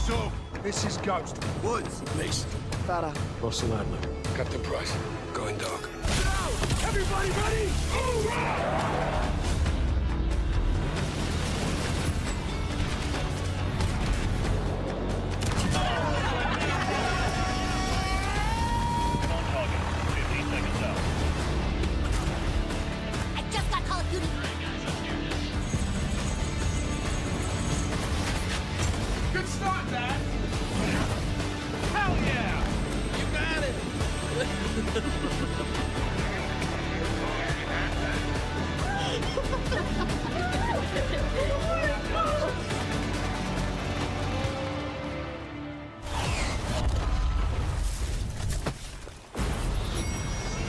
So, this is Ghost. Woods. Mason. Farah. Russell Adler. Captain Price. Going dark. Now! Everybody ready? Hoorah! Good start, Dad! Hell yeah! You got it!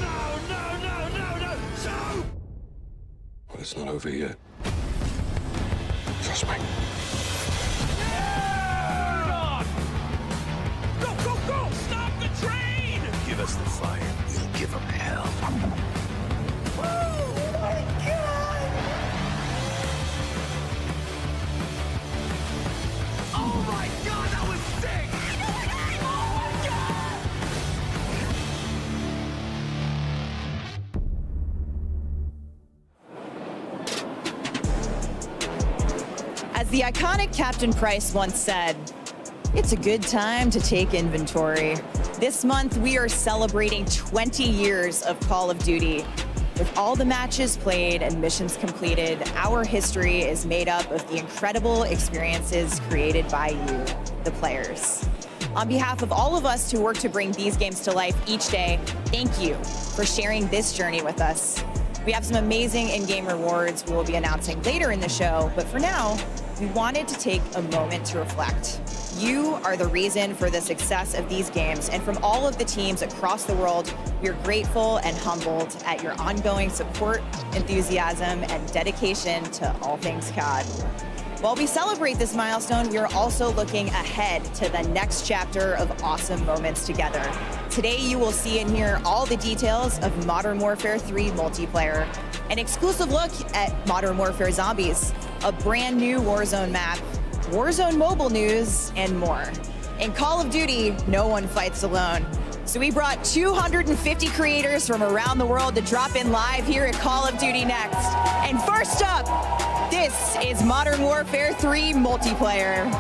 No! So! Well, it's not over yet. Trust me. Go! Stop the train! Give us the fire. We'll give them hell. Oh my god! Oh my god, that was sick! Oh my god! As the iconic Captain Price once said, it's a good time to take inventory. This month, we are celebrating 20 years of Call of Duty. With all the matches played and missions completed, our history is made up of the incredible experiences created by you, the players. On behalf of all of us who work to bring these games to life each day, thank you for sharing this journey with us. We have some amazing in-game rewards we will be announcing later in the show, but for now, we wanted to take a moment to reflect. You are the reason for the success of these games, and from all of the teams across the world, we are grateful and humbled at your ongoing support, enthusiasm, and dedication to all things COD. While we celebrate this milestone, we are also looking ahead to the next chapter of awesome moments together. Today, you will see and hear all the details of Modern Warfare 3 multiplayer, an exclusive look at Modern Warfare Zombies, a brand new Warzone map, Warzone mobile news, and more. In Call of Duty, no one fights alone. So we brought 250 creators from around the world to drop in live here at Call of Duty Next. And first up, this is Modern Warfare 3 multiplayer.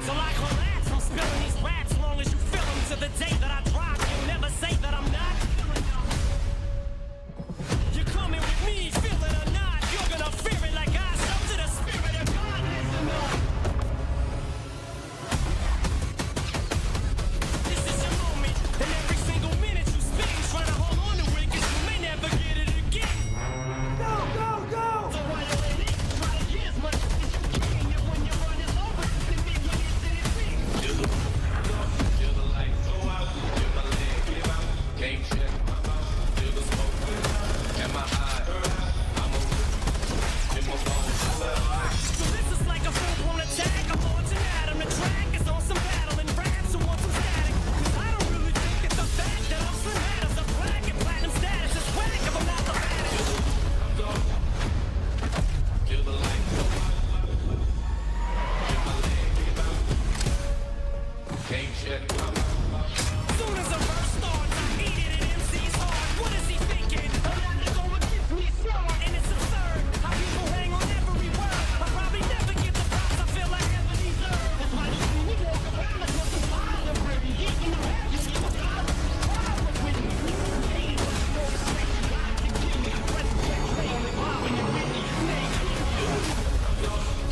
So like relax, I'm spilling these raps long as you feel them to the day that I drop. You'll never say that I'm not feeling them. You're coming with me, feel it or not. You're gonna fear it like I show to the spirit of God. Listen up. This is your moment, and every single minute you spend trying to hold on to it, 'cause you may never get it again. Go! So while you're in it, try to get as much as you can. And when your run is over, then be when it's in its peak. Till the lights go out, till my leg give out. Can't check my mouth, till the smoke clears out. And my eye, I'm a in my phone. So this is like a full-blown attack. I'm launching at him. The track is on some battle and raps who want some static. 'Cause I don't really think it's the fact that I'm slim matters. The black and platinum status is whack if I'm not the baddest. Till the lights go out, till my leg give out. Can't check my mouth. Soon as the verse starts, I eat it and MC's hard. What is he thinking? A lot is going against me, smart, and it's absurd. How people hang on every word. I probably never get the props I feel I ever deserve. That's why you see me walk around like nothing wild and pretty. You know, you see my God, was with me. Hey, what's your respect? You got to give me respect. When you're with me, stay.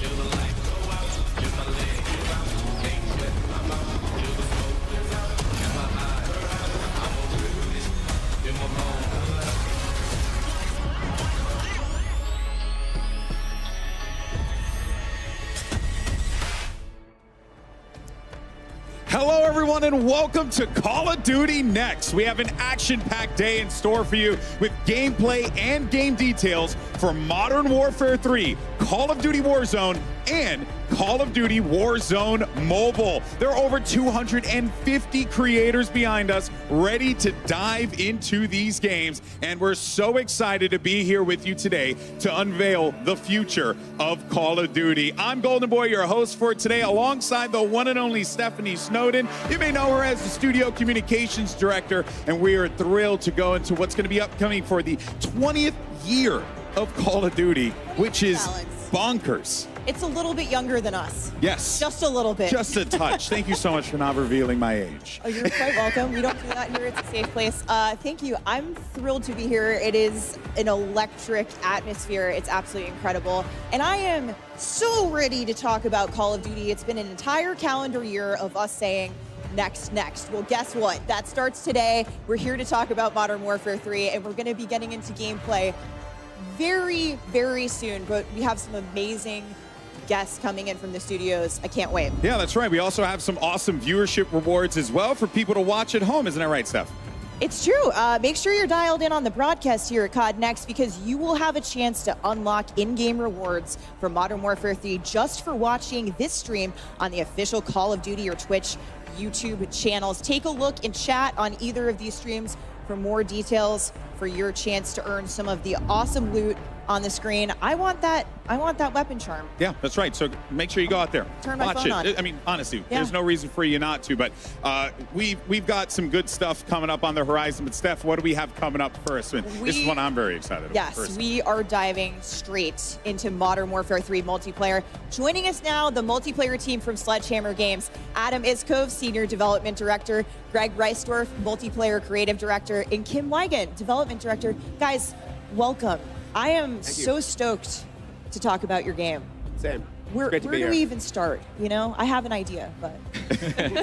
Till the lights go out, till my leg give out. Can't check my mouth, till the smoke clears Hello, everyone, and welcome to Call of Duty Next. We have an action-packed day in store for you with gameplay and game details for Modern Warfare 3, Call of Duty Warzone, and Call of Duty Warzone Mobile. There are over 250 creators behind us ready to dive into these games, and we're so excited to be here with you today to unveil the future of Call of Duty. I'm Golden Boy, your host for today, alongside the one and only Stephanie Snowden. You may know her as the Studio Communications Director, and we are thrilled to go into what's going to be upcoming for the 20th year of Call of Duty, which is bonkers. It's a little bit younger than us. Yes. Just a little bit. Just a touch. Thank you so much for not revealing my age. Oh, you're quite welcome. We don't do that here. It's a safe place. Thank you. I'm thrilled to be here. It is an electric atmosphere. It's absolutely incredible. And I am so ready to talk about Call of Duty. It's been an entire calendar year of us saying, next. Well, guess what? That starts today. We're here to talk about Modern Warfare 3, and we're going to be getting into gameplay very, very soon. But we have some amazing guests coming in from the studios. I can't wait. Yeah, that's right. We also have some awesome viewership rewards as well for people to watch at home. Isn't that right, Steph? It's true. Make sure you're dialed in on the broadcast here at CoD Next, because you will have a chance to unlock in-game rewards for Modern Warfare 3 just for watching this stream on the official Call of Duty or Twitch YouTube channels. Take a look and chat on either of these streams for more details for your chance to earn some of the awesome loot on the screen. I want that weapon charm. Yeah, that's right. So make sure you go out there. Turn my watch phone it. on. I mean, honestly, Yeah. there's no reason for you not to, but we've got some good stuff coming up on the horizon. But Steph, what do we have coming up first? This is one I'm very excited about. Yes, personally. we are diving straight into Modern Warfare 3 multiplayer. Joining us now, the multiplayer team from Sledgehammer Games. Adam Iskov, Senior Development Director, Greg Reisdorf, Multiplayer Creative Director, and Kim Wigan, Development Director. Guys, welcome. I am so stoked to talk about your game. Same. Where do we even start? You know, I have an idea, but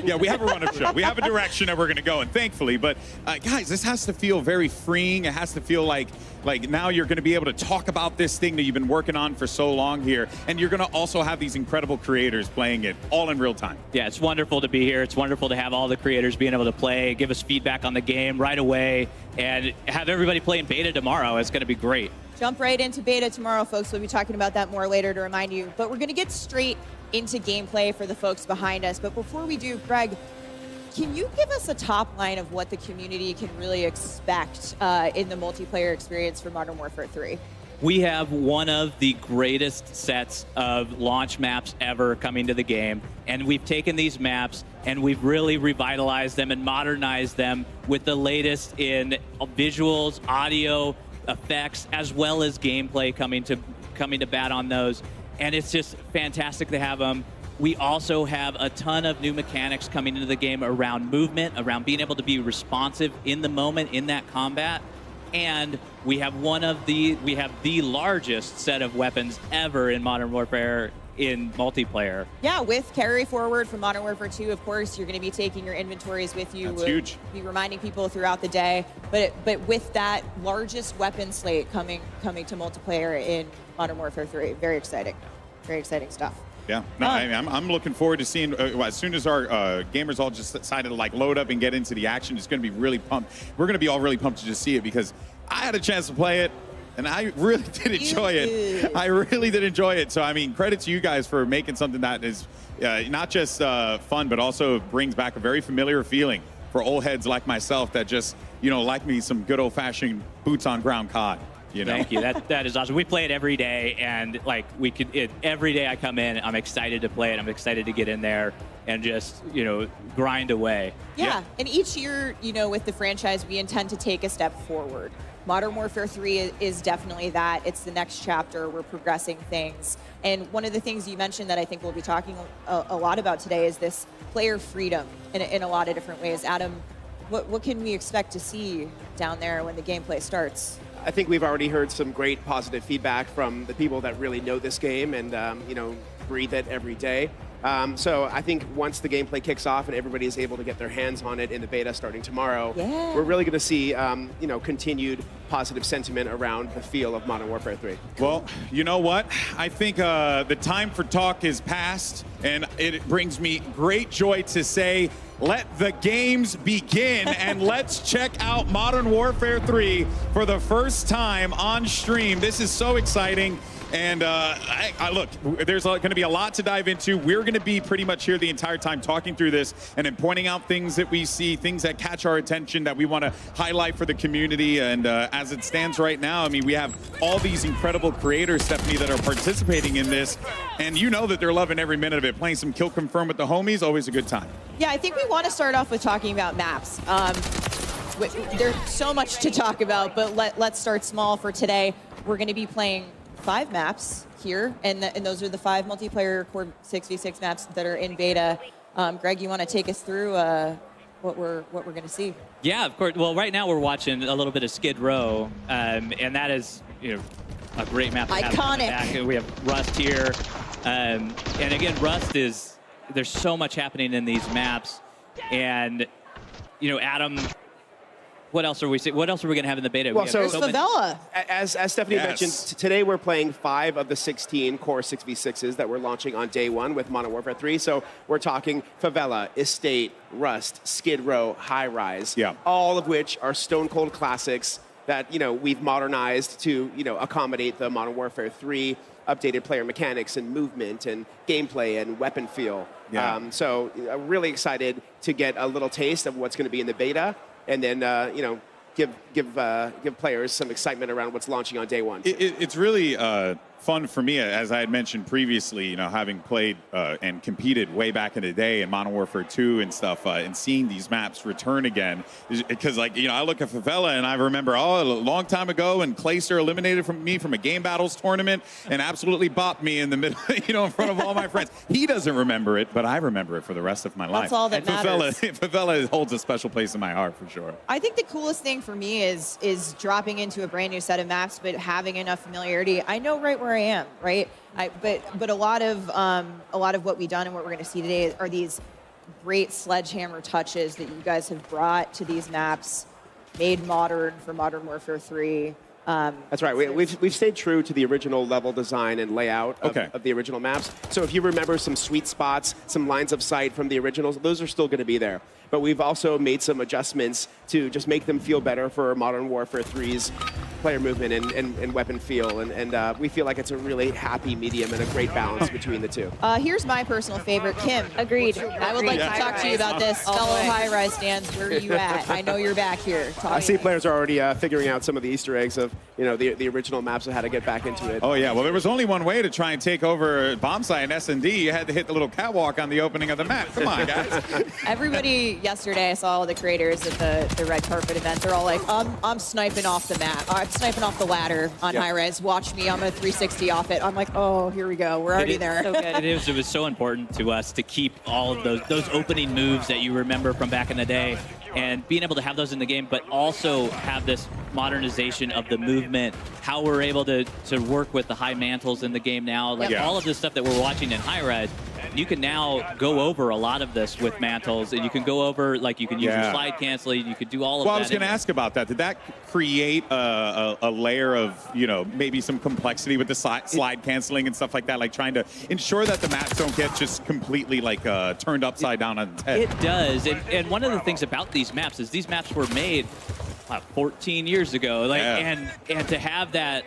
Yeah, we have a run-up show. We have a direction that we're going to go in, thankfully. But guys, this has to feel very freeing. It has to feel like now you're going to be able to talk about this thing that you've been working on for so long here, and you're going to also have these incredible creators playing it all in real time. Yeah, it's wonderful to be here. It's wonderful to have all the creators being able to play, give us feedback on the game right away, and have everybody playing beta tomorrow. It's going to be great. jump right into beta tomorrow, folks. We'll be talking about that more later to remind you. But we're going to get straight into gameplay for the folks behind us. But before we do, Greg, can you give us a top line of what the community can really expect in the multiplayer experience for Modern Warfare 3? We have one of the greatest sets of launch maps ever coming to the game, and we've taken these maps and we've really revitalized them and modernized them with the latest in visuals, audio, effects, as well as gameplay coming to bat on those. And it's just fantastic to have them. We also have a ton of new mechanics coming into the game around movement, around being able to be responsive in the moment in that combat. And we have the largest set of weapons ever in Modern Warfare in multiplayer. Yeah, with carry forward from Modern Warfare 2, of course, you're going to be taking your inventories with you. That's huge. Be reminding people throughout the day. But with that largest weapon slate coming to multiplayer in Modern Warfare 3, very exciting. Very exciting stuff. Yeah, no, I'm looking forward to seeing, as soon as our gamers all just decided to load up and get into the action, it's going to be really pumped. We're going to be all really pumped to just see it, because I had a chance to play it, and I really did enjoy it. I really did enjoy it. So, I mean, credit to you guys for making something that is not just fun, but also brings back a very familiar feeling for old heads like myself that just, like me some good old-fashioned boots-on-ground COD. Thank you. That is awesome. We play it every day, and every day I come in, I'm excited to play it. I'm excited to get in there and just grind away. Yeah, and each year, with the franchise, we intend to take a step forward. Modern Warfare 3 is definitely that. It's the next chapter. We're progressing things. And one of the things you mentioned that I think we'll be talking a lot about today is this player freedom in a lot of different ways. Adam, what can we expect to see down there when the gameplay starts? I think we've already heard some great positive feedback from the people that really know this game and breathe it every day. So I think once the gameplay kicks off and everybody is able to get their hands on it in the beta starting tomorrow, we're really going to see continued positive sentiment around the feel of Modern Warfare 3. Well, you know what? I think the time for talk is past, and it brings me great joy to say, let the games begin, and let's check out Modern Warfare 3 for the first time on stream. This is so exciting. And look, there's going to be a lot to dive into. We're going to be pretty much here the entire time talking through this and then pointing out things that we see, things that catch our attention that we want to highlight for the community. And as it stands right now, I mean, we have all these incredible creators, Stephanie, that are participating in this. And you know that they're loving every minute of it. Playing some Kill Confirm with the homies, always a good time. Yeah, I think we want to start off with talking about maps. There's so much to talk about, but let's start small for today. We're going to be playing 5 maps here, and those are the 5 multiplayer Core 6v6 maps that are in beta. Greg, you want to take us through what we're going to see? Yeah, of course. Well, right now we're watching a little bit of Skid Row, and that is a great map. Iconic. We have Rust here, and again, Rust is, there's so much happening in these maps, and Adam, what else are we seeing? What else are we going to have in the beta? Well, so Favela. As Stephanie mentioned, today we're playing 5 of the 16 Core 6v6s that we're launching on day 1 with Modern Warfare 3. So we're talking Favela, Estate, Rust, Skid Row, High Rise, all of which are stone cold classics that we've modernized to accommodate the Modern Warfare 3 updated player mechanics and movement and gameplay and weapon feel. So I'm really excited to get a little taste of what's going to be in the beta. And then, give players some excitement around what's launching on day 1. It's really fun for me, as I had mentioned previously, having played and competed way back in the day in Modern Warfare 2 and stuff, and seeing these maps return again. Because, I look at Favela and I remember, a long time ago, and Clayster eliminated me from a Game Battles tournament and absolutely bopped me in the middle, in front of all my friends. He doesn't remember it, but I remember it for the rest of my life. That's all that matters. Favela holds a special place in my heart, for sure. I think the coolest thing for me is dropping into a brand new set of maps, but having enough familiarity. I know right where I am, right? But a lot of what we've done and what we're going to see today are these great Sledgehammer touches that you guys have brought to these maps, made modern for Modern Warfare 3. That's right. We've stayed true to the original level design and layout of the original maps. So if you remember some sweet spots, some lines of sight from the originals, those are still going to be there. But we've also made some adjustments to just make them feel better for Modern Warfare 3's player movement and weapon feel. And we feel like it's a really happy medium and a great balance between the two. Here's my personal favorite, Kim. Agreed. I would like to talk to you about this. Fellow high-rise stands, where are you at? I know you're back here. I see players are already figuring out some of the Easter eggs of the original maps of how to get back into it. Oh yeah, well there was only one way to try and take over Bombsite and S&D. You had to hit the little catwalk on the opening of the map. Come on, guys. Everybody yesterday, I saw all the creators at the red carpet event. They're all like, I'm sniping off the map. I'm sniping off the ladder on high res. Watch me. I'm a 360 off it. I'm like, oh, here we go. We're already there. So good. It was so important to us to keep all of those opening moves that you remember from back in the day, and being able to have those in the game, but also have this modernization of the movement, how we're able to work with the high mantles in the game now, all of this stuff that we're watching in high res. You can now go over a lot of this with mantles, and you can go over, you can use your slide canceling, you could do all of that. Well, I was going to ask about that. Did that create a layer of, maybe some complexity with the slide canceling and stuff like that, like trying to ensure that the maps don't get just completely turned upside down on its head? It does, and one of the things about these maps is these maps were made 14 years ago, and to have that,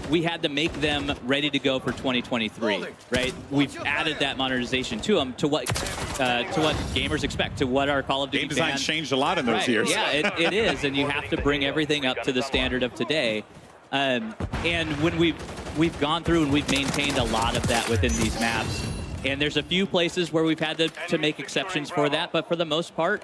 we had to make them ready to go for 2023, right? We've added that modernization to them, to what gamers expect, to what our Call of Duty game design changed a lot in those years. Yeah, it is, and you have to bring everything up to the standard of today. And when we've gone through and we've maintained a lot of that within these maps, and there's a few places where we've had to make exceptions for that, but for the most part,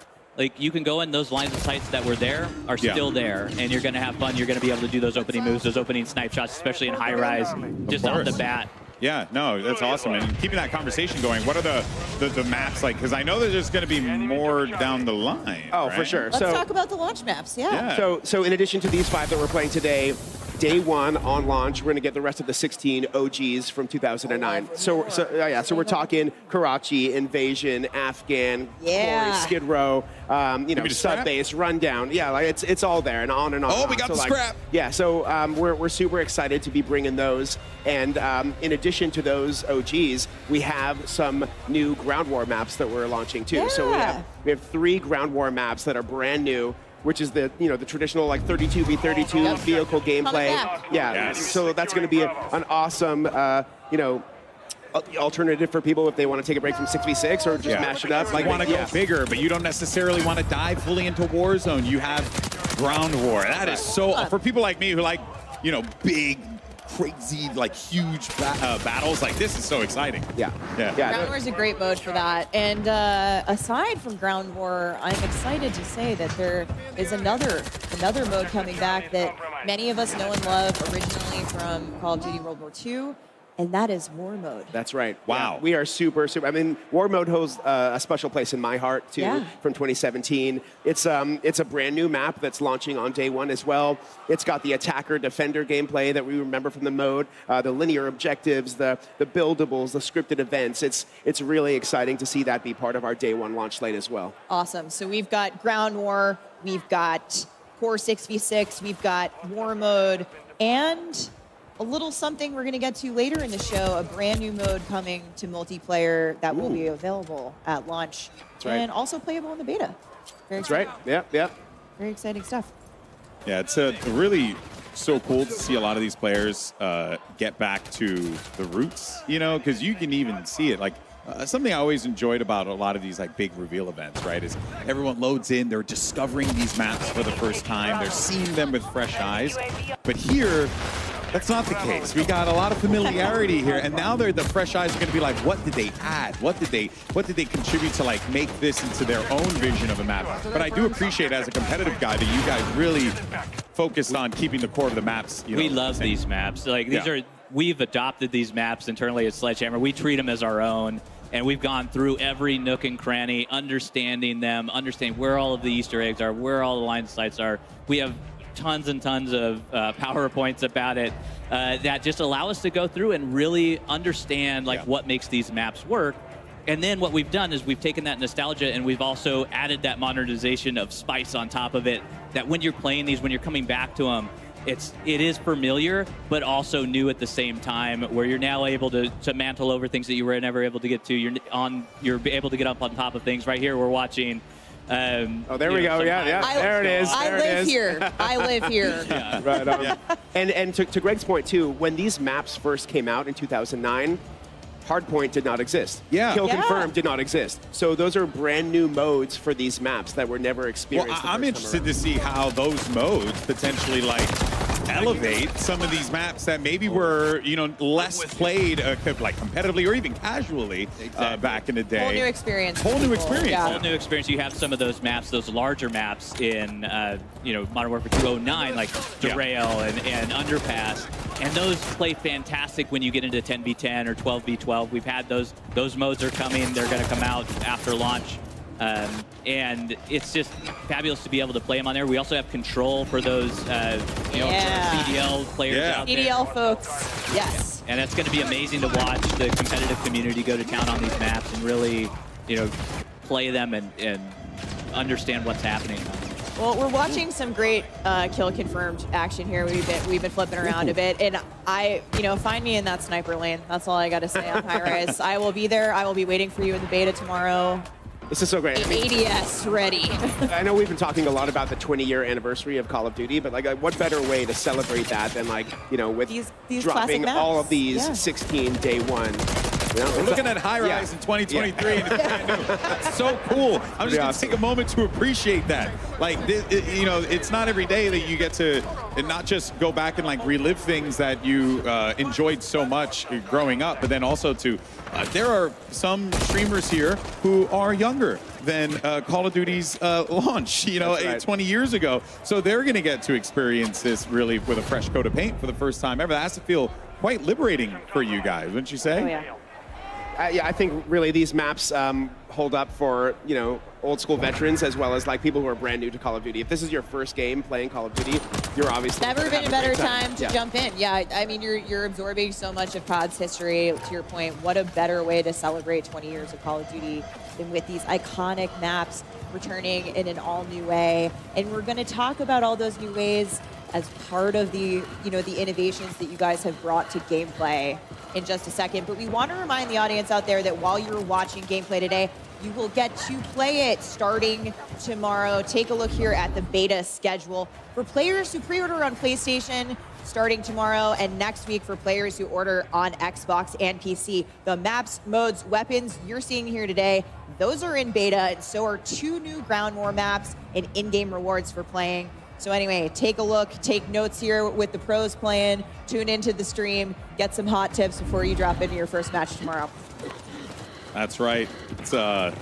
you can go in, those lines of sights that were there are still there, and you're going to have fun. You're going to be able to do those opening moves, those opening snipe shots, especially in high rise, just off the bat. Yeah, no, that's awesome. And keeping that conversation going, what are the maps like? Because I know that there's going to be more down the line. Oh, right? for sure. Let's talk about the launch maps, So in addition to these 5 that we're playing today, day one on launch, we're going to get the rest of the 16 OGs from 2009. So we're talking Karachi, Invasion, Afghan, Yeah. Corey, Skid Row, me the scrap? Sub Base, Rundown. Yeah, like it's all there and on and on. Oh, and we on. got So, the like, scrap. Yeah, so we're super excited to be bringing those. And in addition to those OGs, we have some new ground war maps that we're launching too. So Yeah. we have 3 ground war maps that are brand new, which is the traditional like 32v32 vehicle gameplay. back. Yeah, Yes. so that's going to be an awesome alternative for people if they want to take a break from 6v6 or just mash it up. Like, want to yeah. go bigger, but you don't necessarily want to dive fully into Warzone. You have ground war. That is so for people like me who like big, crazy, like huge battles. Like, this is so exciting. Yeah. Ground War is a great mode for that. And aside from Ground War, I'm excited to say that there is another mode coming back that many of us know and love originally from Call of Duty World War II, and that is War Mode. That's right. Wow. Yeah, we are super. I mean, War Mode holds a special place in my heart too. Yeah. From 2017. It's a brand new map that's launching on day one as well. It's got the attacker defender gameplay that we remember from the mode, the linear objectives, the buildables, the scripted events. It's really exciting to see that be part of our day one launch slate as well. Awesome. So we've got Ground War, we've got Core 6v6, we've got War Mode, and a little something we're going to get to later in the show, a brand new mode coming to multiplayer that will be available at launch. That's right. And also playable in the beta. That's right. Yeah. Very exciting stuff. Yeah, it's really so cool to see a lot of these players get back to the roots, because you can even see it. Like, something I always enjoyed about a lot of these like big reveal events, right, is everyone loads in, they're discovering these maps for the first time, they're seeing them with fresh eyes. But here, that's not the case. We got a lot of familiarity here, and now the fresh eyes are going to be like, what did they add? What did they contribute to like make this into their own vision of a map? But I do appreciate as a competitive guy that you guys really focused on keeping the core of the maps. We love these maps. Like we've adopted these maps internally at Sledgehammer. We treat them as our own. And we've gone through every nook and cranny, understanding them, understanding where all of the Easter eggs are, where all the line sites are. We have tons and tons of PowerPoints about it that just allow us to go through and really understand what makes these maps work. And then what we've done is we've taken that nostalgia and we've also added that modernization of spice on top of it, that when you're playing these, when you're coming back to them, it is familiar, but also new at the same time, where you're now able to mantle over things that you were never able to get to. You're able to get up on top of things. Right here, we're watching. There we go. Yeah. There it is. I live here. I live here. Yeah. Right on. Yeah. And to Greg's point too, when these maps first came out in 2009, Hardpoint did not exist. Yeah. Kill Yeah. Confirmed did not exist. So those are brand new modes for these maps that were never experienced. Well, I'm interested to see how those modes potentially elevate some of these maps that maybe were less played like competitively or even casually back in the day. Whole new experience. Whole new experience. Yeah. Whole new experience. You have some of those maps, those larger maps in Modern Warfare 209, like Derail and Underpass, and those play fantastic when you get into 10v10 or 12v12. We've had those modes are coming. They're going to come out after launch. And it's just fabulous to be able to play them on there. We also have control for those CDL players out there. CDL folks, yes. And it's going to be amazing to watch the competitive community go to town on these maps and really, play them and understand what's happening. Well, we're watching some great kill confirmed action here. We've been flipping around a bit, and find me in that sniper lane. That's all I got to say on High Rise. I will be there. I will be waiting for you in the beta tomorrow. This is so great. ADS ready. I know we've been talking a lot about the 20-year anniversary of Call of Duty, but what better way to celebrate that than with These dropping classic maps. all of these Yeah. 16 day one. We're looking at High Rise in 2023, and it's brand new. It's so cool. I'm just going to take a moment to appreciate that. It's not every day that you get to not just go back and relive things that you enjoyed so much growing up, but then also to there are some streamers here who are younger than Call of Duty's launch, 20 years ago. So they're going to get to experience this really with a fresh coat of paint for the first time ever. That has to feel quite liberating for you guys, wouldn't you say? Oh, yeah. Yeah, I think really these maps hold up for, you know, old school veterans as well as like people who are brand new to Call of Duty. If this is your first game playing Call of Duty, you're obviously Never gonna been have a better great time to jump in. Yeah, I mean, you're absorbing so much of COD's history. To your point, what a better way to celebrate 20 years of Call of Duty than with these iconic maps returning in an all-new way. And we're going to talk about all those new ways as part of the, you know, the innovations that you guys have brought to gameplay in just a second. But we want to remind the audience out there that while you're watching gameplay today, you will get to play it starting tomorrow. Take a look here at the beta schedule. For players who pre-order on PlayStation, starting tomorrow, and next week for players who order on Xbox and PC. The maps, modes, weapons you're seeing here today, those are in beta, and so are 2 new ground war maps and in-game rewards for playing. So anyway, take a look, take notes here with the pros playing, tune into the stream, get some hot tips before you drop into your first match tomorrow. That's right. It's going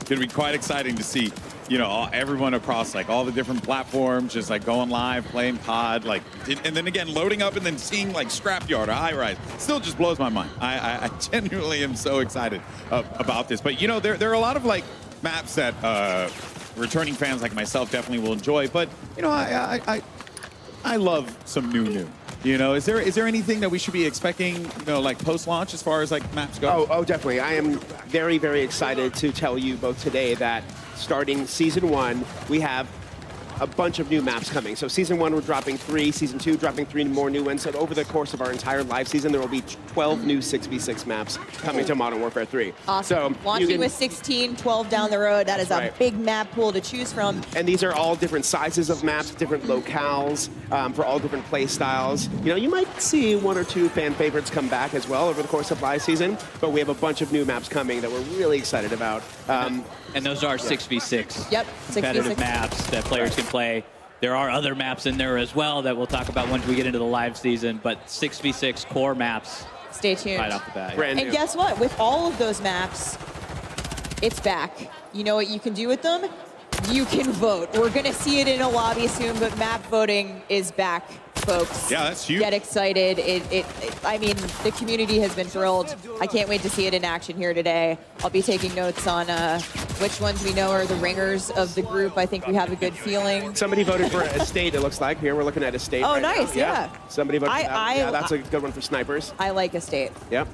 to be quite exciting to see, you know, everyone across like all the different platforms just like going live, playing COD, like, and then again loading up and then seeing like Scrapyard or High Rise. Still just blows my mind. I genuinely am so excited about this. But you know, there are a lot of like maps that returning fans like myself definitely will enjoy. But you know, I love some new. You know, is there anything that we should be expecting, you know, like post-launch as far as like maps go? Oh, definitely. I am very, very excited to tell you both today that starting Season 1, we have a bunch of new maps coming. So Season 1, we're dropping 3. Season 2, dropping 3 more new ones. So over the course of our entire live season, there will be 12 new 6v6 maps coming to Modern Warfare 3. Awesome. So Launching with 16, 12 down the road. That is a big map pool to choose from. And these are all different sizes of maps, different locales, for all different play styles. You know, you might see 1 or 2 fan favorites come back as well over the course of live season, but we have a bunch of new maps coming that we're really excited about. And those are 6v6 Yep, competitive 6v6 maps that players can play. There are other maps in there as well that we'll talk about once we get into the live season, but 6v6 core maps. Stay tuned. Right off the bat. Brand new. And guess what? With all of those maps, it's back. You know what you can do with them? You can vote. We're going to see it in a lobby soon, but map voting is back, folks. Yeah, that's huge. Get excited. I mean, the community has been thrilled. I can't wait to see it in action here today. I'll be taking notes on which ones we know are the ringers of the group. I think we have a good feeling. Somebody voted for Estate, it looks like. Here, we're looking at Estate. Oh, right nice, now. yeah. Somebody voted for that. Yeah, that's a good one for snipers. I like Estate. Yep.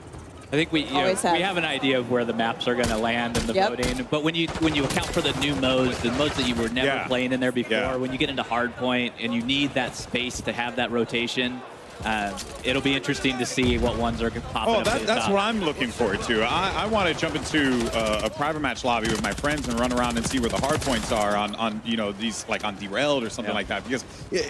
I think we have an idea of where the maps are going to land in the voting. But when you account for the new modes, the modes that you were never playing in there before, when you get into hardpoint and you need that space to have that rotation, it'll be interesting to see what ones are popping up. That's what I'm looking forward to. I want to jump into a private match lobby with my friends and run around and see where the hard points are on you know, these like on Derailed or something like that. Because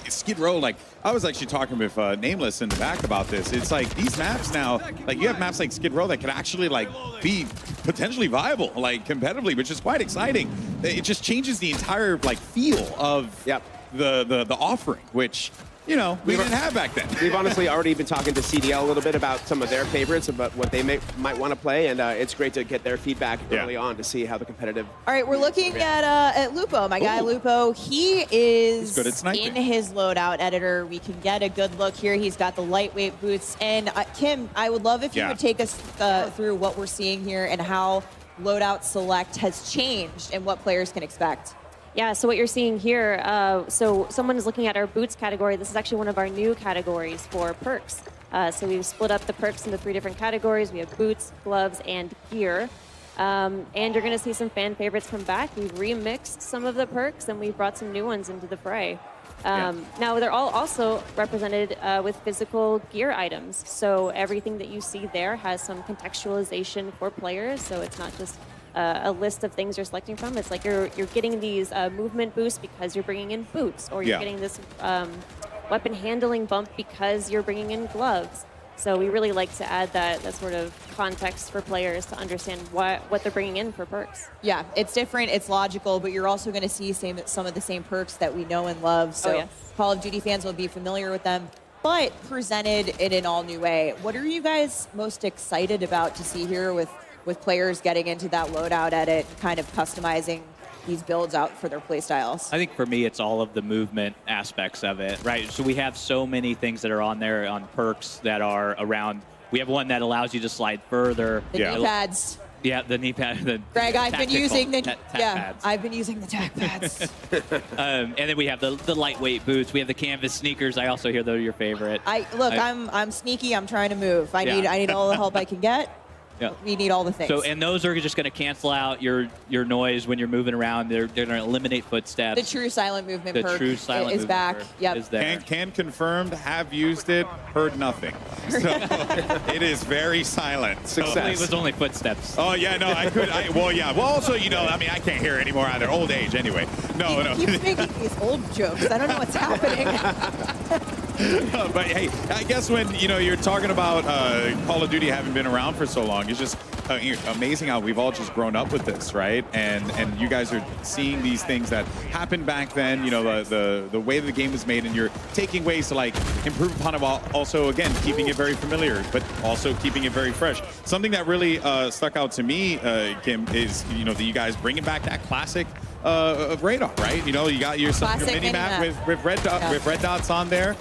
Skid Row, like I was actually talking with Nameless in the back about this. It's like these maps now, like you have maps like Skid Row that can actually like be potentially viable, like competitively, which is quite exciting. It just changes the entire like feel of the offering, which, you know, we didn't have back then. We've honestly already been talking to CDL a little bit about some of their favorites, about what they might want to play, and it's great to get their feedback early on to see how the competitive... All right, we're looking at Lupo, my guy Lupo. He is good at sniping. in his loadout editor. We can get a good look here. He's got the lightweight boots. And Kim, I would love if you would take us through what we're seeing here and how loadout select has changed and what players can expect. Yeah, so what you're seeing here, so someone is looking at our boots category. This is actually one of our new categories for perks. So we've split up the perks into 3 different categories. We have boots, gloves, and gear. And you're going to see some fan favorites come back. We've remixed some of the perks, and we've brought some new ones into the fray. Now, they're all also represented with physical gear items. So everything that you see there has some contextualization for players. So it's not just a list of things you're selecting from. It's like you're getting these movement boosts because you're bringing in boots, or you're getting this weapon handling bump because you're bringing in gloves. So we really like to add that sort of context for players to understand what they're bringing in for perks. Yeah, it's different, it's logical, but you're also going to see some of the same perks that we know and love. So Call of Duty fans will be familiar with them, but presented in an all-new way. What are you guys most excited about to see here with players getting into that loadout edit, kind of customizing these builds out for their play styles? I think for me, it's all of the movement aspects of it, right? So we have so many things that are on there on perks that are around We have one that allows you to slide further. The knee pads. Yeah, the knee pad. Greg, I've been using the pads. I've been using the tack pads. And then we have the lightweight boots. We have the canvas sneakers. I also hear those are your favorite. I'm sneaky. I'm trying to move. I need all the help I can get. Yeah. We need all the things. So, and those are just going to cancel out your noise when you're moving around. They're going to eliminate footsteps. The true silent movement The perk true silent is movement back. perk Yep. is there. Can confirmed, have used it, heard nothing. So it is very silent. So. Hopefully it was only footsteps. Oh, yeah, no, I could. Well, also, I mean, I can't hear anymore either. Old age, anyway. No. He keeps making these old jokes. I don't know what's happening. But hey, I guess when you're talking about Call of Duty having been around for so long, it's just amazing how we've all just grown up with this, right? And you guys are seeing these things that happened back then. The way the game was made, and you're taking ways to like improve upon it while also again keeping it very familiar, but also keeping it very fresh. Something that really stuck out to me, Kim, is that you guys bringing back that classic of radar, right? You got your mini map with red dots on there.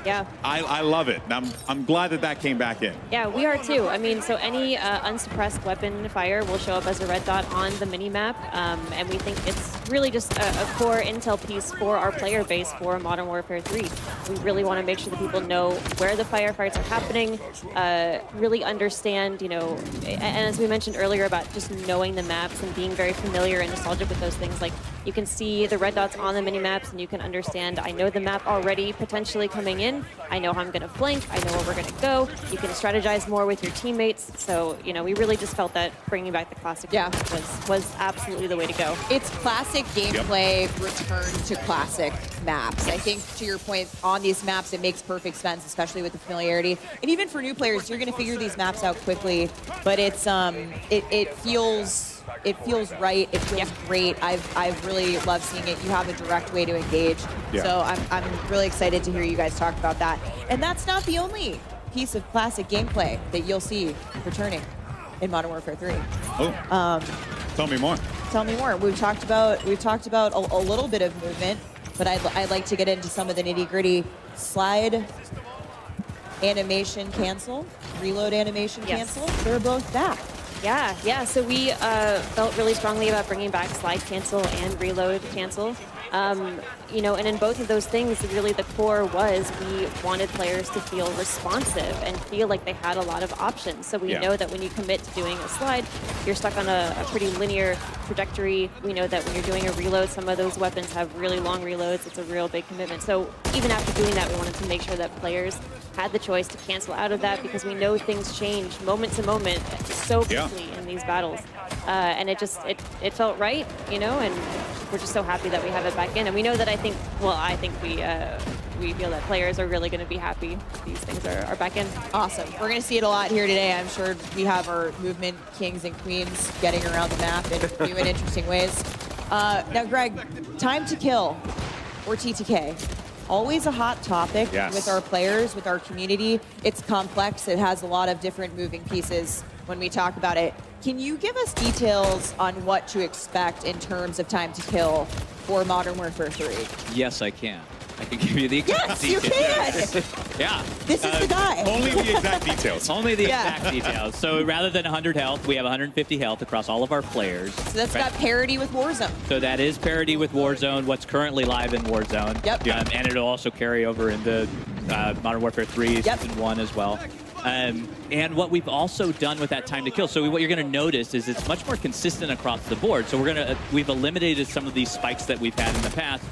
Yeah. I love it. I'm glad that came back in. Yeah, we are too. I mean, so any unsuppressed weapon fire will show up as a red dot on the mini-map, and we think it's really just a core intel piece for our player base for Modern Warfare 3. We really want to make sure that people know where the firefights are happening, really understand, and as we mentioned earlier about just knowing the maps and being very familiar and nostalgic with those things, like you can see the red dots on the mini-maps and you can understand, I know the map already potentially coming in, I know how I'm going to flank, I know where we're going to go. You can strategize more with your teammates. So, we really just felt that bringing back the classic was absolutely the way to go. It's classic gameplay return to classic maps. I think, to your point, on these maps, it makes perfect sense, especially with the familiarity. And even for new players, you're going to figure these maps out quickly. But it's it feels right. It feels great. I've really loved seeing it. You have a direct way to engage. Yeah. So I'm really excited to hear you guys talk about that. And that's not the only piece of classic gameplay that you'll see returning in Modern Warfare 3. Oh. Tell me more. Tell me more. We've talked about a little bit of movement, but I'd like to get into some of the nitty-gritty. Slide animation cancel, reload animation cancel. They're both back. Yeah. So we felt really strongly about bringing back slide cancel and reload cancel. And in both of those things, really the core was we wanted players to feel responsive and feel like they had a lot of options. So we know that when you commit to doing a slide, you're stuck on a pretty linear trajectory. We know that when you're doing a reload, some of those weapons have really long reloads. It's a real big commitment. So even after doing that, we wanted to make sure that players had the choice to cancel out of that because we know things change moment to moment so quickly in these battles. And it felt right, and we're just so happy that we have it back in. And we know that I think we feel that players are really going to be happy these things are back in. Awesome. We're going to see it a lot here today. I'm sure we have our movement kings and queens getting around the map in new and interesting ways. Now, Greg, time to kill, or TTK. Always a hot topic with our players, with our community. It's complex. It has a lot of different moving pieces when we talk about it. Can you give us details on what to expect in terms of time to kill for Modern Warfare 3? Yes, I can. I can give you the exact details. Yes, you can! Yeah. This is the guy. Only the exact details. Only the exact details. So rather than 100 health, we have 150 health across all of our players. So that's got parity with Warzone. So that is parity with Warzone, what's currently live in Warzone. Yep. And it'll also carry over into Modern Warfare 3 Season 1 as well. And what we've also done with that time to kill, so what you're going to notice is it's much more consistent across the board. So we've eliminated some of these spikes that we've had in the past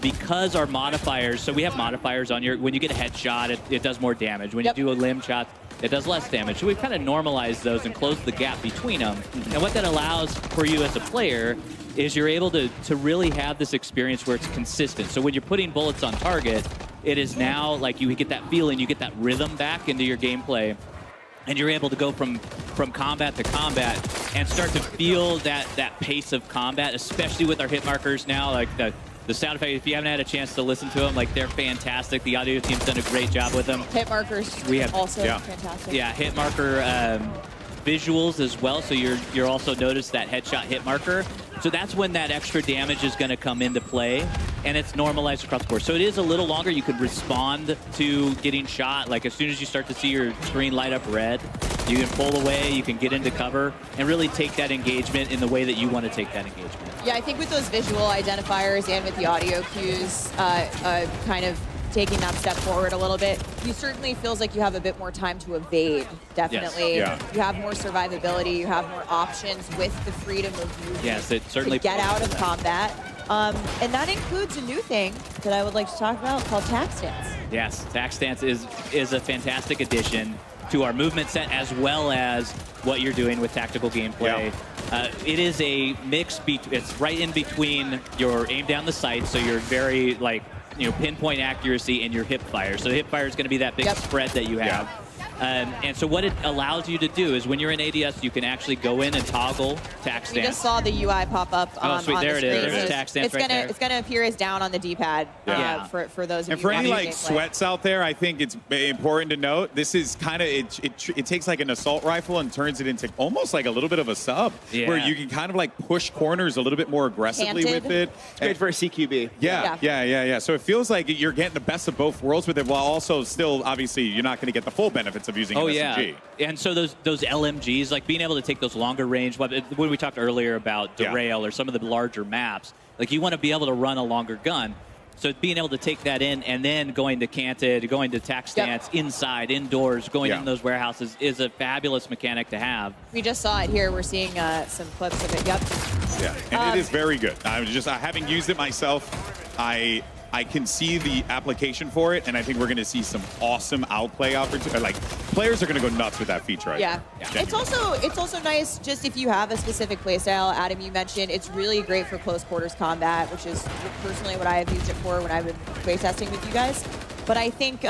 because our modifiers, so we have modifiers on when you get a headshot, it does more damage. When you do a limb shot, it does less damage. So we've kind of normalized those and closed the gap between them. And what that allows for you as a player is you're able to really have this experience where it's consistent. So when you're putting bullets on target, it is now like you get that feeling, you get that rhythm back into your gameplay, and you're able to go from combat to combat and start to feel that pace of combat, especially with our hit markers now. Like the sound effect, if you haven't had a chance to listen to them, like they're fantastic. The audio team's done a great job with them. Hit markers also fantastic. Yeah, hit marker visuals as well. So you're also notice that headshot hit marker. So that's when that extra damage is going to come into play. and it's normalized across the board. So it is a little longer. You could respond to getting shot. Like as soon as you start to see your screen light up red, you can pull away, you can get into cover, and really take that engagement in the way that you want to take that engagement. Yeah, I think with those visual identifiers and with the audio cues, kind of taking that step forward a little bit, you certainly feels like you have a bit more time to evade, definitely. Yes. Yeah. You have more survivability, you have more options with the freedom of movement Yes, it certainly to get out of that. combat. And that includes a new thing that I would like to talk about called tac stance. Yes, tac stance is a fantastic addition to our movement set, as well as what you're doing with tactical gameplay. It is a mix, it's right in between your aim down the sight, so you're very pinpoint accuracy, and your hip fire. So the hip fire is going to be that big spread that you have. And so what it allows you to do is when you're in ADS, you can actually go in and toggle tac stance. We just saw the UI pop up Oh, on sweet. the There it screen. is. There's tac stance right there. It's gonna appear as down on the D-pad for those of And you for any watching gameplay. sweats out there, I think it's important to note this is kind of it takes like an assault rifle and turns it into almost like a little bit of a sub, where you can kind of like push corners a little bit more aggressively Canted. with it. It's great for a CQB. Yeah. So it feels like you're getting the best of both worlds with it, while also still obviously you're not going to get the full benefits of using an SMG. And so those LMGs, like being able to take those longer range, when we talked earlier about Derail or some of the larger maps, like you want to be able to run a longer gun. So being able to take that in and then going to canted, going to tac stance, inside, indoors, going in those warehouses is a fabulous mechanic to have. We just saw it here. We're seeing some clips of it. Yep. Yeah, and it is very good. I'm just having used it myself. I can see the application for it, and I think we're going to see some awesome outplay opportunities. Like players are going to go nuts with that feature. It's also nice just if you have a specific playstyle. Adam, you mentioned it's really great for close quarters combat, which is personally what I have used it for when I've been playtesting with you guys. But I think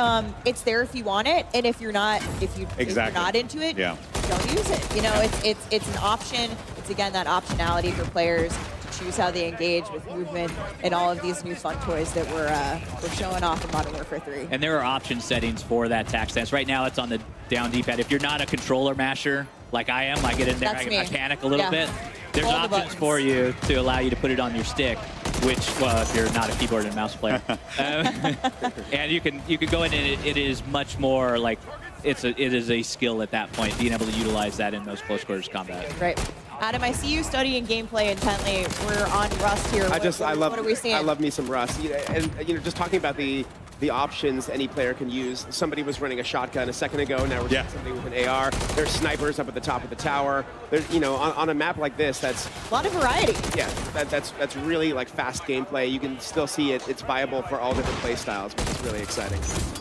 it's there if you want it, and if you're not, if you're not into it, don't use it. You know, it's an option. It's again that optionality for players. Choose how they engage with movement and all of these new fun toys that we're showing off in Modern Warfare 3. And there are option settings for that tac stance. Right now, it's on the down D-pad. If you're not a controller masher like I am, I get in there, I panic a little bit. There's All the options buttons. for you to allow you to put it on your stick, which, well, if you're not a keyboard and mouse player, and you can go in and it is much more like it is a skill at that point, being able to utilize that in those close quarters combat. Right. Adam, I see you studying gameplay intently. We're on Rust here. What are we seeing? I love me some Rust. And just talking about the options any player can use. Somebody was running a shotgun a second ago. Now we're seeing somebody with an AR. There's snipers up at the top of the tower. There's, on a map like this, that's a lot of variety. Yeah, that's really like fast gameplay. You can still see it. It's viable for all different play styles, which is really exciting.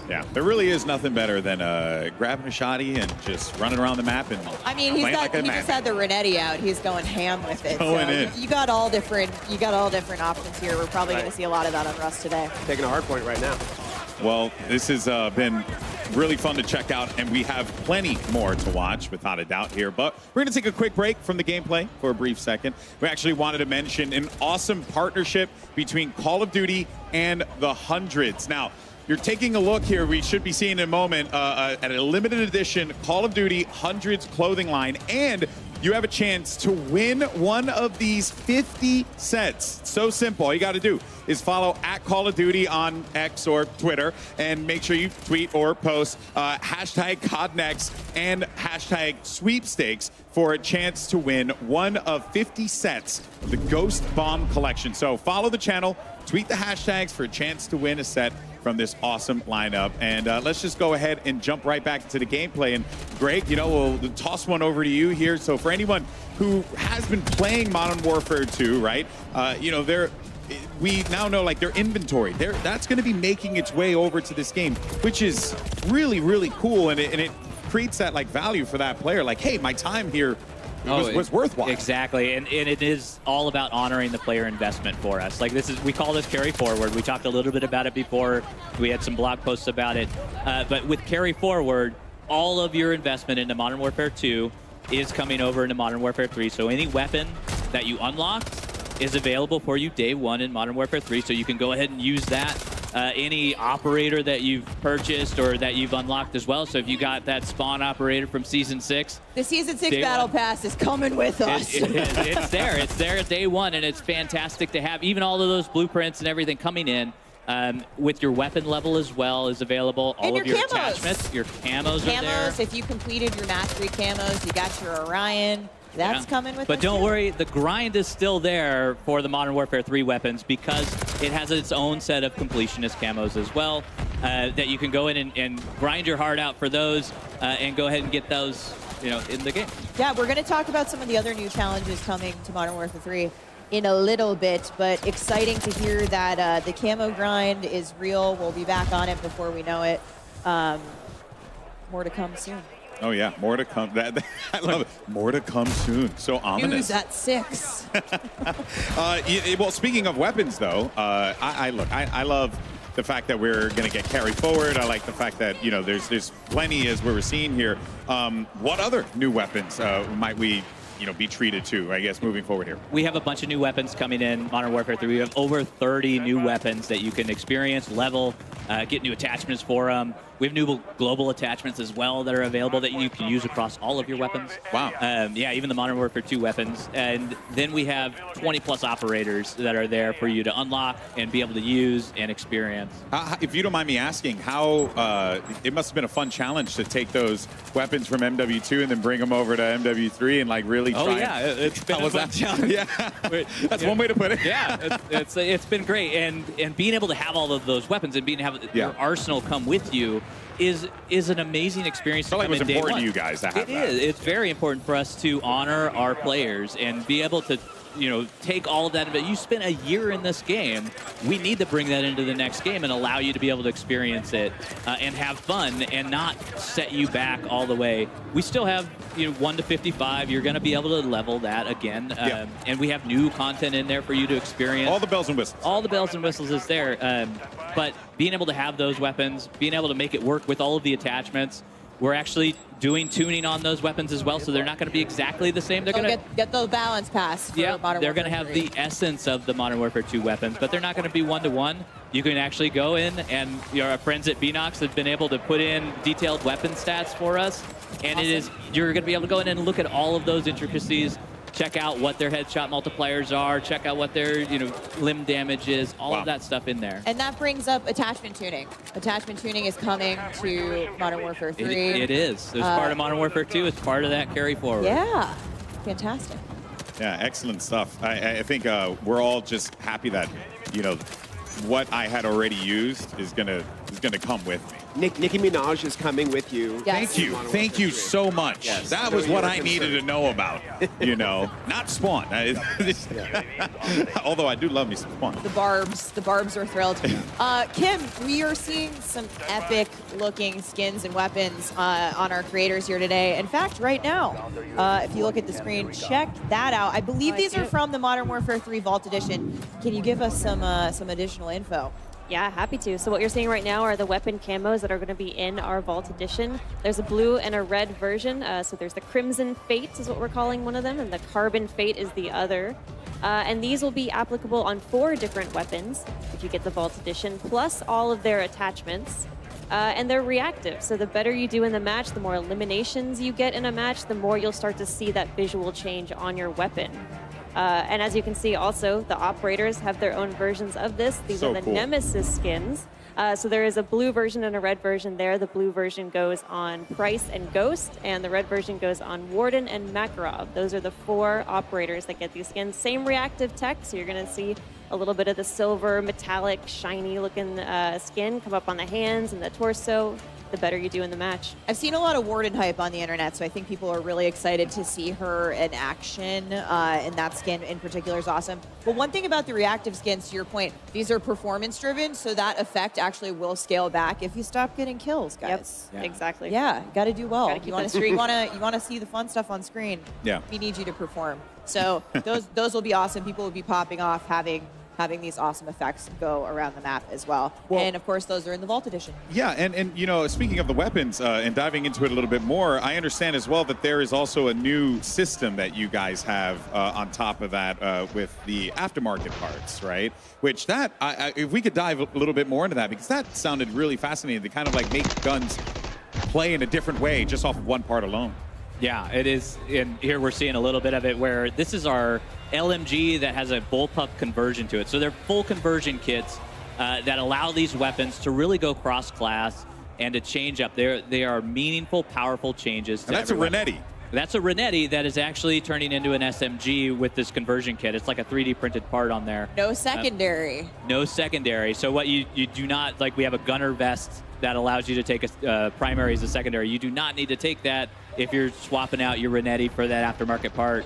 Yeah, there really is nothing better than grabbing a shotty and just running around the map and. I mean, he just had the Renetti out. He's going ham with it. Going in. You got all different options here. We're probably going to see a lot of that on Rust today. Taking a hard point right now. Well, this has been really fun to check out, and we have plenty more to watch, without a doubt here. But we're going to take a quick break from the gameplay for a brief second. We actually wanted to mention an awesome partnership between Call of Duty and the Hundreds. Now, you're taking a look here. We should be seeing in a moment at a limited edition Call of Duty Hundreds clothing line, and you have a chance to win one of these 50 sets. So simple. All you got to do is follow at Call of Duty on X or Twitter, and make sure you tweet or post hashtag CoDNext and hashtag sweepstakes for a chance to win one of 50 sets of the Ghost Bomb collection. So follow the channel, tweet the hashtags for a chance to win a set from this awesome lineup. And let's just go ahead and jump right back to the gameplay. And Greg, we'll toss one over to you here. So for anyone who has been playing Modern Warfare 2, right, we now know like their inventory, that's going to be making its way over to this game, which is really, really cool. And it creates that like value for that player. Like, hey, my time here was worthwhile. Exactly, and it is all about honoring the player investment for us. Like we call this carry forward. We talked a little bit about it before. We had some blog posts about it. But with carry forward, all of your investment into Modern Warfare 2 is coming over into Modern Warfare 3. So any weapon that you unlocked is available for you day one in Modern Warfare 3. So you can go ahead and use that any operator that you've purchased or that you've unlocked as well. So if you got that spawn operator from Season 6. The Season 6 Day Battle one. Pass is coming with us. It's there. It's there at day one, and it's fantastic to have. Even all of those blueprints and everything coming in with your weapon level as well is available. All And of your your camos. attachments, your camos are there. Camos, if you completed your Mastery camos, you got your Orion. That's Yeah. coming with But us don't too. worry, the grind is still there for the Modern Warfare 3 weapons because it has its own set of completionist camos as well that you can go in and grind your heart out for those and go ahead and get those in the game. Yeah, we're going to talk about some of the other new challenges coming to Modern Warfare 3 in a little bit, but exciting to hear that the camo grind is real. We'll be back on it before we know it. More to come soon. Oh yeah, more to come. I love it. More to come soon. So ominous. News at 6. Well, speaking of weapons, though, I love the fact that we're going to get carried forward. I like the fact that there's plenty as we were seeing here. What other new weapons might we be treated to? I guess moving forward here. We have a bunch of new weapons coming in Modern Warfare 3. We have over 30 new weapons that you can experience, level, get new attachments for them. We have new global attachments as well that are available that you can use across all of your weapons. Wow. Yeah, even the Modern Warfare 2 weapons. And then we have 20+ operators that are there for you to unlock and be able to use and experience. If you don't mind me asking, how it must have been a fun challenge to take those weapons from MW2 and then bring them over to MW3 and really try. Oh yeah, it's been a fun challenge. Yeah, that's one way to put it. Yeah, it's been great, and being able to have all of those weapons and being able to have your arsenal come with you is an amazing experience. I felt like it was important to you guys to have that. It is. It's very important for us to honor our players and be able to take all of that. But you spent a year in this game. We need to bring that into the next game and allow you to be able to experience it and have fun and not set you back all the way. We still have 1 to 55. You're going to be able to level that again. And we have new content in there for you to experience. All the bells and whistles. All the bells and whistles is there. But being able to have those weapons, being able to make it work with all of the attachments, we're actually doing tuning on those weapons as well, so they're not going to be exactly the same. They're going to get the balance pass for Modern they're Warfare going to have 3. the essence of the Modern Warfare 2 weapons, but they're not going to be one-to-one. You can actually go in, and our friends at Binox have been able to put in detailed weapon stats for us, and you're going to be able to go in and look at all of those intricacies, check out what their headshot multipliers are, check out what their limb damage is, all of that stuff in there. And that brings up attachment tuning. Attachment tuning is coming to Modern Warfare 3. It is. It's part of Modern Warfare 2. It's part of that carry forward. Yeah, fantastic. Yeah, excellent stuff. I think we're all just happy that what I had already used is gonna come with me. Nicki Minaj is coming with you. Yes. Thank you so much. Yes. That So was you what were I needed concerned. to know about. Not Spawn. Although I do love me some Spawn. The Barbs are thrilled. Kim, we are seeing some epic looking skins and weapons on our creators here today. In fact, right now, if you look at the screen, check that out. I believe these are from the Modern Warfare 3 Vault Edition. Can you give us some additional info? Yeah, happy to. So what you're seeing right now are the weapon camos that are going to be in our Vault Edition. There's a blue and a red version. So there's the Crimson Fate is what we're calling one of them, and the Carbon Fate is the other. And these will be applicable on 4 different weapons if you get the Vault Edition, plus all of their attachments. And they're reactive, so the better you do in the match, the more eliminations you get in a match, the more you'll start to see that visual change on your weapon. And as you can see also, the operators have their own versions of this. These are the cool. Nemesis skins. So there is a blue version and a red version there. The blue version goes on Price and Ghost, and the red version goes on Warden and Makarov. Those are the 4 operators that get these skins. Same reactive tech, so you're going to see a little bit of the silver, metallic, shiny looking skin come up on the hands and the torso. The better you do in the match. I've seen a lot of Warden hype on the internet, so I think people are really excited to see her in action, and that skin in particular is awesome. But one thing about the reactive skins, to your point, these are performance-driven, so that effect actually will scale back if you stop getting kills, guys. Yep, exactly. Yeah, got to do well. Gotta keep You want on the streak. you want to see the fun stuff on screen. Yeah. We need you to perform. So those will be awesome. People will be popping off having having these awesome effects go around the map as well. And of course, those are in the Vault Edition. Yeah, and you know, speaking of the weapons and diving into it a little bit more, I understand as well that there is also a new system that you guys have on top of that with the aftermarket parts, right? Which that, if we could dive a little bit more into that, because that sounded really fascinating to kind of like make guns play in a different way just off of one part alone. Yeah, it is. And here we're seeing a little bit of it where this is our LMG that has a bullpup conversion to it. So they're full conversion kits that allow these weapons to really go cross-class and to change up. They are meaningful, powerful changes. And that's a Renetti. That's a Renetti that is actually turning into an SMG with this conversion kit. It's like a 3D printed part on there. No secondary. No secondary. So what you do not, like we have a gunner vest that allows you to take a primary as a secondary. You do not need to take that if you're swapping out your Renetti for that aftermarket part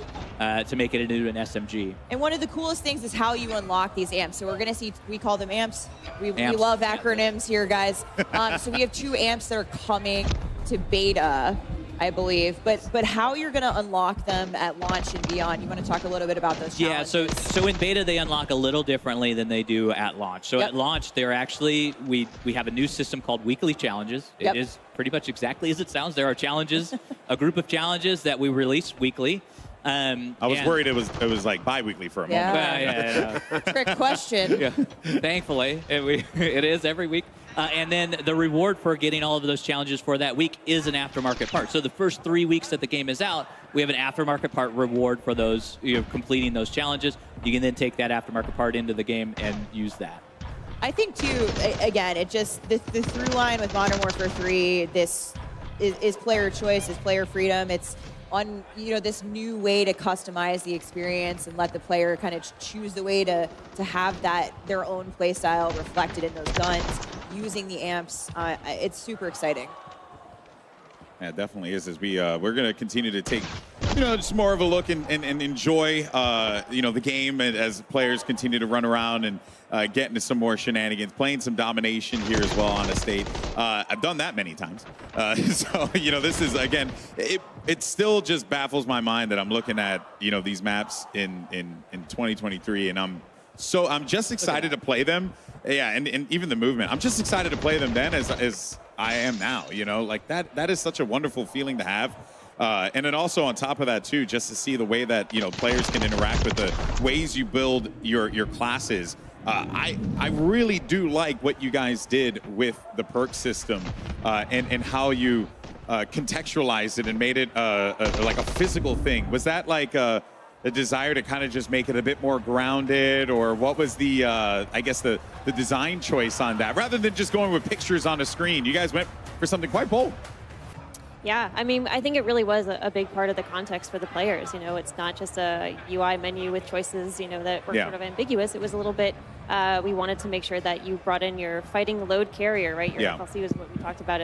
to make it into an SMG. And one of the coolest things is how you unlock these amps. So we're going to see, we call them amps. We Amps. love acronyms here, guys. So we have 2 amps that are coming to beta, I believe. But how you're going to unlock them at launch and beyond, you want to talk a little bit about those challenges? Yeah, so in beta they unlock a little differently than they do at launch. So Yep. at launch, they're actually, we have a new system called weekly challenges. Yep. It is pretty much exactly as it sounds. There are challenges, a group of challenges that we release weekly. I was worried it was like bi-weekly for a moment. Yeah. Trick question. Yeah. Thankfully, it is every week. And then the reward for getting all of those challenges for that week is an aftermarket part. So the first 3 weeks that the game is out, we have an aftermarket part reward for those, completing those challenges. You can then take that aftermarket part into the game and use that. I think too, again, it just, the through line with Modern Warfare 3, this is player choice, is player freedom. It's on, this new way to customize the experience and let the player kind of choose the way to have that, their own play style reflected in those guns, using the amps. It's super exciting. Yeah, it definitely is. As we're going to continue to take, just more of a look and enjoy, the game as players continue to run around and get into some more shenanigans, playing some domination here as well on Estate. I've done that many times. So, this is, again, it still just baffles my mind that I'm looking at, these maps in 2023, and I'm just excited to play them. Yeah, and even the movement. I'm just excited to play them then as I am now, like that is such a wonderful feeling to have. And then also on top of that too, just to see the way that, players can interact with the ways you build your classes. I really do like what you guys did with the perk system and how you contextualized it and made it like a physical thing. Was that like a desire to kind of just make it a bit more grounded, or what was the, I guess, the design choice on that? Rather than just going with pictures on a screen, you guys went for something quite bold. Yeah, I mean, I think it really was a big part of the context for the players. It's not just a UI menu with choices, that were sort of ambiguous. It was a little bit, we wanted to make sure that you brought in your fighting load carrier, right? Your FLC was what we talked about,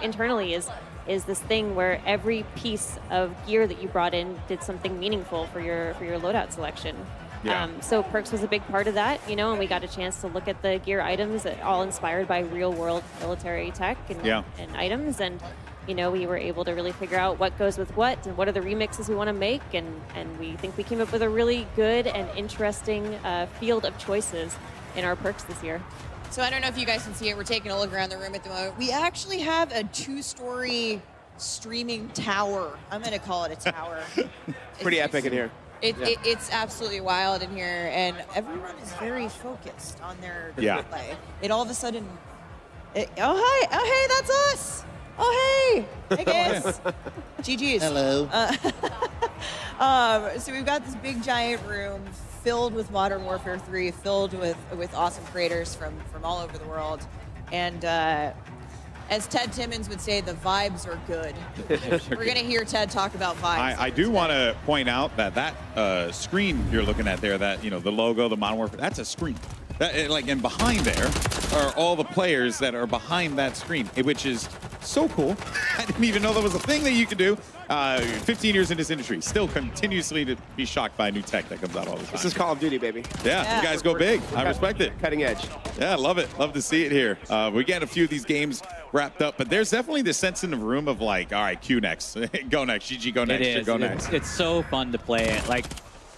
internally is this thing where every piece of gear that you brought in did something meaningful for your loadout selection. Yeah. So perks was a big part of that, and we got a chance to look at the gear items, all inspired by real-world military tech and items, and we were able to really figure out what goes with what and what are the remixes we want to make, and we think we came up with a really good and interesting field of choices in our perks this year. So I don't know if you guys can see it. We're taking a look around the room at the moment. We actually have a 2-story streaming tower. I'm going to call it a tower. Pretty epic in here. It's absolutely wild in here, and everyone is very focused on their play. It all of a sudden, oh hey, that's us. Oh hey guys. GG's. Hello. So we've got this big giant room filled with Modern Warfare 3, filled with awesome creators from all over the world, and as Ted Timmons would say, the vibes are good. We're going to hear Ted talk about vibes. I do want to point out that screen you're looking at there, that, the logo, the Modern Warfare, that's a screen. And behind there are all the players that are behind that screen, which is so cool. I didn't even know that was a thing that you could do. 15 years in this industry, still continuously to be shocked by new tech that comes out all the time. This is Call of Duty, baby. Yeah, you guys go big. I respect it. Cutting edge. Yeah, I love it. Love to see it here. We get a few of these games wrapped up, but there's definitely this sense in the room of like, all right, Q next, go next, GG go next, go next. It's so fun to play it. Like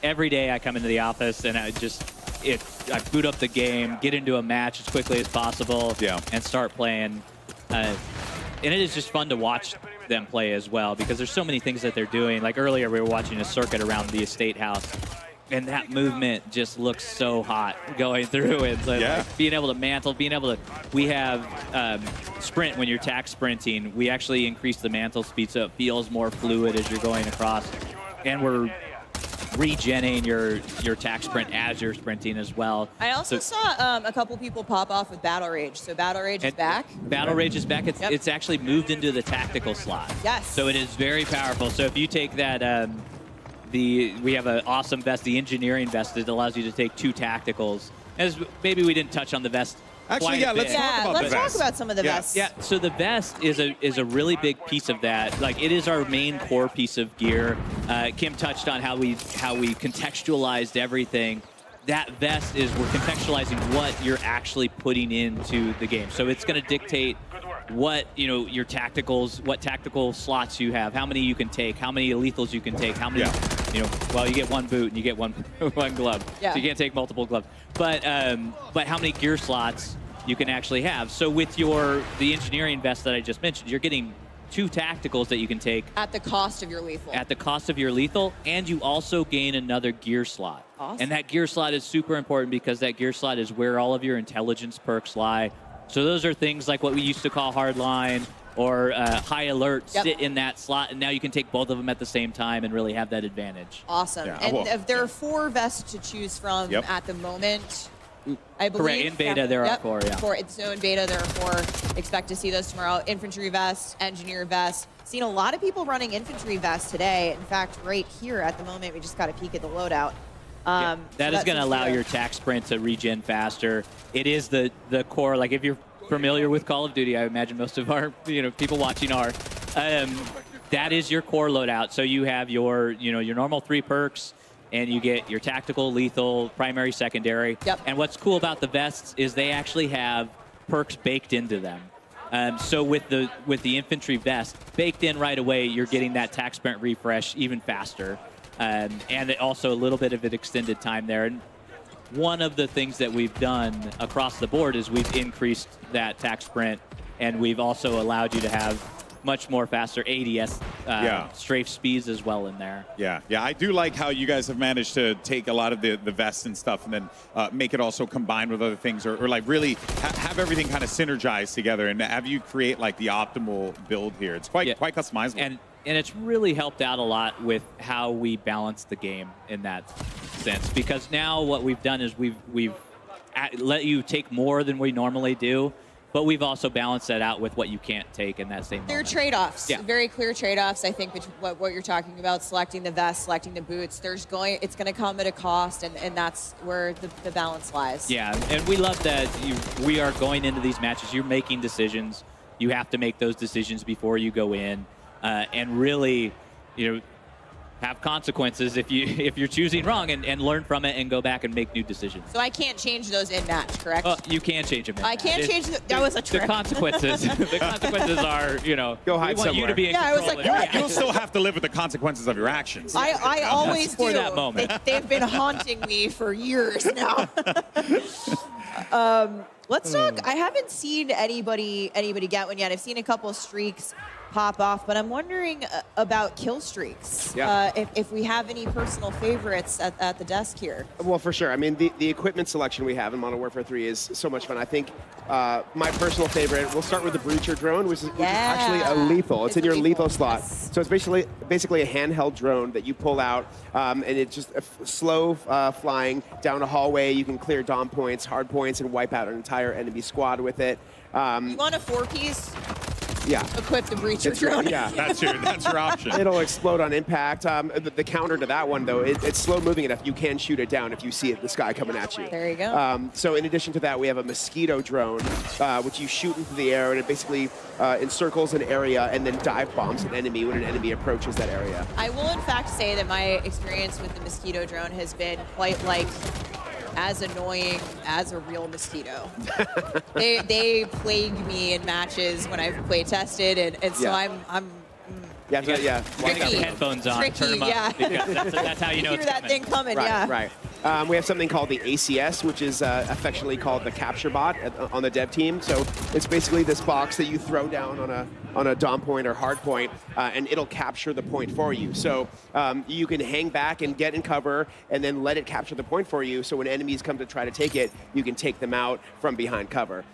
every day I come into the office and I just I boot up the game, get into a match as quickly as possible, Yeah. and start playing. And it is just fun to watch them play as well because there's so many things that they're doing. Like earlier, we were watching a circuit around the estate house, and that movement just looks so hot going through it. So Yeah. like being able to mantle, we have sprint when you're tack sprinting. We actually increase the mantle speed so it feels more fluid as you're going across, and we're regenning your tack sprint as you're sprinting as well. I also So- saw a couple people pop off with Battle Rage. So Battle Rage is And back. Battle Rage is back. Yep. It's actually moved into the tactical slot. Yes. So it is very powerful. So if you take that, we have an awesome vest, the engineering vest that allows you to take 2 tacticals. As maybe we didn't touch on the vest. Actually, quite yeah, a let's bit. talk about let's the talk vest. about some of the Yeah. vests. Yeah, so the vest is a really big piece of that. Like it is our main core piece of gear. Kim touched on how we contextualized everything. That vest is we're contextualizing what you're actually putting into the game. So it's going to dictate what your tacticals, what tactical slots you have, how many you can take, how many lethals you can take, how many well you get one boot and you get one glove, Yeah. so you can't take multiple gloves. But how many gear slots you can actually have. So with the engineering vest that I just mentioned, you're getting 2 tacticals that you can take At the cost of your lethal. at the cost of your lethal, and you also gain another gear slot. Awesome. And that gear slot is super important because that gear slot is where all of your intelligence perks lie. So those are things like what we used to call hardline or high alert Yep. sit in that slot, and now you can take both of them at the same time and really have that advantage. Awesome. Yeah, and well, if there are 4 vests to choose from Yep. at the moment, I believe. Correct. In beta, there are 4, yeah. 4. So in beta, there are 4. Expect to see those tomorrow. Infantry vest, engineer vest. Seen a lot of people running infantry vests today. In fact, right here at the moment, we just got a peek at the loadout. Yeah, that is going to seems allow good. your tack sprint to regen faster. It is the core. Like if you're familiar with Call of Duty, I imagine most of our people watching are. That is your core loadout. So you have your your normal 3 perks, and you get your tactical, lethal, primary, secondary. Yep. And what's cool about the vests is they actually have perks baked into them. So with the infantry vest baked in right away, you're getting that tack sprint refresh even faster. And also a little bit of an extended time there. And one of the things that we've done across the board is we've increased that tack sprint, and we've also allowed you to have much more faster ADS strafe speeds as well in there. Yeah, I do like how you guys have managed to take a lot of the vests and stuff and then make it also combined with other things or like really have everything kind of synergized together and have you create like the optimal build here. It's quite customizable. And it's really helped out a lot with how we balance the game in that sense. Because now what we've done is we've let you take more than we normally do, but we've also balanced that out with what you can't take in that same There are moment. trade-offs, Yeah. very clear trade-offs. I think what you're talking about, selecting the vest, selecting the boots. It's going to come at a cost, and that's where the balance lies. Yeah, and we love that we are going into these matches. You're making decisions. You have to make those decisions before you go in, and really, have consequences if you're choosing wrong, and learn from it and go back and make new decisions. So I can't change those in match, correct? You can change them. I can't change that was a trick. The consequences. The consequences are, Go hide we want you to somewhere. be in Yeah, I was control. like, of what? You'll still have to live with the consequences of your actions. I always For do. that moment. They've been haunting me for years now. Let's talk. I haven't seen anybody get one yet. I've seen a couple streaks pop off, but I'm wondering about kill streaks. Yeah. If we have any personal favorites at the desk here. Well, for sure. I mean, the equipment selection we have in Modern Warfare 3 is so much fun. I think my personal favorite, we'll start with the Breacher drone, which is actually a lethal. It's in your lethal slot. Yes. So it's basically a handheld drone that you pull out, and it's just slow flying down a hallway. You can clear dom points, hard points, and wipe out an entire enemy squad with it. You want a 4-piece? Yeah. Equip the Breacher It's drone. yeah. That's your option. It'll explode on impact. The counter to that one, though, it's slow moving enough. You can shoot it down if you see it in the sky coming at you. There you go. So in addition to that, we have a mosquito drone, which you shoot into the air, and it basically encircles an area and then dive bombs an enemy when an enemy approaches that area. I will, in fact, say that my experience with the mosquito drone has been quite like as annoying as a real mosquito. they plague me in matches when I've play tested, and so Yeah. I'm Yeah. You got Tricky. headphones on, Tricky, turn them up. yeah. Because that's how you know hear it's that coming. thing coming. Right, yeah. right. We have something called the ACS, which is affectionately called the capture bot on the dev team. So it's basically this box that you throw down on a dom point or hard point, and it'll capture the point for you. So you can hang back and get in cover, and then let it capture the point for you. So when enemies come to try to take it, you can take them out from behind cover.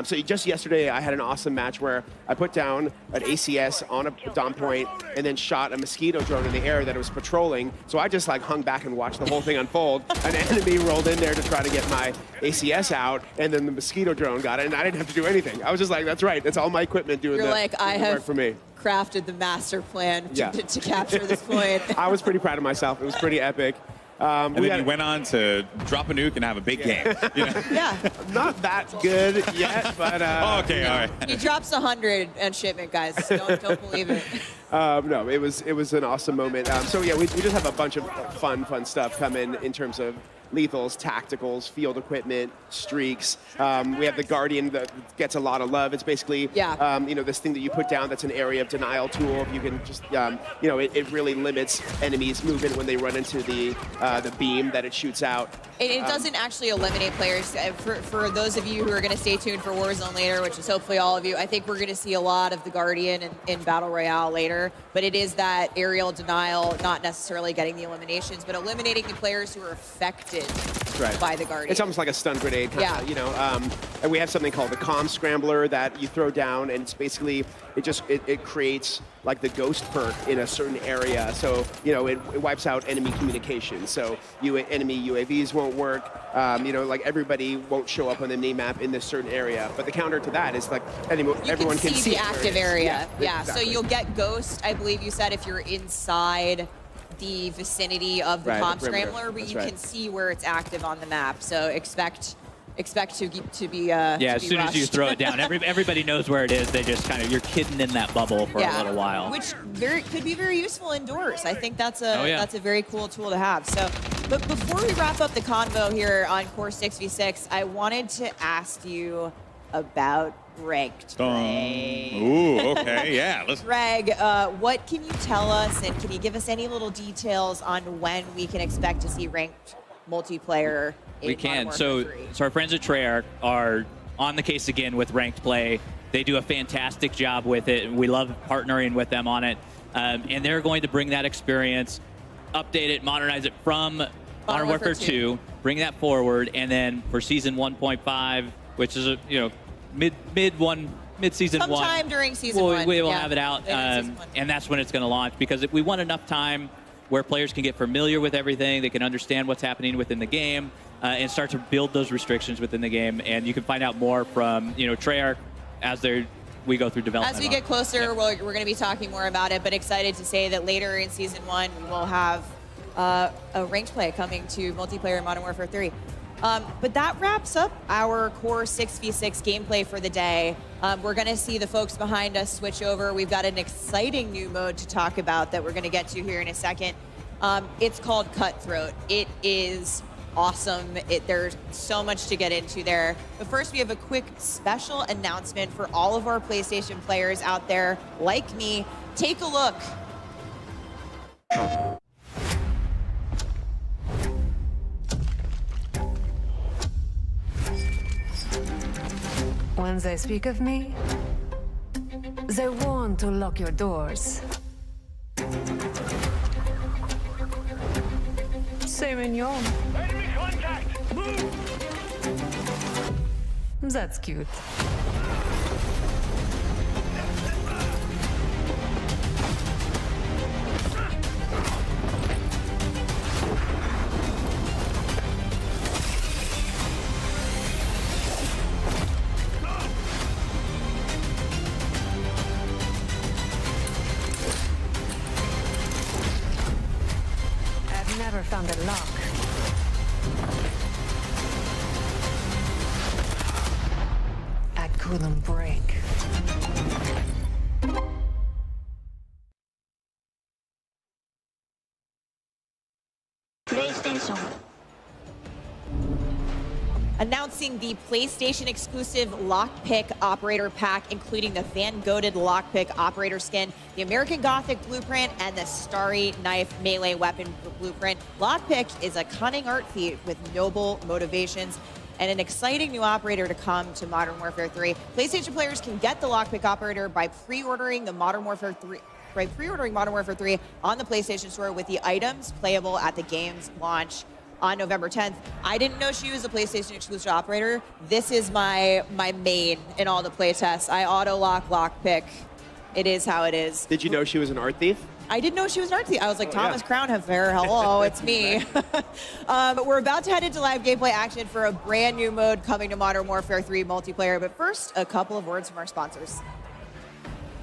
So just yesterday, I had an awesome match where I put down an ACS on a dom point and then shot a mosquito drone in the air that it was patrolling. So I just like hung back and watched the whole thing unfold. An enemy rolled in there to try to get my ACS out, and then the mosquito drone got it, and I didn't have to do anything. I was just like, that's right. That's all my equipment doing You're the, like, I the work have for me. crafted the master plan Yeah. to capture this point. I was pretty proud of myself. It was pretty epic. And then you went on to drop a nuke and have a big game. You know? Yeah. Not that good yet, but Okay, all right. He drops 100 on shipment, guys. Don't believe it. no, it was an awesome moment. So yeah, we just have a bunch of fun stuff coming in terms of lethals, tacticals, field equipment, streaks. We have the Guardian that gets a lot of love. It's basically, you know, this thing that you put down that's an area of denial tool. You can just, you know, it really limits enemies' movement when they run into the beam that it shoots out. It doesn't actually eliminate players. For those of you who are going to stay tuned for Warzone later, which is hopefully all of you, I think we're going to see a lot of the Guardian in Battle Royale later. But it is that aerial denial, not necessarily getting the eliminations, but eliminating the players who are affected by the Guardian. It's almost like a stun grenade, kinda, you know. And we have something called the comm scrambler that you throw down, and it's basically it creates like the ghost perk in a certain area. So you know it wipes out enemy communication. So enemy UAVs won't work. You know, like everybody won't show up on the minimap in this certain area. But the counter to that is like everyone can see the active area. Yeah. Exactly. So you'll get ghost, I believe you said, if you're inside the vicinity of the comm scrambler, but you can see where it's active on the map. So expect to be yeah, to as be soon as you rushed. throw it down, everybody knows where it is. They just kind of, you're hidden in that bubble for a little while. Which could be very useful indoors. I think that's a Oh, very cool tool to have. So, but before we wrap up the convo here on Core 6v6, I wanted to ask you about ranked play. Ooh, okay, yeah. Let's. Greg, what can you tell us, and can you give us any little details on when we can expect to see ranked multiplayer? We can. So our friends at Treyarch are on the case again with ranked play. They do a fantastic job with it, and we love partnering with them on it. And they're going to bring that experience, update it, modernize it from Modern Warfare 2, bring that forward, and then for season 1.5, which is mid-season one. Sometime during season one. We will have it out, and that's when it's going to launch, because we want enough time where players can get familiar with everything, they can understand what's happening within the game, and start to build those restrictions within the game. And you can find out more from Treyarch as we go through development. As we get closer, we're going to be talking more about it, but excited to say that later in season 1, we will have a ranked play coming to multiplayer in Modern Warfare 3. But that wraps up our Core 6v6 gameplay for the day. We're going to see the folks behind us switch over. We've got an exciting new mode to talk about that we're going to get to here in a second. It's called Cutthroat. It is awesome. There's so much to get into there. But first, we have a quick special announcement for all of our PlayStation players out there like me. Take a look. When they speak of me, they want to lock your doors. C'est mignon. Enemy contact! Move! That's cute. I've never found a lock. I couldn't break. Announcing introducing the PlayStation exclusive Lockpick Operator Pack, including the Van Goghted Lockpick Operator skin, the American Gothic Blueprint, and the Starry Knife Melee Weapon Blueprint. Lockpick is a cunning art feat with noble motivations and an exciting new operator to come to Modern Warfare 3. PlayStation players can get the Lockpick Operator by pre-ordering the Modern Warfare 3 on the PlayStation Store with the items playable at the game's launch on November 10th. I didn't know she was a PlayStation exclusive operator. This is my main in all the playtests. I auto-lock Lockpick. It is how it is. Did you know she was an art thief? I didn't know she was an art thief. I was like, Thomas Crownheffer, hello, it's me. But we're about to head into live gameplay action for a brand new mode coming to Modern Warfare 3 multiplayer. But first, a couple of words from our sponsors.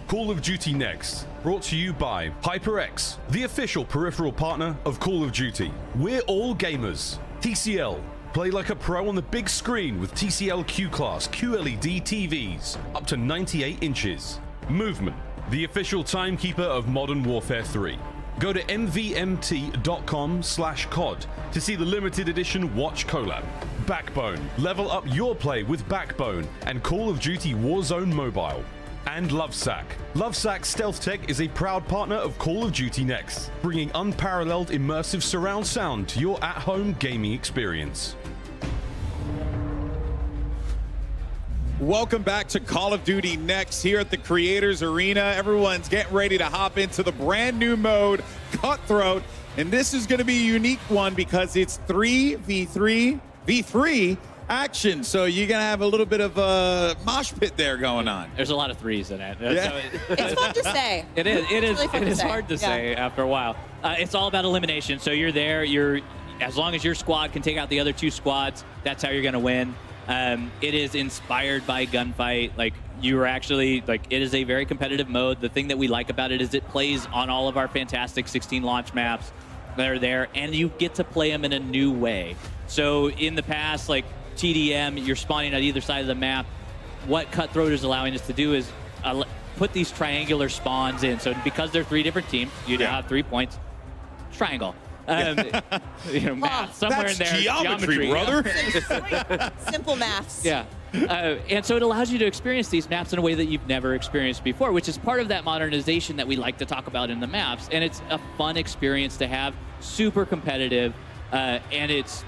Call of Duty Next, brought to you by HyperX, the official peripheral partner of Call of Duty. We're all gamers. TCL, play like a pro on the big screen with TCL Q-Class QLED TVs, up to 98 inches. Movement, the official timekeeper of Modern Warfare 3. Go to mvmt.com/COD to see the limited edition Watch collab. Backbone, level up your play with Backbone and Call of Duty Warzone Mobile. And Lovesack. Lovesack Stealth Tech is a proud partner of Call of Duty Next, bringing unparalleled immersive surround sound to your at-home gaming experience. Welcome back to Call of Duty Next here at the Creators Arena. Everyone's getting ready to hop into the brand new mode, Cutthroat. And this is going to be a unique one because it's 3v3 action. So you're going to have a little bit of a mosh pit there going on. There's a lot of threes in it. Yeah. It's fun to say. It is. Really fun It to is say. hard to say after a while. It's all about elimination. So you're there. As long as your squad can take out the other two squads, that's how you're going to win. It is inspired by gunfight. Like you are actually it is a very competitive mode. The thing that we like about it is it plays on all of our fantastic 16 launch maps that are there, and you get to play them in a new way. So in the past, like TDM, you're spawning at either side of the map. What Cutthroat is allowing us to do is put these triangular spawns in. So because they're 3 different teams, you now have 3 points. Triangle. Math somewhere That's in there. geometry, brother. Simple maths. Yeah. And so it allows you to experience these maps in a way that you've never experienced before, which is part of that modernization that we like to talk about in the maps. And it's a fun experience to have, super competitive, and it's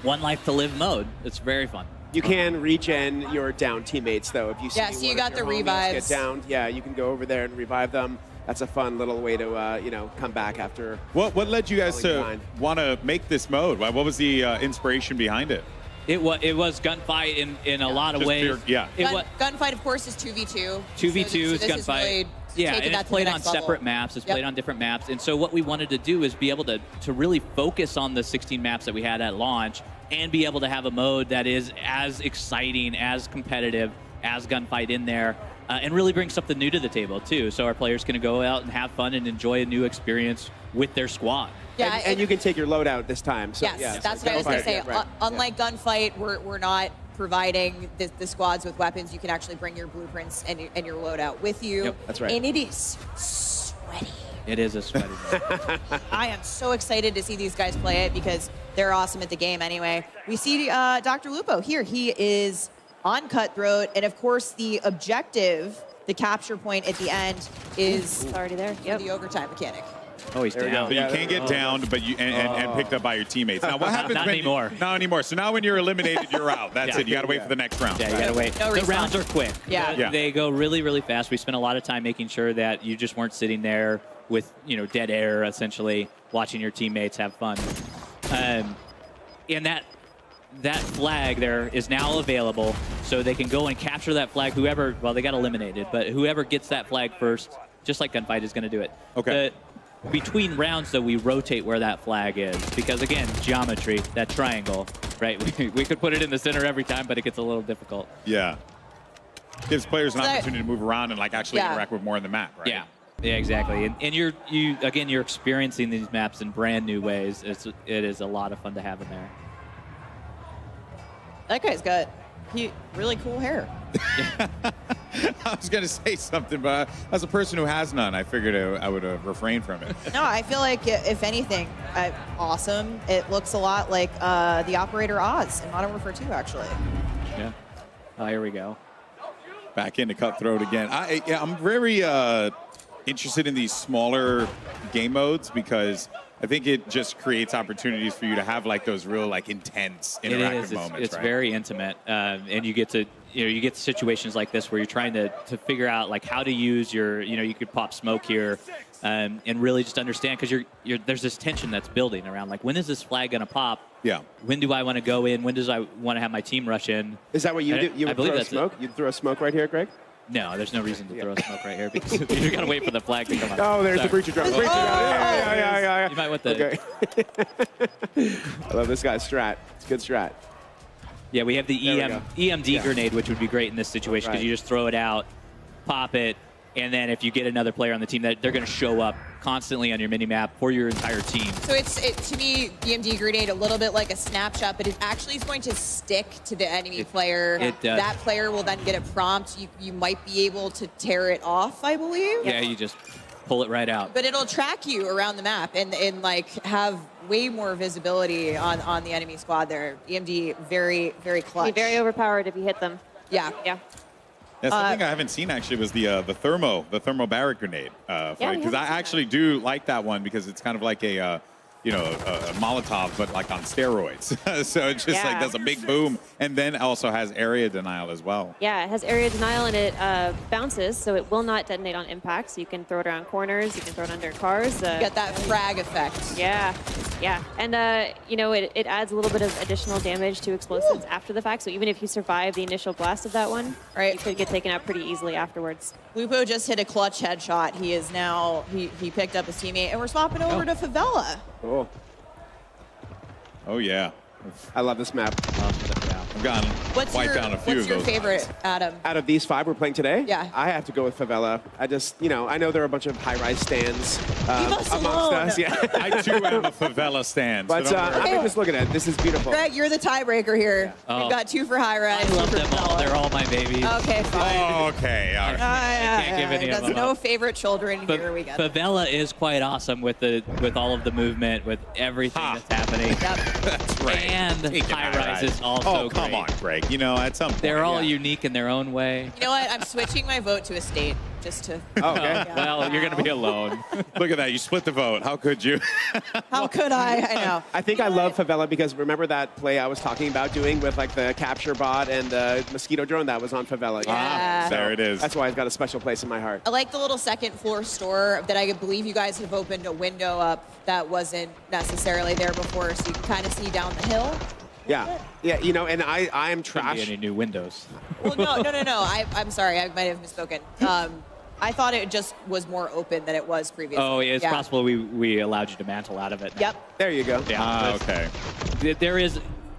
one life to live mode. It's very fun. You can regen your down teammates, though. If you see Yeah, so you one got of your the homies revives. get downed, yeah, you can go over there and revive them. That's a fun little way to, come back after. What led you guys to behind. want to make this mode? What was the inspiration behind it? It was gunfight in a lot of Just ways. pure- yeah. Gunfight, of course, is 2v2. 2v2 is this gunfight. Really Yeah, taking and that it's to the played on next level. separate maps. It's played on different maps. And so what we wanted to do is be able to really focus on the 16 maps that we had at launch and be able to have a mode that is as exciting, as competitive, as gunfight in there, and really bring something new to the table, too. So our players can go out and have fun and enjoy a new experience with their squad. Yeah, And you can take your loadout this time. So, yes, yeah, that's so what I was going to say. gunfight, yeah, right. Unlike Gunfight, we're not providing the squads with weapons. You can actually bring your blueprints and your loadout with you. Yep, that's right. And it is sweaty. It is a sweaty mode. I am so excited to see these guys play it because they're awesome at the game anyway. We see Dr. Lupo here. He is on Cutthroat, and of course the objective, the capture point at the end is It's already there. Yep. the overtime mechanic. Oh, he's There we down. But you can't get downed, but and picked up by your teammates. Now, what happens Not when anymore. Not anymore. So now when you're eliminated, you're out. That's Yeah. it. You got to wait for the next round. Yeah, you gotta wait. No The respawn. rounds are quick. Yeah. Yeah. They go really, really fast. We spent a lot of time making sure that you just weren't sitting there with, dead air, essentially, watching your teammates have fun. And that flag there is now available, so they can go and capture that flag. Whoever, well, they got eliminated, but whoever gets that flag first, just like Gunfight, is going to do it. Okay. Between rounds, though, we rotate where that flag is because, again, geometry, that triangle, right? We could put it in the center every time, but it gets a little difficult. Yeah. Gives players an So- opportunity to move around and actually Yeah. interact with more in the map, right? Yeah. Yeah, exactly. And you're experiencing these maps in brand new ways. It is a lot of fun to have in there. That guy's got really cool hair. I was going to say something, but as a person who has none, I figured I would refrain from it. No, I feel like, if anything, awesome. It looks a lot like the Operator Oz in Modern Warfare 2, actually. Yeah. Oh, here we go. Back into Cutthroat again. I'm very interested in these smaller game modes because I think it just creates opportunities for you to have like those real like intense interactive moments. It's right? very intimate, and you get to you get situations like this where you're trying to figure out like how to use your you could pop smoke here, and really just understand because there's this tension that's building around like when is this flag gonna pop? Yeah. When do I want to go in? When does I want to have my team rush in? Is that what you do? You I would believe throw that's smoke? You'd throw smoke right here, Greg? No, there's no reason to throw a smoke right here because you got to wait for the flag to come up. Oh, there's the Sorry. breacher drone. Breacher drone. Yeah. You might want the. Okay. I love this guy's strat. It's a good strat. Yeah, we have the There we go. EMD grenade, which would be great in this situation because Right. you just throw it out, pop it, and then if you get another player on the team, that they're going to show up constantly on your minimap for your entire team. So it's to me, EMD grenade a little bit like a snapshot, but it actually is going to stick to the enemy player. it does. That player will then get a prompt. You might be able to tear it off, I believe. Yeah, you just pull it right out. But it'll track you around the map and like have way more visibility on the enemy squad there. EMD very, very clutch. Be very overpowered if you hit them. Yeah. Yeah. Yeah, something I haven't seen actually was the thermo barrack grenade. Because I actually do like that one because it's kind of like a Molotov, but like on steroids. So it just like does a big boom, and then also has area denial as well. Yeah, it has area denial and it bounces, so it will not detonate on impact. So you can throw it around corners, you can throw it under cars. Get that frag effect. Yeah, and it adds a little bit of additional damage to explosives after the fact. So even if you survive the initial blast of that one, you could get taken out pretty easily afterwards. Lupo just hit a clutch headshot. He is now he picked up his teammate, and we're swapping over to Favela. Cool. Oh yeah. I love this map. I've gotten wiped down a few of What's your those. favorite, Adam? Out of these 5 we're playing today, Yeah. I have to go with Favela. I just, I know there are a bunch of high-rise stands us amongst alone. us. Yeah. I too am a favela stand. But so don't worry. I mean, just looking at it, this is beautiful. Greg, you're the tiebreaker here. Oh. We've got 2 for high rise. I love them all. They're all my babies. Okay, fine. Okay, all right. I can't give any of That's them no up. favorite children here. We got. Favela is quite awesome with all of the movement, with everything that's happening. Yep. That's right. And Taking high rise is also Oh, come great. on, Greg. At some point. They're all yeah. unique in their own way. You know what? I'm switching my vote to estate just to. Okay. Well, you're going to be alone. Look at that. You split the vote. How could you? How could I? I know. I think I love Favela because remember that play I was talking about doing with like the capture bot and the mosquito drone that was on Favela. Yeah. There it is. That's why it's got a special place in my heart. I like the little second floor store that I believe you guys have opened a window up that wasn't necessarily there before, so you can kind of see down the hill. Yeah, and I am Shouldn't trash. be any new windows. Well, no. I'm sorry. I might have misspoken. I thought it just was more open than it was previously. Oh, yeah, it's possible we allowed you to mantle out of it. Yep. There you go. Yeah. Okay.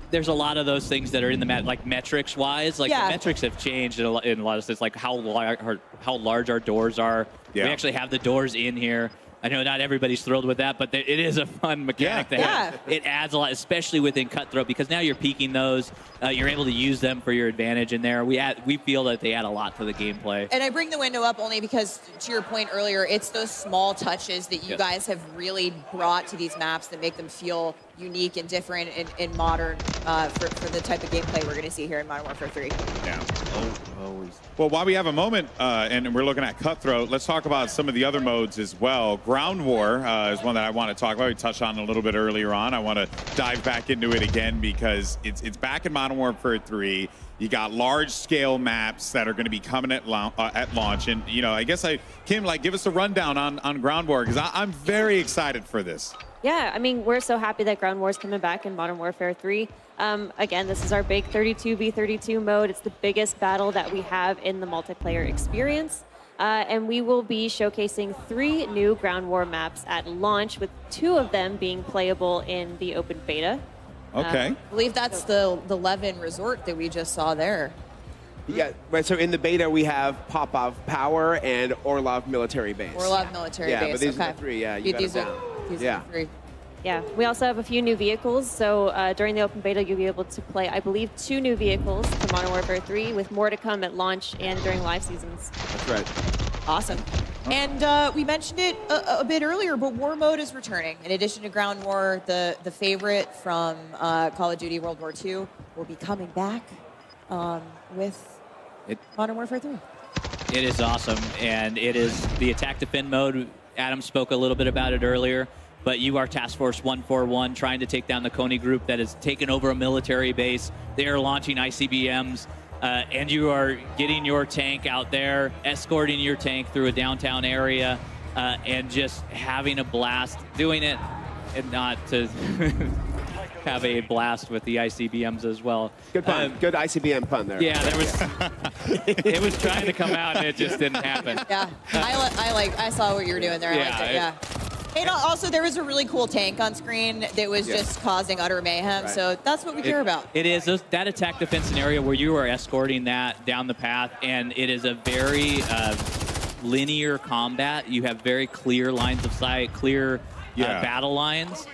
There's a lot of those things that are in the like metrics wise. Like Yeah. the metrics have changed in a lot of sense. Like how large our doors are. Yeah. We actually have the doors in here. I know not everybody's thrilled with that, but it is a fun mechanic to have. It adds a lot, especially within Cutthroat, because now you're peeking those. You're able to use them for your advantage in there. We feel that they add a lot to the gameplay. And I bring the window up only because, to your point earlier, it's those small touches that you guys have really brought to these maps that make them feel unique and different and modern for the type of gameplay we're going to see here in Modern Warfare 3. Yeah. Always. Well, while we have a moment and we're looking at Cutthroat, let's talk about some of the other modes as well. Ground War is one that I want to talk about. We touched on a little bit earlier on. I want to dive back into it again because it's back in Modern Warfare 3. You got large-scale maps that are going to be coming at launch. And, I guess Kim, give us a rundown on Ground War because I'm very excited for this. Yeah, I mean, we're so happy that Ground War is coming back in Modern Warfare 3. Again, this is our big 32v32 mode. It's the biggest battle that we have in the multiplayer experience. And we will be showcasing 3 new Ground War maps at launch, with 2 of them being playable in the open beta. Okay. I believe that's the Levin Resort that we just saw there. Yeah, right. So in the beta, we have Popov Power and Orlov Military Base. Orlov Military Base. Yeah, but these okay. are the 3. Yeah, you got it These are down. the 3. Yeah, we also have a few new vehicles. So during the open beta, you'll be able to play, I believe, 2 new vehicles for Modern Warfare 3, with more to come at launch and during live seasons. That's right. Awesome. And we mentioned it a bit earlier, but War Mode is returning. In addition to Ground War, the favorite from Call of Duty World War II will be coming back. with Modern Warfare 3. It is awesome, and it is the attack defend mode. Adam spoke a little bit about it earlier, but you are Task Force 141 trying to take down the Coney group that has taken over a military base. They are launching ICBMs, and you are getting your tank out there, escorting your tank through a downtown area, and just having a blast doing it, and not to have a blast with the ICBMs as well. Good pun. Good ICBM pun there. Yeah, there was. It was trying to come out, and it just didn't happen. Yeah, I saw what you were doing there. I liked it. Yeah. And also, there was a really cool tank on screen that was just causing utter mayhem. Right. So that's what we care about. It is that attack defense scenario where you are escorting that down the path, and it is a very linear combat. You have very clear lines of sight, clear battle lines.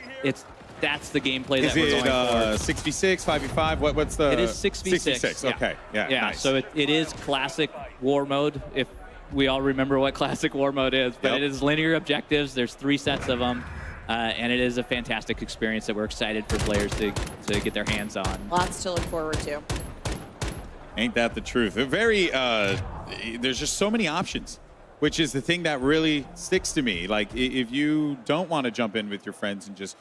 That's the gameplay that we're going for. 66, 5v5? What's the? It is 6v6. 66, okay. Yeah, nice. So it is classic war mode, if we all remember what classic war mode is. But it is linear objectives. There's 3 sets of them. And it is a fantastic experience that we're excited for players to get their hands on. Lots to look forward to. Ain't that the truth? There's just so many options, which is the thing that really sticks to me. Like, if you don't want to jump in with your friends and just,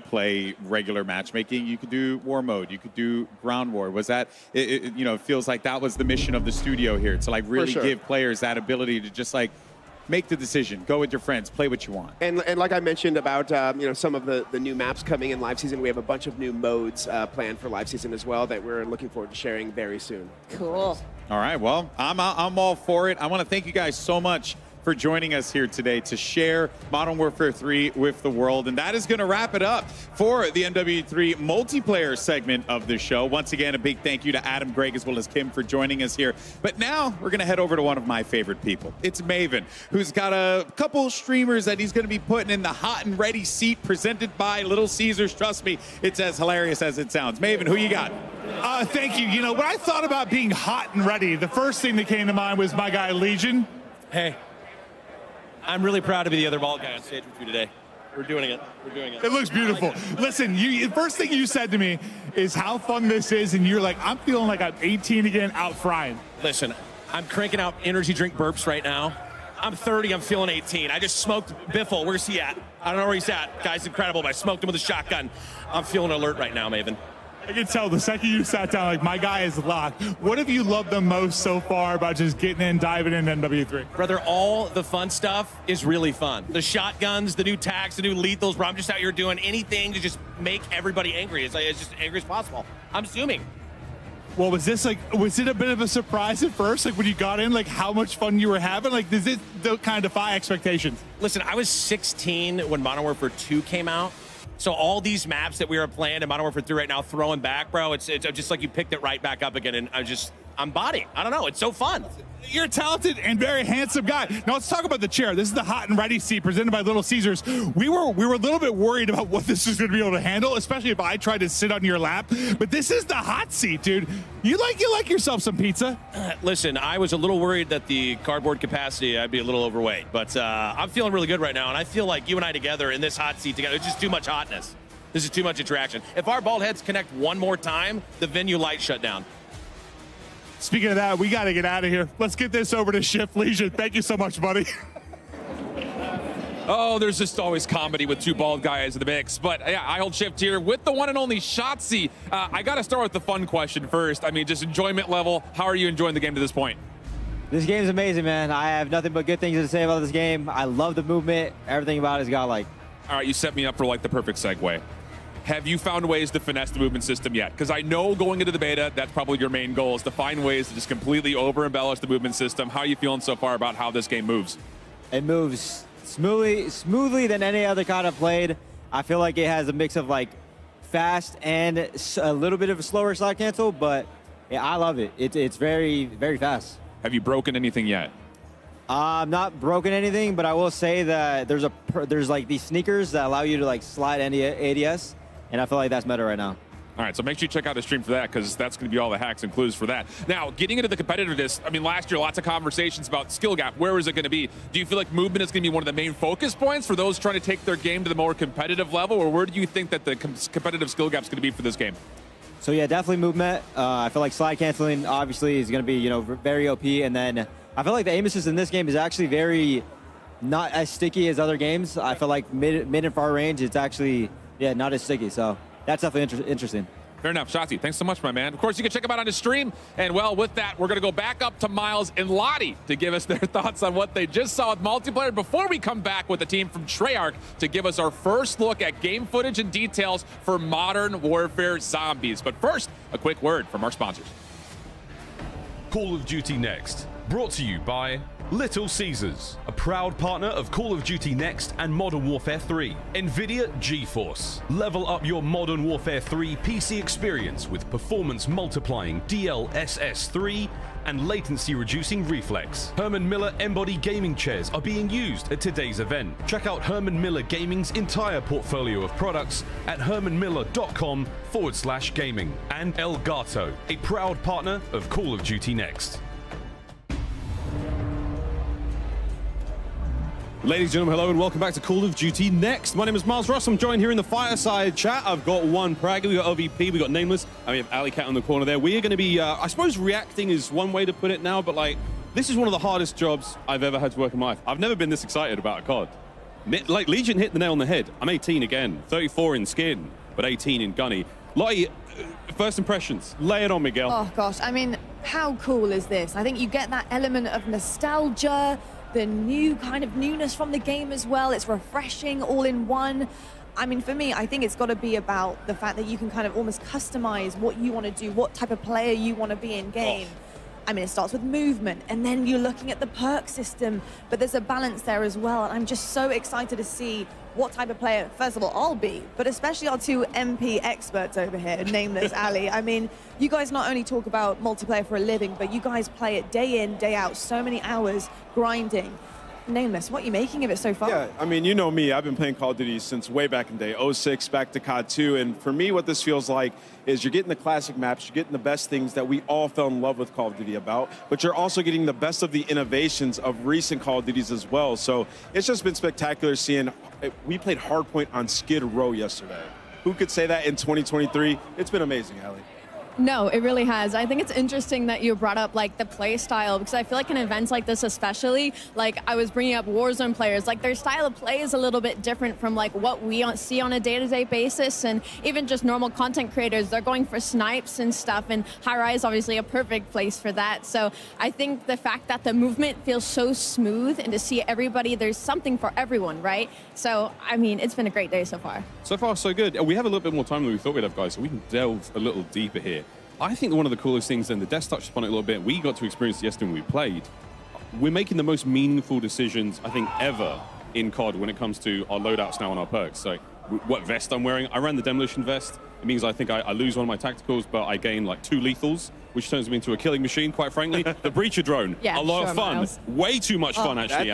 play regular matchmaking, you could do war mode. You could do ground war. Was that, it feels like that was the mission of the studio here, to like really give players that ability to just like make the decision, go with your friends, play what you want. And like I mentioned about some of the new maps coming in live season, we have a bunch of new modes planned for live season as well that we're looking forward to sharing very soon. Cool. All right, well, I'm all for it. I want to thank you guys so much for joining us here today to share Modern Warfare 3 with the world. And that is going to wrap it up for the MW3 multiplayer segment of the show. Once again, a big thank you to Adam, Greg, as well as Kim for joining us here. But now we're going to head over to one of my favorite people. It's Maven, who's got a couple streamers that he's going to be putting in the hot and ready seat presented by Little Caesars. Trust me, it's as hilarious as it sounds. Maven, who you got? Thank you. When I thought about being hot and ready, the first thing that came to mind was my guy, Legion. Hey, I'm really proud to be the other bald guy on stage with you today. We're doing it. It looks beautiful. Listen, the first thing you said to me is how fun this is, and you're like, I'm feeling like I'm 18 again, out frying. Listen, I'm cranking out energy drink burps right now. I'm 30, I'm feeling 18. I just smoked Biffle. Where's he at? I don't know where he's at. Guy's incredible, but I smoked him with a shotgun. I'm feeling alert right now, Maven. I can tell the second you sat down, like, my guy is locked. What have you loved the most so far about just getting in, diving into MW3? Brother, all the fun stuff is really fun. The shotguns, the new tags, the new lethals, bro. I'm just out here doing anything to just make everybody angry. It's just angry as possible. I'm zooming. Well, was it a bit of a surprise at first? Like, when you got in, like, how much fun you were having? Like, does it kind of defy expectations? Listen, I was 16 when Modern Warfare 2 came out. So all these maps that we were playing in Modern Warfare 3 right now, throwing back, bro, it's just like you picked it right back up again, and I'm body. I don't know. It's so fun. You're a talented and very handsome guy. Now let's talk about the chair. This is the hot and ready seat presented by Little Caesars. We were a little bit worried about what this is going to be able to handle, especially if I tried to sit on your lap. But this is the hot seat, dude. You like yourself some pizza. Listen, I was a little worried that the cardboard capacity, I'd be a little overweight. But I'm feeling really good right now, and I feel like you and I together in this hot seat together, it's just too much hotness. This is too much interaction. If our bald heads connect one more time, the venue lights shut down. Speaking of that, we got to get out of here. Let's get this over to Shift Legion. Thank you so much, buddy. Oh, there's just always comedy with two bald guys in the mix. But yeah, I hold Shift here with the one and only Shotzi. I got to start with the fun question first. I mean, just enjoyment level. How are you enjoying the game to this point? This game's amazing, man. I have nothing but good things to say about this game. I love the movement. Everything about it's got like. All right, you set me up for like the perfect segue. Have you found ways to finesse the movement system yet? Because I know going into the beta, that's probably your main goal, is to find ways to just completely over-embellish the movement system. How are you feeling so far about how this game moves? It moves smoothly than any other COD I've played. I feel like it has a mix of like fast and a little bit of a slower slide cancel, but yeah, I love it. It's very, very fast. Have you broken anything yet? Not broken anything, but I will say that there's like these sneakers that allow you to like slide any ADS. And I feel like that's meta right now. All right, so make sure you check out the stream for that, because that's going to be all the hacks and clues for that. Now, getting into the competitiveness, I mean, last year, lots of conversations about skill gap. Where is it going to be? Do you feel like movement is going to be one of the main focus points for those trying to take their game to the more competitive level, or where do you think that the competitive skill gap is going to be for this game? So yeah, definitely movement. I feel like slide canceling obviously is going to be, you know, very OP. And then I feel like the aim assist in this game is actually very not as sticky as other games. I feel like mid and far range, it's actually, yeah, not as sticky. So that's definitely interesting. Fair enough. Shotzi, thanks so much, my man. Of course, you can check him out on his stream. And, well, with that, we're going to go back up to Miles and Lottie to give us their thoughts on what they just saw with multiplayer before we come back with the team from Treyarch to give us our first look at game footage and details for Modern Warfare Zombies. But first, a quick word from our sponsors. Call of Duty Next, brought to you by Little Caesars, a proud partner of Call of Duty Next and Modern Warfare 3. NVIDIA GeForce. Level up your Modern Warfare 3 PC experience with performance multiplying DLSS 3 and latency reducing reflex. Herman Miller Embody gaming chairs are being used at today's event. Check out Herman Miller Gaming's entire portfolio of products at hermanmiller.com/gaming. And Elgato, a proud partner of Call of Duty Next. Ladies and gentlemen, hello and welcome back to Call of Duty Next. My name is Miles Ross. I'm joined here in the fireside chat. I've got one Praggy, we got OVP, we got Nameless, and we have Alley Cat on the corner there. We are going to be, I suppose reacting is one way to put it now, but like, this is one of the hardest jobs I've ever had to work in my life. I've never been this excited about a COD. Like, Legion hit the nail on the head. I'm 18 again, 34 in skin, but 18 in gunny. Lottie, first impressions, lay it on me, girl. Oh gosh, I mean, how cool is this? I think you get that element of nostalgia, the new kind of newness from the game as well. It's refreshing all in one. I mean, for me, I think it's got to be about the fact that you can kind of almost customize what you want to do, what type of player you want to be in game. I mean, it starts with movement, and then you're looking at the perk system, but there's a balance there as well. And I'm just so excited to see what type of player, first of all, I'll be, but especially our two MP experts over here, Nameless, Ali. I mean, you guys not only talk about multiplayer for a living, but you guys play it day in, day out, so many hours grinding. Nameless, what are you making of it so far? Yeah, I mean, you know me. I've been playing Call of Duty since way back in the day, 06, back to COD 2. And for me, what this feels like is you're getting the classic maps, you're getting the best things that we all fell in love with Call of Duty about, but you're also getting the best of the innovations of recent Call of Duties as well. So it's just been spectacular seeing, we played Hardpoint on Skid Row yesterday. Who could say that in 2023? It's been amazing, Allie. No, it really has. I think it's interesting that you brought up like the play style, because I feel like in events like this especially, like I was bringing up Warzone players, like their style of play is a little bit different from like what we see on a day-to-day basis, and even just normal content creators, they're going for snipes and stuff, and High Rise obviously a perfect place for that. So I think the fact that the movement feels so smooth, and to see everybody, there's something for everyone, right? So, I mean, it's been a great day so far. So far, so good. We have a little bit more time than we thought we'd have, guys, so we can delve a little deeper here. I think one of the coolest things, and the desk touched upon it a little bit, we got to experience yesterday when we played. We're making the most meaningful decisions, I think, ever in COD when it comes to our loadouts now and our perks. So what vest I'm wearing, I ran the Demolition vest. It means I think I lose one of my tacticals, but I gain like 2 lethals, which turns me into a killing machine, quite frankly. The Breacher drone, yeah, a lot of fun. Miles. Way too much fun, actually.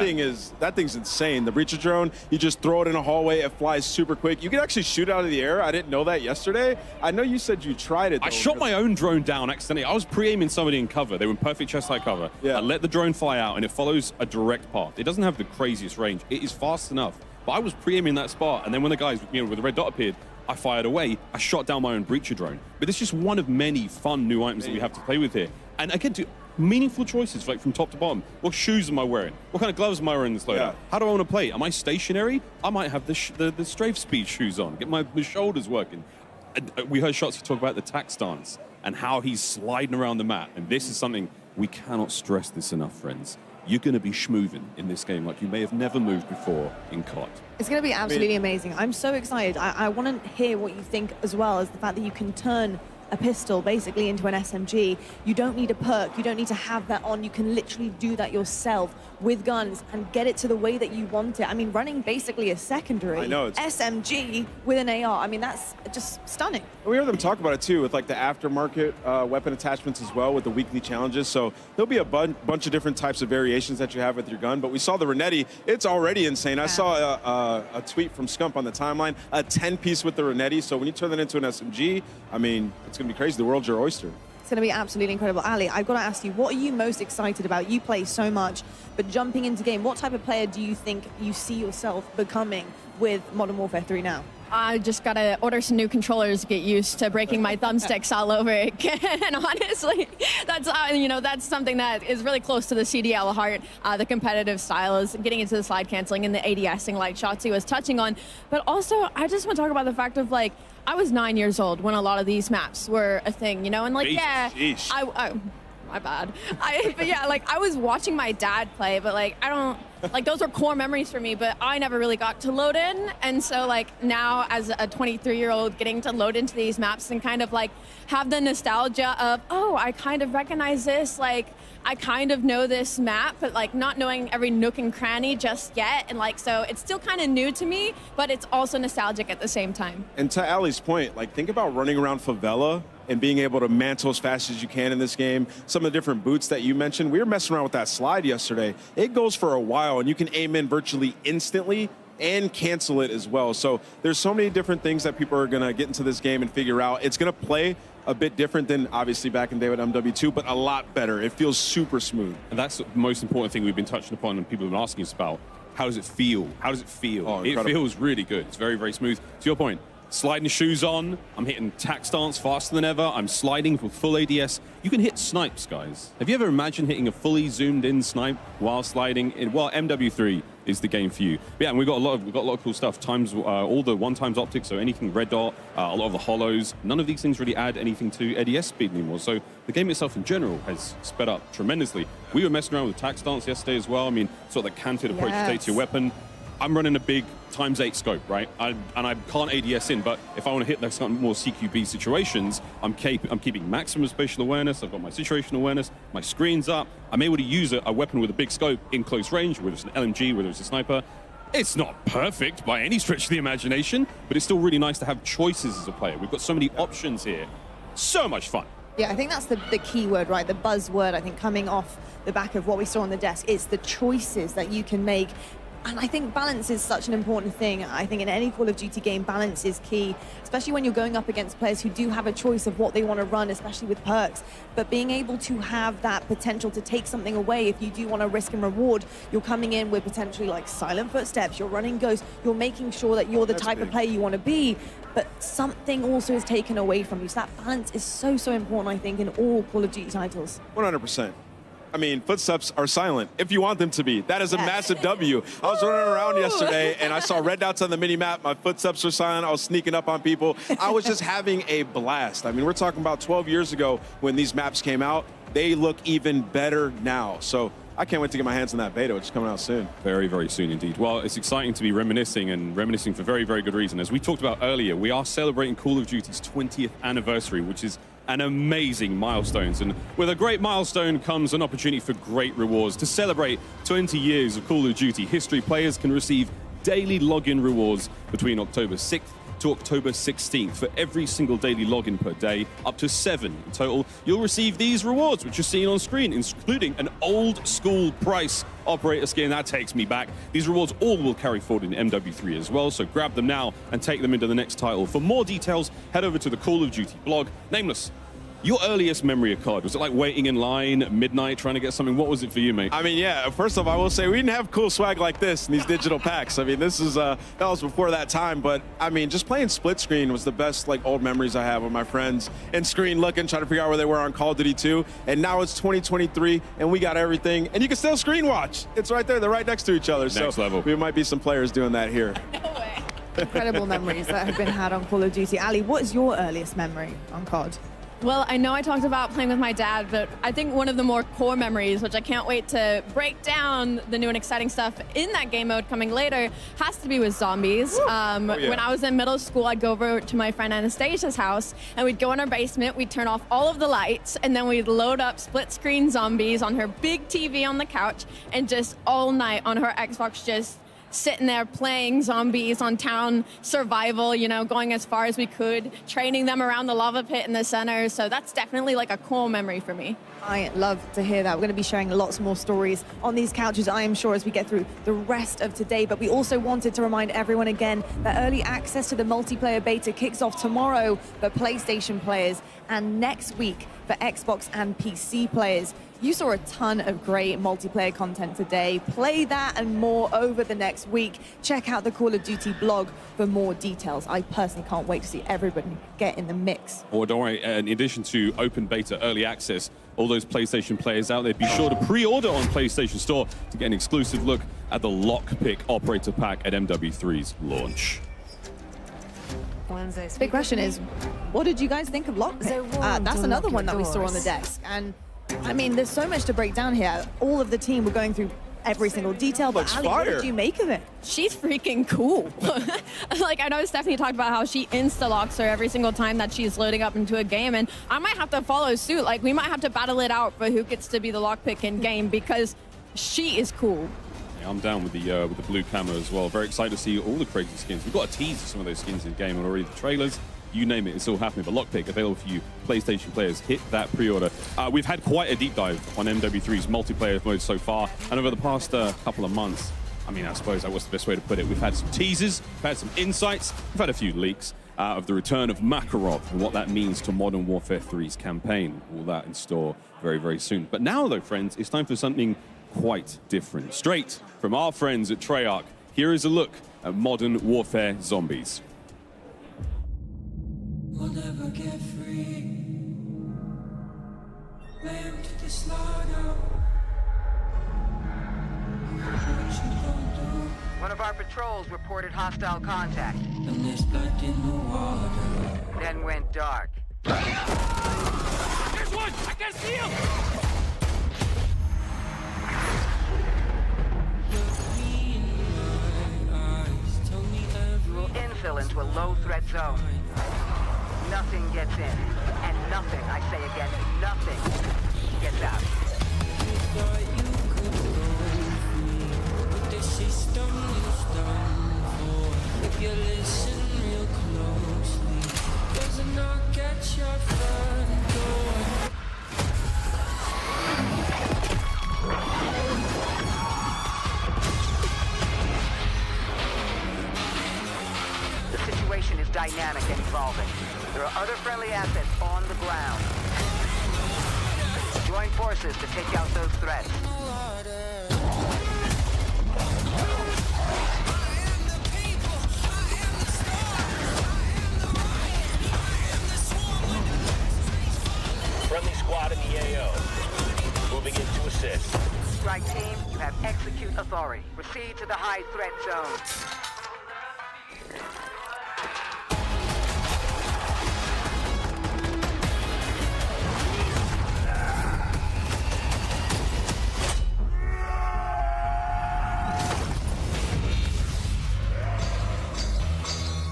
That thing's insane. The Breacher drone, you just throw it in a hallway, it flies super quick. You can actually shoot out of the air. I didn't know that yesterday. I know you said you tried it, though. I shot my own drone down accidentally. I was pre-aiming somebody in cover. They were in perfect chest high cover. Yeah. I let the drone fly out, and it follows a direct path. It doesn't have the craziest range. It is fast enough. But I was pre-aiming that spot, and then when the guys, with the red dot appeared, I fired away. I shot down my own Breacher drone. But it's just one of many fun new items that we have to play with here. And again, meaningful choices, like from top to bottom. What shoes am I wearing? What kind of gloves am I wearing in this loadout? Yeah. How do I want to play? Am I stationary? I might have the strafe speed shoes on, get my shoulders working. We heard Shotzi talk about the tack stance and how he's sliding around the map. And this is something we cannot stress this enough, friends. You're going to be schmooving in this game like you may have never moved before in COD. It's going to be absolutely amazing. I'm so excited. I want to hear what you think as well as the fact that you can turn a pistol basically into an SMG. You don't need a perk. You don't need to have that on. You can literally do that yourself with guns and get it to the way that you want it. I mean, running basically a secondary SMG with an AR. I mean, that's just stunning. We heard them talk about it too with like the aftermarket weapon attachments as well with the weekly challenges. So there'll be a bunch of different types of variations that you have with your gun. But we saw the Renetti. It's already insane. I saw a tweet from Scump on the timeline, a 10-piece with the Renetti. So when you turn that into an SMG, I mean, it's going to be crazy. The world's your oyster. It's going to be absolutely incredible. Ali, I've got to ask you, what are you most excited about? You play so much, but jumping into game, what type of player do you think you see yourself becoming with Modern Warfare 3 now? I just gotta order some new controllers to get used to breaking my thumbsticks all over again. Honestly, that's that's something that is really close to the CDL heart. The competitive style is getting into the slide canceling and the ADSing, like Shotzi was touching on. But also, I just want to talk about the fact of like I was 9 years old when a lot of these maps were a thing, and like my bad. But yeah, like I was watching my dad play, but like I don't like those are core memories for me, but I never really got to load in. And so like now as a 23-year-old getting to load into these maps and kind of like have the nostalgia of, oh, I kind of recognize this, like I kind of know this map, but like not knowing every nook and cranny just yet. And like, so it's still kind of new to me, but it's also nostalgic at the same time. And to Allie's point, like think about running around favela and being able to mantle as fast as you can in this game. Some of the different boots that you mentioned, we were messing around with that slide yesterday. It goes for a while and you can aim in virtually instantly and cancel it as well. So there's so many different things that people are gonna get into this game and figure out. It's gonna play a bit different than obviously back in the day with MW2, but a lot better. It feels super smooth. And that's the most important thing we've been touching upon and people have been asking us about. How does it feel? How does it feel? Oh, it feels really good. It's very, very smooth. To your point, sliding shoes on, I'm hitting tack stance faster than ever, I'm sliding with full ADS. You can hit snipes, guys. Have you ever imagined hitting a fully zoomed in snipe while sliding? Well, MW3 is the game for you. But yeah, and we've got a lot of cool stuff. All the one-times optics, so anything red dot, a lot of the hollows. None of these things really add anything to ADS speed anymore. So the game itself in general has sped up tremendously. We were messing around with tack stance yesterday as well. I mean, sort of the canted approach to take to your weapon. I'm running a big ×8 scope, right? And I can't ADS in, but if I want to hit those more CQB situations, I'm keeping maximum spatial awareness. I've got my situational awareness, my screen's up. I'm able to use a weapon with a big scope in close range, whether it's an LMG, whether it's a sniper. It's not perfect by any stretch of the imagination, but it's still really nice to have choices as a player. We've got so many options here. So much fun. Yeah, I think that's the key word, right? The buzzword, I think, coming off the back of what we saw on the desk. It's the choices that you can make. And I think balance is such an important thing. I think in any Call of Duty game, balance is key, especially when you're going up against players who do have a choice of what they want to run, especially with perks. But being able to have that potential to take something away, if you do want to risk and reward, you're coming in with potentially like silent footsteps, you're running ghosts, you're making sure that you're the type of player you want to be, but something also is taken away from you. So that balance is so, so important, I think, in all Call of Duty titles. 100%. I mean, footsteps are silent if you want them to be. That is a massive W. I was running around yesterday and I saw red dots on the mini map. My footsteps were silent. I was sneaking up on people. I was just having a blast. I mean, we're talking about 12 years ago when these maps came out. They look even better now. So I can't wait to get my hands on that beta, which is coming out soon. Very, very soon indeed. Well, it's exciting to be reminiscing for very, very good reason. As we talked about earlier, we are celebrating Call of Duty's 20th anniversary, which is an amazing milestone. And with a great milestone comes an opportunity for great rewards. To celebrate 20 years of Call of Duty history, players can receive daily login rewards between October 6th to October 16th for every single daily login per day, up to 7 in total. You'll receive these rewards, which you're seeing on screen, including an old school price operator skin. That takes me back. These rewards all will carry forward in MW3 as well, so grab them now and take them into the next title. For more details, head over to the Call of Duty blog. Nameless, your earliest memory of COD, was it like waiting in line at midnight trying to get something? What was it for you, mate? I mean, yeah, first off, I will say we didn't have cool swag like this in these digital packs. I mean, this is that was before that time, but I mean, just playing split screen was the best like old memories I have with my friends and screen looking, trying to figure out where they were on Call of Duty 2. And now it's 2023 and we got everything, and you can still screen watch. It's right there, they're right next to each other. Next level. We might be some players doing that here. Incredible memories that have been had on Call of Duty. Ali, what is your earliest memory on COD? Well, I know I talked about playing with my dad, but I think one of the more core memories, which I can't wait to break down the new and exciting stuff in that game mode coming later, has to be with zombies. When I was in middle school, I'd go over to my friend Anastasia's house, and we'd go in our basement, we'd turn off all of the lights, and then we'd load up split-screen zombies on her big TV on the couch, and just all night on her Xbox just sitting there playing zombies on town survival, you know, going as far as we could, training them around the lava pit in the center. So that's definitely like a core memory for me. I love to hear that. We're going to be sharing lots more stories on these couches, I am sure, as we get through the rest of today. But we also wanted to remind everyone again that early access to the multiplayer beta kicks off tomorrow for PlayStation players, and next week for for Xbox and PC players. You saw a ton of great multiplayer content today. Play that and more over the next week. Check out the Call of Duty blog for more details. I personally can't wait to see everybody get in the mix. Or don't worry, in addition to open beta early access, all those PlayStation players out there, be sure to pre-order on PlayStation Store to get an exclusive look at the Lockpick Operator Pack at MW3's launch. Big question is, what did you guys think of Lockpick? That's another one that we saw on the desk. And I mean, there's so much to break down here. All of the team were going through every single detail, but Ali, what did you make of it? She's freaking cool. Like, I know Stephanie talked about how she insta-locks her every single time that she's loading up into a game, and I might have to follow suit. Like, we might have to battle it out for who gets to be the lockpick in game, because she is cool. Yeah, I'm down with the blue camo as well. Very excited to see all the crazy skins. We've got a tease of some of those skins in game already. The trailers, you name it, it's all happening. But Lockpick available for you PlayStation players. Hit that pre-order. We've had quite a deep dive on MW3's multiplayer mode so far, and over the past couple of months, I mean, I suppose that was the best way to put it. We've had some teasers, we've had some insights, we've had a few leaks of the return of Makarov and what that means to Modern Warfare 3's campaign. All that in store very, very soon. But now, though, friends, it's time for something quite different. Straight from our friends at Treyarch, here is a look at Modern Warfare Zombies. We'll never get free. Lamb to the slaughter. One of our patrols reported hostile contact. And there's blood in the water. Then went dark. There's one! I can see him! You will infill into a low-threat zone. Nothing gets in. And nothing, I say again, nothing gets out. You thought you could go free, but the system is done for. If you listen real closely, there's a knock at your front door. The situation is dynamic and evolving. There are other friendly assets on the ground. Join forces to take out those threats. Friendly squad in the AO. Moving in to assist. Strike team, you have execute authority. Proceed to the high threat zone.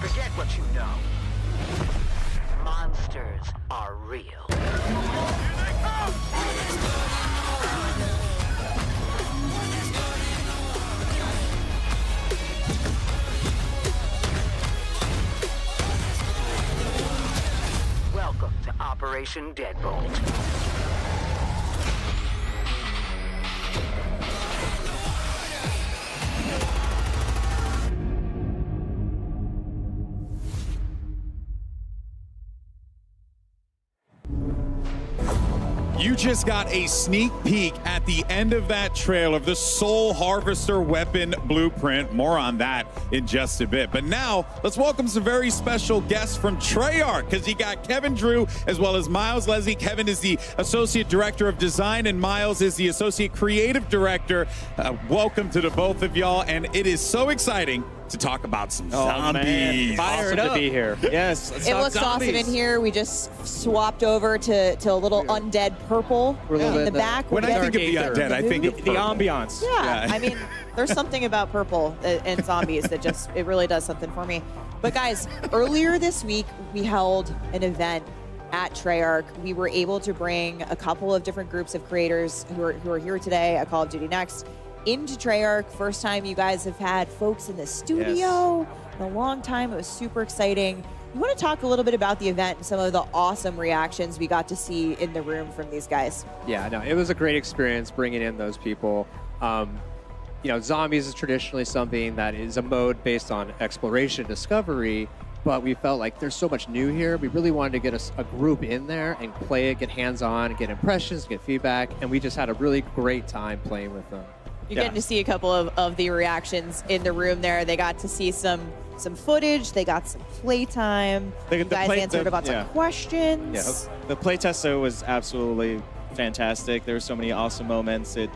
Forget what you know. Monsters are real. Welcome to Operation Deadbolt. You just got a sneak peek at the end of that trailer of the Soul Harvester weapon blueprint. More on that in just a bit. But now, let's welcome some very special guests from Treyarch, because you got Kevin Drew as well as Miles Leslie. Kevin is the Associate Director of Design, and Miles is the Associate Creative Director. Welcome to the both of y'all, and it is so exciting to talk about some zombies. Fired up to be here. Yes. It looks awesome in here. We just swapped over to a little undead purple in the back. When I think of the undead, I think of the purple. ambiance. Yeah, I mean, there's something about purple and zombies that just, it really does something for me. But guys, earlier this week, we held an event at Treyarch. We were able to bring a couple of different groups of creators who are here today at Call of Duty Next into Treyarch. First time you guys have had folks in the studio in a long time. It was super exciting. You want to talk a little bit about the event and some of the awesome reactions we got to see in the room from these guys? Yeah, no, it was a great experience bringing in those people. You know, zombies is traditionally something that is a mode based on exploration, discovery, but we felt like there's so much new here. We really wanted to get a group in there and play it, get hands-on, get impressions, get feedback, and we just had a really great time playing with them. You're getting to see a couple of the reactions in the room there. They got to see some footage. They got some playtime. You guys answered about some questions. Yeah, the playtest though was absolutely fantastic. There were so many awesome moments. It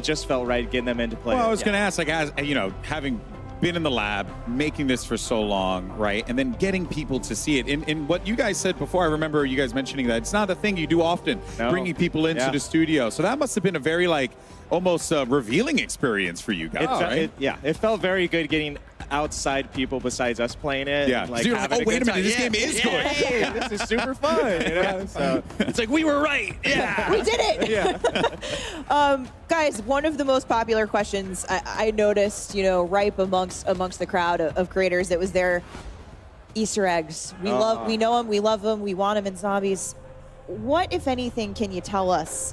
just felt right getting them into play. Well, I was going to ask, like, as you know, having been in the lab, making this for so long, right, and then getting people to see it. In what you guys said before, I remember you guys mentioning that it's not a thing you do often, bringing people into the studio. So that must have been a very, like, almost revealing experience for you guys, right? It felt very good getting outside people besides us playing it. Yeah, and, like, so you're like, having oh, a wait good a minute, time. this game is good. Hey, this is super fun. You know? So it's like, we were right. Yeah. We did it. Yeah. Guys, one of the most popular questions I noticed, ripe amongst the crowd of creators that was there, Easter eggs. We know them, we love them, we want them in zombies. What, if anything, can you tell us?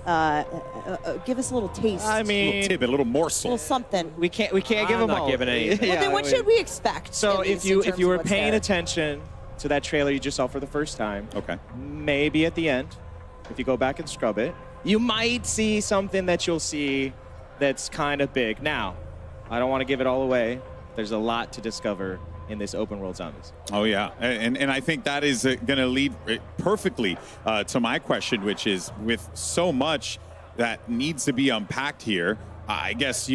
Give us a little taste. I mean, a little tidbit, a little morsel. A little something. We can't give them all. Giving anything. Well, then what should we expect? So at if least, in you were terms of paying what's there? attention to that trailer you just saw for the first time, okay, maybe at the end, if you go back and scrub it, you might see something that you'll see that's kind of big. Now, I don't want to give it all away. There's a lot to discover in this open world zombies. Oh yeah, and I think that is going to lead perfectly to my question, which is, with so much that needs to be unpacked here, I guess,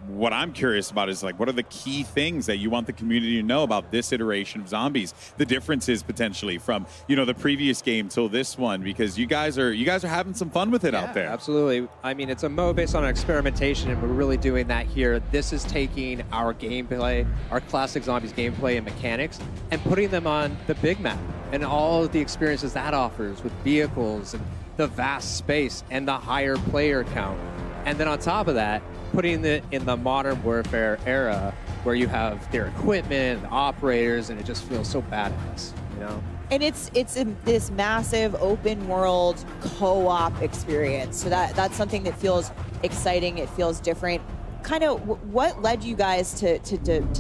what I'm curious about is, like, what are the key things that you want the community to know about this iteration of zombies? The differences potentially from, the previous game till this one, because you guys are having some fun with it out there. Absolutely. I mean, it's a mode based on experimentation, and we're really doing that here. This is taking our gameplay, our classic zombies gameplay and mechanics, and putting them on the big map and all of the experiences that offers with vehicles and the vast space and the higher player count. And then on top of that, putting it in the modern warfare era where you have their equipment, the operators, and it just feels so badass, And it's this massive open world co-op experience. So that's something that feels exciting. It feels different. Kind of what led you guys to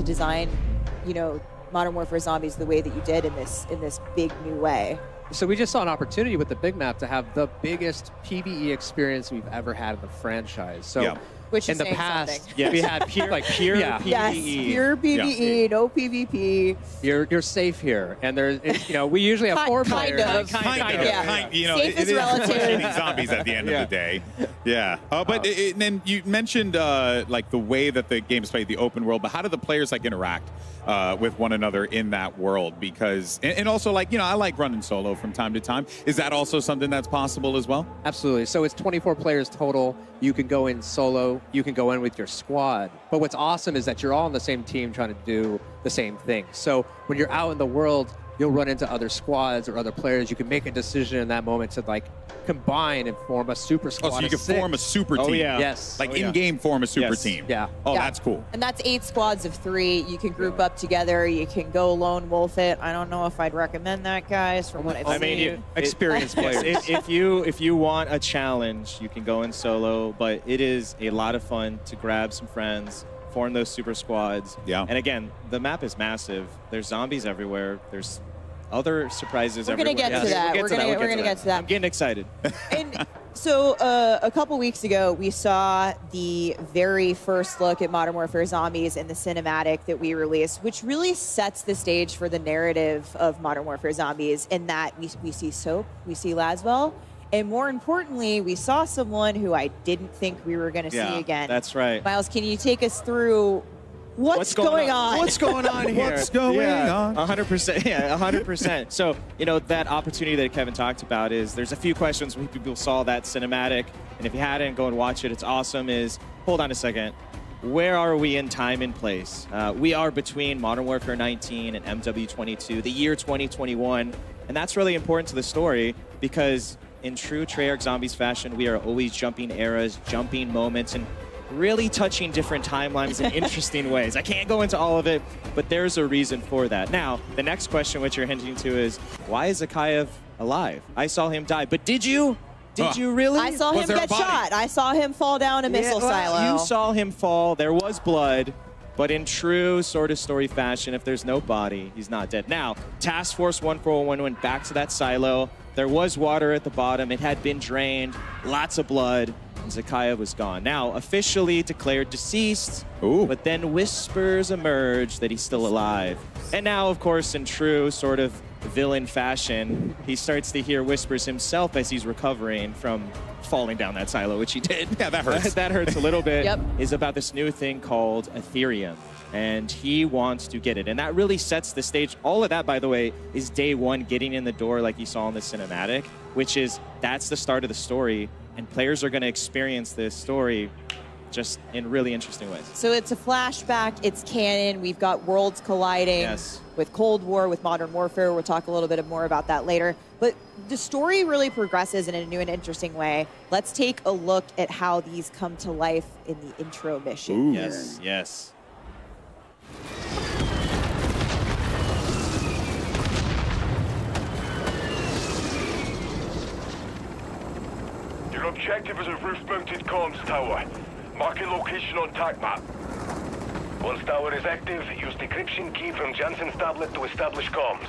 design, Modern Warfare Zombies the way that you did in this big new way? So we just saw an opportunity with the big map to have the biggest PvE experience we've ever had in the franchise. So Which in is the saying past, something. we had pure PvE. Yes, pure PvE, no PvP. You're safe here, and there's we usually have four players. Kind of. Safe is it relative. is zombies at the end of the day. Yeah. But then you mentioned like the way that the game is played, the open world. But how do the players interact with one another in that world? Because and also I like running solo from time to time. Is that also something that's possible as well? Absolutely. So it's 24 players total. You can go in solo. You can go in with your squad. But what's awesome is that you're all on the same team trying to do the same thing. So when you're out in the world, you'll run into other squads or other players. You can make a decision in that moment to combine and form a super squad. Oh, so you can form a super team. Oh, yeah. Yes. In-game form a super team. Yeah. Oh, that's cool. And that's 8 squads of 3. You can group up together. You can go lone wolf it. I don't know if I'd recommend that, guys, from what I've seen. I mean, experienced players. If you want a challenge, you can go in solo, but it is a lot of fun to grab some friends, form those super squads. Yeah. And again, the map is massive. There's zombies everywhere. There's other surprises We're everywhere. We're going to get to that. I'm getting excited. And so a couple weeks ago, we saw the very first look at Modern Warfare Zombies in the cinematic that we released, which really sets the stage for the narrative of Modern Warfare Zombies, in that we see Soap, we see Laswell, and more importantly, we saw someone who I didn't think we were going to see again. That's right. Miles, can you take us through what's going on? What's going on here? What's going on? 100%. Yeah, 100%. So, that opportunity that Kevin talked about is, there's a few questions when people saw that cinematic, and if you hadn't, go and watch it. It's awesome. Hold on a second. Where are we in time and place? We are between Modern Warfare 19 and MW22, the year 2021, and that's really important to the story, because in true Treyarch Zombies fashion, we are always jumping eras, jumping moments, and really touching different timelines in interesting ways. I can't go into all of it, but there's a reason for that. Now, the next question, which you're hinting to, is why is Zakayev alive? I saw him die, but did you? Did you really? I saw him get shot. I saw him fall down a missile silo. You saw him fall. There was blood. But in true sort of story fashion, if there's no body, he's not dead. Now, Task Force 141 went back to that silo. There was water at the bottom. It had been drained, lots of blood, and Zakhaev was gone. Now, officially declared deceased, but then whispers emerged that he's still alive. And now, of course, in true sort of villain fashion, he starts to hear whispers himself as he's recovering from falling down that silo, which he did. Yeah, that hurts. That hurts a little bit. Yep. Is about this new thing called Ethereum. And he wants to get it. And that really sets the stage. All of that, by the way, is day one getting in the door like you saw in the cinematic, which is, that's the start of the story. And players are going to experience this story just in really interesting ways. So it's a flashback, it's canon, we've got worlds colliding with Cold War, with Modern Warfare. We'll talk a little bit more about that later. But the story really progresses in a new and interesting way. Let's take a look at how these come to life in the intro mission. Yes, yes. Your objective is a roof-mounted comms tower. Marking location on TAC map. Once tower is active, use decryption key from Jansen's tablet to establish comms.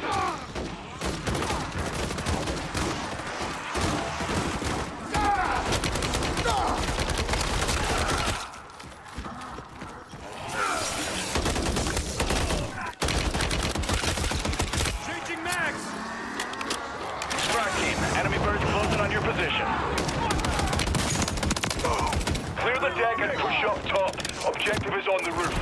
Changing mags! Strike team, enemy birds closing on your position. Clear the deck and push up top. Objective is on the roof.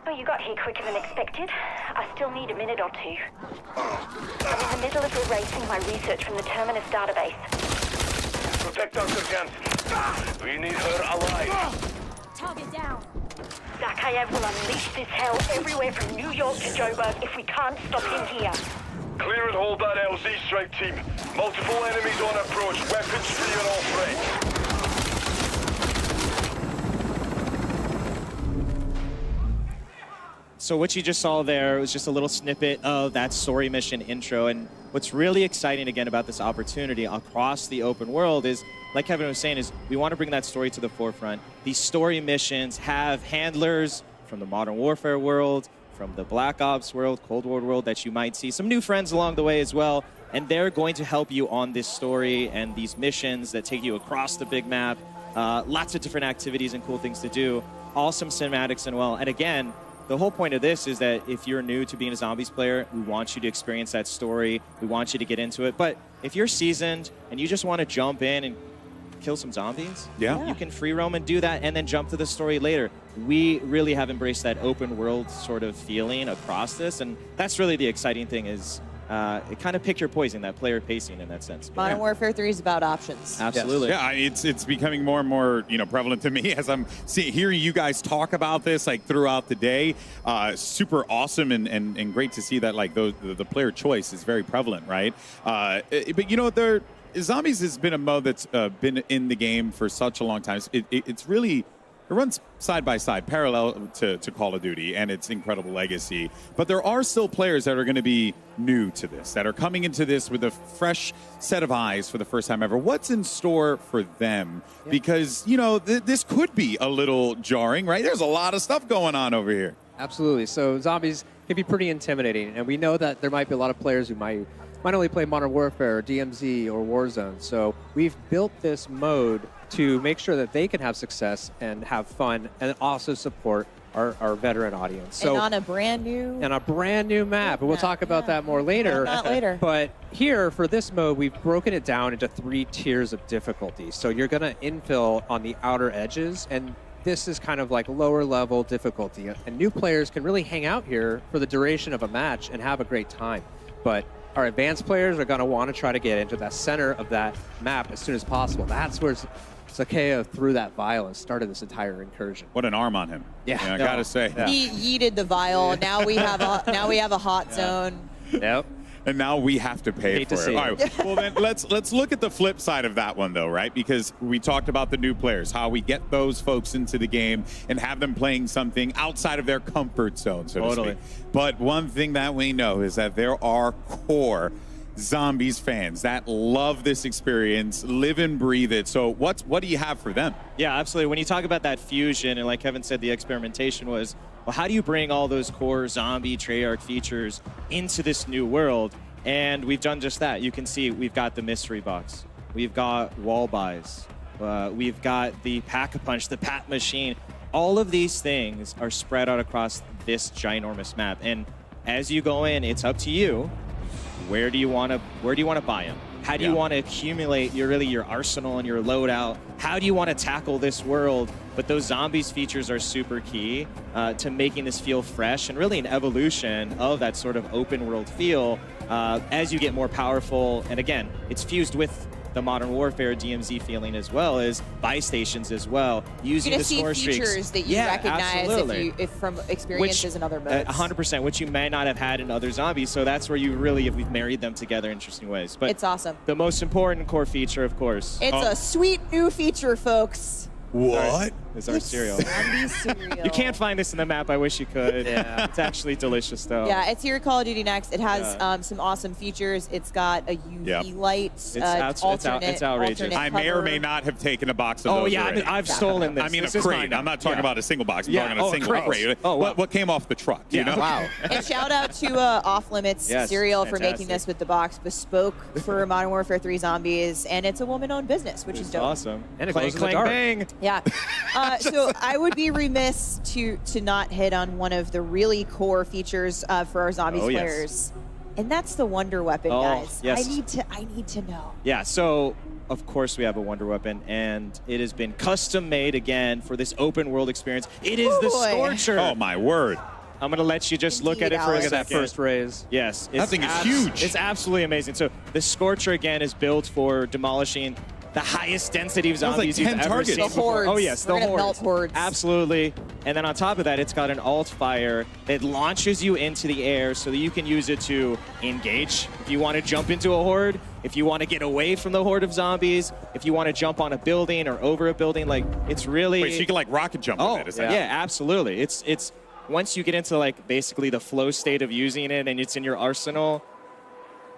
Well, you got here quicker than expected. I still need a minute or two. I'm in the middle of erasing my research from the Terminus database. Protect Dr. Jansen. We need her alive. Target down. Zakhaev will unleash this hell everywhere from New York to Joburg if we can't stop him here. Clear and hold that LZ strike team. Multiple enemies on approach. Weapons free on all threats. So what you just saw there was just a little snippet of that story mission intro. And what's really exciting again about this opportunity across the open world is, like Kevin was saying, is we want to bring that story to the forefront. These story missions have handlers from the Modern Warfare world, from the Black Ops world, Cold War world that you might see. Some new friends along the way as well. And they're going to help you on this story and these missions that take you across the big map. Lots of different activities and cool things to do. Awesome cinematics and well. And again, the whole point of this is that if you're new to being a Zombies player, we want you to experience that story. We want you to get into it. But if you're seasoned and you just want to jump in and kill some zombies, you can free roam and do that and then jump to the story later. We really have embraced that open world sort of feeling across this. And that's really the exciting thing is it kind of pick your poison, that player pacing in that sense. Modern Warfare 3 is about options. Absolutely. Yeah, it's becoming more and more prevalent to me as I'm hearing you guys talk about this like throughout the day. Super awesome and great to see that like the player choice is very prevalent, right? But Zombies has been a mode that's been in the game for such a long time. It's really. It runs side by side, parallel to Call of Duty and its incredible legacy. But there are still players that are going to be new to this, that are coming into this with a fresh set of eyes for the first time ever. What's in store for them? Yeah. Because, this could be a little jarring, right? There's a lot of stuff going on over here. Absolutely. So Zombies can be pretty intimidating. And we know that there might be a lot of players who might only play Modern Warfare or DMZ or Warzone. So we've built this mode to make sure that they can have success and have fun and also support our veteran audience. So, and on a brand new map. And we'll talk about that more later. Not later. But here, for this mode, we've broken it down into 3 tiers of difficulty. So you're going to infill on the outer edges, and this is kind of like lower level difficulty. And new players can really hang out here for the duration of a match and have a great time. But our advanced players are going to want to try to get into that center of that map as soon as possible. That's where Zakhaev threw that vial and started this entire incursion. What an arm on him! Yeah, I gotta say. He yeeted the vial. Now we have a hot zone. Yep. And now we have to pay Hate for to it. see All it. right. Well, then let's look at the flip side of that one, though, right? Because we talked about the new players, how we get those folks into the game and have them playing something outside of their comfort zone, so to speak. But one thing that we know is that there are core Zombies fans that love this experience, live and breathe it. So what do you have for them? Yeah, absolutely. When you talk about that fusion, and like Kevin said, the experimentation was, well, how do you bring all those core zombie Treyarch features into this new world? And we've done just that. You can see we've got the mystery box. We've got wall buys. We've got the pack-a-punch, the pat machine. All of these things are spread out across this ginormous map. And as you go in, it's up to you. Where do you want to buy them? How do you want to accumulate your arsenal and your loadout? How do you want to tackle this world? But those zombies features are super key to making this feel fresh and really an evolution of that sort of open world feel as you get more powerful. And again, it's fused with the Modern Warfare DMZ feeling as well as buy stations as well. Using You're the gonna see features that you recognize if from experiences in other modes. 100%, which you may not have had in other zombies. So that's where we've married them together in interesting ways. But it's awesome. The most important core feature, of course. It's a sweet new feature, folks. What? It's our cereal. Zombie cereal. You can't find this in the map. I wish you could. Yeah. It's actually delicious, though. Yeah, it's here at Call of Duty Next. It has some awesome features. It's got a UV light, It's outrageous. I may or may not have taken a box of those. Oh, yeah, already. I've stolen this. I mean, This a is crate. mine. I'm not talking about a single box. I'm talking Oh, a single crate. Oh, wow. What came off the truck? You know? Wow. And shout out to Off Limits Yes, Cereal for fantastic. making this with the box bespoke for Modern Warfare 3 Zombies, and it's a woman-owned business, which is dope. Awesome. And it Clang, glows in the clang, dark. bang. Yeah. So I would be remiss to not hit on one of the really core features for our Zombies Oh, yes. players, and that's the Wonder Weapon, Oh, guys. yes. I need to know. Yeah, so of course we have a Wonder Weapon, and it has been custom made again for this open world experience. It is the boy. Scorcher. Oh my word. I'm going to let you just look at it for a Alex. second. Look at that first raise. Yes. That thing is huge. It's absolutely amazing. So the Scorcher, again, is built for demolishing the highest density of That was like zombies you've 10 ever targets. seen The before. hordes. Oh, yes, We're the gonna hordes. melt hordes. Absolutely. And then on top of that, it's got an alt fire that launches you into the air so that you can use it to engage. If you want to jump into a horde, if you want to get away from the horde of zombies, if you want to jump on a building or over a building, like it's really... Wait, so you can like rocket jump with it, essentially. Yeah, absolutely. It's once you get into like basically the flow state of using it and it's in your arsenal,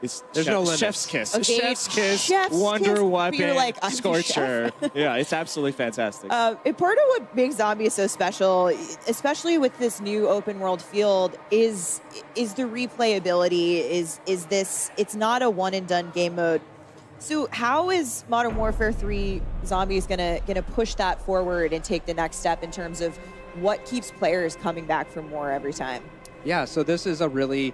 there's no limits. chef's kiss. Okay, Chef's kiss, chef's Wonder kiss, but Weapon, you're like, I'm the Scorcher. Yeah, it's absolutely fantastic. And part of what makes Zombies so special, especially with this new open world field, is the replayability. Is this? It's not a one and done game mode. So how is Modern Warfare 3 Zombies gonna push that forward and take the next step in terms of what keeps players coming back for more every time? Yeah, so this is a really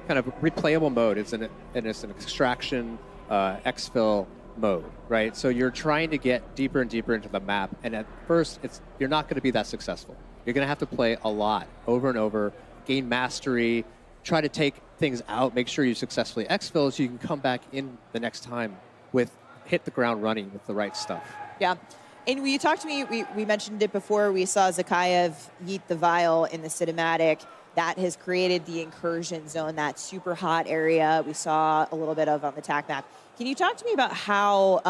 kind of replayable mode. It's an extraction exfil mode, right? So you're trying to get deeper and deeper into the map, and at first you're not going to be that successful. You're going to have to play a lot over and over, gain mastery, try to take things out, make sure you successfully exfil so you can come back in the next time hit the ground running with the right stuff. Yeah. And when you talked to me, we mentioned it before, we saw Zakayev yeet the vial in the cinematic. That has created the incursion zone, that super hot area we saw a little bit of on the TAC map. Can you talk to me about how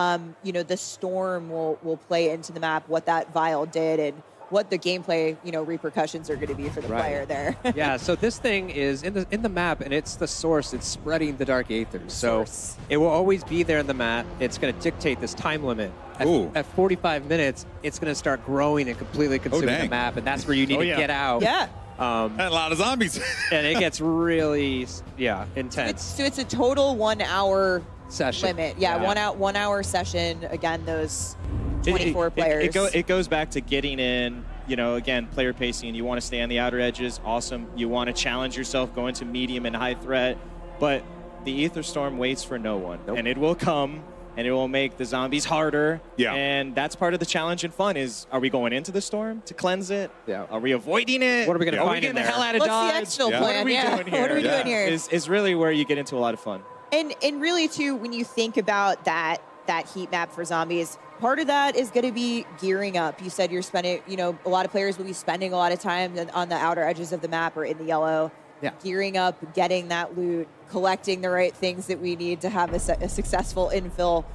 the storm will play into the map, what that vial did, and what the gameplay repercussions are going to be for the player there? Yeah, so this thing is in the map, and it's the source. It's spreading the dark aethers. So it will always be there in the map. It's going to dictate this time limit. At 45 minutes, it's going to start growing and completely consuming the map, and that's where you need to get out. Yeah. And a lot of zombies. And it gets really, intense. So it's a total 1 hour session limit. Yeah, 1 hour session. Again, those 24 players. It goes back to getting in, again, player pacing. You want to stay on the outer edges. Awesome. You want to challenge yourself, go into medium and high threat. But the Ether Storm waits for no one. Nope. And it will come. And it will make the zombies harder. Yeah. And that's part of the challenge and fun is, are we going into the storm to cleanse it? Yeah. Are we avoiding it? What are we going to find in there? the hell out of What's the exfil plan? What are we doing here? What are we doing here? Is really where you get into a lot of fun. And really, too, when you think about that heat map for zombies, part of that is going to be gearing up. You said you're spending, a lot of players will be spending a lot of time on the outer edges of the map or in the yellow. gearing up, getting that loot, collecting the right things that we need to have a successful infill.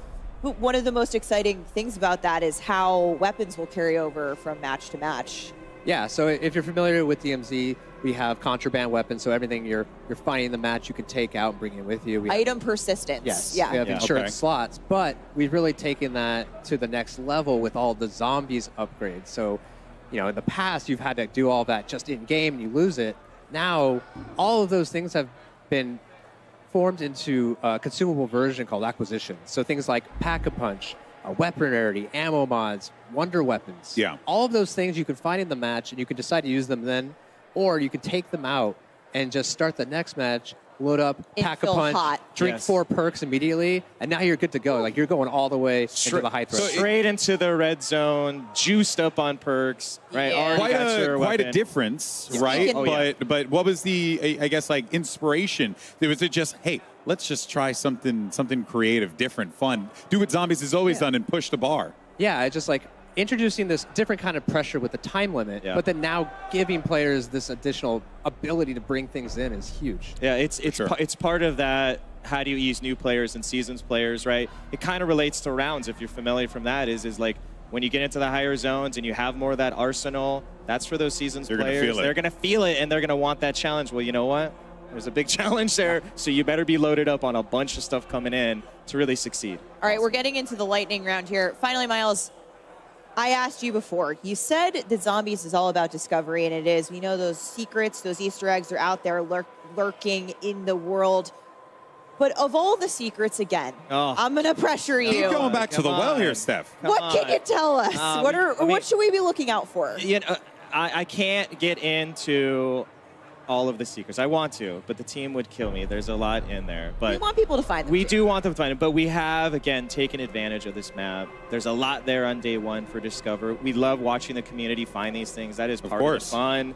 But one of the most exciting things about that is how weapons will carry over from match to match. Yeah, so if you're familiar with DMZ, we have contraband weapons, so everything you're finding in the match you can take out and bring it with you. We Item persistence. Yes, Yeah. we have insurance slots, but we've really taken that to the next level with all the zombies upgrades. So, you know, in the past, you've had to do all that just in-game and you lose it. Now, all of those things have been formed into a consumable version called acquisitions. So things like Pack-a-Punch, weapon rarity, ammo mods, wonder weapons. Yeah. All of those things you can find in the match and you can decide to use them then, or you can take them out and just start the next match, load up, Pack-a-Punch, hot. drink 4 perks immediately, and now you're good to go. Like, you're going all the way into the high threat. Straight into the red zone, juiced up on perks, right? Already got your Quite a weapon. difference, Yeah. right? Oh, yeah. But what was the, I guess, like inspiration? Was it just, hey, let's just try something creative, different, fun, do what Zombies has always done and push the bar? Yeah, it's just like introducing this different kind of pressure with the time limit, but then now giving players this additional ability to bring things in is huge. Yeah, it's part of that. How do you use new players and seasons players, right? It kind of relates to rounds. If you're familiar from that, is like when you get into the higher zones and you have more of that arsenal. That's for those seasons They're gonna players. feel it. They're gonna feel it and they're gonna want that challenge. Well, you know what? There's a big challenge there, so you better be loaded up on a bunch of stuff coming in to really succeed. All right, we're getting into the lightning round here. Finally, Miles, I asked you before. You said that Zombies is all about discovery, and it is. We know those secrets, those Easter eggs are out there lurking in the world. But of all the secrets, again, I'm going to pressure you. Keep going back to the well here, Steph. What can you tell us? What should we be looking out for? You know, I can't get into all of the secrets. I want to, but the team would kill me. There's a lot in there. But We want people to find them. we do want them to find it, but we have, again, taken advantage of this map. There's a lot there on day one for Discover. We love watching the community find these things. That is part of the fun.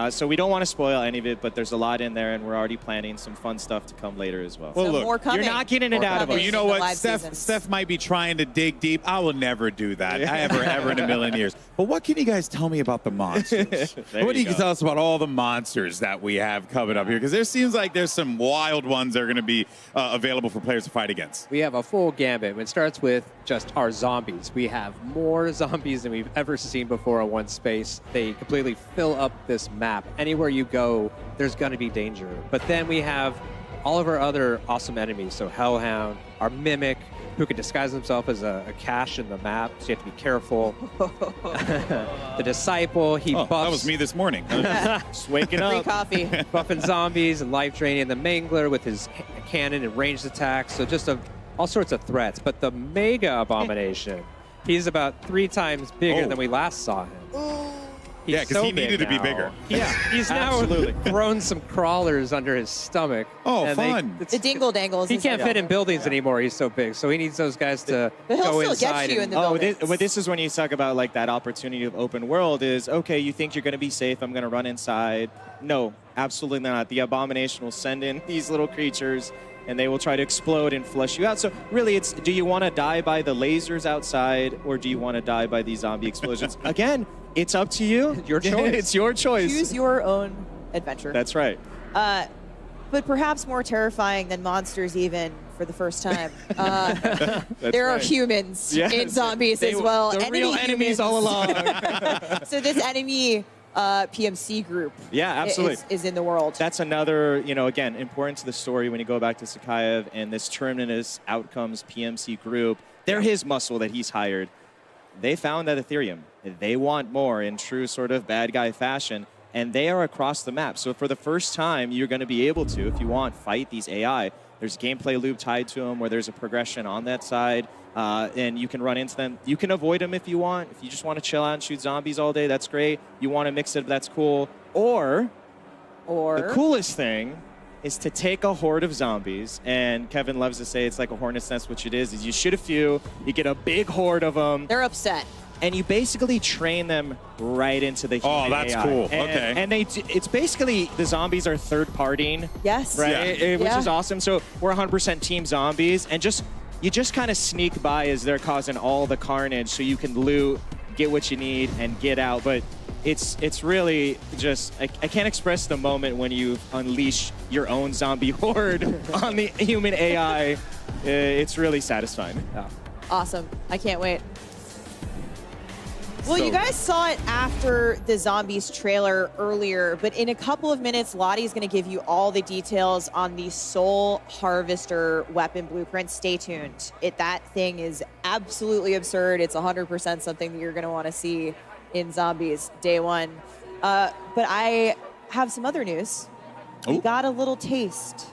So we don't want to spoil any of it, but there's a lot in there, and we're already planning some fun stuff to come later as well. Well, look, more coming. You're not getting it out of us. Well, you know what? Steph might be trying to dig deep. I will never do that. Ever in a million years. But what can you guys tell me about the monsters? What do you tell us about all the monsters that we have coming up here? Because there seems like there's some wild ones that are going to be available for players to fight against. We have a full gambit. It starts with just our zombies. We have more zombies than we've ever seen before in one space. They completely fill up this map. Anywhere you go, there's going to be danger. But then we have all of our other awesome enemies. So Hellhound, our Mimic, who can disguise himself as a cache in the map, so you have to be careful. The Disciple, he buffs. That was me this morning. Just waking Free up. coffee. Buffing zombies and life draining. The Mangler with his cannon and ranged attacks. So just all sorts of threats. But the Mega Abomination, he's about 3 times bigger than we last saw him. He's Yeah, 'cause so he big needed to be now. bigger. He's now grown some crawlers under his stomach. Oh, and fun. The dingle dangles. He can't fit in buildings anymore. He's so big. So he needs those guys to But he'll go still get inside. you in the buildings. But this is when you talk about like that opportunity of open world is, okay, you think you're going to be safe. I'm going to run inside. No, absolutely not. The Abomination will send in these little creatures and they will try to explode and flush you out. So really, it's, do you want to die by the lasers outside or do you want to die by these zombie explosions? Again, it's up to you. Your choice. It's your choice. Choose your own adventure. That's right. But perhaps more terrifying than monsters even for the first time. There are right. humans Yes. in Zombies as well. The Enemy real enemies all humans. along. So this enemy PMC group Yeah, absolutely. is in the world. That's another, again, important to the story when you go back to Sakayev and this Terminus Outcomes PMC group. They're his muscle that he's hired. They found that Ethereum. They want more in true sort of bad guy fashion, and they are across the map. So for the first time, you're going to be able to, if you want, fight these AI. There's gameplay loop tied to them where there's a progression on that side, and you can run into them. You can avoid them if you want. If you just want to chill out and shoot zombies all day, that's great. You want to mix it, that's cool. Or the coolest thing is to take a horde of zombies, and Kevin loves to say it's like a hornet's nest, which it is you shoot a few, you get a big horde of them. They're upset. And you basically train them right into the human that's AI. cool. And, Okay. And it's basically the zombies are third-partying. Yes. Right? Which is awesome. So we're 100% team zombies, and you just kind of sneak by as they're causing all the carnage so you can loot, get what you need, and get out. But it's really just, I can't express the moment when you unleash your own zombie horde on the human AI. It's really satisfying. Yeah. Awesome. I can't wait. Well, So you guys saw it after the Zombies trailer earlier, but in a couple of minutes, Lottie's going to give you all the details on the Soul Harvester weapon blueprint. Stay tuned. That thing is absolutely absurd. It's 100% something that you're going to want to see in Zombies Day 1. But I have some other news. We got a little taste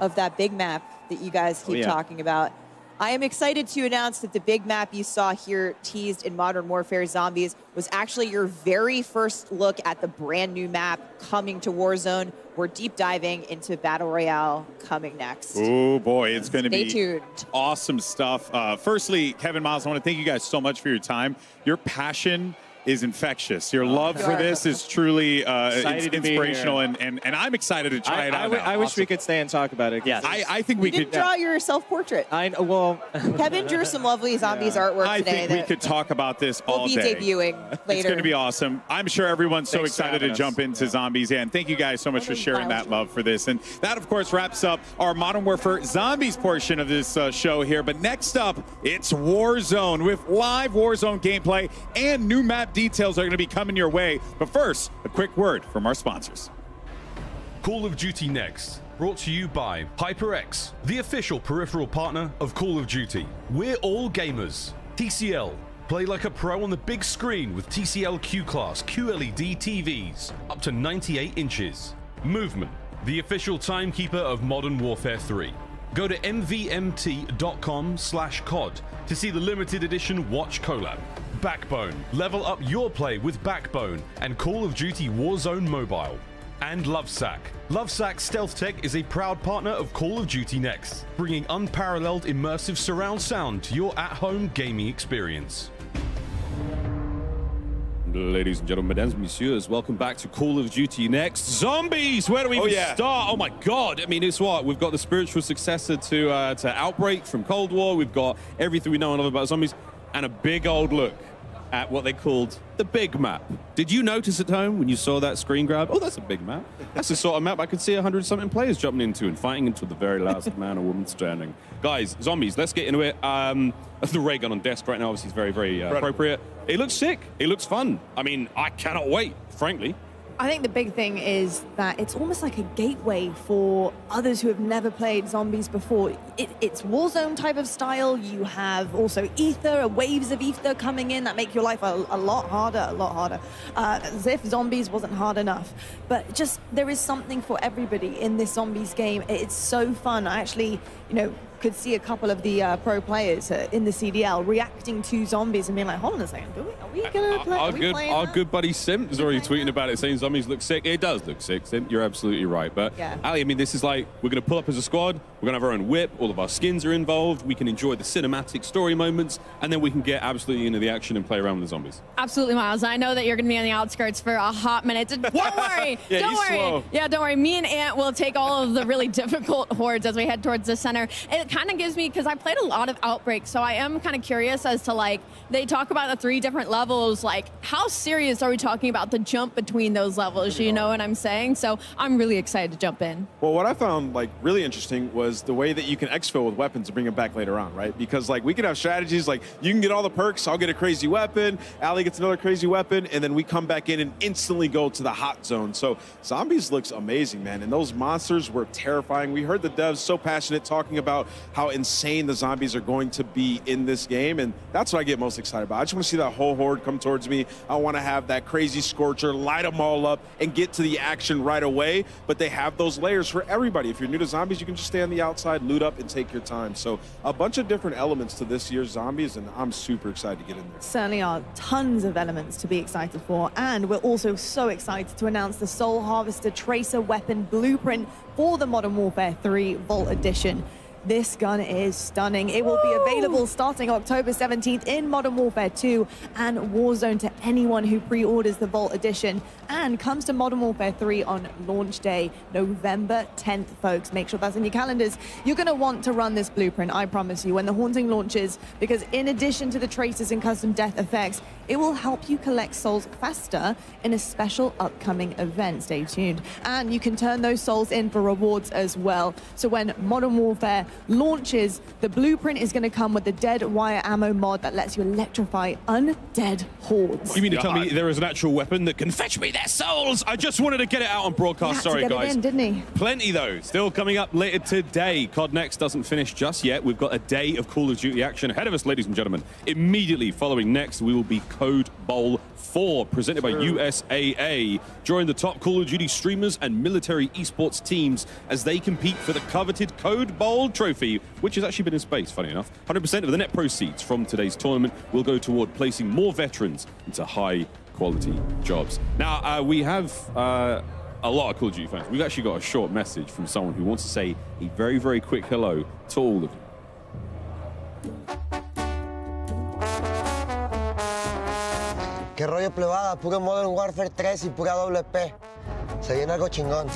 of that big map that you guys keep talking about. I am excited to announce that the big map you saw here teased in Modern Warfare Zombies was actually your very first look at the brand new map coming to Warzone. We're deep diving into Battle Royale coming next. Oh boy, it's going to Stay be tuned. Awesome stuff. Firstly, Kevin, Miles, I want to thank you guys so much for your time. Your passion is infectious. Your love for this is truly inspirational, and I'm excited to try it out. I wish we could stay and talk about it. Yes. I think we You didn't could draw your self-portrait. Well, Kevin drew some lovely Zombies artwork I today think we that could talk about this all will be day. debuting later. It's going to be awesome. I'm sure everyone's so Thanks for excited to having us. jump into Zombies. Yeah, and thank you guys so much for sharing that love for this. And that, of course, wraps up our Modern Warfare Zombies portion of this show here. But next up, it's Warzone with live Warzone gameplay and new map details are going to be coming your way. But first, a quick word from our sponsors. Call of Duty Next, brought to you by HyperX, the official peripheral partner of Call of Duty. We're all gamers. TCL, play like a pro on the big screen with TCL Q-Class QLED TVs, up to 98 inches. Movement, the official timekeeper of Modern Warfare 3. Go to mvmt.com/COD to see the limited edition watch collab. Backbone, level up your play with Backbone and Call of Duty Warzone Mobile. And Lovesack. Lovesack Stealth Tech is a proud partner of Call of Duty Next, bringing unparalleled immersive surround sound to your at-home gaming experience. Ladies and gentlemen, mesdames, messieurs, welcome back to Call of Duty Next. Zombies, where do we even start? Oh my God, I mean, it's what? We've got the spiritual successor to Outbreak from Cold War. We've got everything we know and love about zombies, and a big old look at what they called the big map. Did you notice at home when you saw that screen grab? Oh, that's a big map. That's the sort of map I could see 100-something players jumping into and fighting until the very last man or woman standing. Guys, zombies, let's get into it. The ray gun on desk right now obviously is very, very appropriate. It looks sick. It looks fun. I mean, I cannot wait, frankly. I think the big thing is that it's almost like a gateway for others who have never played zombies before. It's Warzone type of style. You have also ether, waves of ether coming in that make your life a lot harder, as if zombies wasn't hard enough. But just, there is something for everybody in this zombies game. It's so fun. I actually, could see a couple of the pro players in the CDL reacting to zombies and being like, hold on a second, are we gonna play? Our good buddy Simp is already tweeting about it, saying zombies look sick. It does look sick, Simp. You're absolutely right. But Ali, I mean, this is like, we're gonna pull up as a squad. We're gonna have our own whip. All of our skins are involved. We can enjoy the cinematic story moments, and then we can get absolutely into the action and play around with the zombies. Absolutely, Miles. I know that you're going to be on the outskirts for a hot minute. Don't worry. Yeah, don't you worry. slow. Yeah, don't worry. Me and Ant will take all of the really difficult hordes as we head towards the center. And it kind of gives me, because I played a lot of Outbreak, so I am kind of curious as to, like, they talk about the 3 different levels. Like, how serious are we talking about the jump between those levels? You know what I'm saying? So I'm really excited to jump in. Well, what I found like really interesting was the way that you can exfil with weapons and bring them back later on, right? Because like we can have strategies like you can get all the perks, I'll get a crazy weapon, Ali gets another crazy weapon, and then we come back in and instantly go to the hot zone. So Zombies looks amazing, man, and those monsters were terrifying. We heard the devs so passionate talking about how insane the zombies are going to be in this game, and that's what I get most excited about. I just want to see that whole horde come towards me. I want to have that crazy scorcher, light them all up, and get to the action right away. But they have those layers for everybody. If you're new to Zombies, you can just stay on the outside, loot up, and take your time. So a bunch of different elements to this year's Zombies, and I'm super excited to get in there. Certainly are tons of elements to be excited for, and we're also so excited to announce the Soul Harvester Tracer Weapon Blueprint for the Modern Warfare 3 Vault Edition. This gun is stunning. It will be available starting October 17th in Modern Warfare 2 and Warzone to anyone who pre-orders the Vault Edition, and comes to Modern Warfare 3 on launch day, November 10th, folks. Make sure that's in your calendars. You're going to want to run this blueprint, I promise you, when the Haunting launches, because in addition to the traces and custom death effects, it will help you collect souls faster in a special upcoming event. Stay tuned. And you can turn those souls in for rewards as well. So when Modern Warfare launches, the blueprint is going to come with the dead wire ammo mod that lets you electrify undead hordes. You mean to tell me there is an actual weapon that can fetch me their souls? I just wanted to get it out on broadcast. Sorry, He had to get guys. it in, didn't he? Plenty, though. Still coming up later today. CoD Next doesn't finish just yet. We've got a day of Call of Duty action ahead of us, ladies and gentlemen. Immediately following Next, we will be CoD Bowl 4, presented by USAA. Join the top Call of Duty streamers and military esports teams as they compete for the coveted CoD Bowl trophy, which has actually been in space, funny enough. 100% of the net proceeds from today's tournament will go toward placing more veterans into high-quality jobs. Now, we have a lot of Call of Duty fans. We've actually got a short message from someone who wants to say a very, very quick hello to all of you. ¿Qué rollo, plebada? Puro Modern Warfare 3 y pura WP. Se viene algo chingón.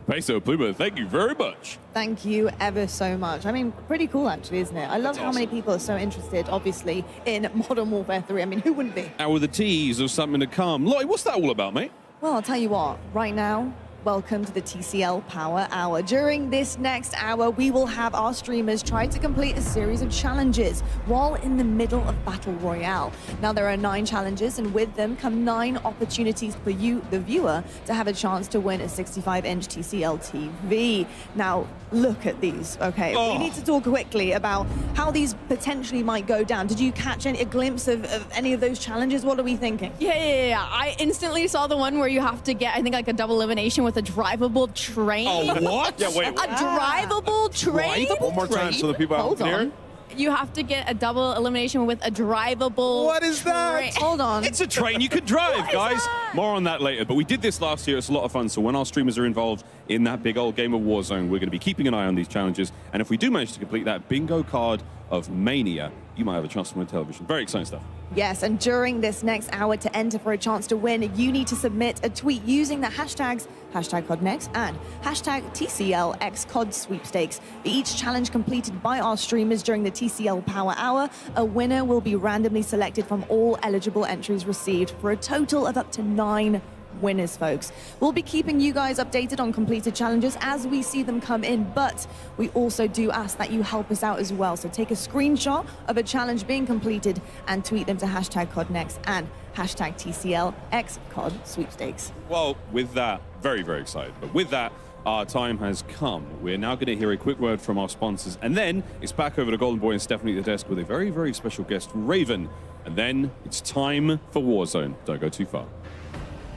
Peso Pluma, thank you very much. Thank you ever so much. I mean, pretty cool actually, isn't it? I love how many people are so interested, obviously, in Modern Warfare 3. I mean, who wouldn't be? And with a tease of something to come. Lloyd, what's that all about, mate? Well, I'll tell you what, right now, welcome to the TCL Power Hour. During this next hour, we will have our streamers try to complete a series of challenges while in the middle of Battle Royale. Now, there are 9 challenges, and with them come 9 opportunities for you, the viewer, to have a chance to win a 65-inch TCL TV. Now, look at these, okay? We need to talk quickly about how these potentially might go down. Did you catch a glimpse of any of those challenges? What are we thinking? Yeah. I instantly saw the one where you have to get, I think, like a double elimination with a drivable train. Oh, what? Yeah, wait. A drivable train? One more time so the people out there. You have to get a double elimination with a drivable What is that? Hold on. It's a train you can drive, guys. More on that later. But we did this last year. It's a lot of fun. So when our streamers are involved in that big old game of Warzone, we're going to be keeping an eye on these challenges. And if we do manage to complete that bingo card of Mania, you might have a chance to win television. Very exciting stuff. Yes, and during this next hour, to enter for a chance to win, you need to submit a tweet using the hashtags #CoDNext and #TCLXCOD sweepstakes. For each challenge completed by our streamers during the TCL Power Hour, a winner will be randomly selected from all eligible entries received for a total of up to 9 winners, folks. We'll be keeping you guys updated on completed challenges as we see them come in, but we also do ask that you help us out as well. So take a screenshot of a challenge being completed and tweet them to #CoDNext and #TCLXCOD sweepstakes. Well, with that, very, very excited. But with that, our time has come. We're now going to hear a quick word from our sponsors, and then it's back over to Golden Boy and Stephanie at the desk with a very, very special guest, Raven. And then it's time for Warzone. Don't go too far.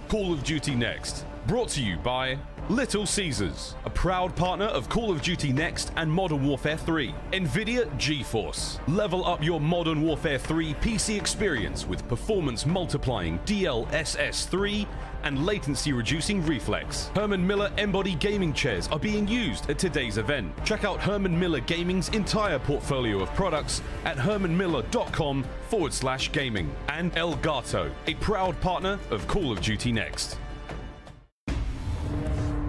Call of Duty Next, brought to you by Little Caesars, a proud partner of Call of Duty Next and Modern Warfare 3. NVIDIA GeForce. Level up your Modern Warfare 3 PC experience with performance multiplying DLSS 3 and latency reducing reflex. Herman Miller Embody gaming chairs are being used at today's event. Check out Herman Miller Gaming's entire portfolio of products at hermanmiller.com/gaming. And Elgato, a proud partner of Call of Duty Next.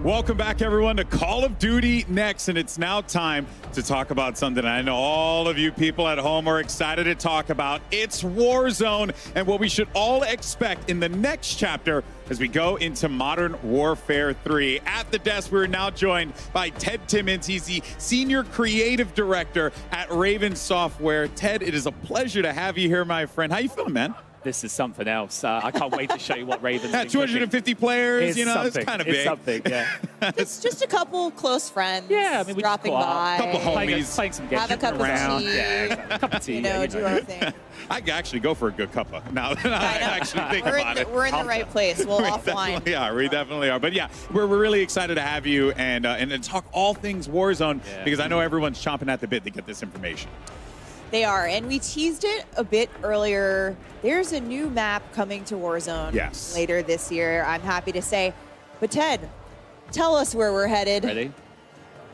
Welcome back, everyone, to Call of Duty Next, and it's now time to talk about something I know all of you people at home are excited to talk about. It's Warzone and what we should all expect in the next chapter as we go into Modern Warfare 3. At the desk, we're now joined by Ted Timmons. He's the Senior Creative Director at Raven Software. Ted, it is a pleasure to have you here, my friend. How you feeling, man? This is something else. I can't wait to show you what Raven's Yeah, 250 players, it's you know, it's something. kind of big. It's something, yeah. It's just a couple close friends. Yeah, I mean, we dropping just by. A couple homies. Playing some games. Have a cup of tea. Yeah, a cup of tea. You know, do our thing. I could actually go for a good cuppa now that I actually think about it. We're in the right place. We'll offline. Yeah, we definitely are. But yeah, we're really excited to have you and talk all things Warzone because I know everyone's chomping at the bit to get this information. They are, and we teased it a bit earlier. There's a new map coming to Warzone later this year, I'm happy to say. But Ted, Tell us where we're headed. Ready?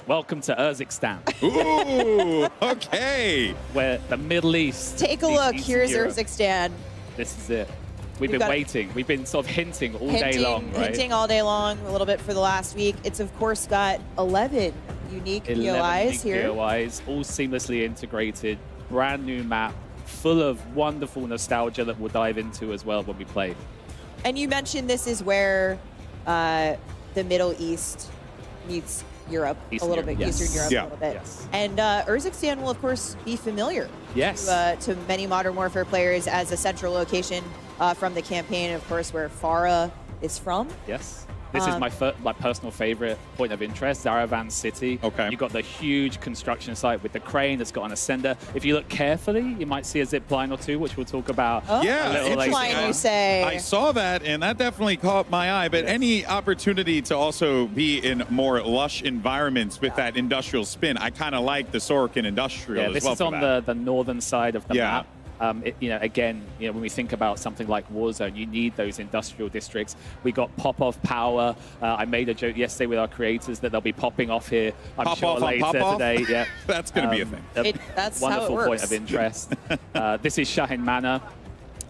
Welcome to Urzikstan. Ooh, okay. Where the Middle East. Take a meets look. Eastern Here's Europe. Urzikstan. This is it. We've We've been got- waiting. We've been sort of hinting all day long, right? Hinting all day long, a little bit for the last week. It's, of course, got 11 unique 11 POIs unique here. POIs, all seamlessly integrated, brand new map, full of wonderful nostalgia that we'll dive into as well when we play. And you mentioned this is where the Middle East meets Europe Eastern a little bit, Europe, yes. Eastern Europe Yeah. a little bit. Yes. And Urzikstan will, of course, be familiar Yes. to many Modern Warfare players as a central location from the campaign, of course, where Farah is from. Yes. This is my personal favorite point of interest, Zaravan City. Okay. You've got the huge construction site with the crane that's got an ascender. If you look carefully, you might see a zip line or two, which we'll talk about. Oh, Yeah, a little zip later line, on. you say. I saw that, and that definitely caught my eye. But any opportunity to also be in more lush environments with that industrial spin, I kind of like the Sorokin Industrial Yeah, as this well is for on that. the northern side of the Yeah. map. Again, when we think about something like Warzone, you need those industrial districts. We got pop-off power. I made a joke yesterday with our creators that they'll be popping off here. I'm Pop sure off on later pop off? today. Yeah, That's going to be a thing. That's how it wonderful point works. of interest. This is Shahin Manor.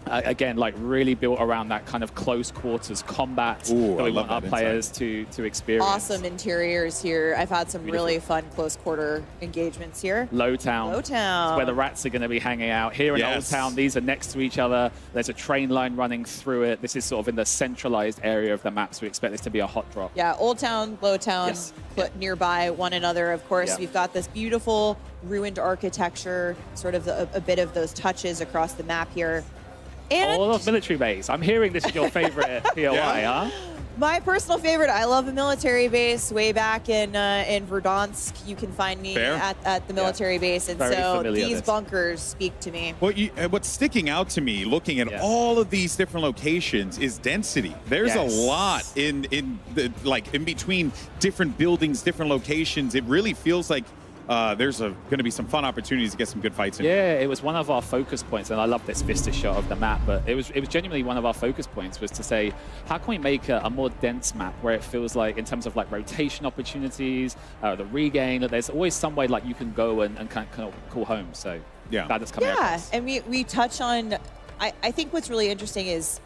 Again, like really built around that kind of close quarters combat Ooh, that I we love want our that players to experience. Awesome interiors here. I've had some really fun close quarter engagements here. Lowtown. Lowtown. It's where the rats are going to be hanging out. Here in Yes. Old Town, these are next to each other. There's a train line running through it. This is sort of in the centralized area of the map, so we expect this to be a hot drop. Yeah, Old Town, Low Town, Yes. put nearby one another. Of course, Yeah. we've got this beautiful ruined architecture, sort of a bit of those touches across the map here. And All of military base. I'm hearing this is your favorite POI, huh? my personal favorite, I love a military base. Way back in Verdansk, you can find me Fair. at the military base. And Very so familiar, these this. bunkers speak to me. What's sticking out to me, looking at Yeah. all of these different locations, is density. There's Yes. a lot in between different buildings, different locations. It really feels like there's going to be some fun opportunities to get some good fights in. Yeah, it was one of our focus points, and I love this vista shot of the map, but it was genuinely one of our focus points was to say, how can we make a more dense map where it feels like, in terms of like rotation opportunities, the regain, that there's always some way like you can go and kind of call home. So Yeah. glad that's coming Yeah, across. and we touch on. I think what's really interesting is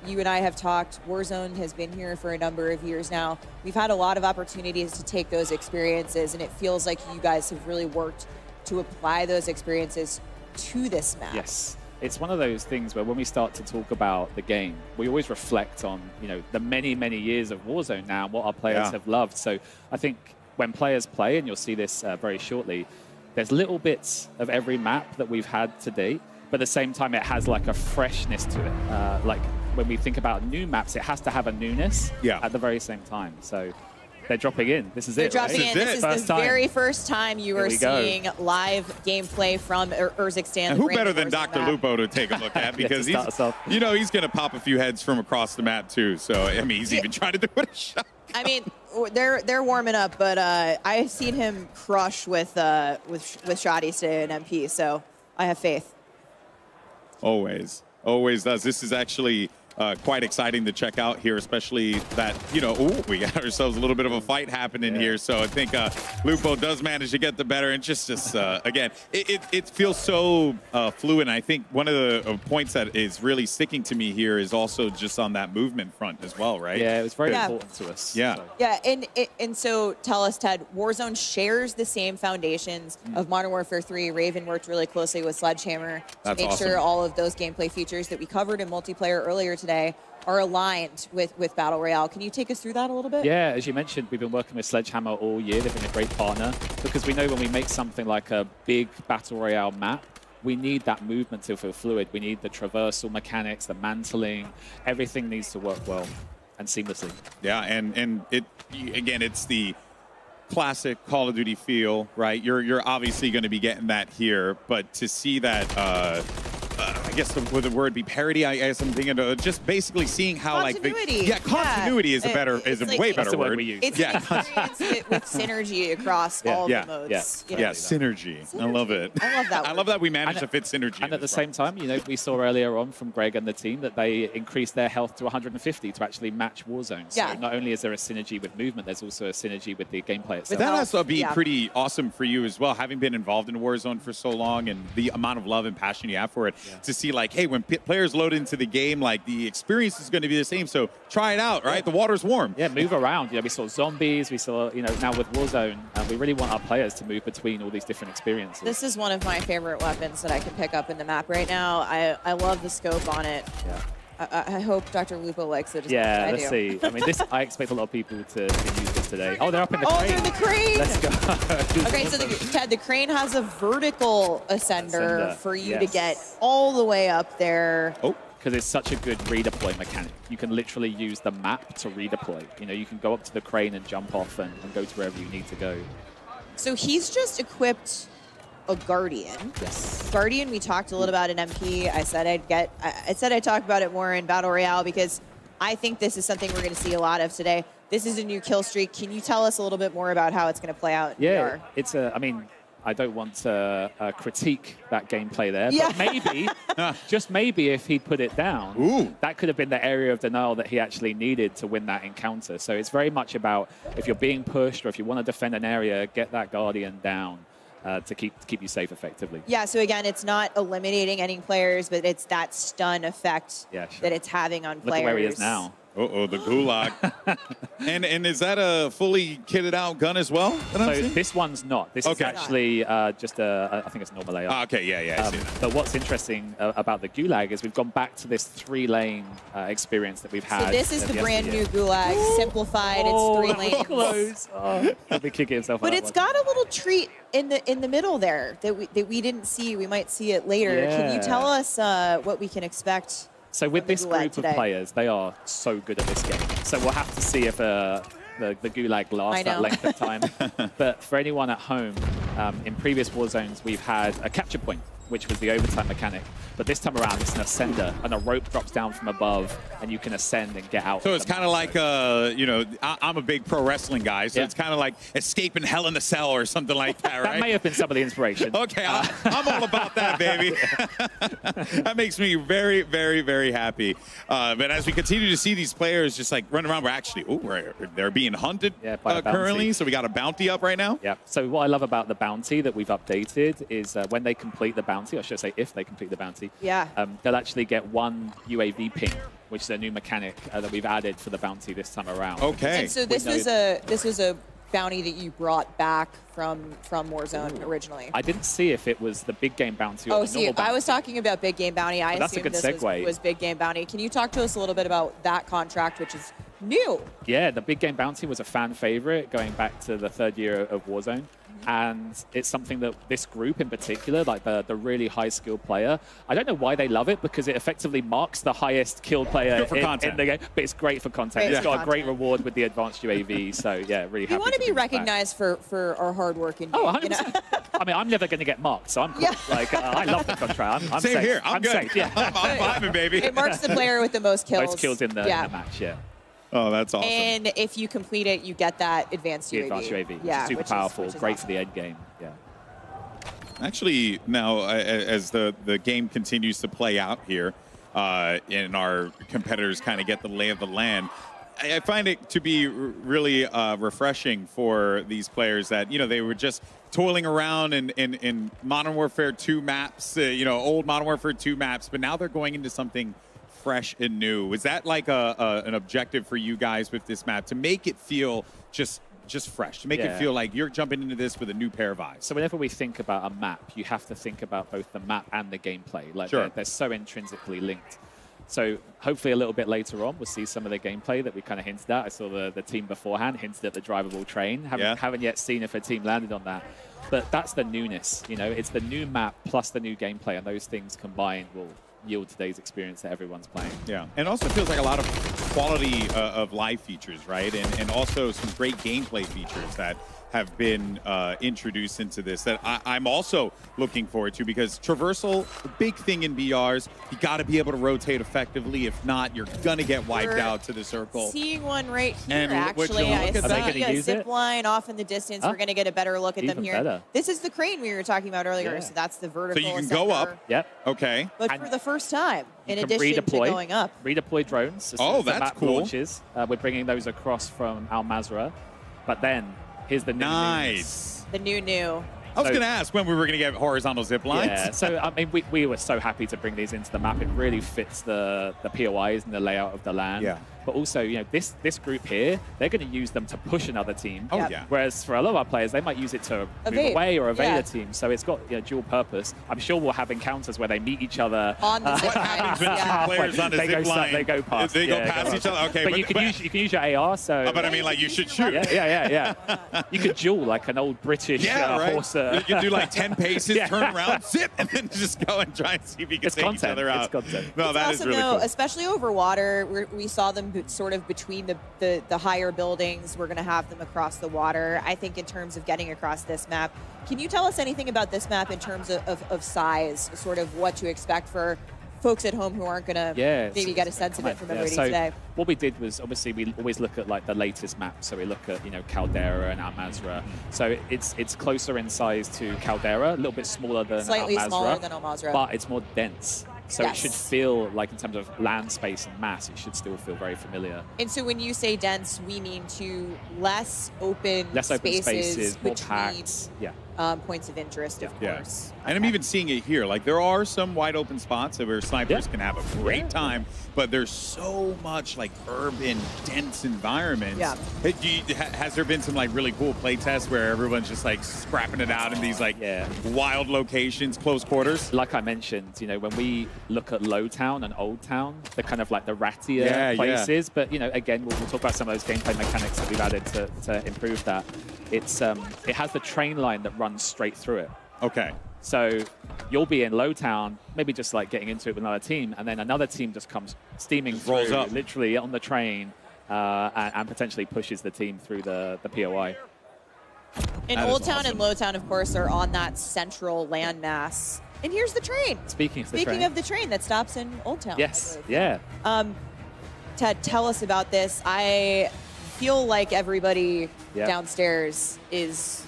you and I have talked. Warzone has been here for a number of years now. We've had a lot of opportunities to take those experiences, and it feels like you guys have really worked to apply those experiences to this map. Yes. It's one of those things where when we start to talk about the game, we always reflect on, the many, many years of Warzone now and what our players Yeah. have loved. So I think when players play, and you'll see this very shortly, there's little bits of every map that we've had to date, but at the same time, it has like a freshness to it. Like when we think about new maps, it has to have a newness at the very same time. So they're dropping in. This is They're it. dropping right? in. This is First the time. very first time you Here are we go. seeing live gameplay from Urzikstan. And the who brand better new than Warzone Dr. map. Lupo to take a look at, because start us off. he's going to pop a few heads from across the map too. So I mean, he's even trying to do it a shot. I mean, they're warming up, but I've seen him crush with shotties today in MP, so I have faith. Always does. This is actually quite exciting to check out here, especially that, we got ourselves a little bit of a fight happening here. So I think Lupo does manage to get the better. And just again, it feels so fluid. And I think one of the points that is really sticking to me here is also just on that movement front as well, right? Yeah, it was very Yeah. important to us. Yeah. So. Yeah, and so tell us, Ted, Warzone shares the same foundations of Modern Warfare 3. Raven worked really closely with Sledgehammer to That's make awesome. sure all of those gameplay features that we covered in multiplayer earlier today are aligned with Battle Royale. Can you take us through that a little bit? Yeah, as you mentioned, we've been working with Sledgehammer all year. They've been a great partner because we know when we make something like a big Battle Royale map, we need that movement to feel fluid. We need the traversal mechanics, the mantling. Everything needs to work well and seamlessly. Yeah, and it's the classic Call of Duty feel, right? You're obviously going to be getting that here, but to see that I guess would the word be parody? I guess I'm thinking of just basically seeing how Continuity. like continuity is a better way better word. It's an experience with synergy across all the modes. you know? Synergy. I love it. I love that I love that we managed to fit synergy. And at the same time, you know, we saw earlier on from Greg and the team that they increased their health to 150 to actually match Warzone. So not only is there a synergy with movement, there's also a synergy with the gameplay itself. That has to be pretty awesome for you as well, having been involved in Warzone for so long and the amount of love and passion you have for it, to see like, hey, when players load into the game, like the experience is going to be the same. So try it out, right? The water's warm. Yeah, move around. You know, we saw zombies. We saw, you know, now with Warzone, we really want our players to move between all these different experiences. This is one of my favorite weapons that I can pick up in the map right now. I love the scope on it. Yeah. I hope Dr. Lupo likes it as Yeah, much as let's I do. see. I mean, I expect a lot of people to use this today. Oh, they're up in the crane. Oh, they're in the crane. Let's go. Okay, so Ted, the crane has a vertical ascender for you to get all the way up there. Oh, because it's such a good redeploy mechanic. You can literally use the map to redeploy. You know, you can go up to the crane and jump off and go to wherever you need to go. So he's just equipped a Guardian. Yes. Guardian, we talked a little about in MP. I said I'd talk about it more in Battle Royale because I think this is something we're going to see a lot of today. This is a new kill streak. Can you tell us a little bit more about how it's going to play out in VR? It's I mean, I don't want to critique that gameplay there, but maybe, just maybe if he'd put it down, that could have been the area of denial that he actually needed to win that encounter. So it's very much about if you're being pushed or if you want to defend an area, get that Guardian down. To keep you safe effectively. Yeah, so again, it's not eliminating any players, but it's that stun effect that it's having on players. Look at where he is now. Uh-oh, the gulag. and is that a fully kitted out gun as well? So this one's not. This is actually just I think it's normal AR. Okay, yeah, I see that. But what's interesting about the gulag is we've gone back to this 3-lane experience that we've had. So this is the brand new gulag, simplified. It's 3 lanes. Close. He'll be kicking himself. But it's got a little treat in the middle there that we didn't see. We might see it later. Yeah. Can you tell us what we can expect? So with this group of players, they are so good at this game. So we'll have to see if the gulag lasts that length of time. But for anyone at home, in previous Warzones, we've had a capture point, which was the overtime mechanic. But this time around, it's an ascender, and a rope drops down from above, and you can ascend and get out. So it's kind of like, you know, I'm a big pro wrestling guy, so it's kind of like escaping Hell in a Cell or something like that, right? That may have been some of the inspiration. Okay, I'm all about that, baby. That makes me very, very, very happy. But as we continue to see these players just like run around, they're being hunted currently, so we got a bounty up right now. Yeah, so what I love about the bounty that we've updated is when they complete the bounty, or should I say if they complete the bounty, they'll actually get 1 UAV ping, which is a new mechanic that we've added for the bounty this time around. Okay. And so this was a bounty that you brought back from Warzone originally. I didn't see if it was the big game bounty or the normal bounty. I was talking about big game bounty. I that's a assumed good this segue. was big game bounty. Can you talk to us a little bit about that contract, which is new? Yeah, the big game bounty was a fan favorite going back to the 3rd year of Warzone. And it's something that this group in particular, like the really high skill player, I don't know why they love it because it effectively marks the highest killed player in the game. But it's great for content. It's got a great reward with the advanced UAV. So yeah, really happy. We want to be recognized for our hard work. In 100%. You know? I mean, I'm never going to get marked, so I'm cool. Like, I love the contract. I'm Same safe. here. I'm good. safe. Yeah. I'm vibing, baby. It marks the player with the most kills. Most kills in the match, yeah. Oh, that's awesome. And if you complete it, you get that advanced The UAV. advanced UAV, yeah, which is super powerful, which is great awesome. for the end game. Yeah. Actually, now, as the game continues to play out here, and our competitors kind of get the lay of the land, I find it to be really refreshing for these players that, you know, they were just toiling around in Modern Warfare 2 maps, you know, old Modern Warfare 2 maps, but now they're going into something fresh and new. Is that like an objective for you guys with this map, to make it feel just fresh, to make it feel like you're jumping into this with a new pair of eyes? So whenever we think about a map, you have to think about both the map and the gameplay. Like they're so intrinsically linked. So hopefully a little bit later on, we'll see some of the gameplay that we kind of hinted at. I saw the team beforehand hinted at the drivable train. Haven't yet seen if a team landed on that. But that's the newness, you know, it's the new map plus the new gameplay, and those things combined will yield today's experience that everyone's playing. Yeah, and also feels like a lot of quality of life features, right? And also some great gameplay features that have been introduced into this that I'm also looking forward to, because traversal, the big thing in BRs, you got to be able to rotate effectively. If not, you're going to get wiped out to the circle. Seeing one right here, And actually. look I at that. see a zip line off in the distance. We're going to get a better look at them Even here. better. This is the crane we were talking about earlier, Yeah. so that's the So vertical you can go ascender. up. Yep. Okay. But for the first time, in You can addition to redeploy, going up. redeploy drones. As Oh, soon as the that's map cool. launches. We're bringing those across from Al Mazrah. But then, here's the new Nice. The new. I was So- going to ask when we were going to get horizontal zip lines. Yeah, so I mean, we were so happy to bring these into the map. It really fits the POIs and the layout of the land. Yeah. But also, you know, this group here, they're going to use them to push another team. Oh, yeah. Whereas for a lot of our players, they might use it to move Evade. away or evade Yeah. a team. So it's got dual purpose. I'm sure we'll have encounters where they meet each other. On the zip What happens when lines, two yeah. players on a They zip go line? They go past. They go yeah, past each other? Okay. But you can use your AR. So. But I mean, like, you should shoot. Yeah. You could duel like an old British right. horse. You can do like 10 paces, Yeah. turn around, zip, and then just go and try and see if you can It's take content. each other out. It's content. No, It's that is awesome, really though, cool. especially over water. We saw them sort of between the higher buildings. We're going to have them across the water. I think in terms of getting across this map, can you tell us anything about this map in terms of size, sort of what to expect for folks at home who aren't going to maybe get a sense of it from everybody so today? What we did was, obviously, we always look at like the latest map. So we look at, Caldera and Al Mazrah. So it's closer in size to Caldera, a little bit smaller than Slightly Al Mazrah, smaller than Al Mazrah. but it's more dense. So Yes. it should feel like, in terms of land space and mass, it should still feel very familiar. And so when you say dense, we mean to less open Less open spaces, more between packed. Yeah. Points of interest, of Yeah. course. And I'm even seeing it here. Like, there are some wide open spots where snipers can have a great time, but there's so much like urban, dense environments. Yeah. Hey, has there been some like really cool play tests where everyone's just like scrapping it out in these like wild locations, close quarters? Like I mentioned, when we look at Low Town and Old Town, they're kind of like the rattier places. But again, we'll talk about some of those gameplay mechanics that we've added to improve that. It has the train line that runs straight through it. Okay. So you'll be in Low Town, maybe just like getting into it with another team, and then another team just comes steaming through, rolls up. literally on the train, and potentially pushes the team through the POI. And That is Old Town awesome. and Low Town, of course, are on that central landmass. And here's the train. Speaking of the train that stops in Old Town. Yes, I believe. yeah. Ted, tell us about this. I feel like everybody Yeah. downstairs is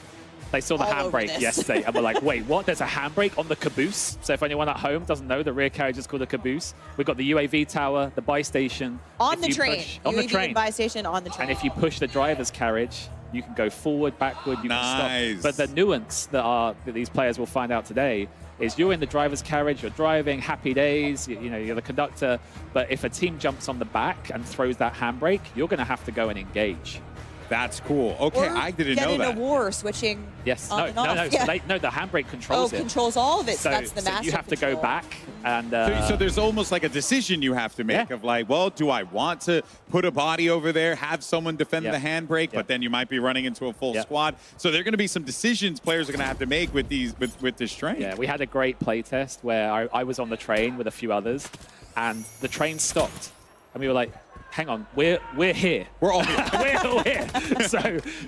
They saw the all over handbrake this. yesterday and were like, wait, what? There's a handbrake on the caboose? So if anyone at home doesn't know, the rear carriage is called a caboose. We've got the UAV tower, the buy station. on If the you train. push- on the UAV train. and buy station on the train. And if you push the driver's carriage, you can go forward, backward, you Nice. can stop. But the nuance that these players will find out today is you're in the driver's carriage, you're driving, happy days, you're the conductor. But if a team jumps on the back and throws that handbrake, you're going to have to go and engage. That's cool. Okay, Or I didn't get know in that. a war switching Yes, on no, and no, off. no. Yeah. So the handbrake controls it. Controls all of it. So that's the so master you have to go control. back and. So there's almost like a decision you have to make of like, well, do I want to put a body over there, have someone defend the handbrake, but then you might be running into a full squad. So there are going to be some decisions players are going to have to make with with this train. Yeah, we had a great play test where I was on the train with a few others, and the train stopped, and we were like, hang on, we're here. We're all here. we're all here.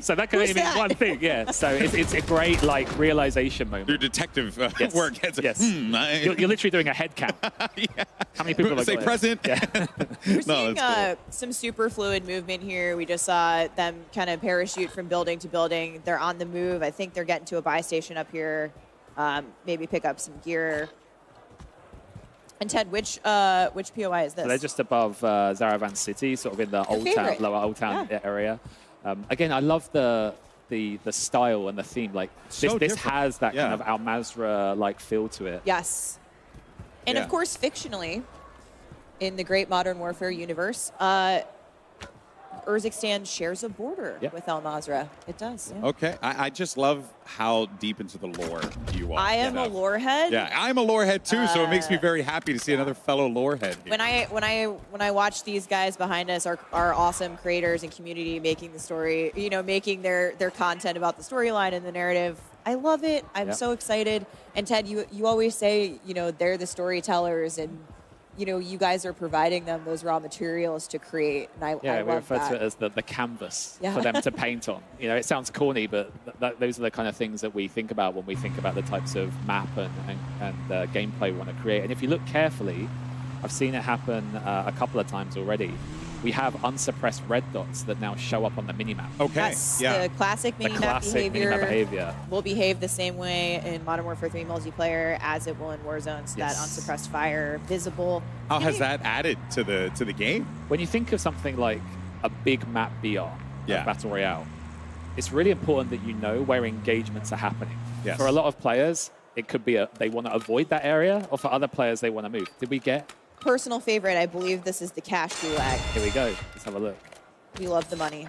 So that can only mean one thing, yeah. So it's a great like realization moment. Your detective work. Yes. You're literally doing a head count. How many people have Say got it? present. Yeah. We're seeing some super fluid movement here. We just saw them kind of parachute from building to building. They're on the move. I think they're getting to a buy station up here. Maybe pick up some gear. And Ted, which POI is this? So they're just above Zaravan City, sort of in the old town, lower old town area. Again, I love the style and the theme. Like this different. has that kind of Al Mazrah like feel to it. Yes. And of course, fictionally, in the Great Modern Warfare universe, Urzikstan shares a border with Al Mazrah. It does. Yeah. Okay, I just love how deep into the lore you are. I am a lore head. Yeah, I'm a lore head too, so it makes me very happy to see another fellow lore head here. When I watch these guys behind us, our awesome creators and community making the story, making their content about the storyline and the narrative, I love it. I'm so excited. And Ted, you always say, they're the storytellers, and you guys are providing them those raw materials to create, and I Yeah, we love refer that. to it as the canvas Yeah. for them to paint on. It sounds corny, but those are the kind of things that we think about when we think about the types of map and gameplay we want to create. And if you look carefully, I've seen it happen a couple of times already. We have unsuppressed red dots that now show up on the minimap. Yes, the classic minimap behavior will behave the same way in Modern Warfare 3 multiplayer as it will in Warzone. So that unsuppressed fire, visible. How has that added to the game? When you think of something like a big map BR, Battle Royale, it's really important that you know where engagements are happening. Yes. For a lot of players, it could be they want to avoid that area, or for other players, they want to move. Did we get? Personal favorite, I believe this is the cash gulag. Here we go. Let's have a look. We love the money.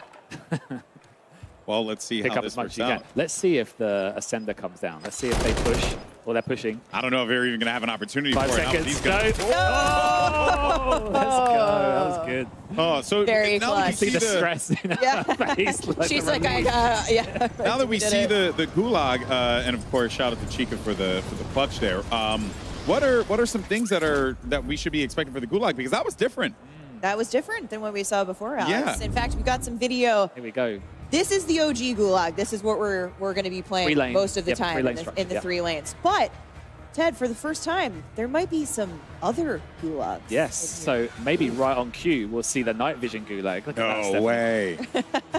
Well, let's see Pick how up this as much works as you out. can. Let's see if the Ascender comes down. Let's see if they push, or they're pushing. I don't know if they're even going to have an opportunity 5 for it. seconds. He's gonna... Oh, let's go. That was good. Oh, so Very now that we clutch. see the stress in her face. She's like, yeah. Now that we did see it. the gulag, and of course, shout out to Chica for the clutch there. What are some things that we should be expecting for the gulag, because that was different. That was different than what we saw before, Alex. Yeah. In fact, we got some video. Here we go. This is the OG gulag. This is what we're going to be playing 3 lane. most of the Yep, time 3 lane in structure, the yeah. 3 lanes. But Ted, for the first time, there might be some other gulags. Yes, so maybe right on cue, we'll see the night vision gulag. Look at that, No Stephanie. way.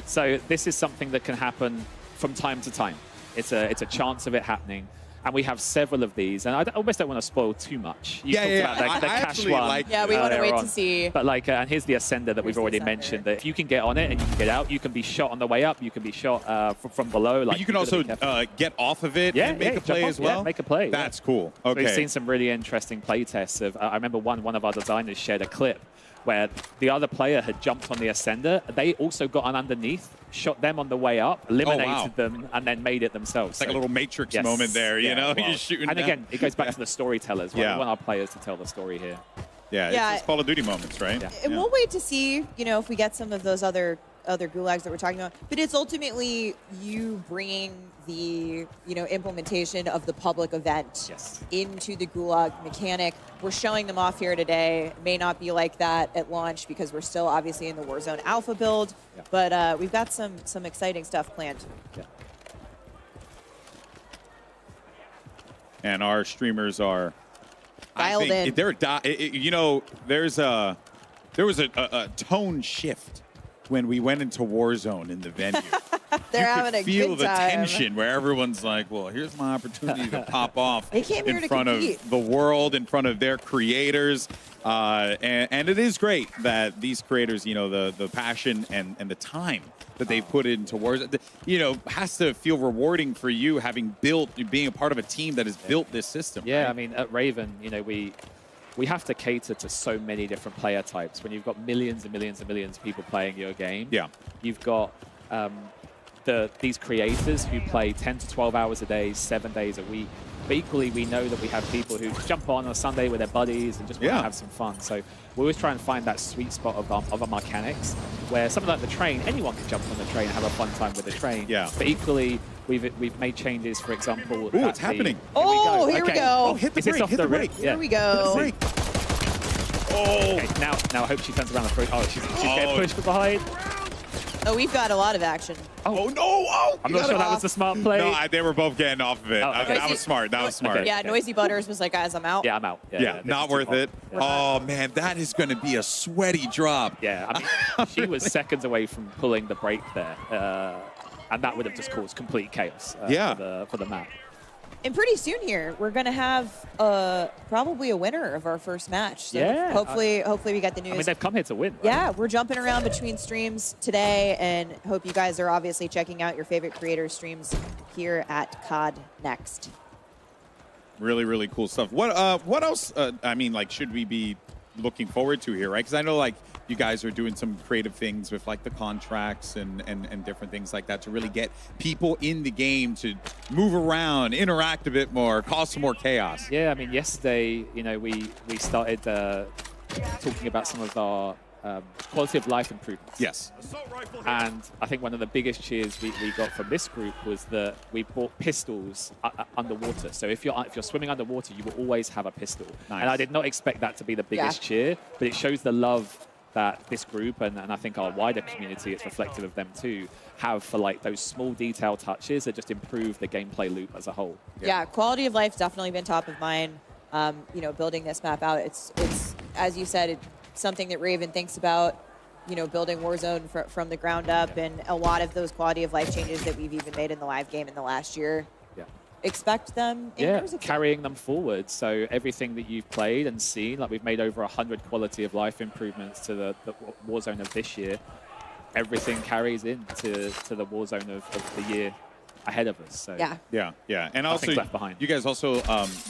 So this is something that can happen from time to time. It's a chance of it happening. And we have several of these, and I almost don't want to spoil too much. You talked about the I cash actually one. like Yeah, we want to later wait on. to see. But and here's the Ascender that we've already mentioned. That if you can get on it and you can get out, you can be shot on the way up. You can be shot from below. But you can also get off of it and make a play jump as off, well. Yeah, make a play. That's cool. So Okay. we've seen some really interesting play tests of. I remember one of our designers shared a clip where the other player had jumped on the Ascender. They also got on underneath, shot them on the way up, eliminated them, and then made it themselves. It's like a little Matrix moment there, you know? You're shooting And down. again, it goes back to the storytellers. Yeah. We want our players to tell the story here. Yeah. It's Call of Duty moments, right? And we'll wait to see, if we get some of those other gulags that we're talking about. But it's ultimately you bringing the, implementation of the public event into the gulag mechanic. We're showing them off here today. It may not be like that at launch because we're still obviously in the Warzone alpha build, but we've got some exciting stuff planned. And our streamers are Dialed in. They're there was a tone shift when we went into Warzone in the venue. They're you having could a feel good the time. tension where everyone's like, well, here's my opportunity to pop off They came here in to front compete. of the world, in front of their creators. And it is great that these creators, the passion and the time that they put into Warzone, has to feel rewarding for you being a part of a team that has built this system. Yeah, right? I mean, at Raven, we have to cater to so many different player types. When you've got millions and millions and millions of people playing your game, you've got these creators who play 10 to 12 hours a day, 7 days a week. But equally, we know that we have people who jump on a Sunday with their buddies and just want to have some fun. So we always try and find that sweet spot of our mechanics, where something like the train, anyone can jump on the train and have a fun time with the train. Yeah. But equally, we've made changes. For example, Ooh, it's happening. Oh, here we Okay. go. Oh, hit the Is this brake, off hit the the rip? brake. Yeah. Here we go. Break. Okay, now I hope she turns around the throw. Oh, she's getting pushed behind. Oh, we've got a lot of action. Oh no! Oh, I'm not sure that was the smart play. No, they were both getting off of it. Oh, okay. That was smart. That was smart. Yeah, Noisy Butters was like, guys, I'm out. Yeah, I'm out. Yeah, not worth it. Oh man, that is going to be a sweaty drop. Yeah, I mean, she was seconds away from pulling the brake there, and that would have just caused complete chaos for the map. And pretty soon here, we're going to have probably a winner of our first match. So Yeah. hopefully we get the news. I mean, they've come here to win. Right? Yeah, we're jumping around between streams today, and hope you guys are obviously checking out your favorite creators' streams here at CoD Next. Really, really cool stuff. What else? Should we be looking forward to here, right? Because I know, you guys are doing some creative things with, the contracts and different things like that to really get people in the game to move around, interact a bit more, cause some more chaos. Yeah, I mean, yesterday, we started talking about some of our quality of life improvements. Yes. And I think one of the biggest cheers we got from this group was that we brought pistols underwater. So if you're swimming underwater, you will always have a pistol. Nice. And I did not expect that to be the biggest cheer, but it shows the love that this group and I think our wider community, it's reflective of them too, have for like those small detail touches that just improve the gameplay loop as a whole. Yeah, quality of life definitely been top of mind. You know, building this map out, it's as you said, it's something that Raven thinks about. You know, building Warzone from the ground up, and a lot of those quality of life changes that we've even made in the live game in the last year. Yeah. Expect them. Carrying them forward. So everything that you've played and seen, like we've made over 100 quality of life improvements to the Warzone of this year. Everything carries into the Warzone of the year ahead of us. So yeah. And also, left behind. you guys also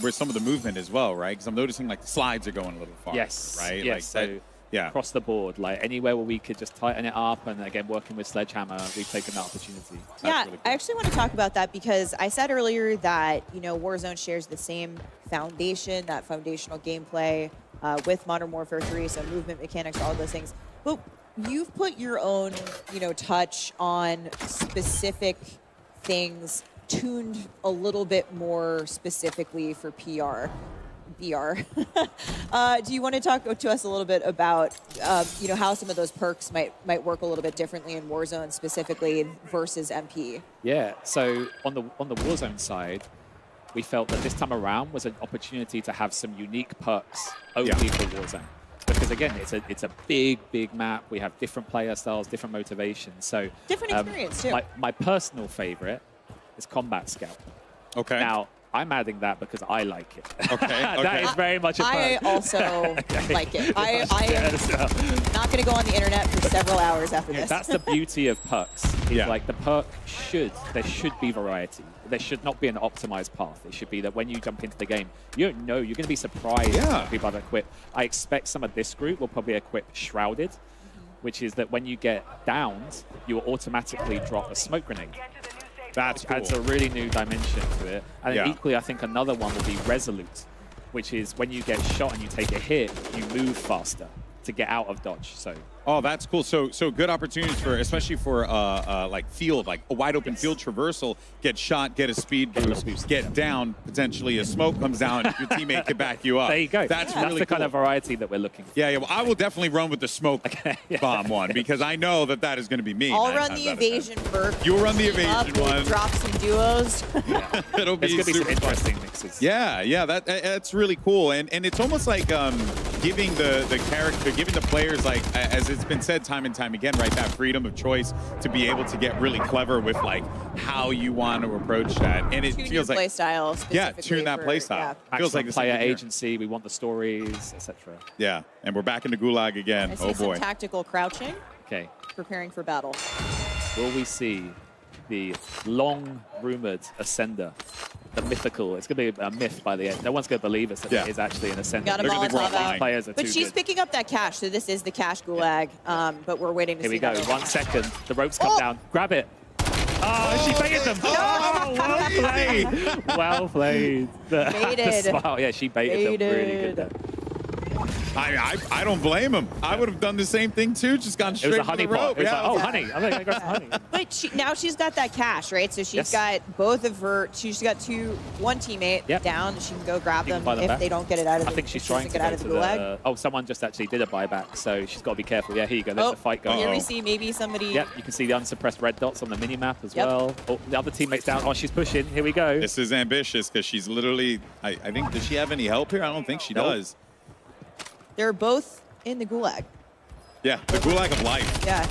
with some of the movement as well, right? Because I'm noticing like the slides are going a little far. Yes. Right. Yes. Like So yeah. across the board, like anywhere where we could just tighten it up, and again, working with Sledgehammer, we've taken that opportunity. Yeah, I actually want to talk about that because I said earlier that, you know, Warzone shares the same foundation, that foundational gameplay with Modern Warfare 3, so movement mechanics, all of those things. But you've put your own, you know, touch on specific things tuned a little bit more specifically for BR. Do you want to talk to us a little bit about, you know, how some of those perks might work a little bit differently in Warzone specifically versus MP? Yeah. So on the Warzone side, we felt that this time around was an opportunity to have some unique perks only for Warzone. Because again, it's a big map. We have different player styles, different motivations. So different experience too. My personal favorite is Combat Scout. Okay. Now, I'm adding that because I like it. Okay. That is very much a perk. I also like it. I am not going to go on the internet for several hours after this. That's the beauty of perks. Is like the perk there should be variety. There should not be an optimized path. It should be that when you jump into the game, you don't know. You're going to be surprised when people have equipped. I expect some of this group will probably equip Shrouded, which is that when you get downed, you will automatically drop a smoke grenade. That's cool. Adds a really new dimension to it. And then equally, I think another one will be Resolute, which is when you get shot and you take a hit, you move faster to get out of dodge. So. Oh, that's cool. So good opportunities for, especially for like field, like a wide open field traversal, get shot, get a speed boost, get down, potentially a smoke comes down, your teammate can back you up. There you go. That's That's really the cool. kind of variety that we're looking for. Yeah, well, I will definitely run with the smoke bomb one because I know that is going to be me. I'll run the evasion perk. You'll run the team up, evasion we'll one. drop some duos. It'll be There's going to be some super interesting fun. mixes. Yeah, that's really cool, and it's almost like giving the character, giving the players, like as it's been said time and time again, right, that freedom of choice to be able to get really clever with like how you want to approach that, and it Tune feels your like play style. tune that play style. Feels like the player same here. agency. We want the stories, etc. Yeah, and we're back into Gulag again. I see Oh some boy. tactical crouching, Okay. preparing for battle. Will we see the long-rumored Ascender, the mythical? It's going to be a myth by the end. No one's going to believe us that it is actually an Ascender. Got a Molotov out. Players are But too she's good. picking up that cash, so this is the cash Gulag. But we're waiting to Here see we go. that. 1 second. The ropes come down. Grab it. Oh, she baited them. Oh, well played. Well played. Baited. Smile. Yeah, she baited them really good there. I don't blame him. I would have done the same thing too, just gone It straight was a for honey the rope. pot. It was Yeah, like, oh, honey. I'm going to grab some honey. But now she's got that cash, right? So she's got both of her. She's got one teammate down. And she can go grab them Buy them if back. they don't get it out of the. I think she's if she trying doesn't to get go out of to the gulag. oh, someone just actually did a buyback, so she's got to be careful. Yeah, here you go. There's the fight going Here on. we see maybe somebody. Yep, you can see the unsuppressed red dots on the mini-map as Yep. well. Oh, the other teammate's down. Oh, she's pushing. Here we go. This is ambitious because she's literally. I think, does she have any help here? I don't think she does. They're both in the gulag. Yeah, the Gulag of life. Yeah.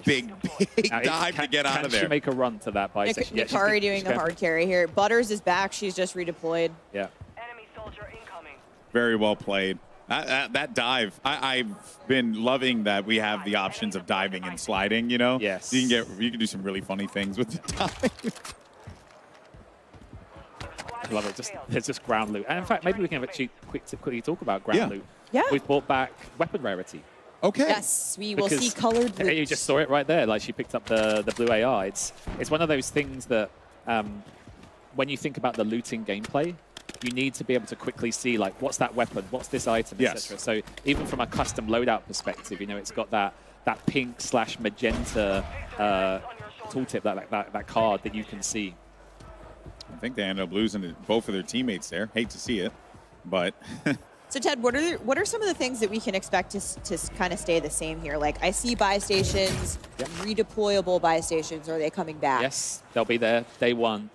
Big dive to get out of Can she there. make a run to that buy station? Yeah, she's Nikari good. doing She's the going. hard carry here. Butters is back. She's just redeployed. Yeah. Very well played. That dive, I've been loving that we have the options of diving and sliding, you know? Yes. You can do some really funny things with the dive. I love it. There's just ground loot. And in fact, maybe we can actually quickly talk about ground loot. Yeah. We've brought back weapon rarity. Okay. Yes, we will see Because- colored loot. You just saw it right there. Like she picked up the blue AR. It's one of those things that when you think about the looting gameplay, you need to be able to quickly see, like, what's that weapon, what's this item, etc. So even from a custom loadout perspective, you know, it's got that pink/magenta tooltip, that card that you can see. I think they ended up losing both of their teammates there. Hate to see it, but. So Ted, what are some of the things that we can expect to kind of stay the same here? Like, I see buy stations, redeployable buy stations. Are they coming back? Yes, they'll be there day one.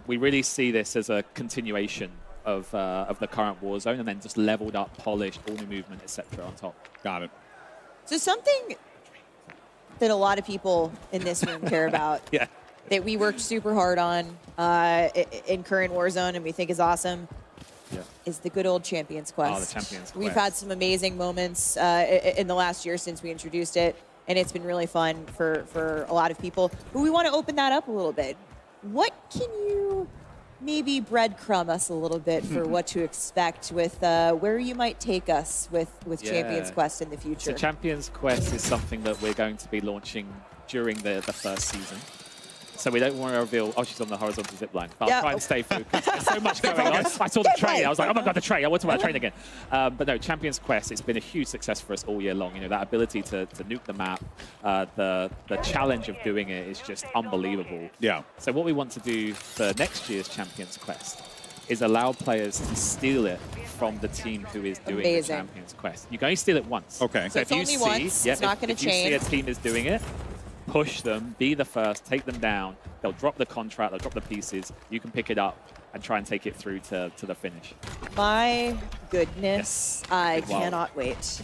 We really see this as a continuation of the current Warzone, and then just leveled up, polished, all new movement, etc. on top. Got it. So something that a lot of people in this room care about, that we worked super hard on in current Warzone and we think is awesome, is the good old Champions Quest. Oh, the Champions Quest. We've had some amazing moments in the last year since we introduced it, and it's been really fun for a lot of people. But we want to open that up a little bit. What can you maybe breadcrumb us a little bit for what to expect with where you might take us with Champions Quest in the future? So Champions Quest is something that we're going to be launching during the first season. So we don't want to reveal, oh, she's on the horizontal zip line. But I'll try and stay focused. There's so much going on. I saw the train. I was like, oh my God, the train. I want to talk about the train again. But no, Champions Quest, it's been a huge success for us all year long. You know, that ability to nuke the map, the challenge of doing it is just unbelievable. Yeah. So what we want to do for next year's Champions Quest is allow players to steal it from the team who is doing the Champions Quest. You can only steal it once. Okay. So it's only once. It's not going to change. If you see a team is doing it, push them, be the first, take them down. They'll drop the contract, they'll drop the pieces. You can pick it up and try and take it through to the finish. My goodness, I cannot wait.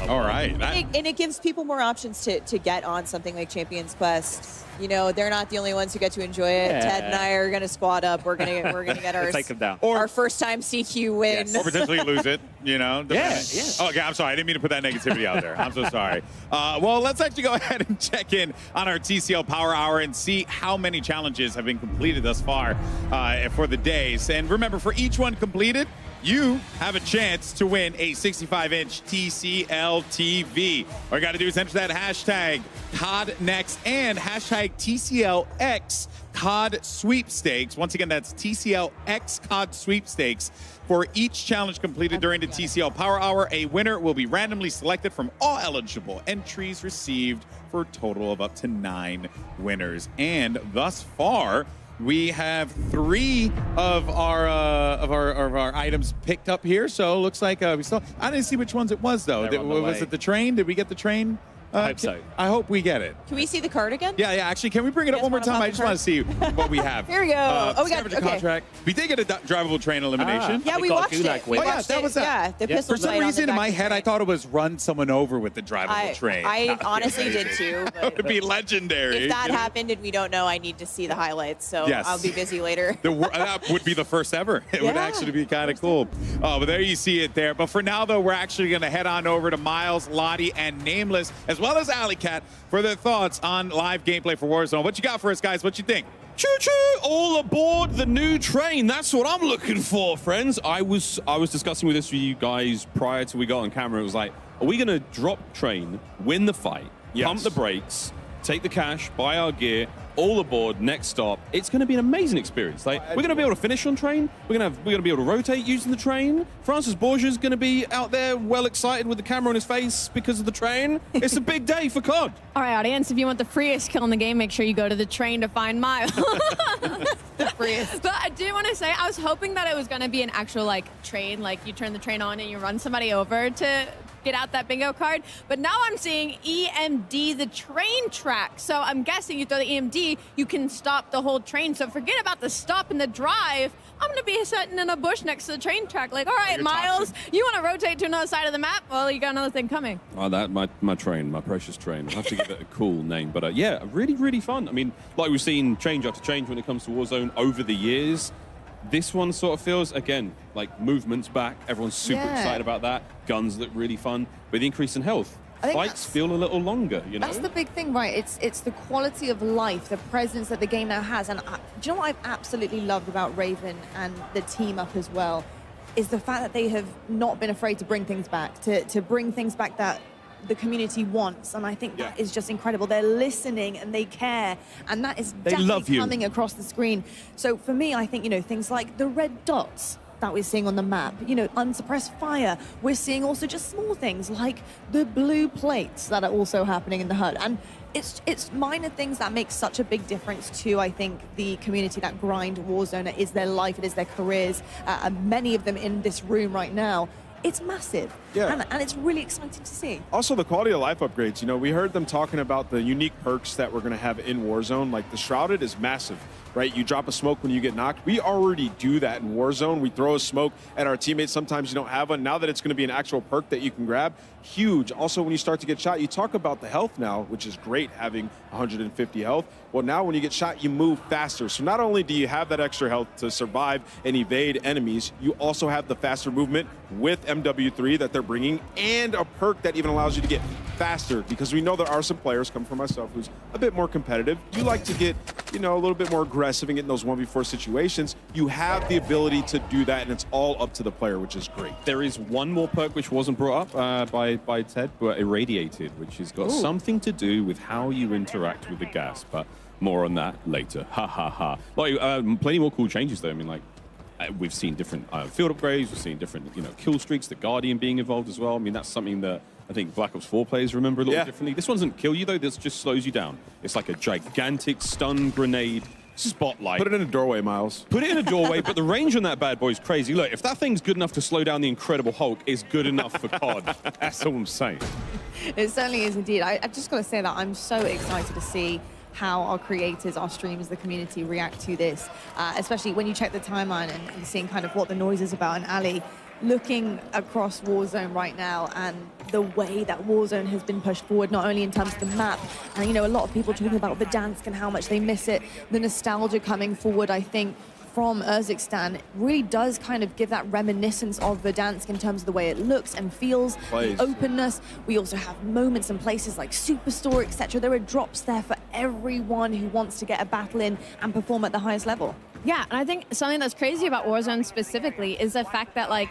All right. And it gives people more options to get on something like Champions Quest. You know, they're not the only ones who get to enjoy it. Yeah. Ted and I are going to squad up. We're going to get our, take them down. our first time CQ win. Or potentially lose it, you know? Yeah. Oh, okay, I'm sorry. I didn't mean to put that negativity out there. I'm so sorry. Well, let's actually go ahead and check in on our TCL Power Hour and see how many challenges have been completed thus far for the days. And remember, for each one completed, you have a chance to win a 65-inch TCL TV. All you got to do is enter that hashtag CoDNext and hashtag TCLX COD Sweepstakes. Once again, that's TCLX COD Sweepstakes. For each challenge completed during the TCL Power Hour, a winner will be randomly selected from all eligible entries received for a total of up to 9 winners. And thus far, we have 3 of our items picked up here. So it looks like we still. I didn't see which ones it was though. Was it the train? Did we get the train? I hope so. I hope we get it. Can we see the card again? Yeah. Actually, can we bring it up one more time? I just want to see what we have. Here we go. We got the contract. We did get a drivable train elimination. Yeah, we watched it. Oh yeah, that was that. Yeah, the pistol. For some reason in my head, I thought it was run someone over with the drivable train. I honestly did too. That would be legendary. If that happened and we don't know, I need to see the highlights. So I'll be busy later. That would be the first ever. It would actually be kind of cool. But there you see it there. But for now, though, we're actually going to head on over to Miles, Lottie, and Nameless, as well as Alley Cat, for their thoughts on live gameplay for Warzone. What you got for us, guys? What you think? Choo-choo! All aboard the new train. That's what I'm looking for, friends. I was discussing with this with you guys prior to we got on camera. It was like, are we going to drop train, win the fight, pump the brakes, take the cash, buy our gear, all aboard, next stop? It's going to be an amazing experience. Like, we're going to be able to finish on train. We're going to be able to rotate using the train. Francis Borgia's going to be out there well excited with the camera on his face because of the train. It's a big day for COD. All right, audience, if you want the freest kill in the game, make sure you go to the train to find Miles. The freest. But I do want to say, I was hoping that it was going to be an actual, like, train, like you turn the train on and you run somebody over to get out that bingo card. But now I'm seeing EMD, the train track. So I'm guessing you throw the EMD, you can stop the whole train. So forget about the stop and the drive. I'm going to be sitting in a bush next to the train track. Like, all right, Miles, you want to rotate to another side of the map? Well, you got another thing coming. Oh, my train, my precious train. I have to give it a cool name. But yeah, really, really fun. I mean, like we've seen change after change when it comes to Warzone over the years. This one sort of feels, again, like movement's back. Everyone's super excited about that. Guns look really fun. But the increase in health, fights feel a little longer, you know? That's the big thing, right? It's the quality of life, the presence that the game now has. And do you know what I've absolutely loved about Raven and the team up as well? Is the fact that they have not been afraid to bring things back, to bring things back that the community wants, and I think that is just incredible. They're listening and they care, and that is definitely coming across the screen. So for me, I think, you know, things like the red dots, that we're seeing on the map. You know, unsuppressed fire. We're seeing also just small things like the blue plates that are also happening in the HUD. And it's minor things that make such a big difference to, I think, the community that grind Warzone. It is their life, it is their careers. Many of them in this room right now. It's massive, and it's really exciting to see. Also, the quality of life upgrades. You know, we heard them talking about the unique perks that we're going to have in Warzone. Like the Shrouded is massive, right? You drop a smoke when you get knocked. We already do that in Warzone. We throw a smoke at our teammates. Sometimes you don't have one. Now that it's going to be an actual perk that you can grab, huge. Also, when you start to get shot, you talk about the health now, which is great, having 150 health. Well, now when you get shot, you move faster. So not only do you have that extra health to survive and evade enemies, you also have the faster movement with MW3 that they're bringing, and a perk that even allows you to get faster, because we know there are some players, come from myself, who's a bit more competitive. You like to get, you know, a little bit more aggressive and get in those 1v4 situations. You have the ability to do that, and it's all up to the player, which is great. There is one more perk which wasn't brought up by Ted, but Irradiated, which has got something to do with how you interact with the gas, but more on that later. Ha ha ha. Like, plenty more cool changes though. I mean, like, we've seen different field upgrades, we've seen different, you know, kill streaks, the Guardian being involved as well. I mean, that's something that I think Black Ops 4 players remember a little differently. This one doesn't kill you though, this just slows you down. It's like a gigantic stun grenade spotlight. Put it in a doorway, Miles. Put it in a doorway, but the range on that bad boy is crazy. Look, if that thing's good enough to slow down the Incredible Hulk, it's good enough for COD. That's all I'm saying. It certainly is indeed. I've just got to say that I'm so excited to see how our creators, our streamers, the community react to this, especially when you check the timeline and seeing kind of what the noise is about. And Ali, looking across Warzone right now and the way that Warzone has been pushed forward, not only in terms of the map, and you know, a lot of people talking about Verdansk and how much they miss it, the nostalgia coming forward, I think, from Urzikstan really does kind of give that reminiscence of Verdansk in terms of the way it looks and feels, the openness. We also have moments and places like Superstore, etc. There are drops there for everyone who wants to get a battle in and perform at the highest level. Yeah, and I think something that's crazy about Warzone specifically is the fact that, like,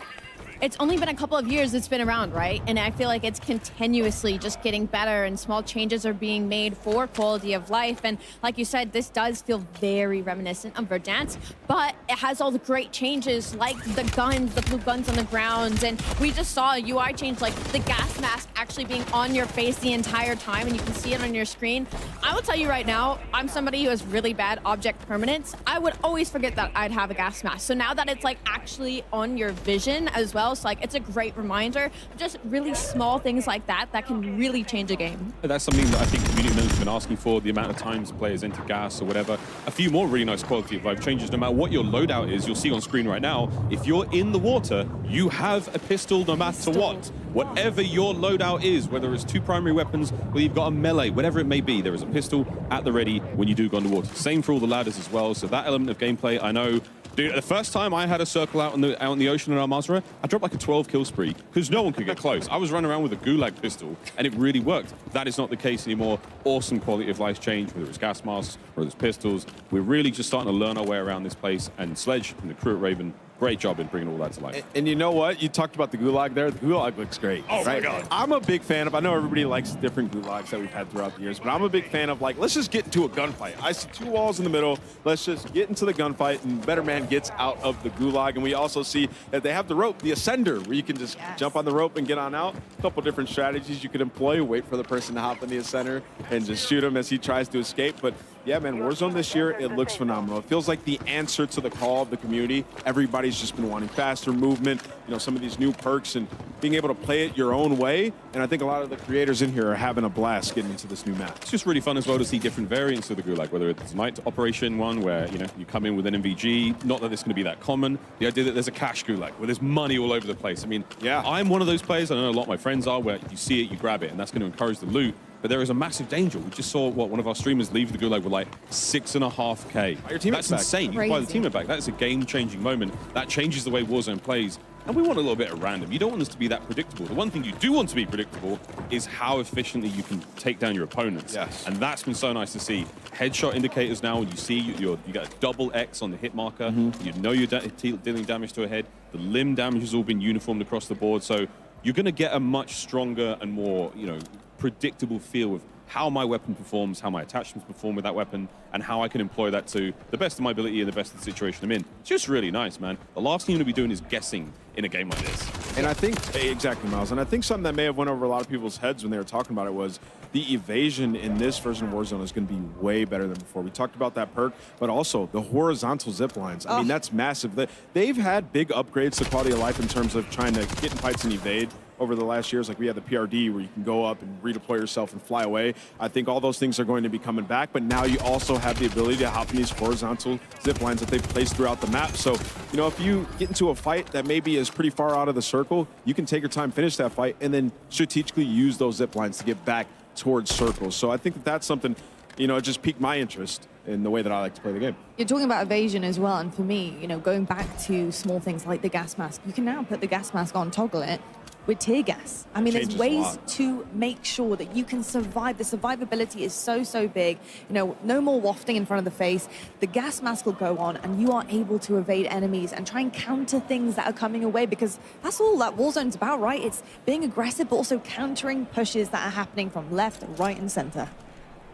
it's only been a couple of years it's been around, right? And I feel like it's continuously just getting better, and small changes are being made for quality of life. And like you said, this does feel very reminiscent of Verdansk, but it has all the great changes like the guns, the blue guns on the ground. And we just saw a UI change, like the gas mask actually being on your face the entire time, and you can see it on your screen. I will tell you right now, I'm somebody who has really bad object permanence. I would always forget that I'd have a gas mask. So now that it's like actually on your vision as well, so like it's a great reminder of just really small things like that that can really change a game. That's something that I think community members have been asking for, the amount of times players enter gas or whatever. A few more really nice quality of life changes. No matter what your loadout is, you'll see on screen right now, if you're in the water, you have a pistol no matter what. Whatever your loadout is, whether it's 2 primary weapons, or you've got a melee, whatever it may be, there is a pistol at the ready when you do go underwater. Same for all the ladders as well. So that element of gameplay, I know. Dude, the first time I had a circle out in the ocean in Al Mazrah, I dropped like a 12 kill spree because no one could get close. I was running around with a gulag pistol and it really worked. That is not the case anymore. Awesome quality of life change, whether it's gas masks or it's pistols. We're really just starting to learn our way around this place, and Sledge and the crew at Raven, great job in bringing all that to life. And you know what? You talked about the gulag there. The gulag looks great. Oh, my God. I'm a big fan of, I know everybody likes different gulags that we've had throughout the years, but I'm a big fan of, like, let's just get into a gunfight. I see 2 walls in the middle. Let's just get into the gunfight, and better man gets out of the gulag. And we also see that they have the rope, the ascender, where you can just jump on the rope and get on out. A couple different strategies you could employ. Wait for the person to hop in the ascender and just shoot him as he tries to escape. But yeah, man, Warzone this year, it looks phenomenal. It feels like the answer to the call of the community. Everybody's just been wanting faster movement, you know, some of these new perks and being able to play it your own way. And I think a lot of the creators in here are having a blast getting into this new map. It's just really fun as well to see different variants of the gulag, whether it's night operation one where, you know, you come in with an MVG, not that it's going to be that common. The idea that there's a cash gulag where there's money all over the place. I mean, yeah, I'm one of those players, I know a lot of my friends are, where you see it, you grab it, and that's going to encourage the loot. But there is a massive danger. We just saw one of our streamers leave the gulag with like 6.5K. Your teammate's That's insane. You can buy the Crazy. teammate back. That is a game-changing moment. That changes the way Warzone plays. And we want a little bit of random. You don't want this to be that predictable. The one thing you do want to be predictable is how efficiently you can take down your opponents. Yes. And that's been so nice to see. Headshot indicators now, when you see you got a double X on the hit marker. You know you're dealing damage to a head. The limb damage has all been uniformed across the board. So you're going to get a much stronger and more, you know, predictable feel of how my weapon performs, how my attachments perform with that weapon, and how I can employ that to the best of my ability and the best of the situation I'm in. It's just really nice, man. The last thing you want to be doing is guessing in a game like this. And I think, exactly, Miles, and I think something that may have went over a lot of people's heads when they were talking about it was the evasion in this version of Warzone is going to be way better than before. We talked about that perk, but also the horizontal zip lines. I mean, that's massive. They've had big upgrades to quality of life in terms of trying to get in fights and evade over the last years. Like we had the PRD where you can go up and redeploy yourself and fly away. I think all those things are going to be coming back, but now you also have the ability to hop in these horizontal zip lines that they've placed throughout the map. So, you know, if you get into a fight that maybe is pretty far out of the circle, you can take your time, finish that fight, and then strategically use those zip lines to get back towards circles. So I think that that's something, you know, it just piqued my interest in the way that I like to play the game. You're talking about evasion as well, and for me, you know, going back to small things like the gas mask, you can now put the gas mask on, toggle it with tear gas. I mean, there's ways to make sure that you can survive. The survivability is so big. You know, no more wafting in front of the face. The gas mask will go on, and you are able to evade enemies and try and counter things that are coming away, because that's all that Warzone's about, right? It's being aggressive, but also countering pushes that are happening from left, right, and center.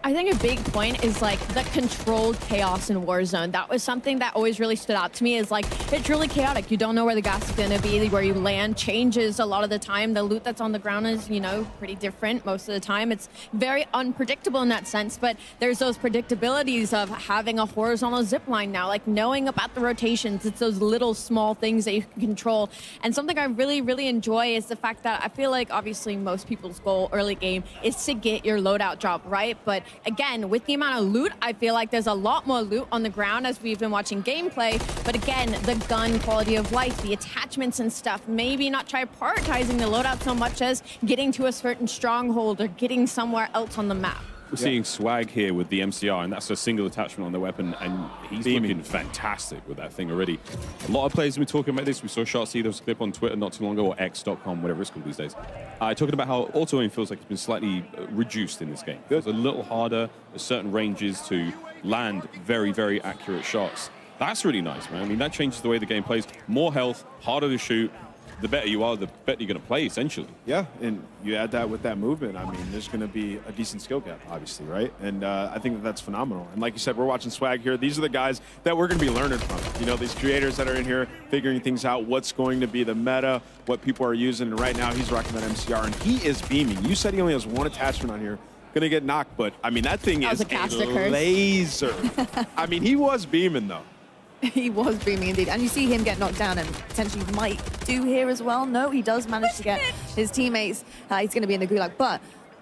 I think a big point is like the controlled chaos in Warzone. That was something that always really stood out to me, is like, it's really chaotic. You don't know where the gas is gonna be, where you land changes a lot of the time. The loot that's on the ground is, you know, pretty different most of the time. It's very unpredictable in that sense, but there's those predictabilities of having a horizontal zip line now, like knowing about the rotations. It's those little small things that you can control. And something I really enjoy is the fact that I feel like obviously most people's goal early game is to get your loadout drop, right? But again, with the amount of loot, I feel like there's a lot more loot on the ground as we've been watching gameplay. But again, the gun quality of life, the attachments and stuff, maybe not try prioritizing the loadout so much as getting to a certain stronghold or getting somewhere else on the map. We're seeing Swag here with the MCR, and that's a single attachment on the weapon, and he's looking fantastic with that thing already. A lot of players have been talking about this. We saw Shotzi, there was a clip on Twitter not too long ago, or X.com, whatever it's called these days, talking about how auto-aim feels like it's been slightly reduced in this game. It's a little harder at certain ranges to land very accurate shots. That's really nice, man. I mean, that changes the way the game plays. More health, harder to shoot. The better you are, the better you're going to play, essentially. Yeah, and you add that with that movement, I mean, there's going to be a decent skill gap, obviously, right? And I think that that's phenomenal. And like you said, we're watching Swag here. These are the guys that we're going to be learning from. You know, these creators that are in here figuring things out, what's going to be the meta, what people are using. And right now, he's rocking that MCR, and he is beaming. You said he only has one attachment on here. Going to get knocked, but, I mean, that thing is a laser. I mean, he was beaming, though. He was beaming indeed. And you see him get knocked down, and potentially might do here as well. No, he does manage to get his teammates. He's going to be in the gulag. But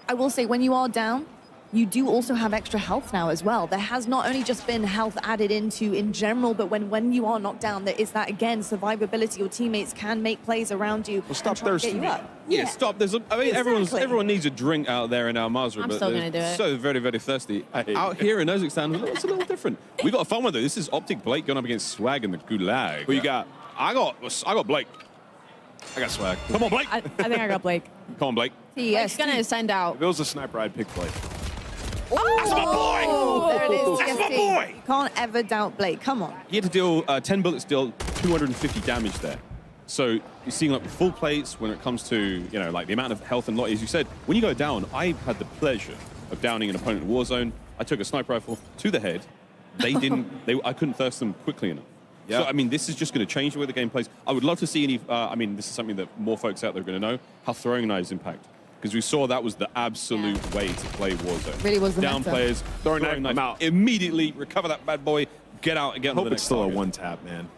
I will say, when you are down, you do also have extra health now as well. There has not only just been health added into in general, but when you are knocked down, there is that, again, survivability. Your teammates can make plays around you. Well, stop thirsting. Yeah, stop. There's I mean, everyone needs a drink out there in our Mazra, but still gonna do it. So very thirsty. Out here in Kazakhstan, it's a little different. We got a fun one though. This is Optic Blake going up against Swag in the Gulag. Who you got? I got Blake. I got Swag. Come on, Blake. I think I got Blake. Come on, Blake. He's gonna send out. If it was a sniper, I'd pick Blake. That's my boy! Oh, there it is. That's my TST. boy! You can't ever doubt Blake. Come on. He had to deal 10 bullets, deal 250 damage there. So you're seeing like full plates when it comes to, you know, like the amount of health and lot. As you said, when you go down, I had the pleasure of downing an opponent in Warzone. I took a sniper rifle to the head. They didn't. I couldn't thirst them quickly enough. Yeah. So I mean, this is just going to change the way the game plays. I would love to see any. I mean, this is something that more folks out there are going to know, how throwing knives impact. Because we saw that was the absolute way to play Warzone. Really was the down meta. players, throwing knife out immediately, recover that bad boy, get out and get on to the next It's still target. a one tap, man.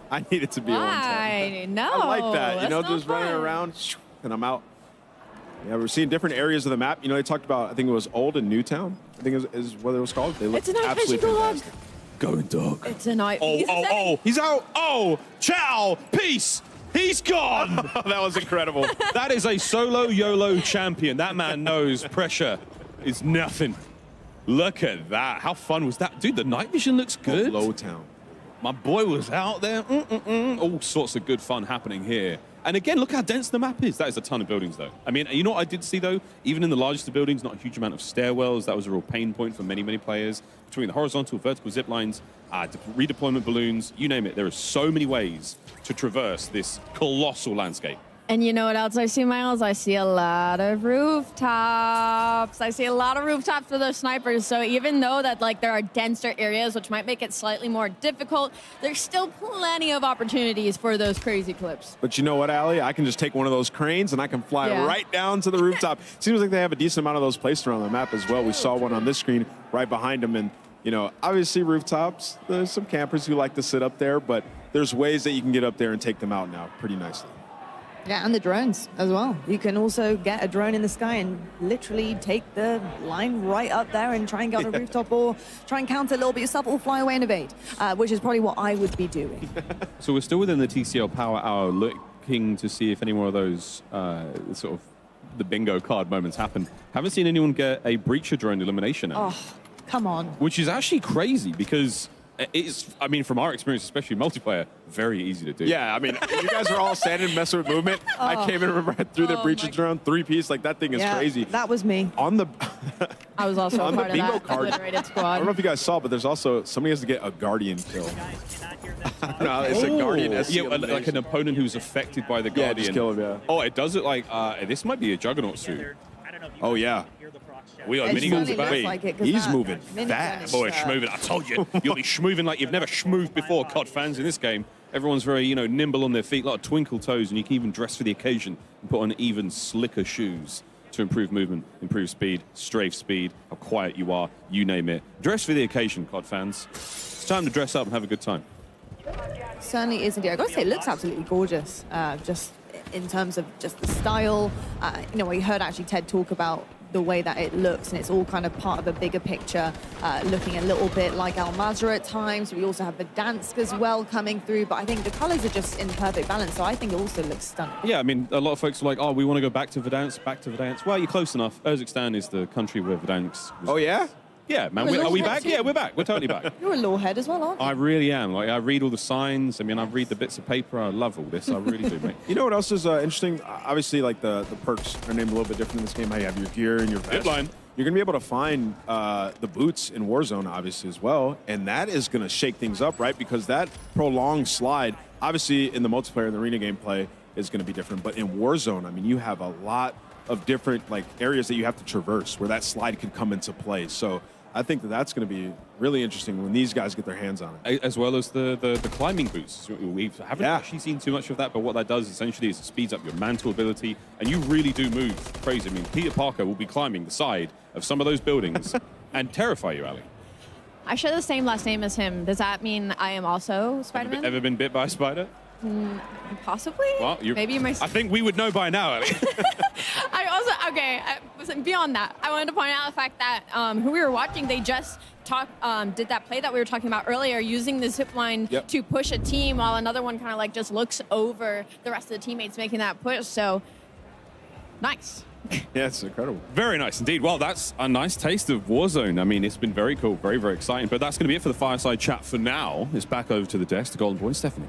I need it to be a one tap. Why? No. I like that. You know, that's not just running fun. around and I'm out. Yeah, we're seeing different areas of the map. You know, they talked about, I think it was Old and Newtown. I think is what it was called. They look It's a night absolutely fishing gulag. fantastic. Going dog. It's a night. He's out. Oh, ciao, peace. He's gone. That was incredible. That is a solo YOLO champion. That man knows pressure is nothing. Look at that. How fun was that? Dude, the night vision looks good. Low Town. My boy was out there. All sorts of good fun happening here. And again, look how dense the map is. That is a ton of buildings, though. I mean, you know what I did see, though? Even in the largest of buildings, not a huge amount of stairwells. That was a real pain point for many players. Between the horizontal, vertical zip lines, redeployment balloons, you name it. There are so many ways to traverse this colossal landscape. And you know what else I see, Miles? I see a lot of rooftops. I see a lot of rooftops for those snipers. So even though that like there are denser areas, which might make it slightly more difficult, there's still plenty of opportunities for those crazy clips. But you know what, Allie? I can just take one of those cranes and I can fly right down to the rooftop. Seems like they have a decent amount of those placed around the map as well. We saw one on this screen right behind them. And, you know, obviously rooftops, there's some campers who like to sit up there, but there's ways that you can get up there and take them out now pretty nicely. Yeah, and the drones as well. You can also get a drone in the sky and literally take the line right up there and try and get on a rooftop or try and counter a little bit yourself or fly away and evade, which is probably what I would be doing. So we're still within the TCL Power Hour, looking to see if any more of those sort of the bingo card moments happen. Haven't seen anyone get a breacher drone elimination out. Oh, come on. Which is actually crazy because it's, I mean, from our experience, especially multiplayer, very easy to do. Yeah, I mean, you guys are all standing messing with movement. I came in, remember, I threw the breacher drone, 3-piece, like that thing is crazy. That was me. On the I was also on a part the of bingo that card, obliterated I squad. don't know if you guys saw, but there's also, somebody has to get a Guardian kill. No, it's a Guardian SC like an opponent who's affected by the Guardian. Yeah, just kill him, yeah. Oh, it does it like, this might be a Juggernaut suit. Oh, yeah. We are It mini certainly guns, looks like it, 'cause He's that moving minigun fast. is, Boy, schmoving. I told you, you'll be schmoving like you've never schmooved before, COD fans, in this game. Everyone's very, you know, nimble on their feet, a lot of twinkle toes, and you can even dress for the occasion and put on even slicker shoes to improve movement, improve speed, strafe speed, how quiet you are, you name it. Dress for the occasion, COD fans. It's time to dress up and have a good time. Certainly is indeed. I gotta say, it looks absolutely gorgeous. Just in terms of just the style. You know, we heard actually Ted talk about the way that it looks, and it's all kind of part of a bigger picture, looking a little bit like Al Mazrah at times. We also have Verdansk as well coming through, but I think the colors are just in perfect balance, so I think it also looks stunning. Yeah, I mean, a lot of folks are like, oh, we want to go back to Verdansk, back to Verdansk. Well, you're close enough. Urzikstan is the country where Verdansk was. Oh, yeah? Yeah, man. You're a Are we lawhead back? too. Yeah, we're back. We're totally back. You're a lawhead as well, aren't you? I really am. Like, I read all the signs. I mean, I read the bits of paper. I love all this. I really do, mate. You know what else is interesting? Obviously, like the perks are named a little bit different in this game. How you have your gear and your vest. Zipline. You're going to be able to find the boots in Warzone, obviously, as well. And that is going to shake things up, right? Because that prolonged slide, obviously, in the multiplayer and the arena gameplay is going to be different. But in Warzone, I mean, you have a lot of different like areas that you have to traverse where that slide could come into play. So I think that that's going to be really interesting when these guys get their hands on it. As well as the climbing boots. We haven't actually seen too much of that, but what that does essentially is it speeds up your mantle ability, and you really do move crazy. I mean, Peter Parker will be climbing the side of some of those buildings and terrify you, Ali. I share the same last name as him. Does that mean I am also Spider-Man? Ever been bit by a spider? Possibly. Well, Maybe you might. I think we would know by now, Ali. I also, okay, beyond that, I wanted to point out the fact that who we were watching, they just did that play that we were talking about earlier, using the zip line to push a team while another one kind of like just looks over the rest of the teammates making that push. So, nice. Yeah, it's incredible. Very nice indeed. Well, that's a nice taste of Warzone. I mean, it's been very cool, very, very exciting. But that's going to be it for the Fireside Chat for now. It's back over to the desk, to Golden Boy and Stephanie.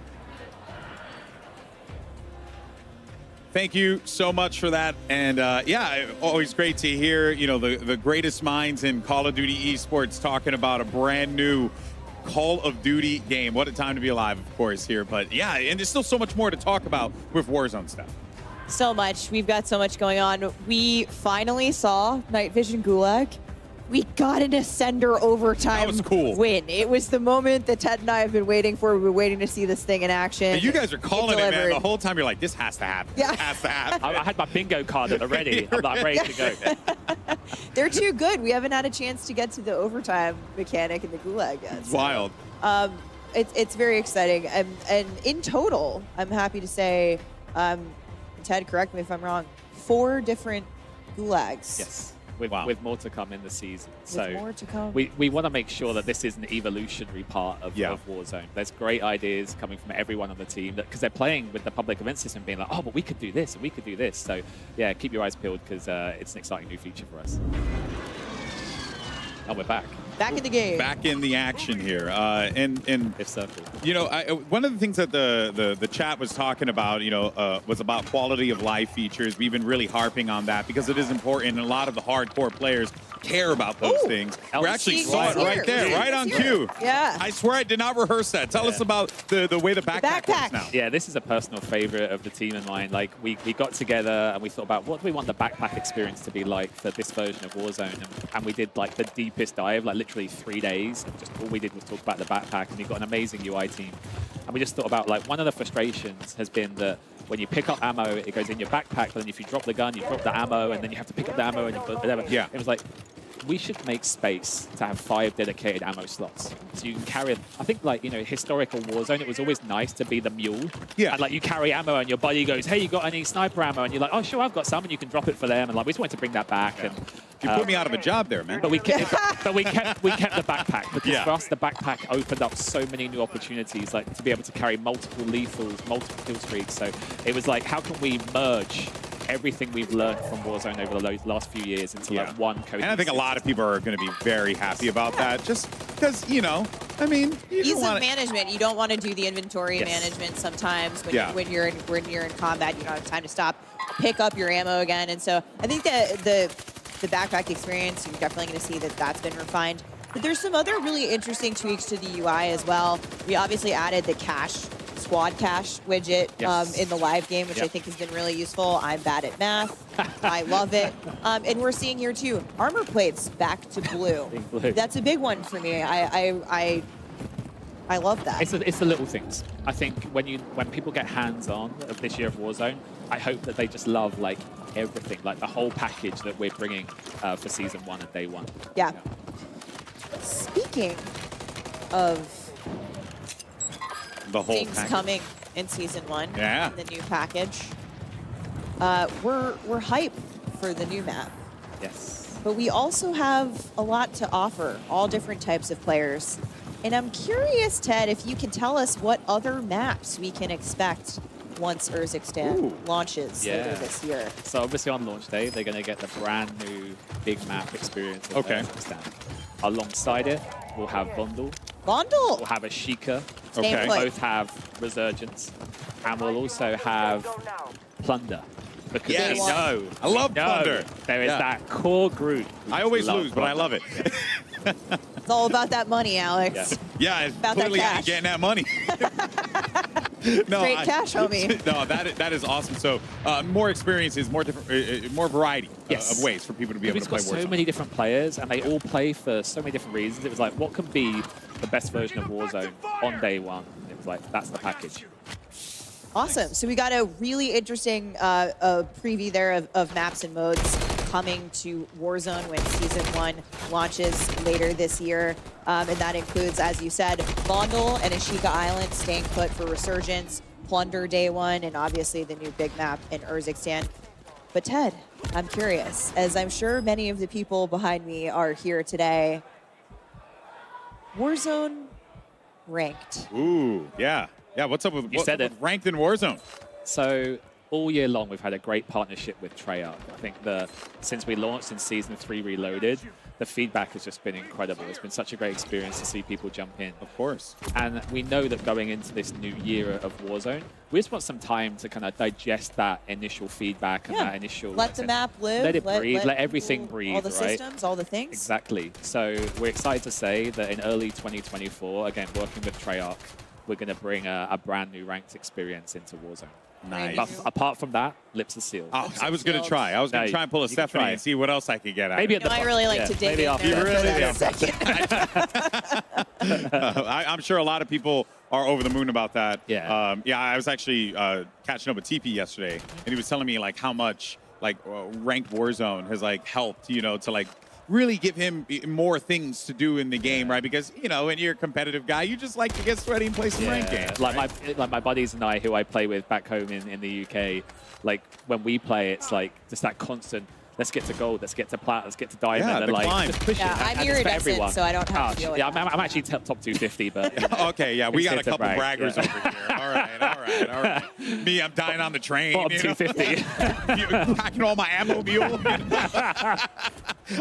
Thank you so much for that. And yeah, always great to hear, you know, the greatest minds in Call of Duty esports talking about a brand new Call of Duty game. What a time to be alive, of course, here. But yeah, and there's still so much more to talk about with Warzone stuff. So much. We've got so much going on. We finally saw Night Vision Gulag. We got an Ascender overtime win. It was the moment that Ted and I have been waiting for. We've been waiting to see this thing in action. And you guys are calling it, man. The whole time you're like, this has to happen. Yeah. This has to happen. I had my bingo card at the ready. I'm ready to go. They're too good. We haven't had a chance to get to the overtime mechanic in the Gulag yet. It's wild. It's very exciting. And in total, I'm happy to say, Ted, correct me if I'm wrong, 4 different Gulags. Yes. With more to come in the season. With more to come. We want to make sure that this is an evolutionary part of Warzone. There's great ideas coming from everyone on the team because they're playing with the public event system, being like, oh, but we could do this and we could do this. So yeah, keep your eyes peeled because it's an exciting new feature for us. Oh, we're back. Back in the game. Back in the action here. And you know, one of the things that the chat was talking about, you know, was about quality of life features. We've been really harping on that because it is important, and a lot of the hardcore players care about those things. We actually saw it right there, right on cue. Yeah. I swear I did not rehearse that. Tell us about the way the backpack works now. Yeah, this is a personal favorite of the team and mine. Like, we got together and we thought about what do we want the backpack experience to be like for this version of Warzone. And we did, like, the deepest dive, like, literally 3 days. And just all we did was talk about the backpack. And we've got an amazing UI team. And we just thought about, like, one of the frustrations has been that when you pick up ammo, it goes in your backpack. But then if you drop the gun, you drop the ammo. And then you have to pick up the ammo and whatever. Yeah. It was like, we should make space to have 5 dedicated ammo slots. So you can carry, I think, like, you know, historical Warzone, it was always nice to be the mule. Yeah. And, like, you carry ammo and your buddy goes, hey, you got any sniper ammo? And you're like, oh, sure, I've got some. And you can drop it for them. And, like, we just wanted to bring that back. And you put me out of a job there, man. But we kept the backpack because for us, the backpack opened up so many new opportunities, like, to be able to carry multiple lethals, multiple kill streaks. So it was like, how can we merge everything we've learned from Warzone over the last few years into like one cohesive. And I think a lot of people are going to be very happy about that, just because, you know, I mean, ease of management. You don't want to do the inventory management sometimes when you're in combat. You don't have time to stop, pick up your ammo again, and so I think that the backpack experience, you're definitely going to see that that's been refined. But there's some other really interesting tweaks to the UI as well. We obviously added the squad cache widget in the live game, which I think has been really useful. I'm bad at math. I love it. And we're seeing here too, armor plates back to blue. That's a big one for me. I love that. It's the little things. I think when people get hands-on of this year of Warzone, I hope that they just love like everything, like the whole package that we're bringing for season 1 and day 1. Yeah. Speaking of the whole things coming in season 1, the new package, we're hype for the new map. Yes. But we also have a lot to offer, all different types of players. And I'm curious, Ted, if you can tell us what other maps we can expect once Urzikstan launches later this year. So obviously on launch day, they're going to get the brand new big map experience of Urzikstan. Alongside it, we'll have Bundle. We'll have a Sheikah. Okay. We'll both have Resurgence. And we'll also have Plunder. Because we know, I love Plunder. There is that core group. I always lose, but I love it. It's all about that money, Alex. Yeah, it's about clearly that cash. getting that money. Straight cash, homie. No, that is awesome. So more experiences, more different, more variety of ways for people to be able to play Warzone. So many different players, and they all play for so many different reasons. It was like, what can be the best version of Warzone on day 1? It was like, that's the package. Awesome. So we got a really interesting preview there of maps and modes coming to Warzone when Season 1 launches later this year. And that includes, as you said, Vondel and Ashika Island staying put for Resurgence, Plunder Day 1, and obviously the new big map in Urzikstan. But Ted, I'm curious, as I'm sure many of the people behind me are here today, Warzone ranked. Ooh, yeah. Yeah, what's up with, what's up with ranked in Warzone? So all year long, we've had a great partnership with Treyarch. I think since we launched in Season 3 Reloaded, the feedback has just been incredible. It's been such a great experience to see people jump in. Of course. And we know that going into this new year of Warzone, we just want some time to kind of digest that initial feedback and that initial... Let the map live. Let it breathe. Let everything breathe, all the right? systems, all the things. Exactly. So we're excited to say that in early 2024, again, working with Treyarch, we're going to bring a brand new ranked experience into Warzone. Nice. But apart from that, lips are sealed. Oh, I was going to try. I was going to try and pull a Stephanie and see what else I could get out Maybe of at the I really like to dig maybe in after. there for that second. I'm sure a lot of people are over the moon about that. Yeah. I was actually catching up with TP yesterday, and he was telling me like how much like ranked Warzone has like helped, you know, to like really give him more things to do in the game, right? Because, you know, when you're a competitive guy, you just like to get sweaty and play some ranked games. Like my buddies and I, who I play with back home in the UK, like when we play, it's like just that constant, let's get to gold, let's get to plat, let's get to diamond, and like just push it. I'm And it's for everyone. iridescent, so I don't have to deal with I'm actually top 250, but okay, yeah, we got a couple braggers yeah. over here. All right. Me, I'm dying on the train. Bottom you know? 250. Packing all my ammo mule.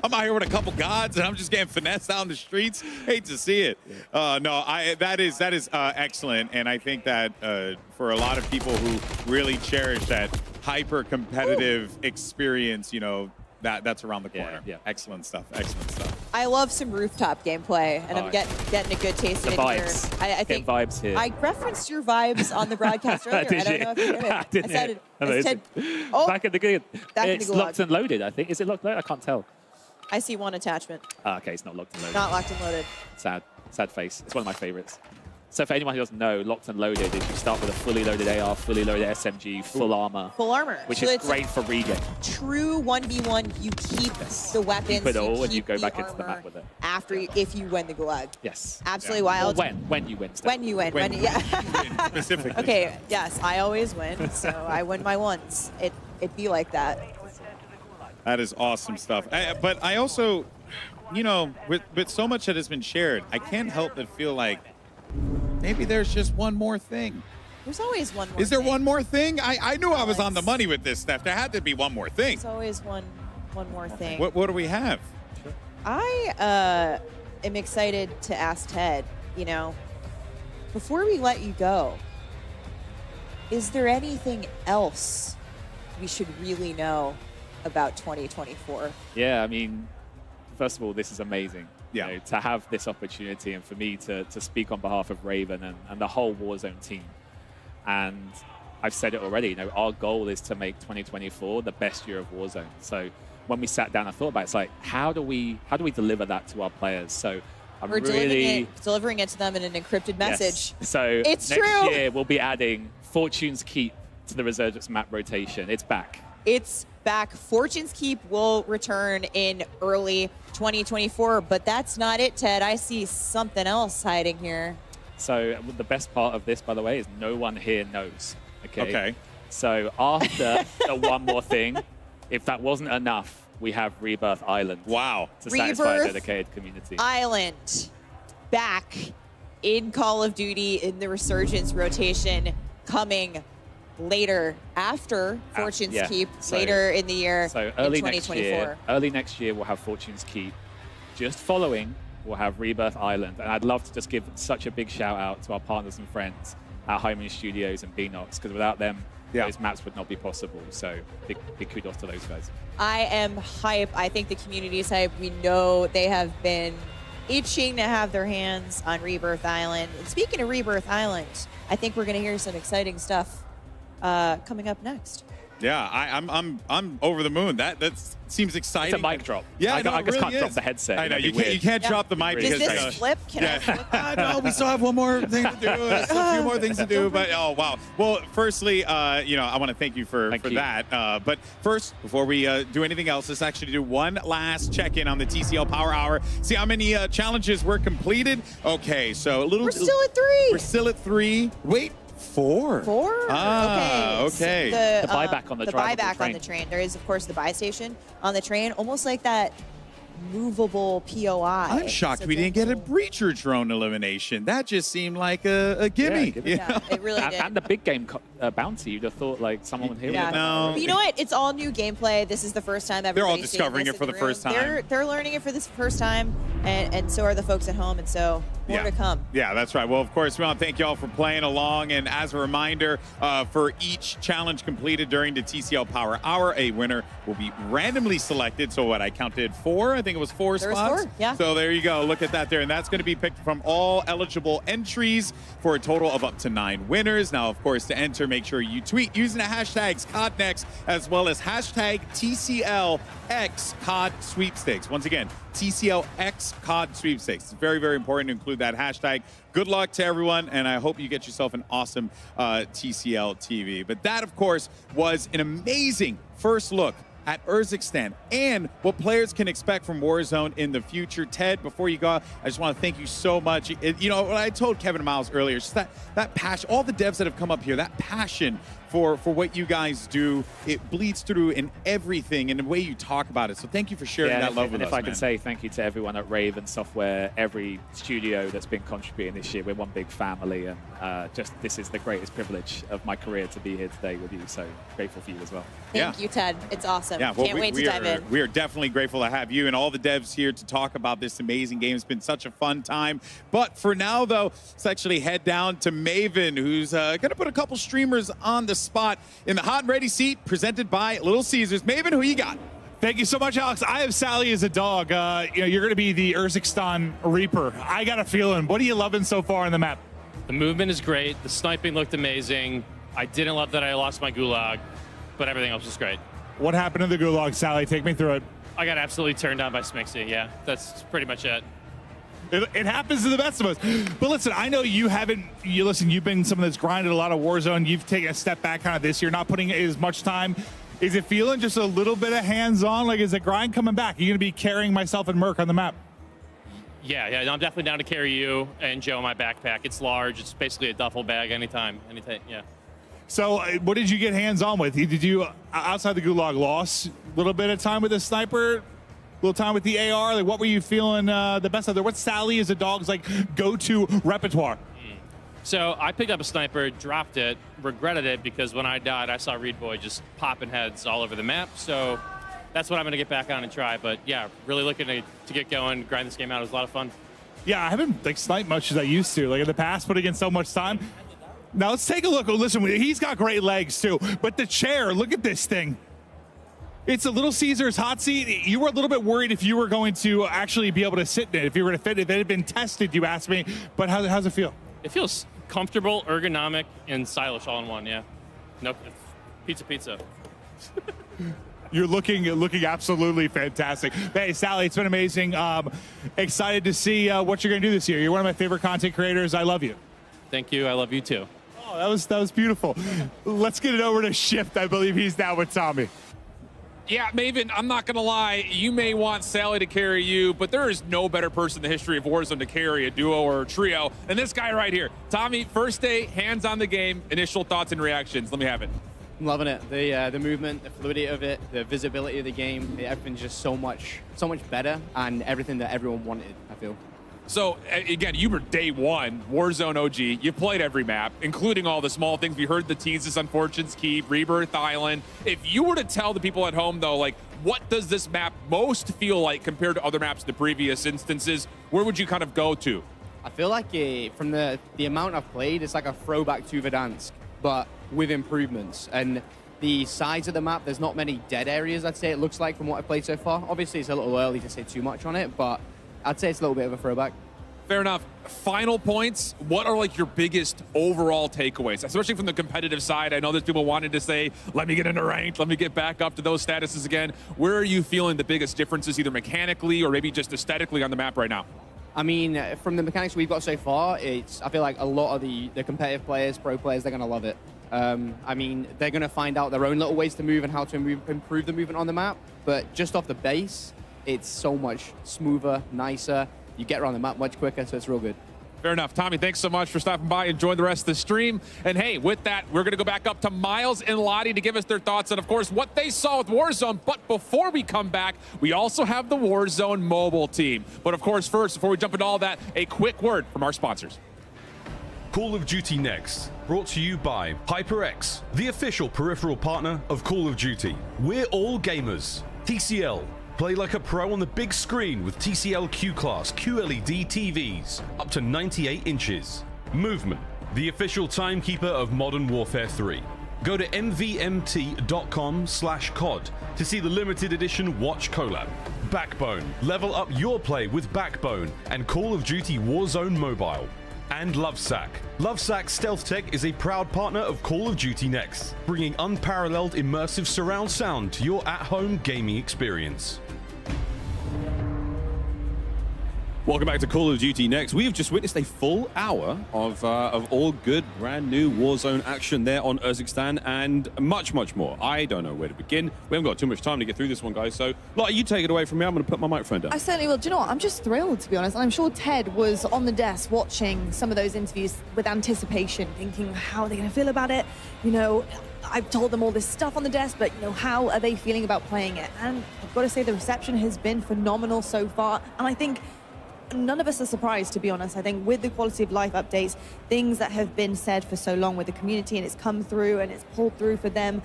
I'm out here with a couple gods, and I'm just getting finessed out in the streets. Hate to see it. No, that is excellent, and I think that for a lot of people who really cherish that hyper-competitive experience, you know, that's around the corner. Yeah. Excellent stuff. Excellent stuff. I love some rooftop gameplay, and I'm getting a good taste of it vibes. here. I think vibes here. I referenced your vibes on the broadcast earlier. I don't know if you did it. I said, back at the good. Back in It's the gulag. locked and loaded, I think. Is it locked and loaded? I can't tell. I see one attachment. Okay, it's not locked and loaded. Not locked and loaded. Sad face. It's one of my favorites. So for anyone who doesn't know, locked and loaded is you start with a fully loaded AR, fully loaded SMG, full armor. Full armor. Which So is it's great for regame. True 1v1. You keep the weapons. Keep it all, and you keep go the back into the armor map with it. After if you win the gulag. Yes. Absolutely Or wild. when you win. Steph. When you win. Yeah. Specifically. Okay. Yes, I always win, so I win my ones. It be like that. That is awesome stuff. But I also, you know, with so much that has been shared, I can't help but feel like maybe there's just one more thing. There's always one more. Is there thing. one more thing? I knew I was on the money with this, Steph. There had to be one more thing. There's always one more thing. What do we have? I am excited to ask Ted, you know, before we let you go, is there anything else we should really know about 2024? Yeah, I mean, first of all, this is amazing. Yeah. You know, to have this opportunity and for me to speak on behalf of Raven and the whole Warzone team. And I've said it already, you know, our goal is to make 2024 the best year of Warzone. So when we sat down and thought about it, it's like, how do we deliver that to our players? So I'm We're really delivering it to them in an encrypted message. Yes. So it's next true. year we'll be adding Fortune's Keep to the Resurgence map rotation. It's back. It's back. Fortune's Keep will return in early 2024, but that's not it, Ted. I see something else hiding here. So the best part of this, by the way, is no one here knows. Okay. So after the one more thing, if that wasn't enough, we have Rebirth Island. Wow. To satisfy a Rebirth dedicated community. Island back in Call of Duty in the Resurgence rotation, coming later after Fortune's yeah. Keep, So- later in the year So in early 2024. early next year, we'll have Fortune's Keep. Just following, we'll have Rebirth Island. And I'd love to just give such a big shout out to our partners and friends at Hyman Studios and Beanox, because without them, those maps would not be possible. So big kudos to those guys. I am hype. I think the community is hype. We know they have been itching to have their hands on Rebirth Island. And speaking of Rebirth Island, I think we're going to hear some exciting stuff coming up next. Yeah, I'm over the moon. That seems exciting. It's a mic drop. Yeah, I no, just it really can't drop is. the headset. I know That'd you be can't weird. drop the mic Does because this flip? Can I flip? no, we still have one more thing to do. A few more things to do, but oh wow. Well, firstly, you know, I want to thank you for that. But first, before we do anything else, let's actually do one last check-in on the TCL Power Hour. See how many challenges were completed. Okay, so a little. We're still at 3. We're still at 3. Wait. 4. 4? Ah, okay. okay. The buyback on the drivable buyback train. on the train. There is, of course, the buy station on the train, almost like that movable POI. I'm shocked we didn't get a breacher drone elimination. That just seemed like a gimme. Yeah, it really did. And the big game bounty, you'd have thought like someone would hear Yeah. about it. But you know what? It's all new gameplay. This is the first time everybody's They're all seeing discovering this it for in the room. first time. They're learning it for this first time, and so are the folks at home, and so more to come. Yeah, that's right. Well, of course, we want to thank y'all for playing along. And as a reminder, for each challenge completed during the TCL Power Hour, a winner will be randomly selected. So what, I counted 4? I think it was 4 There was spots. 4, yeah. So there you go. Look at that there. And that's going to be picked from all eligible entries for a total of up to 9 winners. Now, of course, to enter, make sure you tweet using the hashtags CoDNext as well as hashtag TCLX Sweepstakes. Once again, TCLX COD Sweepstakes. It's very, very important to include that hashtag. Good luck to everyone, and I hope you get yourself an awesome TCL TV. But that, of course, was an amazing first look at Urzikstan and what players can expect from Warzone in the future. Ted, before you go, I just want to thank you so much. You know, what I told Kevin Miles earlier, just that passion, all the devs that have come up here, that passion for what you guys do. It bleeds through in everything and the way you talk about it. So thank you for sharing that love with us, And if I man. can say thank you to everyone at Raven Software, every studio that's been contributing this year. We're one big family, and just this is the greatest privilege of my career to be here today with you. So grateful for you as well. Thank you, Ted. It's awesome. Yeah, well, Can't wait to dive in. We are definitely grateful to have you and all the devs here to talk about this amazing game. It's been such a fun time. But for now, though, let's actually head down to Maven, who's going to put a couple streamers on the spot in the hot and ready seat, presented by Little Caesars. Maven, who you got? Thank you so much, Alex. I have Sally as a dog. You're going to be the Urzikstan Reaper. I got a feeling. What are you loving so far on the map? The movement is great. The sniping looked amazing. I didn't love that I lost my gulag, but everything else was great. What happened to the gulag, Sally? Take me through it. I got absolutely turned down by Smixy. Yeah, that's pretty much it. It happens to the best of us. But listen, I know you haven't, you've been someone that's grinded a lot of Warzone. You've taken a step back kind of this year, not putting as much time. Is it feeling just a little bit of hands-on? Like, is the grind coming back? Are you going to be carrying myself and Merc on the map? Yeah, I'm definitely down to carry you and Joe in my backpack. It's large. It's basically a duffel bag anytime, yeah. So what did you get hands-on with? Did you, outside the gulag, lost a little bit of time with the sniper? A little time with the AR? Like, what were you feeling the best of there? What's Sally as a dog's like go-to repertoire? So I picked up a sniper, dropped it, regretted it because when I died, I saw Reed Boy just popping heads all over the map. So that's what I'm going to get back on and try. But yeah, really looking to get going, grind this game out. It was a lot of fun. Yeah, I haven't sniped much as I used to. Like in the past, putting in so much time. Now let's take a look. Oh, listen, he's got great legs too. But the chair, look at this thing. It's a Little Caesars hot seat. You were a little bit worried if you were going to actually be able to sit in it, if you were to fit it. If it had been tested, you asked me. But how's it feel? It feels comfortable, ergonomic, and stylish all in one, yeah. No, pizza. You're looking absolutely fantastic. Hey, Sally, it's been amazing. Excited to see what you're going to do this year. You're one of my favorite content creators. I love you. Thank you. I love you too. Oh, that was beautiful. Let's get it over to Shift. I believe he's down with Tommy. Yeah, Maven, I'm not going to lie. You may want Sally to carry you, but there is no better person in the history of Warzone to carry a duo or a trio than this guy right here. Tommy, first day, hands on the game, initial thoughts and reactions. Let me have it. I'm loving it. The movement, the fluidity of it, the visibility of the game, everything's just so much better, and everything that everyone wanted, I feel. So, again, you were day one, Warzone OG. You played every map, including all the small things. We heard the teases on Fortune's Keep, Rebirth Island. If you were to tell the people at home, though, like, what does this map most feel like compared to other maps in the previous instances, where would you kind of go to? I feel like from the amount I've played, it's like a throwback to Verdansk, but with improvements. And the size of the map, there's not many dead areas, I'd say it looks like, from what I've played so far. Obviously, it's a little early to say too much on it, but I'd say it's a little bit of a throwback. Fair enough. Final points. What are like your biggest overall takeaways, especially from the competitive side? I know there's people wanting to say, let me get into ranked, let me get back up to those statuses again. Where are you feeling the biggest differences, either mechanically or maybe just aesthetically on the map right now? I mean, from the mechanics we've got so far, I feel like a lot of the competitive players, pro players, they're going to love it. I mean, they're going to find out their own little ways to move and how to improve the movement on the map. But just off the base, it's so much smoother, nicer. You get around the map much quicker, so it's real good. Fair enough. Tommy, thanks so much for stopping by. Enjoy the rest of the stream. And hey, with that, we're going to go back up to Miles and Lottie to give us their thoughts on, of course, what they saw with Warzone. But before we come back, we also have the Warzone mobile team. But of course, first, before we jump into all that, a quick word from our sponsors. Call of Duty Next, brought to you by HyperX, the official peripheral partner of Call of Duty. We're all gamers. TCL. Play like a pro on the big screen with TCL Q-Class QLED TVs, up to 98 inches. Movement, the official timekeeper of Modern Warfare 3. Go to mvmt.com/COD to see the limited edition Watch collab. Backbone, level up your play with Backbone and Call of Duty Warzone Mobile. And Lovesack. Lovesack Stealth Tech is a proud partner of Call of Duty Next, bringing unparalleled immersive surround sound to your at-home gaming experience. Welcome back to Call of Duty Next. We have just witnessed a full hour of all good, brand new Warzone action there on Urzikstan and much, much more. I don't know where to begin. We haven't got too much time to get through this one, guys. So, Lottie, you take it away from me. I'm going to put my microphone down. I certainly will. Do you know what? I'm just thrilled, to be honest. And I'm sure Ted was on the desk watching some of those interviews with anticipation, thinking, how are they going to feel about it? You know, I've told them all this stuff on the desk, but how are they feeling about playing it? And I've got to say the reception has been phenomenal so far. And I think none of us are surprised, to be honest. I think with the quality of life updates, things that have been said for so long with the community and it's come through and it's pulled through for them,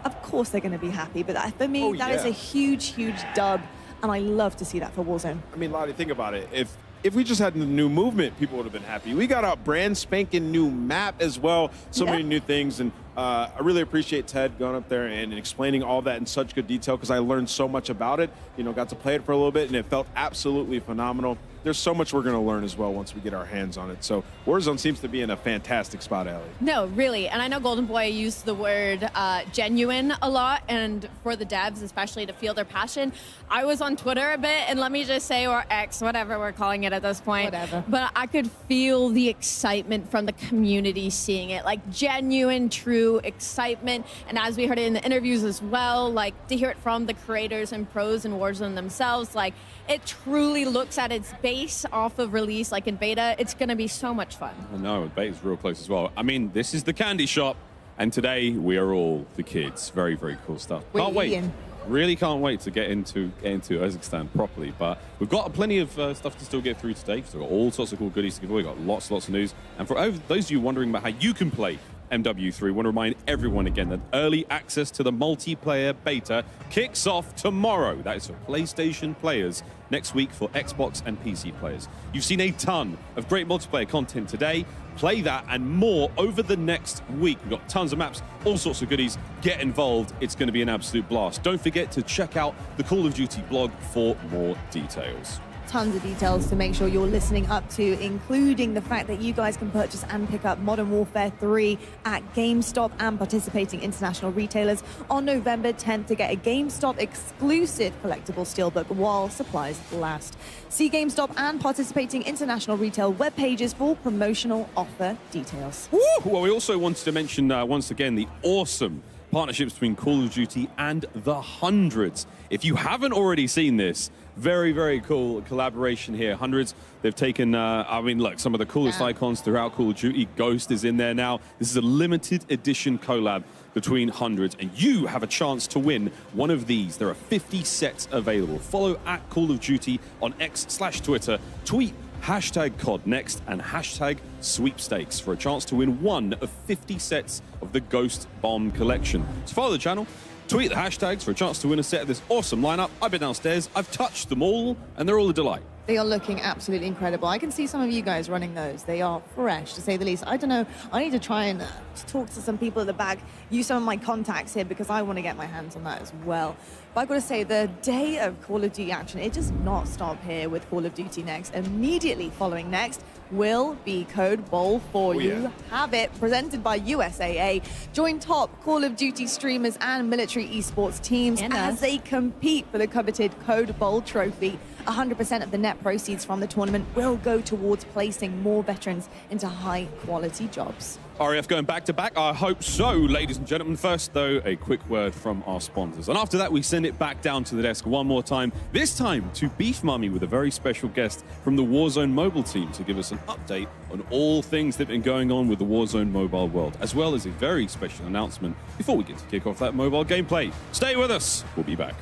of course they're going to be happy. But for me, that is a huge, huge dub. And I love to see that for Warzone. I mean, Lottie, think about it. If we just had the new movement, people would have been happy. We got a brand spanking new map as well. So many new things. And I really appreciate Ted going up there and explaining all that in such good detail because I learned so much about it. Got to play it for a little bit and it felt absolutely phenomenal. There's so much we're going to learn as well once we get our hands on it. So Warzone seems to be in a fantastic spot, Allie. No, really. And I know Golden Boy used the word genuine a lot, and for the devs, especially to feel their passion. I was on Twitter a bit, and let me just say, or X, whatever we're calling it at this point. Whatever. But I could feel the excitement from the community seeing it, like genuine, true excitement. And as we heard it in the interviews as well, like to hear it from the creators and pros in Warzone themselves, like it truly looks at its base off of release, like in beta. It's going to be so much fun. I know, beta's real close as well. I mean, this is the candy shop, and today we are all the kids. Very, very cool stuff. Can't wait. Really can't wait to get into Kazakhstan properly. But we've got plenty of stuff to still get through today. So we've got all sorts of cool goodies to give away. We've got lots of news. And for those of you wondering about how you can play MW3, I want to remind everyone again that early access to the multiplayer beta kicks off tomorrow. That is for PlayStation players. Next week for Xbox and PC players. You've seen a ton of great multiplayer content today. Play that and more over the next week. We've got tons of maps, all sorts of goodies. Get involved. It's going to be an absolute blast. Don't forget to check out the Call of Duty blog for more details. Tons of details to make sure you're listening up to, including the fact that you guys can purchase and pick up Modern Warfare 3 at GameStop and participating international retailers on November 10th to get a GameStop exclusive collectible steelbook while supplies last. See GameStop and participating international retail web pages for promotional offer details. Woo! Well, we also wanted to mention once again the awesome partnerships between Call of Duty and the Hundreds. If you haven't already seen this, very, very cool collaboration here. Hundreds, they've taken, I mean, look, some of the coolest icons throughout Call of Duty. Ghost is in there now. This is a limited edition collab between Hundreds, and you have a chance to win one of these. There are 50 sets available. Follow at Call of Duty on X/Twitter. Tweet hashtag CoD Next and hashtag sweepstakes for a chance to win one of 50 sets of the Ghost Bomb collection. So follow the channel. Tweet the hashtags for a chance to win a set of this awesome lineup. I've been downstairs, I've touched them all, and they're all a delight. They are looking absolutely incredible. I can see some of you guys running those. They are fresh, to say the least. I don't know. I need to try and talk to some people at the back, use some of my contacts here, because I want to get my hands on that as well. But I've got to say, the day of Call of Duty action, it does not stop here with Call of Duty Next. Immediately following Next will be Code Bowl for you. Have it, presented by USAA. Join top Call of Duty streamers and military esports teams as they compete for the coveted Code Bowl trophy. 100% of the net proceeds from the tournament will go towards placing more veterans into high-quality jobs. RAF going back-to-back? I hope so, ladies and gentlemen. First, though, a quick word from our sponsors. And after that, we send it back down to the desk one more time, this time to Beef Mummy with a very special guest from the Warzone mobile team to give us an update on all things that have been going on with the Warzone mobile world, as well as a very special announcement before we get to kick off that mobile gameplay. Stay with us. We'll be back.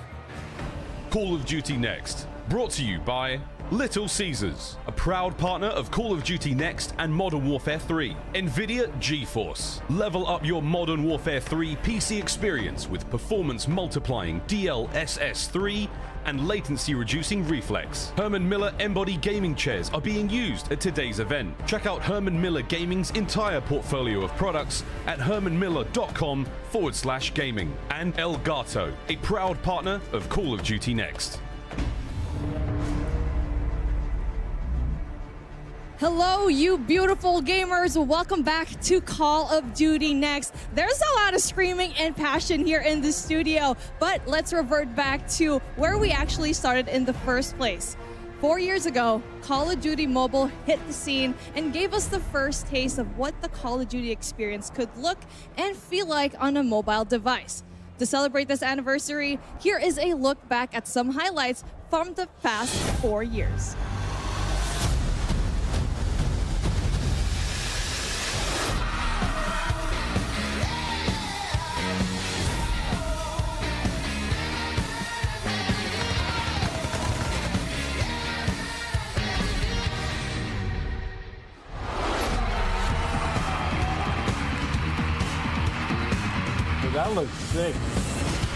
Call of Duty Next, brought to you by Little Caesars, a proud partner of Call of Duty Next and Modern Warfare 3. NVIDIA GeForce. Level up your Modern Warfare 3 PC experience with performance multiplying DLSS 3 and latency reducing reflex. Herman Miller Embody gaming chairs are being used at today's event. Check out Herman Miller Gaming's entire portfolio of products at hermanmiller.com/gaming. And Elgato, a proud partner of Call of Duty Next. Hello, you beautiful gamers. Welcome back to Call of Duty Next. There's a lot of screaming and passion here in the studio, but let's revert back to where we actually started in the first place. 4 years ago, Call of Duty Mobile hit the scene and gave us the first taste of what the Call of Duty experience could look and feel like on a mobile device. To celebrate this anniversary, here is a look back at some highlights from the past 4 years. looks sick.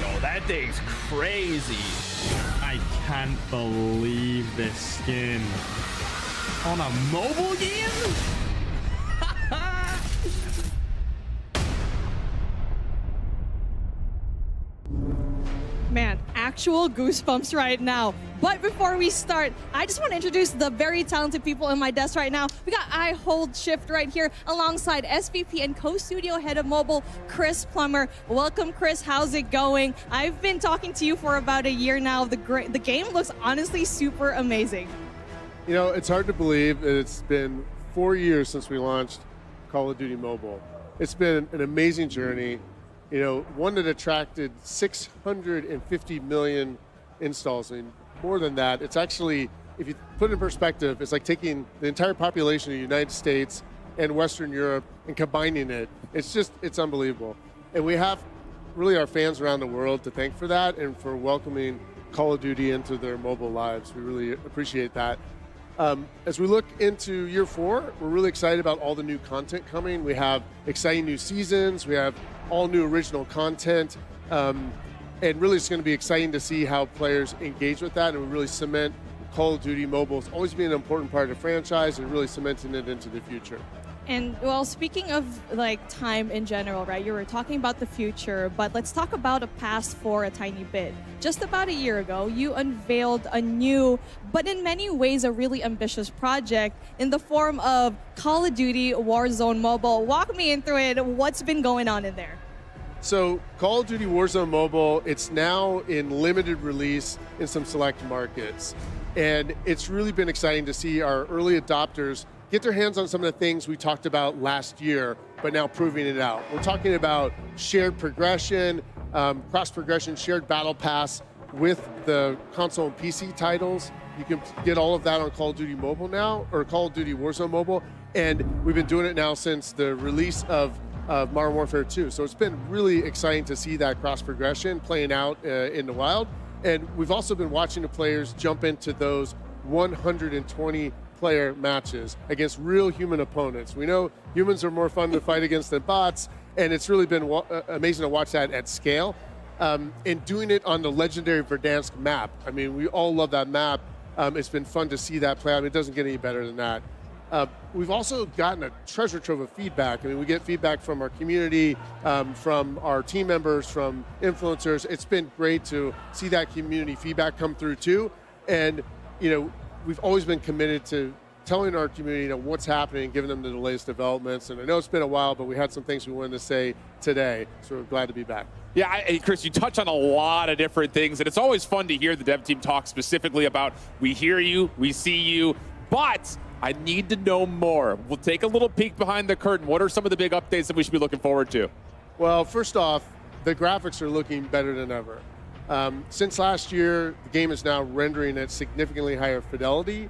Yo, that thing's crazy. I can't believe this skin. On a mobile game? Man, actual goosebumps right now. But before we start, I just want to introduce the very talented people in my desk right now. We got I Hold Shift right here alongside SVP and co-studio head of mobile, Chris Plummer. Welcome, Chris. How's it going? I've been talking to you for about a year now. The game looks honestly super amazing. You know, it's hard to believe that it's been 4 years since we launched Call of Duty Mobile. It's been an amazing journey. You know, one that attracted 650 million installs. I mean, more than that. It's actually, if you put it in perspective, it's like taking the entire population of the United States and Western Europe and combining it. It's unbelievable. And we have really our fans around the world to thank for that and for welcoming Call of Duty into their mobile lives. We really appreciate that. As we look into year 4, we're really excited about all the new content coming. We have exciting new seasons. We have all new original content. And really it's going to be exciting to see how players engage with that and we really cement Call of Duty Mobile as always being an important part of the franchise and really cementing it into the future. And well, speaking of like time in general, right? You were talking about the future, but let's talk about the past for a tiny bit. Just about a year ago, you unveiled a new, but in many ways a really ambitious project in the form of Call of Duty Warzone Mobile. Walk me in through it. What's been going on in there? So Call of Duty Warzone Mobile, it's now in limited release in some select markets. And it's really been exciting to see our early adopters get their hands on some of the things we talked about last year, but now proving it out. We're talking about shared progression, cross-progression, shared battle pass with the console and PC titles. You can get all of that on Call of Duty Mobile now, or Call of Duty Warzone Mobile. And we've been doing it now since the release of Modern Warfare 2. So it's been really exciting to see that cross-progression playing out in the wild. And we've also been watching the players jump into those 120 player matches against real human opponents. We know humans are more fun to fight against than bots, and it's really been amazing to watch that at scale. And doing it on the legendary Verdansk map. I mean, we all love that map. It's been fun to see that play out. I mean, it doesn't get any better than that. We've also gotten a treasure trove of feedback. I mean, we get feedback from our community, from our team members, from influencers. It's been great to see that community feedback come through too. And, you know, we've always been committed to telling our community, you know, what's happening, giving them the latest developments. And I know it's been a while, but we had some things we wanted to say today. So we're glad to be back. Yeah, Chris, you touch on a lot of different things, and it's always fun to hear the dev team talk specifically about we hear you, we see you, but I need to know more. We'll take a little peek behind the curtain. What are some of the big updates that we should be looking forward to? Well, first off, the graphics are looking better than ever. Since last year, the game is now rendering at significantly higher fidelity.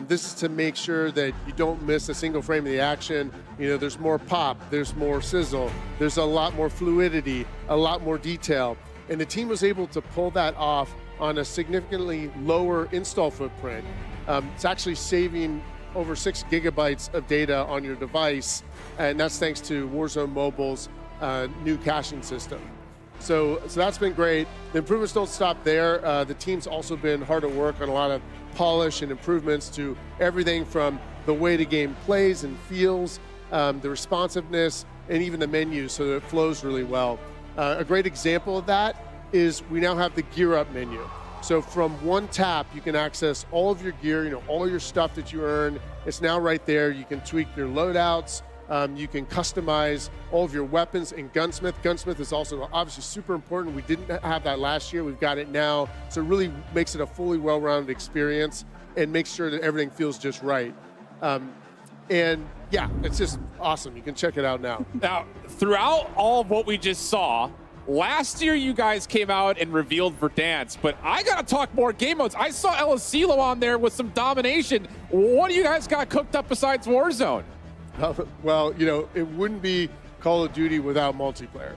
This is to make sure that you don't miss a single frame of the action. You know, there's more pop, there's more sizzle, there's a lot more fluidity, a lot more detail. And the team was able to pull that off on a significantly lower install footprint. It's actually saving over 6 gigabytes of data on your device, and that's thanks to Warzone Mobile's new caching system. So that's been great. The improvements don't stop there. The team's also been hard at work on a lot of polish and improvements to everything from the way the game plays and feels, the responsiveness, and even the menus so that it flows really well. A great example of that is we now have the Gear Up menu. So from one tap, you can access all of your gear, you know, all your stuff that you earn. It's now right there. You can tweak your loadouts. You can customize all of your weapons in Gunsmith. Gunsmith is also obviously super important. We didn't have that last year. We've got it now. So it really makes it a fully well-rounded experience and makes sure that everything feels just right. And yeah, it's just awesome. You can check it out now. Now, throughout all of what we just saw, last year you guys came out and revealed Verdansk, but I gotta talk more game modes. I saw Elisilo on there with some domination. What do you guys got cooked up besides Warzone? Well, you know, it wouldn't be Call of Duty without multiplayer.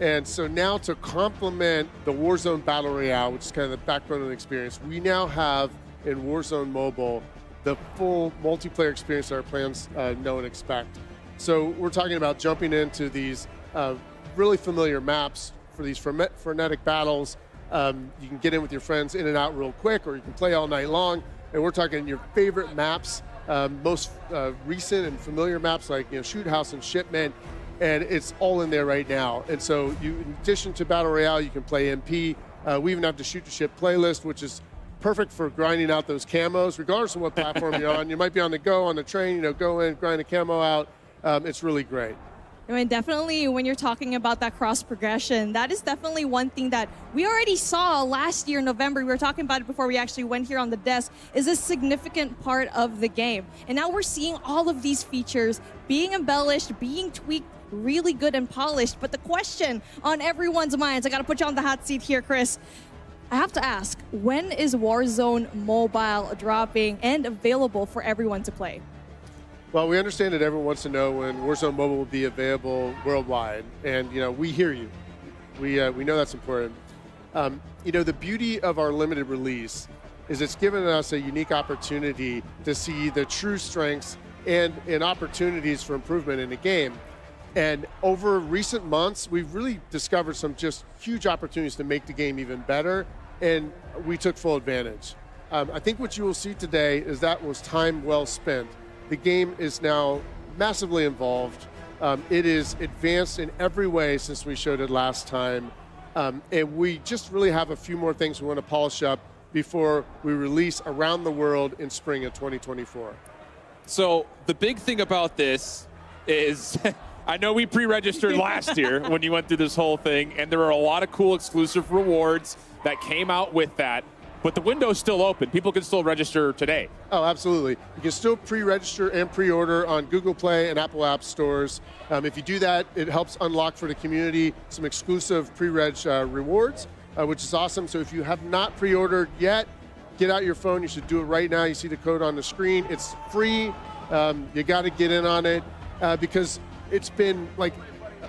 And so now to complement the Warzone Battle Royale, which is kind of the backbone of the experience, we now have in Warzone Mobile the full multiplayer experience that our plans know and expect. So we're talking about jumping into these really familiar maps for these frenetic battles. You can get in with your friends in and out real quick, or you can play all night long. And we're talking your favorite maps, most recent and familiar maps like Shoot House and Shipment, and it's all in there right now. And so in addition to Battle Royale, you can play MP. We even have the Shoot to Ship playlist, which is perfect for grinding out those camos, regardless of what platform you're on. You might be on the go, on the train, go in, grind a camo out. It's really great. I mean, definitely when you're talking about that cross progression, that is definitely one thing that we already saw last year in November. We were talking about it before we actually went here on the desk, is a significant part of the game. And now we're seeing all of these features being embellished, being tweaked, really good and polished. But the question on everyone's minds, I got to put you on the hot seat here, Chris. I have to ask, when is Warzone Mobile dropping and available for everyone to play? Well, we understand that everyone wants to know when Warzone Mobile will be available worldwide, and we hear you. We know that's important. The beauty of our limited release is it's given us a unique opportunity to see the true strengths and opportunities for improvement in the game. And over recent months, we've really discovered some just huge opportunities to make the game even better, and we took full advantage. I think what you will see today is that was time well spent. The game is now massively involved. It is advanced in every way since we showed it last time. And we just really have a few more things we want to polish up before we release around the world in spring of 2024. So the big thing about this is I know we pre-registered last year when you went through this whole thing, and there were a lot of cool exclusive rewards that came out with that. But the window's still open. People can still register today. Oh, absolutely. You can still pre-register and pre-order on Google Play and Apple App Stores. If you do that, it helps unlock for the community some exclusive pre-reg rewards, which is awesome. So if you have not pre-ordered yet, get out your phone. You should do it right now. You see the code on the screen. It's free. You got to get in on it because it's been like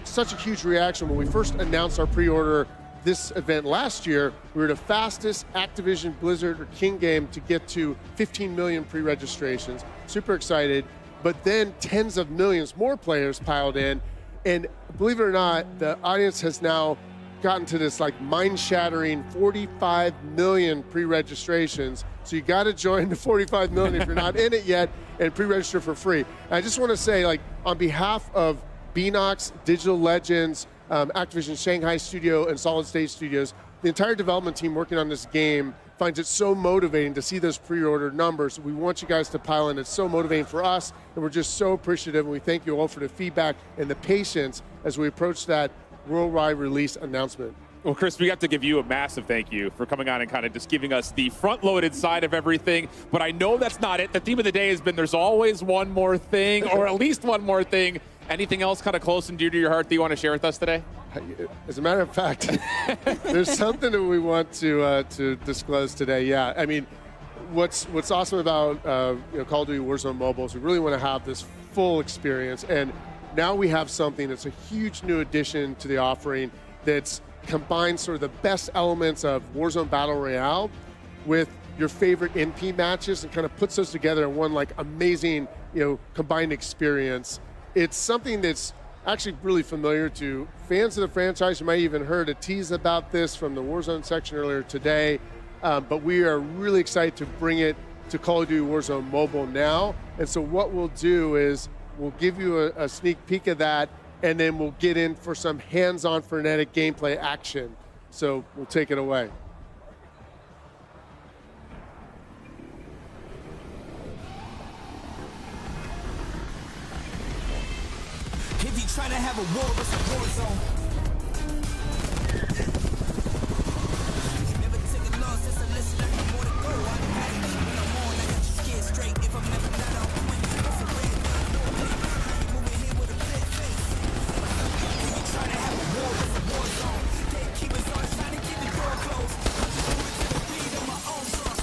such a huge reaction. When we first announced our pre-order this event last year, we were the fastest Activision Blizzard or King game to get to 15 million pre-registrations. Super excited. But then tens of millions more players piled in. And believe it or not, the audience has now gotten to this like mind-shattering 45 million pre-registrations. So you got to join the 45 million if you're not in it yet and pre-register for free. And I just want to say, like, on behalf of Beanox, Digital Legends, Activision Shanghai Studio, and Solid State Studios, the entire development team working on this game finds it so motivating to see those pre-order numbers. We want you guys to pile in. It's so motivating for us, and we're just so appreciative, and we thank you all for the feedback and the patience as we approach that worldwide release announcement. Well, Chris, we have to give you a massive thank you for coming on and kind of just giving us the front-loaded side of everything. But I know that's not it. The theme of the day has been there's always one more thing, or at least one more thing. Anything else kind of close and dear to your heart that you want to share with us today? As a matter of fact, there's something that we want to disclose today. Yeah, I mean, what's awesome about Call of Duty Warzone Mobile is we really want to have this full experience, and now we have something that's a huge new addition to the offering that's combines sort of the best elements of Warzone Battle Royale with your favorite MP matches and kind of puts those together in one like amazing combined experience. It's something that's actually really familiar to fans of the franchise. You might even heard a tease about this from the Warzone section earlier today. But we are really excited to bring it to Call of Duty Warzone Mobile now. And so what we'll do is we'll give you a sneak peek of that, and then we'll get in for some hands-on frenetic gameplay action. So we'll take it away. If you try to have a war, it's a war zone. Never take a loss, it's a lesson, I got more to go. I done had it, when I'm on, I got you scared straight. If I'm never not on point, it's a red dot, no play. Moving in with a clear face. If you try to have a war, it's a war zone. Gatekeepers always trying to keep the door closed. I just do it to the beat of my own drum.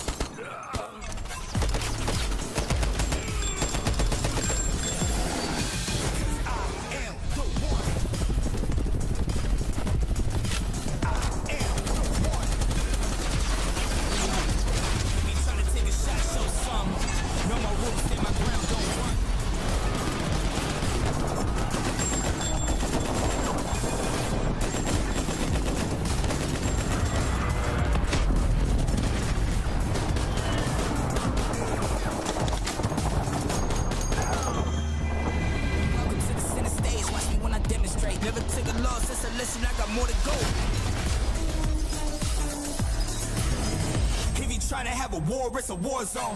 trying to have a war, it's a war zone.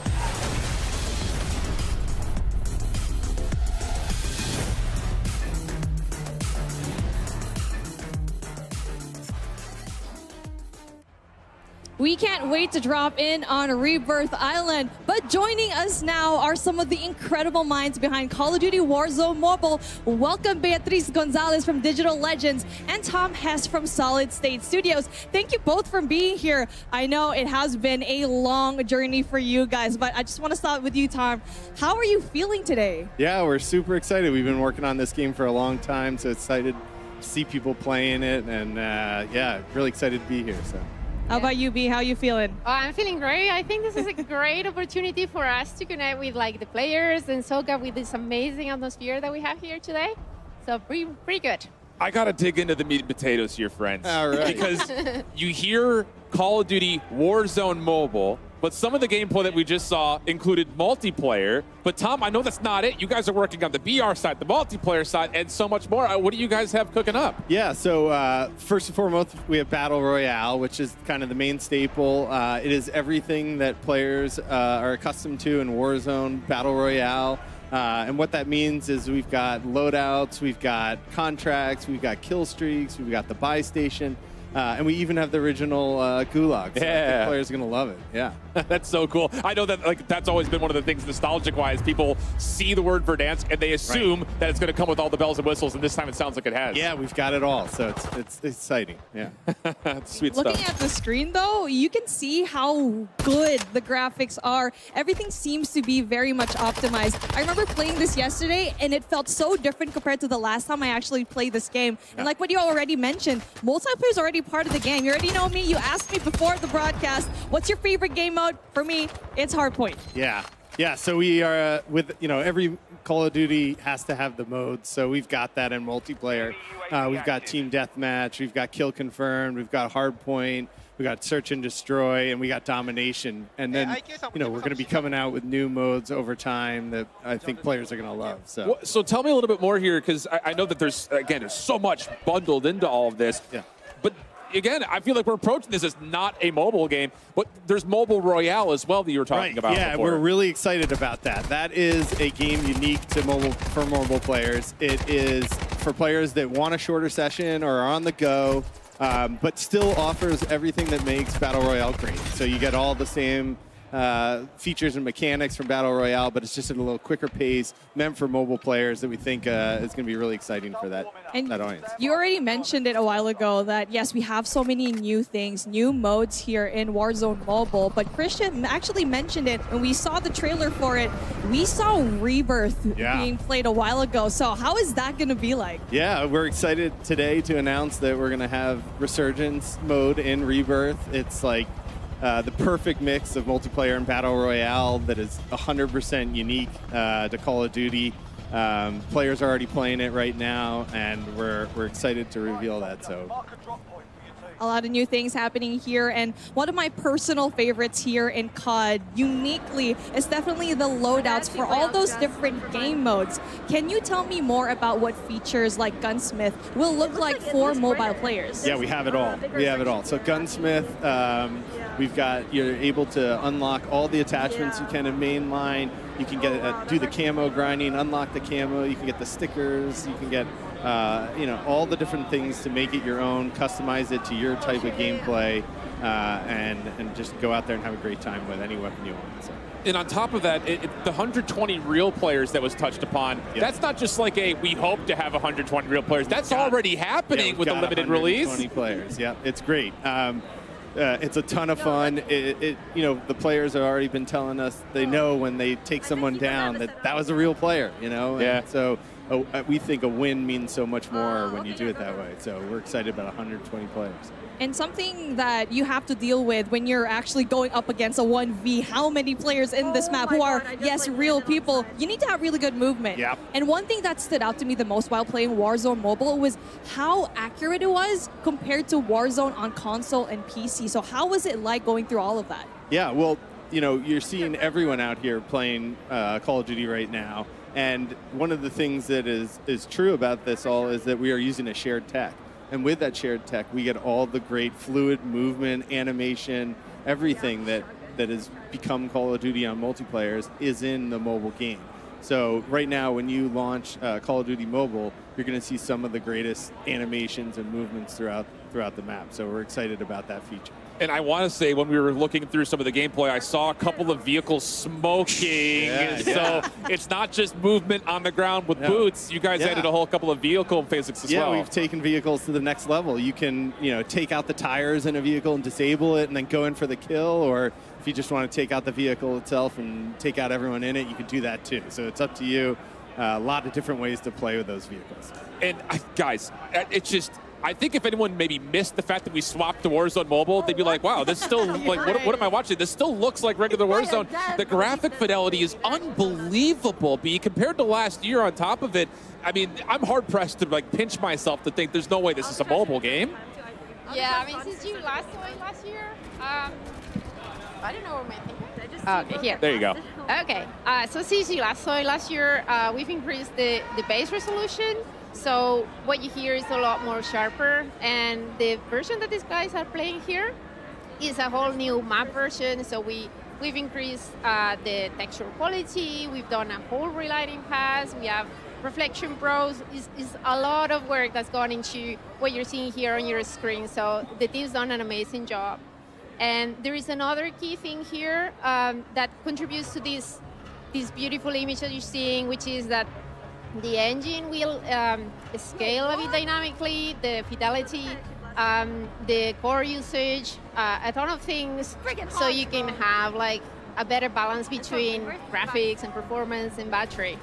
We can't wait to drop in on Rebirth Island, but joining us now are some of the incredible minds behind Call of Duty Warzone Mobile. Welcome Beatriz Gonzalez from Digital Legends and Tom Hess from Solid State Studios. Thank you both for being here. I know it has been a long journey for you guys, but I just want to start with you, Tom. How are you feeling today? Yeah, we're super excited. We've been working on this game for a long time, so excited to see people playing it, and yeah, really excited to be here. So. How about you, B? How are you feeling? I'm feeling great. I think this is a great opportunity for us to connect with like the players and soak up with this amazing atmosphere that we have here today. So pretty good. I gotta dig into the meat and potatoes here, friends. All right. Because you hear Call of Duty Warzone Mobile, but some of the gameplay that we just saw included multiplayer. But Tom, I know that's not it. You guys are working on the BR side, the multiplayer side, and so much more. What do you guys have cooking up? Yeah, so first and foremost, we have Battle Royale, which is kind of the main staple. It is everything that players are accustomed to in Warzone, Battle Royale. And what that means is we've got loadouts, we've got contracts, we've got kill streaks, we've got the buy station. And we even have the original Gulag. So I think players are going to love it. Yeah. That's so cool. I know that that's always been one of the things nostalgic-wise. People see the word Verdansk and they assume that it's going to come with all the bells and whistles, and this time it sounds like it has. Yeah, we've got it all. So it's exciting. Yeah. Sweet Looking stuff. at the screen, though, you can see how good the graphics are. Everything seems to be very much optimized. I remember playing this yesterday, and it felt so different compared to the last time I actually played this game. And like what you already mentioned, multiplayer is already part of the game. You already know me. You asked me before the broadcast, what's your favorite game mode? For me, it's Hardpoint. Yeah. Yeah, so we are with, every Call of Duty has to have the modes, so we've got that in multiplayer. We've got Team Deathmatch, we've got Kill Confirmed, we've got Hardpoint, we got Search and Destroy, and we got Domination. And then, we're going to be coming out with new modes over time that I think players are going to love. So tell me a little bit more here, because I know that there's so much bundled into all of this. Yeah. But again, I feel like we're approaching this as not a mobile game, but there's Mobile Royale as well that you were talking about Yeah, before. we're really excited about that. That is a game unique to mobile players. It is for players that want a shorter session or are on the go, but still offers everything that makes Battle Royale great. So you get all the same features and mechanics from Battle Royale, but it's just at a little quicker pace, meant for mobile players that we think is going to be really exciting for that audience. You already mentioned it a while ago that, yes, we have so many new things, new modes here in Warzone Mobile, but Christian actually mentioned it, and we saw the trailer for it. We saw Rebirth being played a while ago, so how is that going to be like? Yeah, we're excited today to announce that we're going to have Resurgence mode in Rebirth. It's like the perfect mix of multiplayer and Battle Royale that is 100% unique to Call of Duty. Players are already playing it right now, and we're excited to reveal that. So. A lot of new things happening here, and one of my personal favorites here in COD, uniquely, is definitely the loadouts for all those different game modes. Can you tell me more about what features like Gunsmith will look like for mobile players? Yeah, we have it all. We have it all. So Gunsmith, you're able to unlock all the attachments you can in mainline. You can get do the camo grinding, unlock the camo. You can get the stickers. You can get all the different things to make it your own, customize it to your type of gameplay, and just go out there and have a great time with any weapon you want. So. And on top of that, the 120 real players that was touched upon, that's not just like we hope to have 120 real players. That's already happening with the limited release. 120 players, yeah, it's great. It's a ton of fun. The players have already been telling us they know when they take someone down that was a real player, Yeah. And so we think a win means so much more when you do it that way. So we're excited about 120 players. And something that you have to deal with when you're actually going up against a 1v, how many players in this map who are, yes, real people, you need to have really good movement. Yep. And one thing that stood out to me the most while playing Warzone Mobile was how accurate it was compared to Warzone on console and PC. So how was it like going through all of that? Yeah, well, you're seeing everyone out here playing Call of Duty right now. And one of the things that is true about this all is that we are using a shared tech. And with that shared tech, we get all the great fluid movement, animation, everything that that has become Call of Duty on multiplayers is in the mobile game. So right now, when you launch Call of Duty Mobile, you're going to see some of the greatest animations and movements throughout the map. So we're excited about that feature. And I want to say, when we were looking through some of the gameplay, I saw a couple of vehicles smoking. So it's not just movement on the ground with boots. You guys added a whole couple of vehicle physics as well. Yeah, we've taken vehicles to the next level. You can, take out the tires in a vehicle and disable it and then go in for the kill. Or if you just want to take out the vehicle itself and take out everyone in it, you can do that too. So it's up to you. A lot of different ways to play with those vehicles. And guys, it's just, I think if anyone maybe missed the fact that we swapped to Warzone Mobile, they'd be like, wow, this still, like, what am I watching? This still looks like regular Warzone. The graphic fidelity is unbelievable. But compared to last year on top of it, I mean, I'm hard-pressed to, like, pinch myself to think there's no way this is a mobile game. Yeah, I mean, since you last saw it last year, I don't know where my thing is. Okay, here. There you go. Okay, so since you last saw it last year, we've increased the base resolution. So what you hear is a lot more sharper, and the version that these guys are playing here is a whole new map version. So we've increased the texture quality. We've done a whole relighting pass. We have reflection pros. Is a lot of work that's gone into what you're seeing here on your screen. So the team's done an amazing job. And there is another key thing here that contributes to this beautiful image that you're seeing, which is that the engine will scale a bit dynamically, the fidelity, the core usage, a ton of things, so you can have like a better balance between graphics and performance and battery.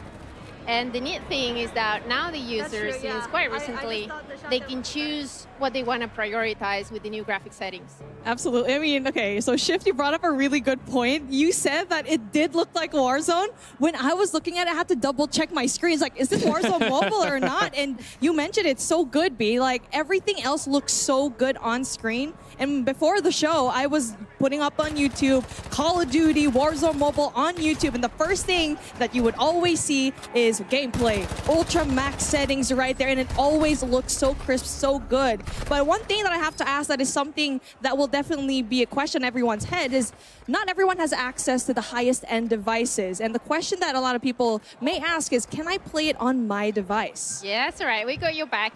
And the neat thing is that now the users, since quite recently, they can choose what they want to prioritize with the new graphic settings. Absolutely. I mean, okay, so Shift, you brought up a really good point. You said that it did look like Warzone. When I was looking at it, I had to double check my screens. Like, is this Warzone mobile or not? And you mentioned it's so good, B. Like, everything else looks so good on screen. And before the show, I was putting up on YouTube Call of Duty Warzone Mobile on YouTube. And the first thing that you would always see is gameplay, ultra max settings right there. And it always looks so crisp, so good. But one thing that I have to ask that is something that will definitely be a question in everyone's head is not everyone has access to the highest end devices. And the question that a lot of people may ask is, can I play it on my device? Yeah, that's all right. We got your back.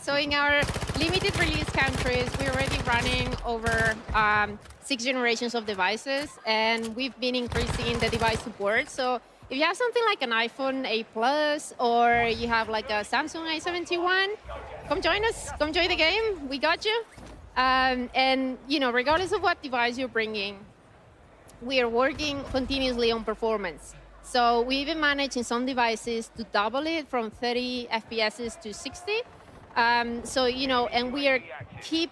So in our limited release countries, we're already running over 6 generations of devices, and we've been increasing the device support. So if you have something like an iPhone 8 Plus, or you have like a Samsung A71, come join us. Come join the game. We got you. And regardless of what device you're bringing, we are working continuously on performance. So we even managed in some devices to double it from 30 FPS to 60. And we are keep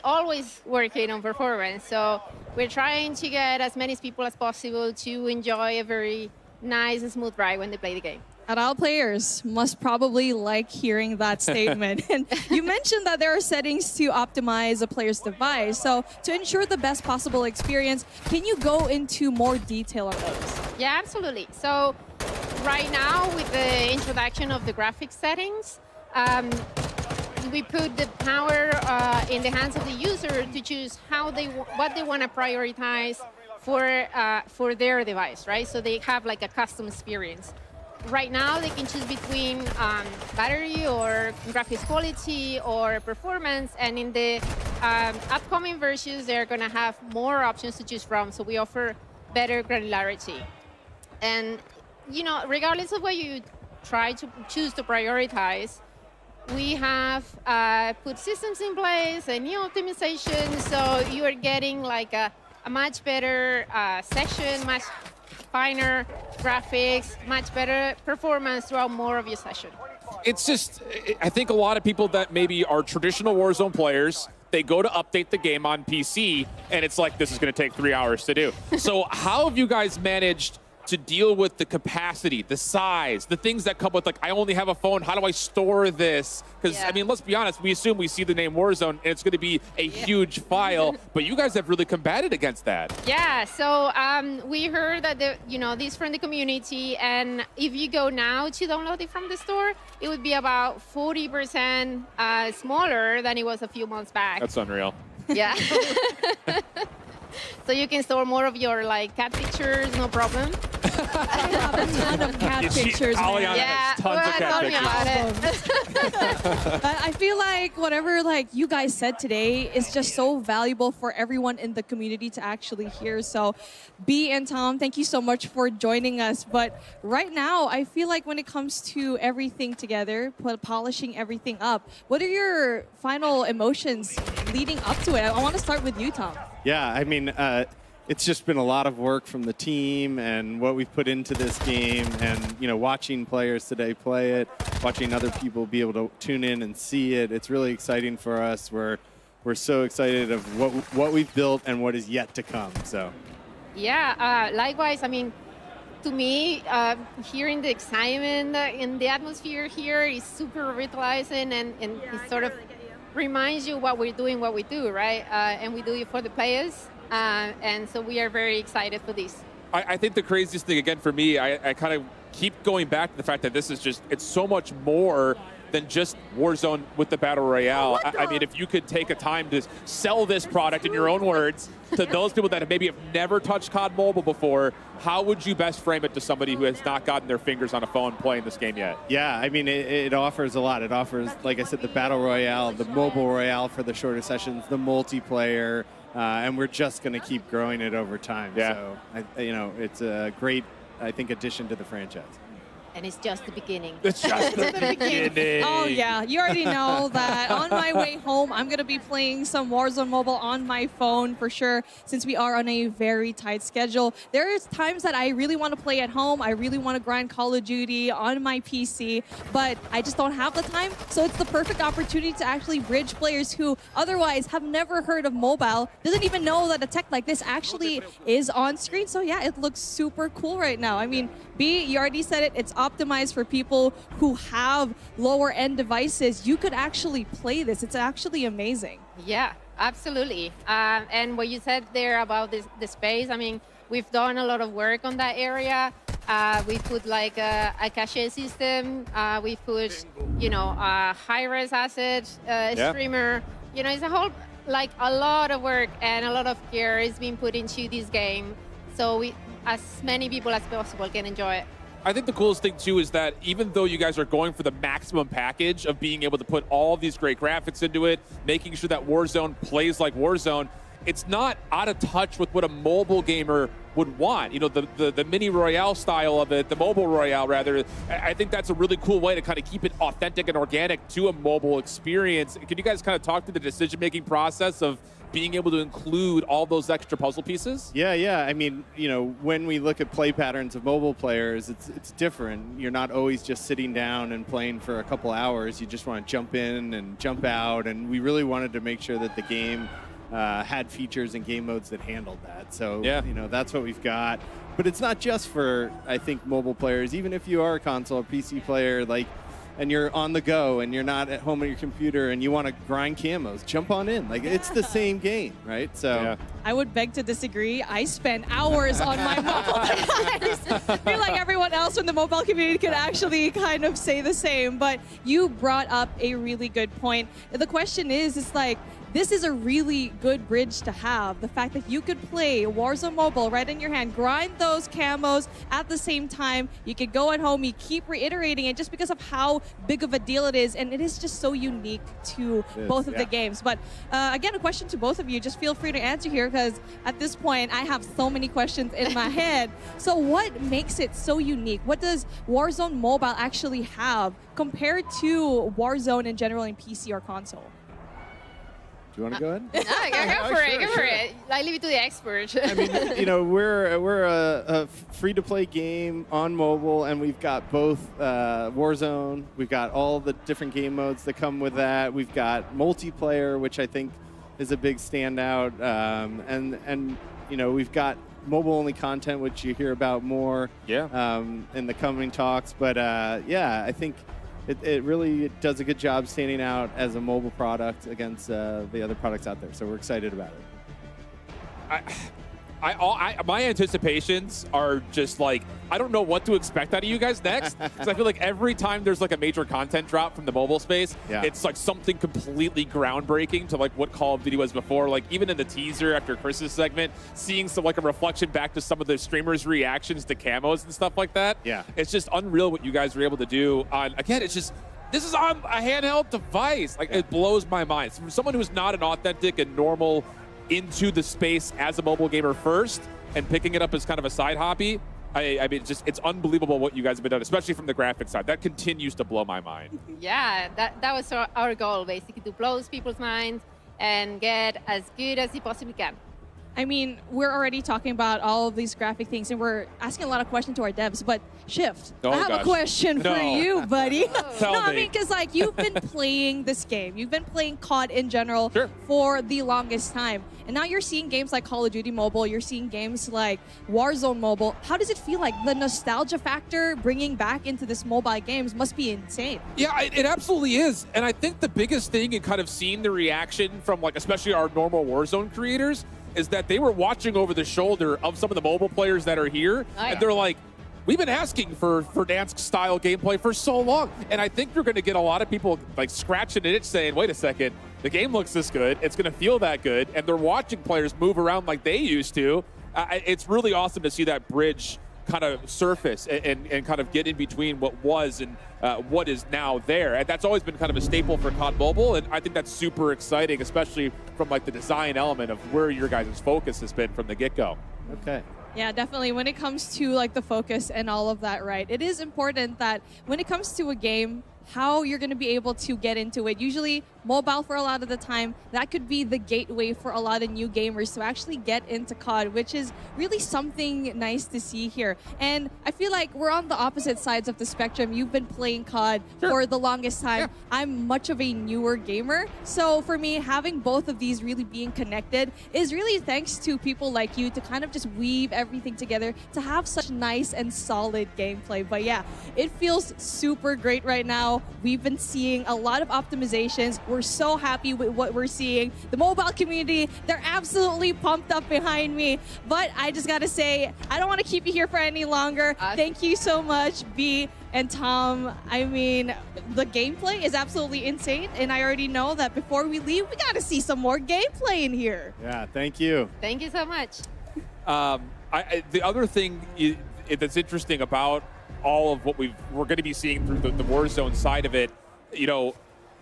always working on performance. So we're trying to get as many people as possible to enjoy a very nice and smooth ride when they play the game. And all players must probably like hearing that statement. And you mentioned that there are settings to optimize a player's device. So to ensure the best possible experience, can you go into more detail on those? Yeah, absolutely. So right now, with the introduction of the graphics settings, we put the power in the hands of the user to choose what they want to prioritize for their device, right? So they have like a custom experience. Right now, they can choose between battery or graphics quality or performance, and in the upcoming versions, they're going to have more options to choose from, so we offer better granularity. And, regardless of what you try to choose to prioritize, we have put systems in place, a new optimization, so you are getting like a much better session, much finer graphics, much better performance throughout more of your session. It's just, I think a lot of people that maybe are traditional Warzone players, they go to update the game on PC, and it's like, this is going to take 3 hours to do. So how have you guys managed to deal with the capacity, the size, the things that come with, like, I only have a phone, how do I store this? Because, I mean, let's be honest, we assume we see the name Warzone, and it's going to be a huge file, but you guys have really combated against that. Yeah, so we heard that, this from the community, and if you go now to download it from the store, it would be about 40% smaller than it was a few months back. That's unreal. Yeah. So you can store more of your like cat pictures, no problem. I have a ton of cat pictures, man. Yeah, tons of cat tell me about it. I feel like whatever like you guys said today is just so valuable for everyone in the community to actually hear. So B and Tom, thank you so much for joining us. But right now, I feel like when it comes to everything together, polishing everything up, what are your final emotions leading up to it? I want to start with you, Tom. Yeah, I mean, it's just been a lot of work from the team and what we've put into this game, and watching players today play it, watching other people be able to tune in and see it. It's really exciting for us. We're so excited of what we've built and what is yet to come. So. Yeah, likewise. I mean, to me, hearing the excitement in the atmosphere here is super revitalizing, and it sort of reminds you what we're doing, what we do, right? And we do it for the players. And so we are very excited for this. I think the craziest thing, again, for me, I kind of keep going back to the fact that this is just, it's so much more than just Warzone with the Battle Royale. I mean, if you could take a time to sell this product in your own words to those people that maybe have never touched COD Mobile before, how would you best frame it to somebody who has not gotten their fingers on a phone playing this game yet? Yeah, I mean, it offers a lot. It offers, like I said, the Battle Royale, the Mobile Royale for the shorter sessions, the multiplayer, and we're just going to keep growing it over time. Yeah. So, it's a great, I think, addition to the franchise. And it's just the beginning. It's just the beginning. Oh, yeah. You already know that on my way home, I'm going to be playing some Warzone Mobile on my phone for sure, since we are on a very tight schedule. There's times that I really want to play at home. I really want to grind Call of Duty on my PC, but I just don't have the time. So it's the perfect opportunity to actually bridge players who otherwise have never heard of mobile, doesn't even know that a tech like this actually is on screen. So yeah, it looks super cool right now. I mean, B, you already said it. It's optimized for people who have lower end devices. You could actually play this. It's actually amazing. Yeah, absolutely. And what you said there about the space, I mean, we've done a lot of work on that area. We put like a cache system. We put, a high-res asset streamer. It's a whole, like a lot of work and a lot of care is being put into this game. So as many people as possible can enjoy it. I think the coolest thing, too, is that even though you guys are going for the maximum package of being able to put all these great graphics into it, making sure that Warzone plays like Warzone, it's not out of touch with what a mobile gamer would want. The mini Royale style of it, the mobile Royale, rather, I think that's a really cool way to kind of keep it authentic and organic to a mobile experience. Can you guys kind of talk to the decision-making process of being able to include all those extra puzzle pieces? Yeah. I mean, when we look at play patterns of mobile players, it's different. You're not always just sitting down and playing for a couple hours. You just want to jump in and jump out, and we really wanted to make sure that the game had features and game modes that handled that. So, that's what we've got. But it's not just for, I think, mobile players. Even if you are a console or PC player, and you're on the go and you're not at home on your computer and you want to grind camos, jump on in. It's the same game, right? So I would beg to disagree. I spend hours on my mobile device. I feel like everyone else in the mobile community could actually kind of say the same. But you brought up a really good point. The question is, this is a really good bridge to have. The fact that you could play Warzone Mobile right in your hand, grind those camos at the same time. You could go at home, you keep reiterating it just because of how big of a deal it is. And it is just so unique to both of the games. But again, a question to both of you. Just feel free to answer here because at this point, I have so many questions in my head. So what makes it so unique? What does Warzone Mobile actually have compared to Warzone in general in PC or console? Do you want to go ahead? Go for it. I leave it to the expert. I mean, we're a free-to-play game on mobile, and we've got both Warzone. We've got all the different game modes that come with that. We've got multiplayer, which I think is a big standout, and we've got mobile-only content, which you hear about more in the coming talks. But I think it really does a good job standing out as a mobile product against the other products out there. So we're excited about it. My anticipations are just like, I don't know what to expect out of you guys next, because I feel like every time there's like a major content drop from the mobile space, it's like something completely groundbreaking to like what Call of Duty was before. Like even in the teaser after Chris's segment, seeing some like a reflection back to some of the streamers' reactions to camos and stuff like that. Yeah. It's just unreal what you guys were able to do. Again, it's just, this is on a handheld device. Like it blows my mind. From someone who's not an authentic and normal into the space as a mobile gamer first and picking it up as kind of a side hobby, I mean, it's unbelievable what you guys have been doing, especially from the graphics side. That continues to blow my mind. Yeah, that was our goal, basically, to blow people's minds and get as good as you possibly can. I mean, we're already talking about all of these graphic things, and we're asking a lot of questions to our devs, but Shift, I have a question for you, buddy. Tell no, I me. mean, because like you've been playing this game. You've been playing COD in general for the longest time. And now you're seeing games like Call of Duty Mobile. You're seeing games like Warzone Mobile. How does it feel like? The nostalgia factor bringing back into this mobile games must be insane. Yeah, it absolutely is. And I think the biggest thing in kind of seeing the reaction from like, especially our normal Warzone creators, is that they were watching over the shoulder of some of the mobile players that are here. And they're like, we've been asking for Verdansk-style gameplay for so long. And I think you're going to get a lot of people like scratching an itch saying, wait a second, the game looks this good. It's going to feel that good. And they're watching players move around like they used to. It's really awesome to see that bridge kind of surface and kind of get in between what was and what is now there. And that's always been kind of a staple for COD Mobile. And I think that's super exciting, especially from like the design element of where your guys' focus has been from the get-go. Okay. Yeah, definitely. When it comes to like the focus and all of that, right? It is important that when it comes to a game, how you're going to be able to get into it. Usually mobile for a lot of the time, that could be the gateway for a lot of new gamers to actually get into COD, which is really something nice to see here. And I feel like we're on the opposite sides of the spectrum. You've been playing COD for the longest time. I'm much of a newer gamer. So for me, having both of these really being connected is really thanks to people like you to kind of just weave everything together to have such nice and solid gameplay. But yeah, it feels super great right now. We've been seeing a lot of optimizations. We're so happy with what we're seeing. The mobile community, they're absolutely pumped up behind me. But I just gotta say, I don't want to keep you here for any longer. Thank you so much, B and Tom. I mean, the gameplay is absolutely insane. And I already know that before we leave, we gotta see some more gameplay in here. Yeah, thank you. Thank you so much. The other thing that's interesting about all of what we're going to be seeing through the Warzone side of it, you know,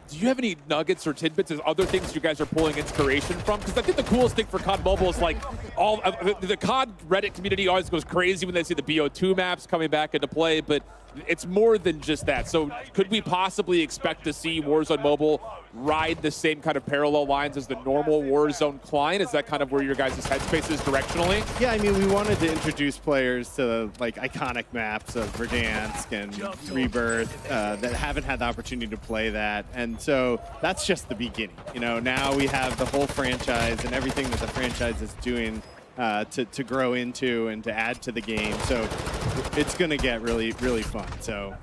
do you have any nuggets or tidbits of other things you guys are pulling inspiration from? Because I think the coolest thing for COD Mobile is like all the COD Reddit community always goes crazy when they see the BO2 maps coming back into play, but it's more than just that. So could we possibly expect to see Warzone Mobile ride the same kind of parallel lines as the normal Warzone client? Is that kind of where your guys' headspace is directionally? Yeah, I mean, we wanted to introduce players to like iconic maps of Verdansk and Rebirth that haven't had the opportunity to play that. And so that's just the beginning. You know, now we have the whole franchise and everything that the franchise is doing to grow into and to add to the game. So it's going to get really, really fun. So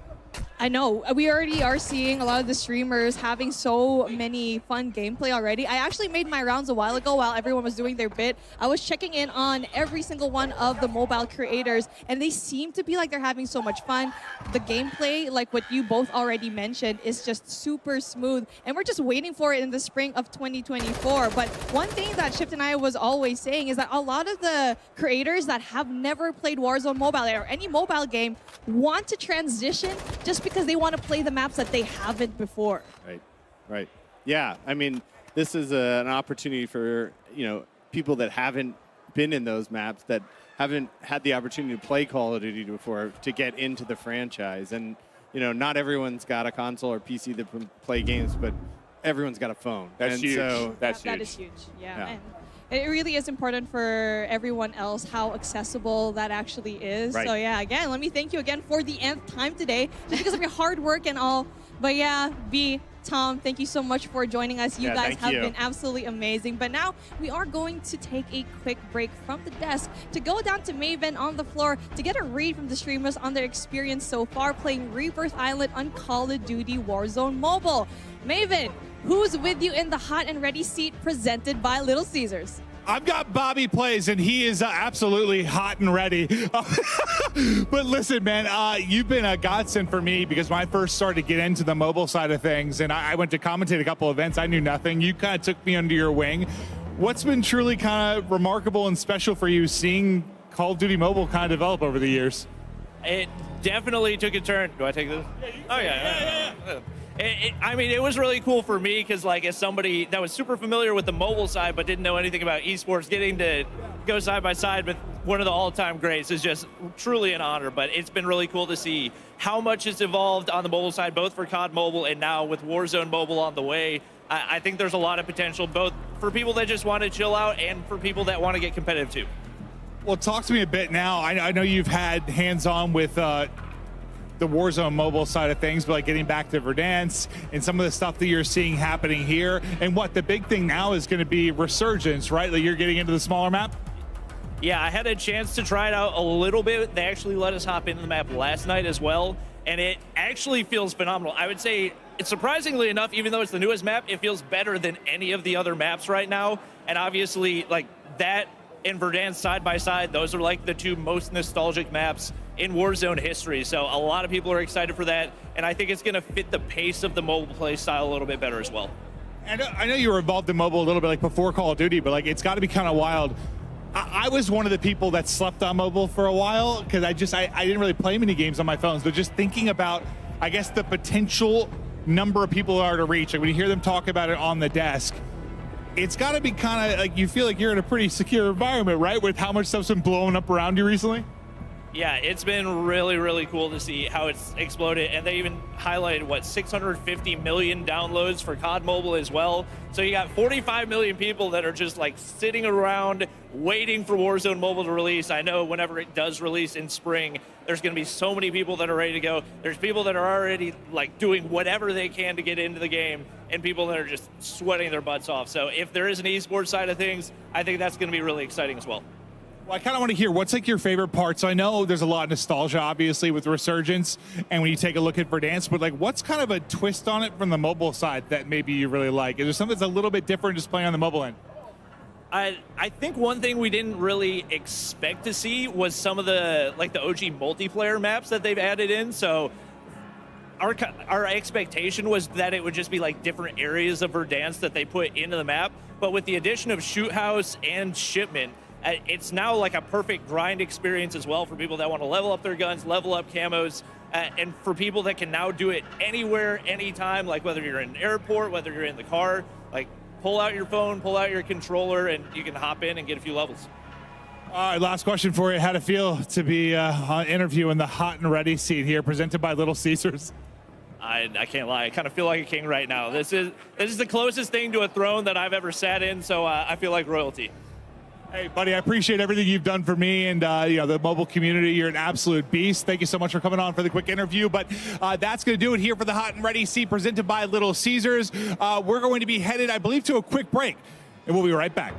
I know. We already are seeing a lot of the streamers having so many fun gameplay already. I actually made my rounds a while ago while everyone was doing their bit. I was checking in on every single one of the mobile creators, and they seem to be like they're having so much fun. The gameplay, like what you both already mentioned, is just super smooth, and we're just waiting for it in the spring of 2024. But one thing that Shift and I was always saying is that a lot of the creators that have never played Warzone Mobile or any mobile game want to transition just because they want to play the maps that they haven't before. Right. Yeah, I mean, this is an opportunity for, you know, people that haven't been in those maps, that haven't had the opportunity to play Call of Duty before, to get into the franchise. And, you know, not everyone's got a console or PC that can play games, but everyone's got a phone. That's huge. So That is huge. Yeah. And it really is important for everyone else how accessible that actually is. Right. So yeah, again, let me thank you again for the nth time today, just because of your hard work and all. But yeah, B, Tom, thank you so much for joining us. You guys have been absolutely amazing. But now we are going to take a quick break from the desk to go down to Maven on the floor to get a read from the streamers on their experience so far playing Rebirth Island on Call of Duty Warzone Mobile. Maven, who's with you in the hot and ready seat presented by Little Caesars? I've got Bobby Plays, and he is absolutely hot and ready. But listen, man, you've been a godsend for me because when I first started to get into the mobile side of things, and I went to commentate a couple events, I knew nothing. You kind of took me under your wing. What's been truly kind of remarkable and special for you seeing Call of Duty Mobile kind of develop over the years? It definitely took a turn. Do I take this? Oh, yeah. I mean, it was really cool for me because, like, as somebody that was super familiar with the mobile side but didn't know anything about esports, getting to go side by side with one of the all-time greats is just truly an honor. But it's been really cool to see how much it's evolved on the mobile side, both for COD Mobile and now with Warzone Mobile on the way. I think there's a lot of potential, both for people that just want to chill out and for people that want to get competitive too. Well, talk to me a bit now. I know you've had hands-on with the Warzone mobile side of things, but like getting back to Verdansk and some of the stuff that you're seeing happening here. And what the big thing now is going to be Resurgence, right? Like you're getting into the smaller map? Yeah, I had a chance to try it out a little bit. They actually let us hop into the map last night as well, and it actually feels phenomenal. I would say, surprisingly enough, even though it's the newest map, it feels better than any of the other maps right now. And obviously, like that and Verdansk side by side, those are like the two most nostalgic maps in Warzone history. So a lot of people are excited for that, and I think it's going to fit the pace of the mobile play style a little bit better as well. I know you were involved in mobile a little bit like before Call of Duty, but like it's got to be kind of wild. I was one of the people that slept on mobile for a while because I didn't really play many games on my phones, but just thinking about, I guess, the potential number of people are to reach. Like when you hear them talk about it on the desk, it's got to be kind of like you feel like you're in a pretty secure environment, right? With how much stuff's been blowing up around you recently. Yeah, it's been really, really cool to see how it's exploded. And they even highlighted, what, 650 million downloads for COD Mobile as well. So you got 45 million people that are just like sitting around waiting for Warzone Mobile to release. I know whenever it does release in spring, there's going to be so many people that are ready to go. There's people that are already like doing whatever they can to get into the game, and people that are just sweating their butts off. So if there is an esports side of things, I think that's going to be really exciting as well. Well, I kind of want to hear what's like your favorite part. So I know there's a lot of nostalgia, obviously, with Resurgence, and when you take a look at Verdansk, but like, what's kind of a twist on it from the mobile side that maybe you really like? Is there something that's a little bit different just playing on the mobile end? I think one thing we didn't really expect to see was some of the like the OG multiplayer maps that they've added in. So our expectation was that it would just be like different areas of Verdansk that they put into the map, but with the addition of Shoot House and Shipment, it's now like a perfect grind experience as well for people that want to level up their guns, level up camos, and for people that can now do it anywhere, anytime, like whether you're in an airport, whether you're in the car, like pull out your phone, pull out your controller, and you can hop in and get a few levels. All right, last question for you. How'd it feel to be on interview in the hot and ready seat here, presented by Little Caesars? I can't lie. I kind of feel like a king right now. This is the closest thing to a throne that I've ever sat in, so I feel like royalty. Hey, buddy, I appreciate everything you've done for me and the mobile community. You're an absolute beast. Thank you so much for coming on for the quick interview. But that's going to do it here for the Hot and Ready seat presented by Little Caesars. We're going to be headed, I believe, to a quick break, and we'll be right back.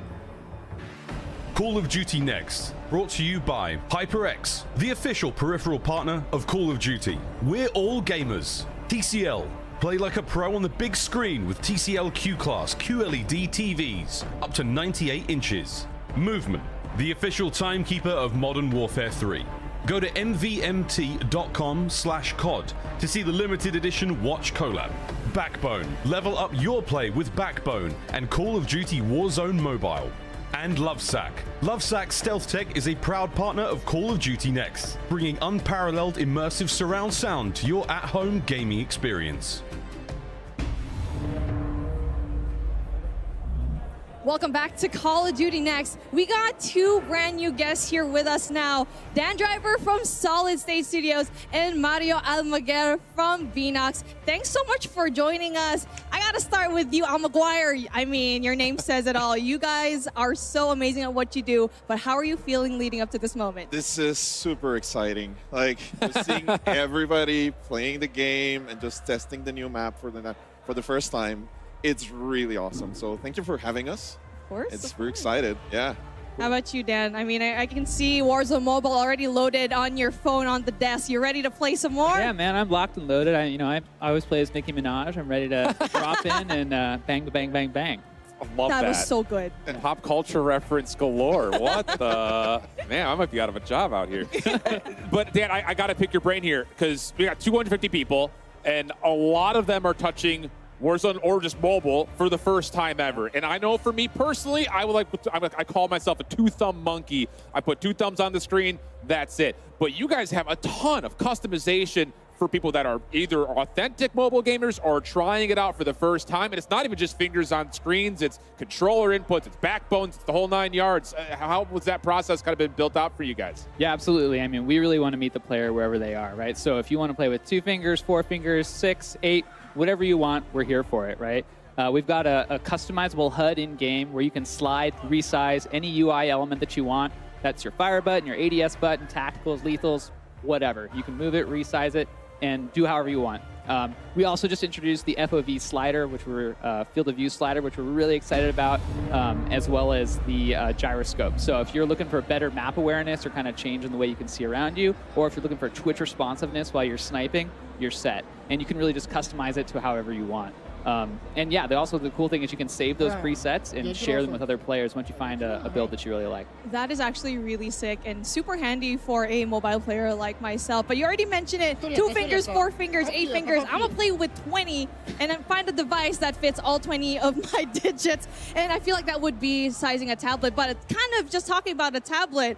Call of Duty Next, brought to you by HyperX, the official peripheral partner of Call of Duty. We're all gamers. TCL. Play like a pro on the big screen with TCL Q-Class QLED TVs, up to 98 inches. Movement, the official timekeeper of Modern Warfare 3. Go to mvmt.com/COD to see the limited edition Watch collab. Backbone, level up your play with Backbone and Call of Duty Warzone Mobile. And Lovesack. Lovesack Stealth Tech is a proud partner of Call of Duty Next, bringing unparalleled immersive surround sound to your at-home gaming experience. Welcome back to Call of Duty Next. We got two brand new guests here with us now. Dan Driver from Solid State Studios and Mario Almaguer from Vinox. Thanks so much for joining us. I gotta start with you, Almaguer. I mean, your name says it all. You guys are so amazing at what you do, but how are you feeling leading up to this moment? This is super exciting. Like, just seeing everybody playing the game and just testing the new map for the first time. It's really awesome. So thank you for having us. Of course. We're excited. Yeah. How about you, Dan? I mean, I can see Warzone Mobile already loaded on your phone on the desk. You ready to play some more? Yeah, man, I'm locked and loaded. I always play as Nicki Minaj. I'm ready to drop in and bang, bang, bang, bang. I love that. That was so good. And pop culture reference galore. What the? Man, I might be out of a job out here. But Dan, I got to pick your brain here because we got 250 people, and a lot of them are touching Warzone or just mobile for the first time ever. And I know for me personally, I call myself a two-thumb monkey. I put 2 thumbs on the screen, that's it. But you guys have a ton of customization for people that are either authentic mobile gamers or trying it out for the first time. And it's not even just fingers on screens, it's controller inputs, it's backbones, it's the whole 9 yards. How was that process kind of been built out for you guys? Yeah, absolutely. I mean, we really want to meet the player wherever they are, right? So if you want to play with 2 fingers, 4 fingers, 6, 8, whatever you want, we're here for it, right? We've got a customizable HUD in-game where you can slide, resize any UI element that you want. That's your fire button, your ADS button, tacticals, lethals, whatever. You can move it, resize it, and do however you want. We also just introduced the FOV slider, which we're field of view slider, which we're really excited about, as well as the gyroscope. So if you're looking for better map awareness or kind of change in the way you can see around you, or if you're looking for twitch responsiveness while you're sniping, you're set. And you can really just customize it to however you want. And yeah, the cool thing is you can save those presets and share them with other players once you find a build that you really like. That is actually really sick and super handy for a mobile player like myself. But you already mentioned it, 2 fingers, 4 fingers, 8 fingers. I'm gonna play with 20 and then find a device that fits all 20 of my digits. And I feel like that would be sizing a tablet, but it's kind of just talking about a tablet.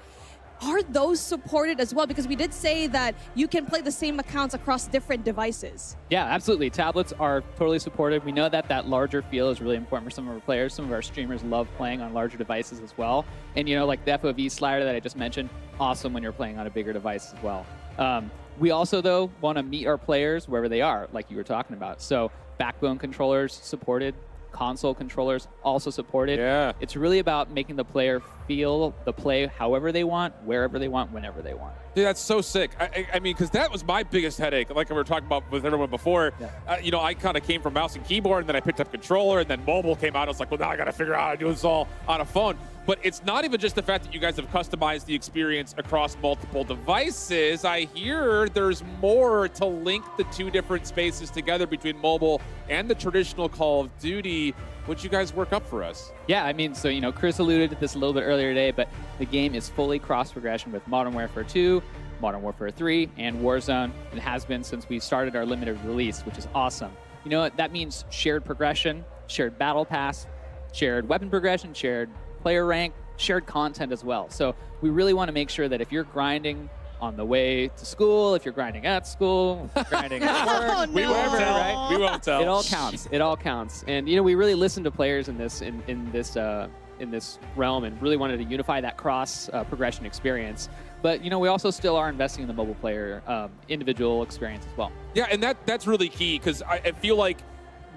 Are those supported as well? Because we did say that you can play the same accounts across different devices. Yeah, absolutely. Tablets are totally supported. We know that that larger feel is really important for some of our players. Some of our streamers love playing on larger devices as well. And, you know, like the FOV slider that I just mentioned, awesome when you're playing on a bigger device as well. We also, though, want to meet our players wherever they are, like you were talking about. So backbone controllers supported. Console controllers also supported. Yeah. It's really about making the player feel the play however they want, wherever they want, whenever they want. Dude, that's so sick. I mean, because that was my biggest headache, like we were talking about with everyone before. Yeah. You know, I kind of came from mouse and keyboard, and then I picked up controller, and then mobile came out. I was like, well, now I got to figure out how to do this all on a phone. But it's not even just the fact that you guys have customized the experience across multiple devices. I hear there's more to link the 2 different spaces together between mobile and the traditional Call of Duty. What'd you guys work up for us? Yeah, I mean, so, you know, Chris alluded to this a little bit earlier today, but the game is fully cross-progression with Modern Warfare 2, Modern Warfare 3, and Warzone. It has been since we started our limited release, which is awesome. You know what? That means shared progression, shared battle pass, shared weapon progression, shared player rank, shared content as well. So we really want to make sure that if you're grinding on the way to school, if you're grinding at school, if you're grinding at work, Oh, no. We won't tell. right? We won't tell. It all counts. It all counts. And you know, we really listened to players in this realm and really wanted to unify that cross progression experience. But you know, we also still are investing in the mobile player individual experience as well. Yeah, and that's really key because I feel like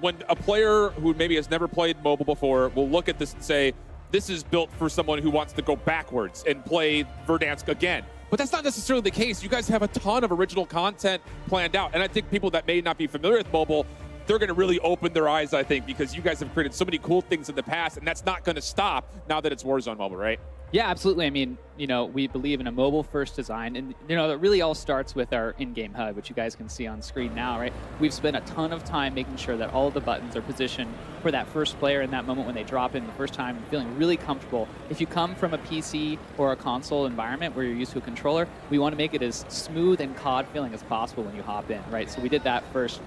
when a player who maybe has never played mobile before will look at this and say, this is built for someone who wants to go backwards and play Verdansk again. But that's not necessarily the case. You guys have a ton of original content planned out. And I think people that may not be familiar with mobile, they're going to really open their eyes, I think, because you guys have created so many cool things in the past, and that's not going to stop now that it's Warzone Mobile, right? Yeah, absolutely. I mean, you know, we believe in a mobile-first design, and you know, that really all starts with our in-game HUD, which you guys can see on screen now, right? We've spent a ton of time making sure that all of the buttons are positioned for that first player in that moment when they drop in the first time, and feeling really comfortable. If you come from a PC or a console environment where you're used to a controller, we want to make it as smooth and COD feeling as possible when you hop in, right? So we did that first.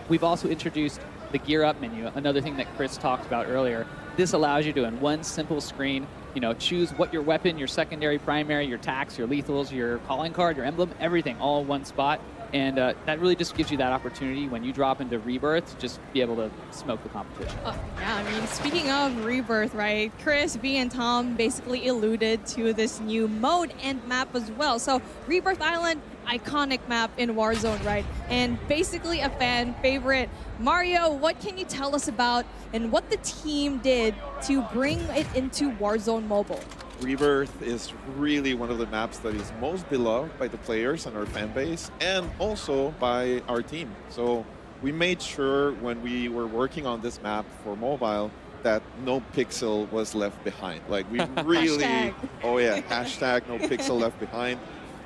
We've also introduced the Gear Up menu, another thing that Chris talked about earlier. This allows you to, in one simple screen, you know, choose what your weapon, your secondary, primary, your tacs, your lethals, your calling card, your emblem, everything all in one spot. And that really just gives you that opportunity when you drop into Rebirth to just be able to smoke the competition. Yeah, I mean, speaking of Rebirth, right? Chris, B, and Tom basically alluded to this new mode and map as well. So Rebirth Island, iconic map in Warzone, right? And basically a fan favorite. Mario, what can you tell us about and what the team did to bring it into Warzone Mobile? Rebirth is really one of the maps that is most beloved by the players and our fan base, and also by our team. So we made sure when we were working on this map for mobile that no pixel was left behind. Like we really, oh yeah, hashtag no pixel left behind.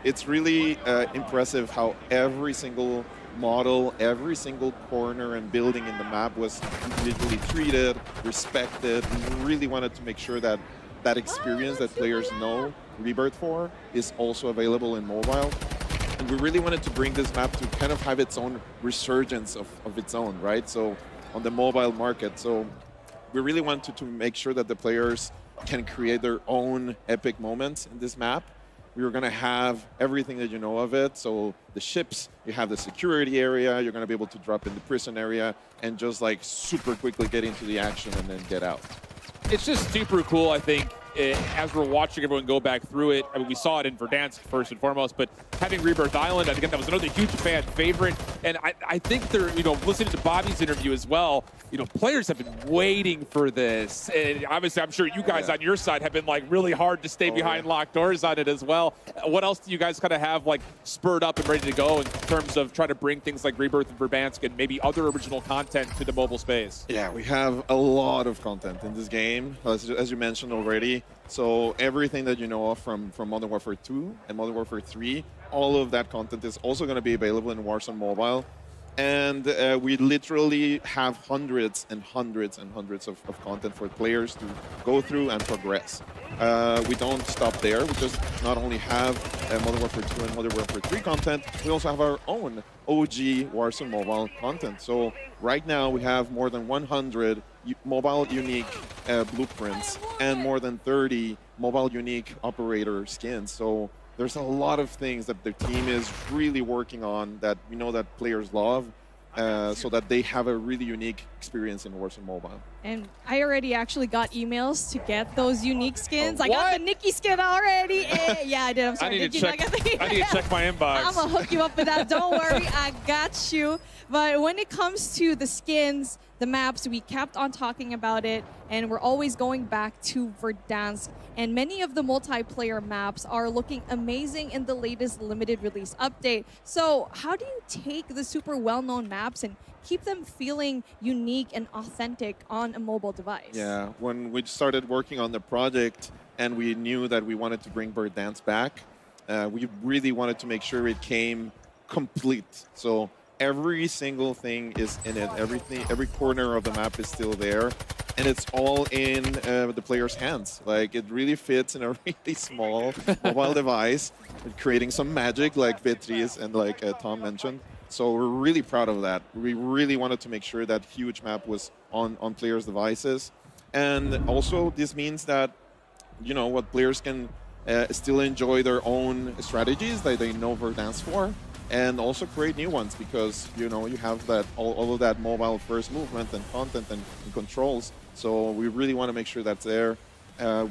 It's really impressive how every single model, every single corner and building in the map was individually treated, respected. We really wanted to make sure that that experience that players know Rebirth for is also available in mobile. And we really wanted to bring this map to kind of have its own resurgence of its own, right? So on the mobile market. So we really wanted to make sure that the players can create their own epic moments in this map. We were going to have everything that you know of it. So the ships, you have the security area, you're going to be able to drop in the prison area and just like super quickly get into the action and then get out. It's just super cool, I think, as we're watching everyone go back through it. I mean, we saw it in Verdansk first and foremost, but having Rebirth Island, I think that was another huge fan favorite. And I think they're, listening to Bobby's interview as well, players have been waiting for this. And obviously, I'm sure you guys on your side have been like really hard to stay behind locked doors on it as well. What else do you guys kind of have like spurred up and ready to go in terms of trying to bring things like Rebirth and Verdansk and maybe other original content to the mobile space? Yeah, we have a lot of content in this game, as you mentioned already. So everything that you know of from Modern Warfare 2 and Modern Warfare 3, all of that content is also going to be available in Warzone Mobile. And we literally have hundreds and hundreds and hundreds of content for players to go through and progress. We don't stop there. We just not only have Modern Warfare 2 and Modern Warfare 3 content, we also have our own OG Warzone Mobile content. So right now we have more than 100 mobile unique blueprints and more than 30 mobile unique operator skins. So there's a lot of things that the team is really working on that we know that players love, so that they have a really unique experience in Warzone Mobile. And I already actually got emails to get those unique skins. I got the Nikki skin already. Yeah, I did. I'm sorry. I need to check my inbox. I'm going to hook you up with that. Don't worry. I got you. But when it comes to the skins, the maps, we kept on talking about it, and we're always going back to Verdansk. And many of the multiplayer maps are looking amazing in the latest limited release update. So how do you take the super well-known maps and keep them feeling unique and authentic on a mobile device? Yeah, when we started working on the project and we knew that we wanted to bring Verdansk back, we really wanted to make sure it came complete. So every single thing is in it. Every corner of the map is still there, and it's all in the player's hands. Like, it really fits in a really small mobile device, creating some magic, like Beatriz and like Tom mentioned. So we're really proud of that. We really wanted to make sure that huge map was on players' devices, and also this means that what players can still enjoy their own strategies that they know Verdansk for, and also create new ones, because you have that all of that mobile first movement and content and controls. So we really want to make sure that's there.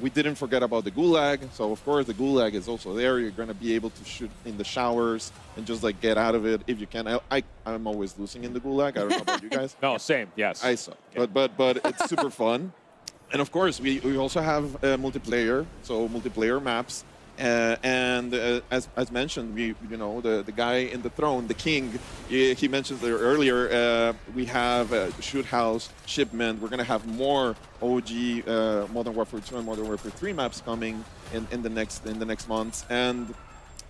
We didn't forget about the Gulag, so of course the Gulag is also there. You're going to be able to shoot in the showers and just like get out of it if you can. I'm always losing in the Gulag. I don't know about you guys. No, same. Yes. I suck, but it's super fun. And of course we also have multiplayer, so multiplayer maps. And as mentioned, the guy in the throne, the king, he mentioned there earlier, we have Shoot House, Shipment. We're going to have more OG Modern Warfare 2 and Modern Warfare 3 maps coming in the next months. And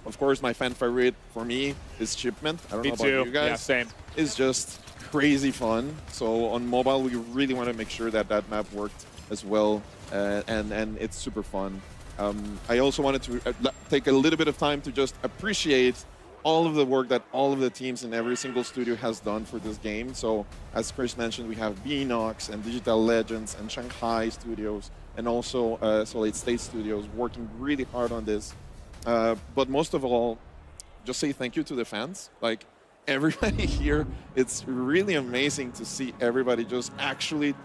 of course, my fan favorite for me is Shipment. I don't know about you guys. Yeah, same. It's just crazy fun. So on mobile, we really want to make sure that that map worked as well, and it's super fun. I also wanted to take a little bit of time to just appreciate all of the work that all of the teams in every single studio has done for this game. So as Chris mentioned, we have Beanox and Digital Legends and Shanghai Studios, and also Solid State Studios working really hard on this. But most of all, just say thank you to the fans. Like, everybody here, it's really amazing to see everybody just actually,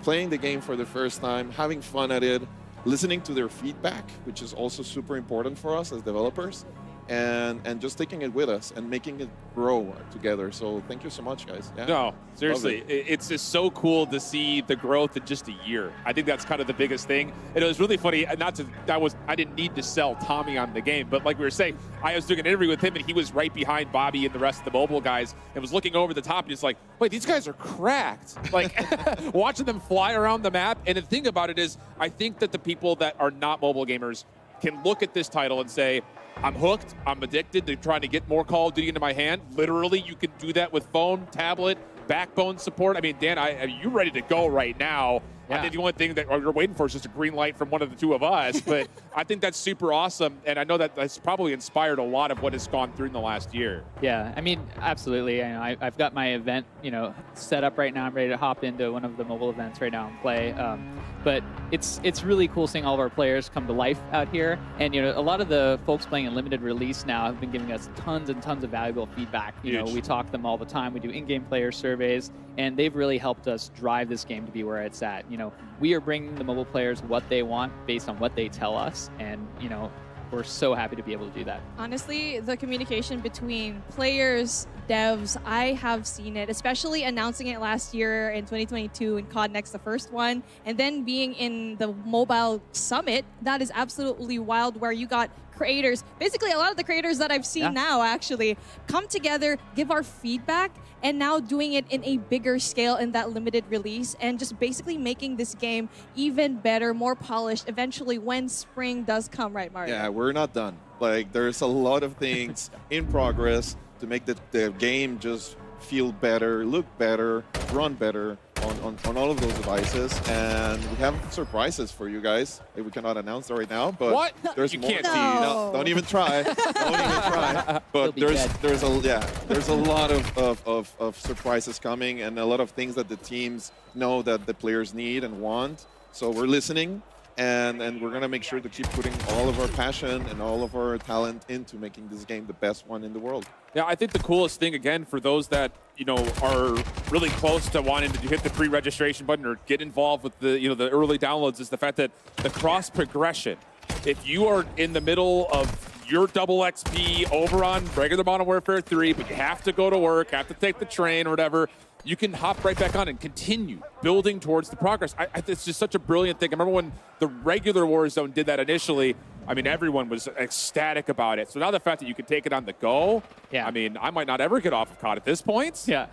playing the game for the first time, having fun at it, listening to their feedback, which is also super important for us as developers, and just taking it with us and making it grow together. So thank you so much, guys. Yeah. No, seriously, it's just so cool to see the growth in just a year. I think that's kind of the biggest thing. And it was really funny. I didn't need to sell Tommy on the game, but like we were saying, I was doing an interview with him, and he was right behind Bobby and the rest of the mobile guys, and was looking over the top, and he's like, "Wait, these guys are cracked!" Like, watching them fly around the map. And the thing about it is, I think that the people that are not mobile gamers can look at this title and say, I'm hooked. I'm addicted to trying to get more Call of Duty into my hand. Literally, you can do that with phone, tablet, backbone support. I mean, Dan, are you ready to go right now? Yeah. I think the only thing that you're waiting for is just a green light from one of the two of us. But I think that's super awesome. And I know that that's probably inspired a lot of what has gone through in the last year. Yeah, I mean, absolutely. I've got my event, set up right now. I'm ready to hop into one of the mobile events right now and play. But it's really cool seeing all of our players come to life out here. And a lot of the folks playing in limited release now have been giving us tons and tons of valuable feedback. We talk to them all the time. We do in-game player surveys, and they've really helped us drive this game to be where it's at. We are bringing the mobile players what they want based on what they tell us, and we're so happy to be able to do that. Honestly, the communication between players, devs, I have seen it, especially announcing it last year in 2022 in CoD Next, the first one, and then being in the mobile summit. That is absolutely wild, where you got creators, basically a lot of the creators that I've seen now actually come together, give our feedback, and now doing it in a bigger scale in that limited release, and just basically making this game even better, more polished eventually when spring does come, right, Mario? Yeah, we're not done. Like, there's a lot of things in progress to make the game just feel better, look better, run better on all of those devices. And we have surprises for you guys. We cannot announce that right now, but what? There's you more. Can't no, don't even try. Don't even try. But there's a lot of surprises coming, and a lot of things that the teams know that the players need and want. So we're listening. And we're going to make sure to keep putting all of our passion and all of our talent into making this game the best one in the world. Yeah, I think the coolest thing, again, for those that, are really close to wanting to hit the pre-registration button or get involved with the, the early downloads, is the fact that the cross progression, if you are in the middle of your double XP over on regular Modern Warfare 3, but you have to go to work, have to take the train or whatever, you can hop right back on and continue building towards the progress. It's just such a brilliant thing. I remember when the regular Warzone did that initially, I mean, everyone was ecstatic about it. So now the fact that you can take it on the go, I mean, I might not ever get off of COD at this point. Yeah.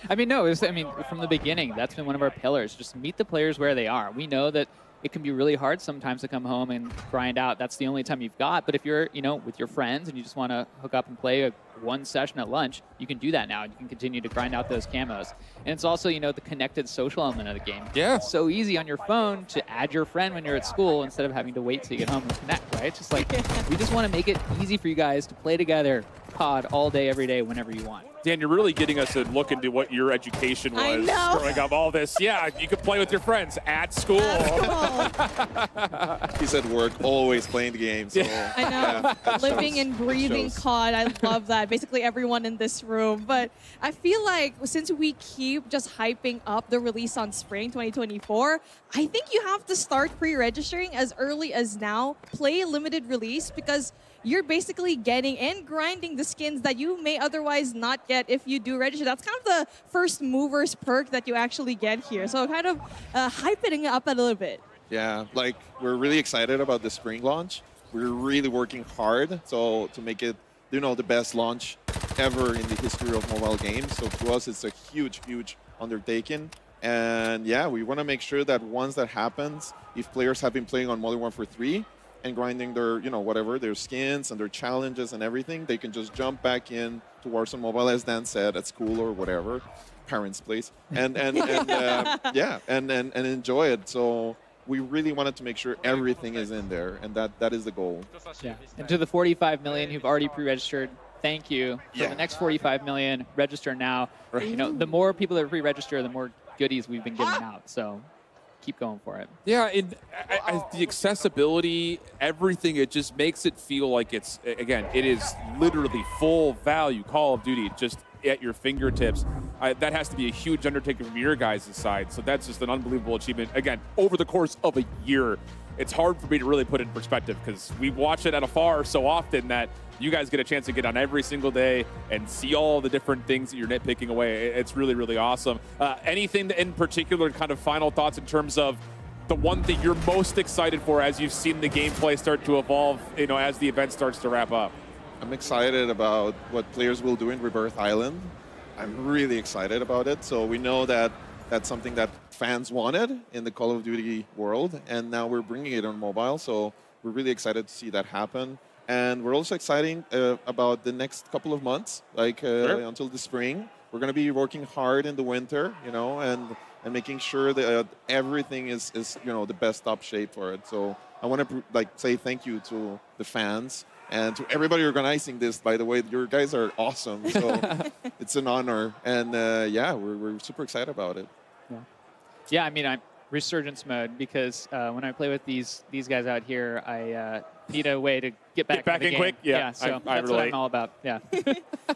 I mean, no, from the beginning, that's been one of our pillars. Just meet the players where they are. We know that it can be really hard sometimes to come home and grind out. That's the only time you've got. But if you're, with your friends and you just want to hook up and play one session at lunch, you can do that now. You can continue to grind out those camos. And it's also, the connected social element of the game. Yeah. It's so easy on your phone to add your friend when you're at school instead of having to wait till you get home and connect, right? It's just like, we just want to make it easy for you guys to play together, COD, all day, every day, whenever you want. Dan, you're really getting us to look into what your education was growing up. All this, you could play with your friends at school. He's at work, always playing the game. So, I know, living and breathing COD. I love that. Basically everyone in this room. But I feel like since we keep just hyping up the release on spring 2024, I think you have to start pre-registering as early as now. Play limited release, because you're basically getting and grinding the skins that you may otherwise not get if you do register. That's kind of the first movers perk that you actually get here. So kind of hyping it up a little bit. Yeah, like, we're really excited about the spring launch. We're really working hard to make it, the best launch ever in the history of mobile games. So to us, it's a huge, huge undertaking. And yeah, we want to make sure that once that happens, if players have been playing on Modern Warfare 3 and grinding their, whatever, their skins and their challenges and everything, they can just jump back in to Warzone Mobile, as Dan said, at school or whatever, parents' place, and enjoy it. So we really wanted to make sure everything is in there, and that is the goal. Yeah. And to the 45 million who've already pre-registered, thank you. For the next 45 million, register now. Right. The more people that pre-register, the more goodies we've been giving out. So keep going for it. Yeah, the accessibility, everything, it just makes it feel like it's, again, it is literally full value Call of Duty, just at your fingertips. That has to be a huge undertaking from your guys' side. So that's just an unbelievable achievement. Again, over the course of a year, it's hard for me to really put it in perspective, because we watch it at afar so often that you guys get a chance to get on every single day and see all the different things that you're nitpicking away. It's really, really awesome. Anything in particular, kind of final thoughts in terms of the one thing you're most excited for as you've seen the gameplay start to evolve, as the event starts to wrap up? I'm excited about what players will do in Rebirth Island. I'm really excited about it. So we know that that's something that fans wanted in the Call of Duty world, and now we're bringing it on mobile. So we're really excited to see that happen. And we're also excited about the next couple of months, like until the spring. We're going to be working hard in the winter, you know, and making sure that everything is the best top shape for it. So I want to say thank you to the fans and to everybody organizing this. By the way, your guys are awesome. So it's an honor, and yeah, we're super excited about it. Yeah, I mean, I'm resurgence mode because when I play with these guys out here, I need a way to get back in the game. quick. Yeah, so I that's what I'm all about. Yeah.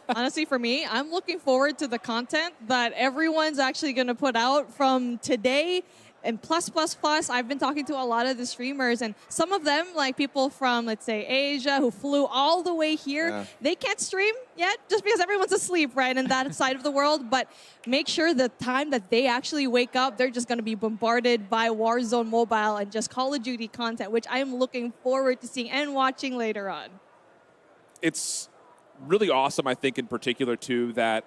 Honestly, for me, I'm looking forward to the content that everyone's actually going to put out from today. And plus, I've been talking to a lot of the streamers, and some of them, like people from, let's say, Asia, who flew all the way here, they can't stream yet just because everyone's asleep, right, in that side of the world. But make sure the time that they actually wake up, they're just going to be bombarded by Warzone Mobile and just Call of Duty content, which I am looking forward to seeing and watching later on. It's really awesome, I think, in particular, too, that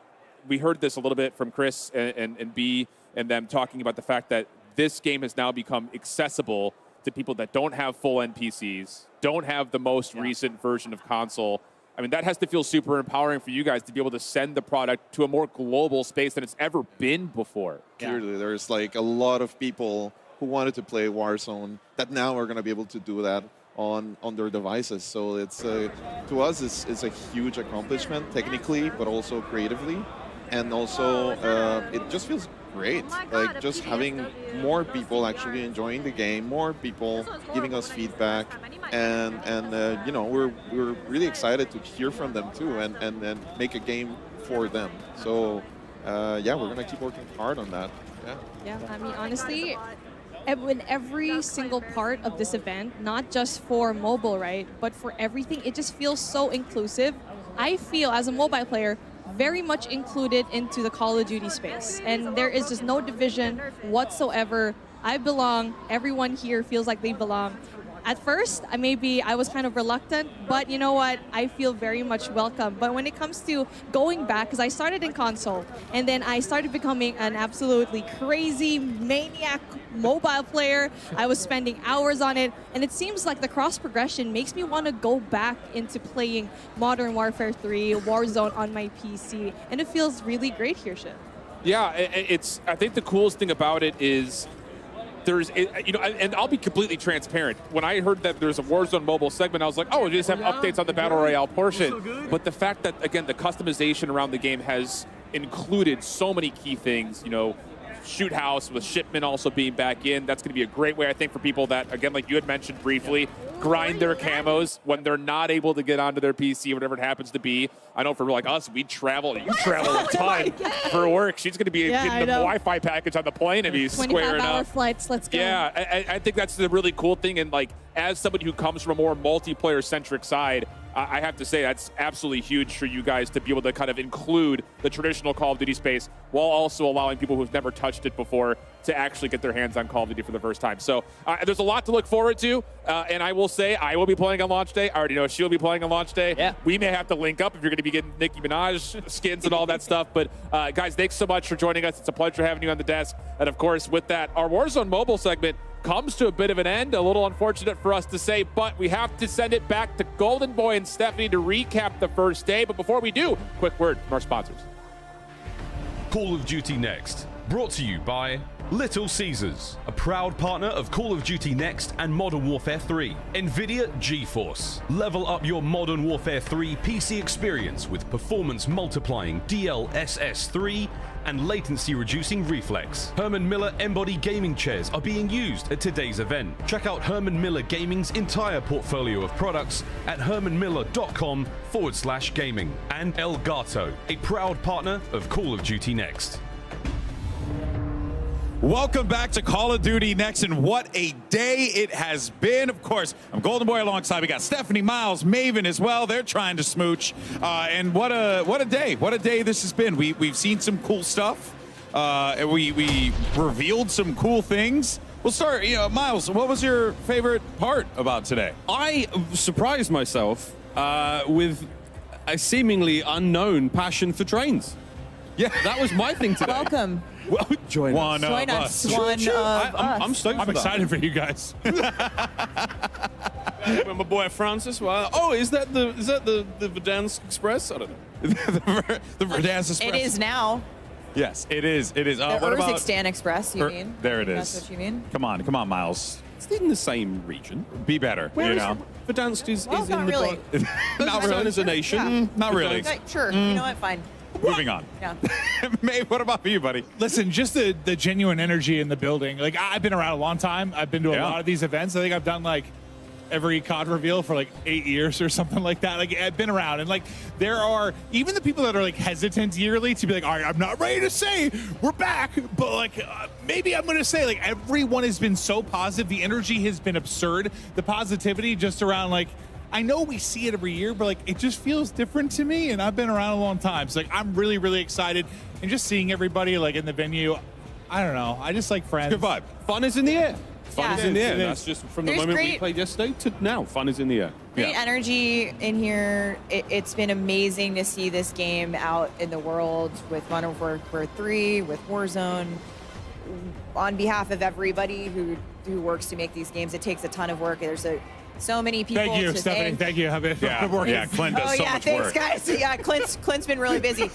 we heard this a little bit from Chris and B and them talking about the fact that this game has now become accessible to people that don't have full NPCs, don't have the most recent version of console. I mean, that has to feel super empowering for you guys to be able to send the product to a more global space than it's ever been before. Clearly, there's like a lot of people who wanted to play Warzone that now are going to be able to do that on their devices. So it's to us, it's a huge accomplishment technically, but also creatively. And also, it just feels great. Like just having more people actually enjoying the game, more people giving us feedback, and you know, we're really excited to hear from them too, and make a game for them. So yeah, we're gonna keep working hard on that. Yeah, I mean, honestly, in every single part of this event, not just for mobile, right, but for everything, it just feels so inclusive. I feel as a mobile player very much included into the Call of Duty space, and there is just no division whatsoever. I belong. Everyone here feels like they belong. At first, I was kind of reluctant, but you know what? I feel very much welcome. But when it comes to going back, because I started in console, and then I started becoming an absolutely crazy maniac mobile player. I was spending hours on it, and it seems like the cross progression makes me want to go back into playing Modern Warfare 3, Warzone on my PC, and it feels really great here, Shiv. Yeah, I think the coolest thing about it is and I'll be completely transparent. When I heard that there's a Warzone mobile segment, I was like, oh, we just have updates on the Battle Royale portion. But the fact that, again, the customization around the game has included so many key things, you know, Shoot House with Shipment also being back in. That's going to be a great way, I think, for people that, again, like you had mentioned briefly, grind their camos when they're not able to get onto their PC, whatever it happens to be. I know for like us, we travel. You travel a ton for work. She's going to be getting the Wi-Fi package on the plane and be squaring up. 25-hour flights, let's go. Yeah, I think that's the really cool thing. And like, as somebody who comes from a more multiplayer-centric side, I have to say that's absolutely huge for you guys to be able to kind of include the traditional Call of Duty space while also allowing people who've never touched it before to actually get their hands on Call of Duty for the first time. So there's a lot to look forward to, and I will say I will be playing on launch day. I already know she'll be playing on launch day. Yeah. We may have to link up if you're going to be getting Nicki Minaj skins and all that stuff. But guys, thanks so much for joining us. It's a pleasure having you on the desk. And of course, with that, our Warzone mobile segment comes to a bit of an end. A little unfortunate for us to say, but we have to send it back to Golden Boy and Stephanie to recap the first day. But before we do, quick word from our sponsors. Call of Duty Next, brought to you by Little Caesars, a proud partner of Call of Duty Next and Modern Warfare 3. NVIDIA GeForce, level up your Modern Warfare 3 PC experience with performance multiplying DLSS 3 and latency reducing reflex. Herman Miller Embody gaming chairs are being used at today's event. Check out Herman Miller Gaming's entire portfolio of products at hermanmiller.com/gaming. And Elgato, a proud partner of Call of Duty Next. Welcome back to Call of Duty Next, and what a day it has been. Of course, I'm Golden Boy alongside. We got Stephanie, Miles, Maven as well. They're trying to smooch. And what a day. What a day this has been. We've seen some cool stuff. We revealed some cool things. We'll start, Miles, what was your favorite part about today? I surprised myself with a seemingly unknown passion for trains. Yeah, that was my thing today. Welcome. Well, join us. One of us. I'm stoked I'm excited for you guys. With my boy Francis. Well, oh, is that the Verdansk Express? I don't know. the Verdansk Express. It is now. Yes, it is. It is. The What about Urzikstan Express, you mean? There it is. That's what you mean? Come on, Miles. It's in the same region. Be better. Where you is know. Verdansk is Well, in not the really. Not really. as a nation. Yeah. Not really. Okay, sure. You know what? Fine. Moving on. Yeah. May, what about you, buddy? Listen, just the genuine energy in the building. Like, I've been around a long time. I've been to a lot of these events. I think I've done like every COD reveal for like 8 years or something like that. Like, I've been around, and like there are even the people that are like hesitant yearly to be like, all right, I'm not ready to say we're back, but like maybe I'm gonna say like everyone has been so positive. The energy has been absurd. The positivity just around like, I know we see it every year, but like it just feels different to me, and I've been around a long time. So like I'm really, really excited, and just seeing everybody like in the venue, I don't know. I just like friends. Good vibe. Fun is in the air. Fun is in the air. It That's is. just from the There's moment we great- played yesterday to now. Fun is in the air. Great energy in here. It's been amazing to see this game out in the world with Modern Warfare 3, with Warzone. On behalf of everybody who works to make these games, it takes a ton of work. There's so many people. Thank you, to Stephanie. thank. Thank you. I've been Yeah, working. yeah, Clint does Oh so yeah, much thanks work. guys. Yeah, Clint's been really busy.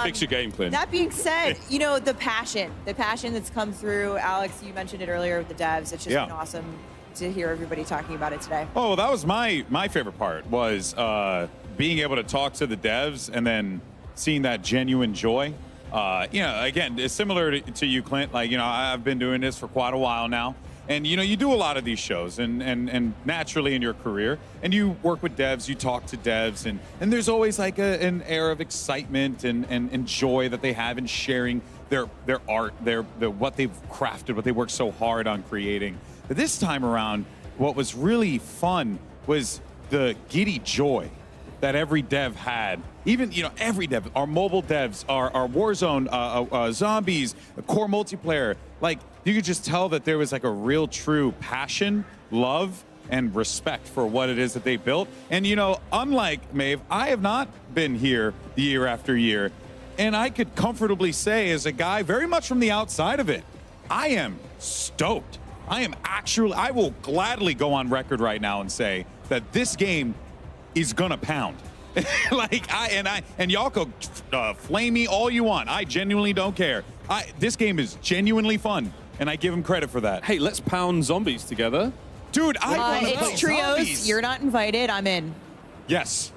Fix your game, Clint. That being said, you know, the passion that's come through. Alex, you mentioned it earlier with the devs. It's just been awesome to hear everybody talking about it today. Oh, well, that was my favorite part was being able to talk to the devs and then seeing that genuine joy. You know, again, it's similar to you, Clint. Like, you know, I've been doing this for quite a while now. And, you know, you do a lot of these shows and naturally in your career, and you work with devs, you talk to devs, and there's always like an air of excitement and joy that they have in sharing their art, what they've crafted, what they worked so hard on creating. But this time around, what was really fun was the giddy joy that every dev had. Even, you know, every dev, our mobile devs, our Warzone, zombies, core multiplayer, like, you could just tell that there was like a real true passion, love, and respect for what it is that they built. And, you know, unlike Maeve, I have not been here year after year. And I could comfortably say, as a guy very much from the outside of it, I am stoked. I will gladly go on record right now and say that this game is gonna pound. Like, and y'all could flame me all you want. I genuinely don't care. This game is genuinely fun, and I give him credit for that. Hey, let's pound zombies together. Dude, I want to play It's trios. zombies. You're not invited. I'm in. Yes.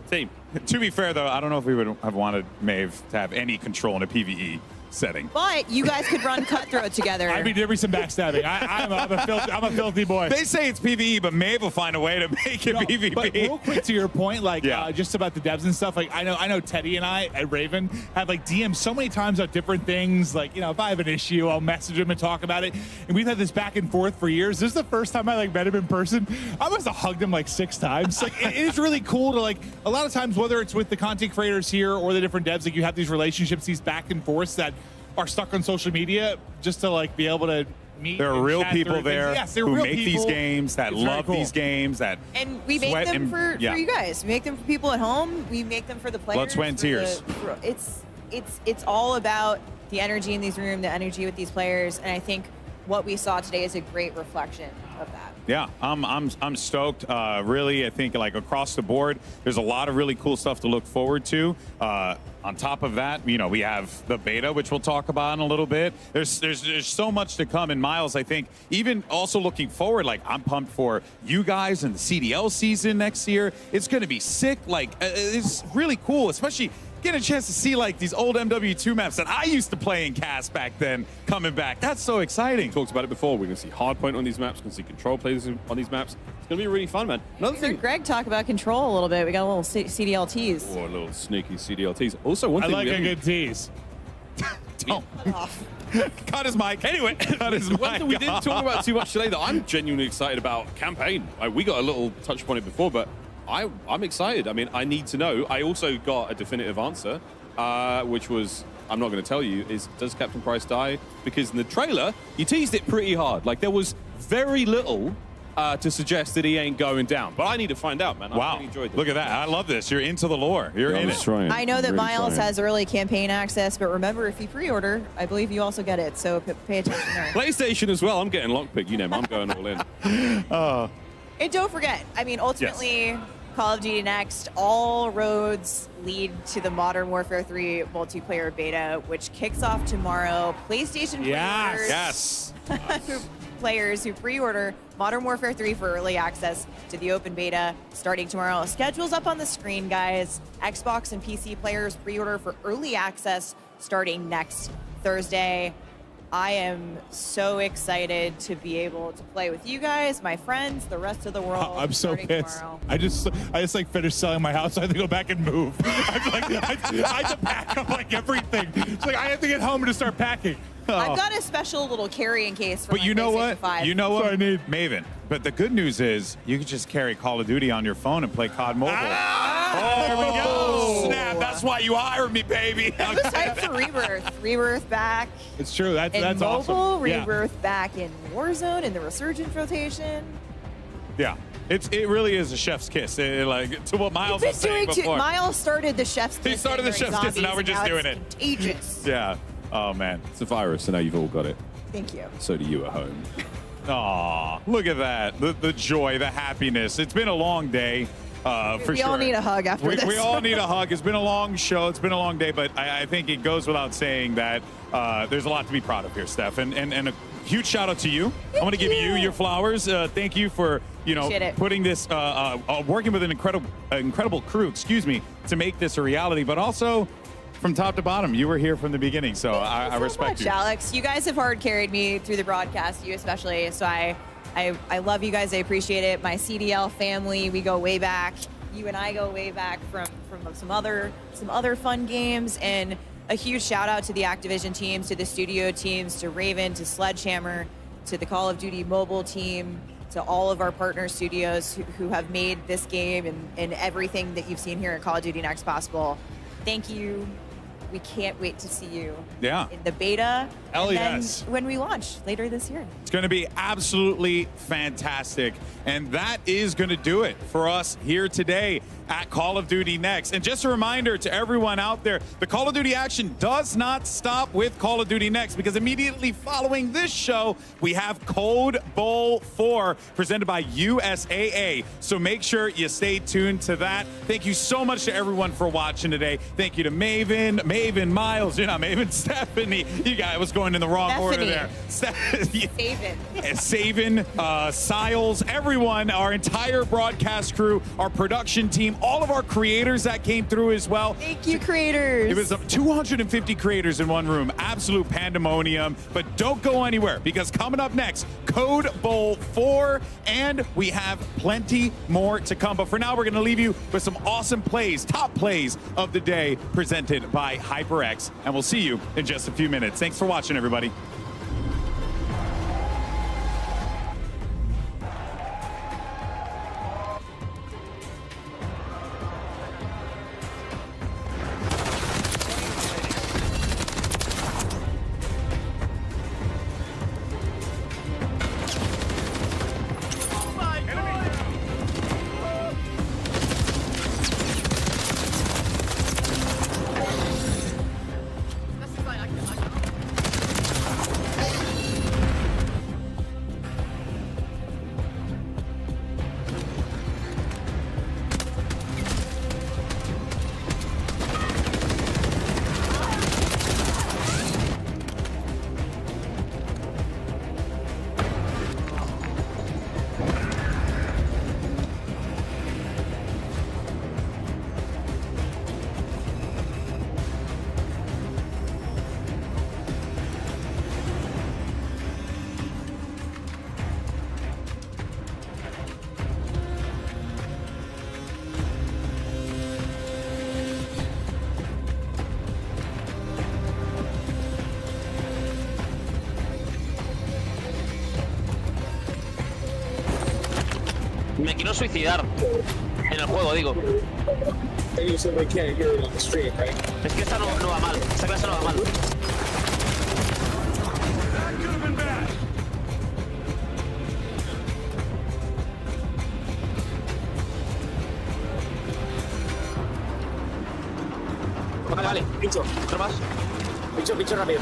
Team. To be fair, though, I don't know if we would have wanted Maeve to have any control in a PvE setting. But you guys could run Cutthroat together. I mean, there'd be some backstabbing. I'm a filthy boy. They say it's PvE, but Maeve will find a way to make it PvP. But real quick to your point, like just about the devs and stuff. Like I know Teddy and I at Raven have like DM'd so many times about different things. Like, you know, if I have an issue, I'll message him and talk about it. And we've had this back and forth for years. This is the first time I like met him in person. I must have hugged him like 6 times. Like it is really cool to like a lot of times, whether it's with the content creators here or the different devs, like you have these relationships, these back and forths that are stuck on social media, just to like be able to meet. There are real chat people through there things. Yes, they're who real make people. these games, that It's very love cool. these games, that And we make sweat them and- for yeah. you guys. We make them for people at home. We make them for the players. Blood, sweat, and for tears. It's all about the energy in these rooms, the energy with these players, and I think what we saw today is a great reflection of that. Yeah, I'm stoked. Really, I think like across the board, there's a lot of really cool stuff to look forward to. On top of that, you know, we have the beta, which we'll talk about in a little bit. There's so much to come. And Miles, I think, even also looking forward, like I'm pumped for you guys and the CDL season next year. It's going to be sick. Like it's really cool, especially getting a chance to see like these old MW2 maps that I used to play in CAS back then coming back. That's so exciting. We talked about it before. We're going to see Hardpoint on these maps. We're going to see Control players on these maps. It's going to be really fun, man. Another Heard thing. Greg talk about Control a little bit. We got a little CDLTs. Oh, a little sneaky CDLTs. Also, one I thing like we a haven't- good tease. Cut his mic. Anyway, cut his mic. One thing we didn't talk about too much today that I'm genuinely excited about, campaign. We got a little touch point it before, but I'm excited. I mean, I need to know. I also got a definitive answer, which was, I'm not going to tell you, is does Captain Price die? Because in the trailer, you teased it pretty hard. Like, there was very little to suggest that he ain't going down. But I need to find out, man. I Wow. really enjoyed this. Look at that. I love this. You're into the lore. You're in it. I know that Miles has early campaign access, but remember, if you pre-order, I believe you also get it. So pay attention there. PlayStation as well. I'm getting lockpick. You know, I'm going all in. And don't forget, I mean, ultimately, Call of Duty Next, all roads lead to the Modern Warfare 3 multiplayer beta, which kicks off tomorrow. PlayStation players who pre-order Modern Warfare 3 for early access to the open beta starting tomorrow. Schedule's up on the screen, guys. Xbox and PC players pre-order for early access starting next Thursday. I am so excited to be able to play with you guys, my friends, the rest of the world. I'm so pissed. Tomorrow. I just like finished selling my house. So I have to go back and move. I'm like, I have to pack up like everything. It's like I have to get home and just start packing. I've got a special little carrying case for But my you know PlayStation what? 5. You know what? I need. Maven. But the good news is you can just carry Call of Duty on your phone and play COD Mobile. There we go. Snap. That's why you hired me, baby. It was hype for Rebirth. Rebirth back. It's true. That's Mobile, awesome. Rebirth back in Warzone in the Resurgence rotation. Yeah. It really is a chef's kiss. Like to what Miles was saying before. Miles started the chef's kiss. He started the chef's kiss, and now we're just doing it. Contagious. Yeah. Oh man. It's a virus, so now you've all got it. Thank you. So do you at home. Aw, look at that. The joy, the happiness. It's been a long day. For We sure. all need a hug after this. We all need a hug. It's been a long show. It's been a long day, but I think it goes without saying that there's a lot to be proud of here, Steph. And a huge shout out to you. I want to give you your flowers. Thank you for putting this, working with an incredible crew, to make this a reality. But also, from top to bottom, you were here from the beginning, so I respect you. you. Alex, you guys have hard carried me through the broadcast, you especially. So I love you guys. I appreciate it. My CDL family, we go way back. You and I go way back from some other fun games. And a huge shout out to the Activision teams, to the studio teams, to Raven, to Sledgehammer, to the Call of Duty mobile team, to all of our partner studios who have made this game and everything that you've seen here at Call of Duty Next possible. Thank you. We can't wait to see you in the beta Hell and yes. then when we launch later this year. It's going to be absolutely fantastic. And that is going to do it for us here today at Call of Duty Next. And just a reminder to everyone out there, the Call of Duty action does not stop with Call of Duty Next, because immediately following this show, we have COD Bowl 4 presented by USAA. So make sure you stay tuned to that. Thank you so much to everyone for watching today. Thank you to Maven, Miles, Maven, Stephanie. You guys was going in the wrong order there. Saven, Siles, everyone, our entire broadcast crew, our production team, all of our creators that came through as well. Thank you, creators. It was 250 creators in one room. Absolute pandemonium. But don't go anywhere, because coming up next, COD Bowl 4, and we have plenty more to come. But for now, we're going to leave you with some awesome plays, top plays of the day presented by HyperX. And we'll see you in just a few minutes. Thanks for watching, everybody. Me quiero suicidar. En el juego, digo. Es que esta no va mal. Esta clase no va mal. Vale, vale. Pincho. ¿Otro más? Pincho rápido.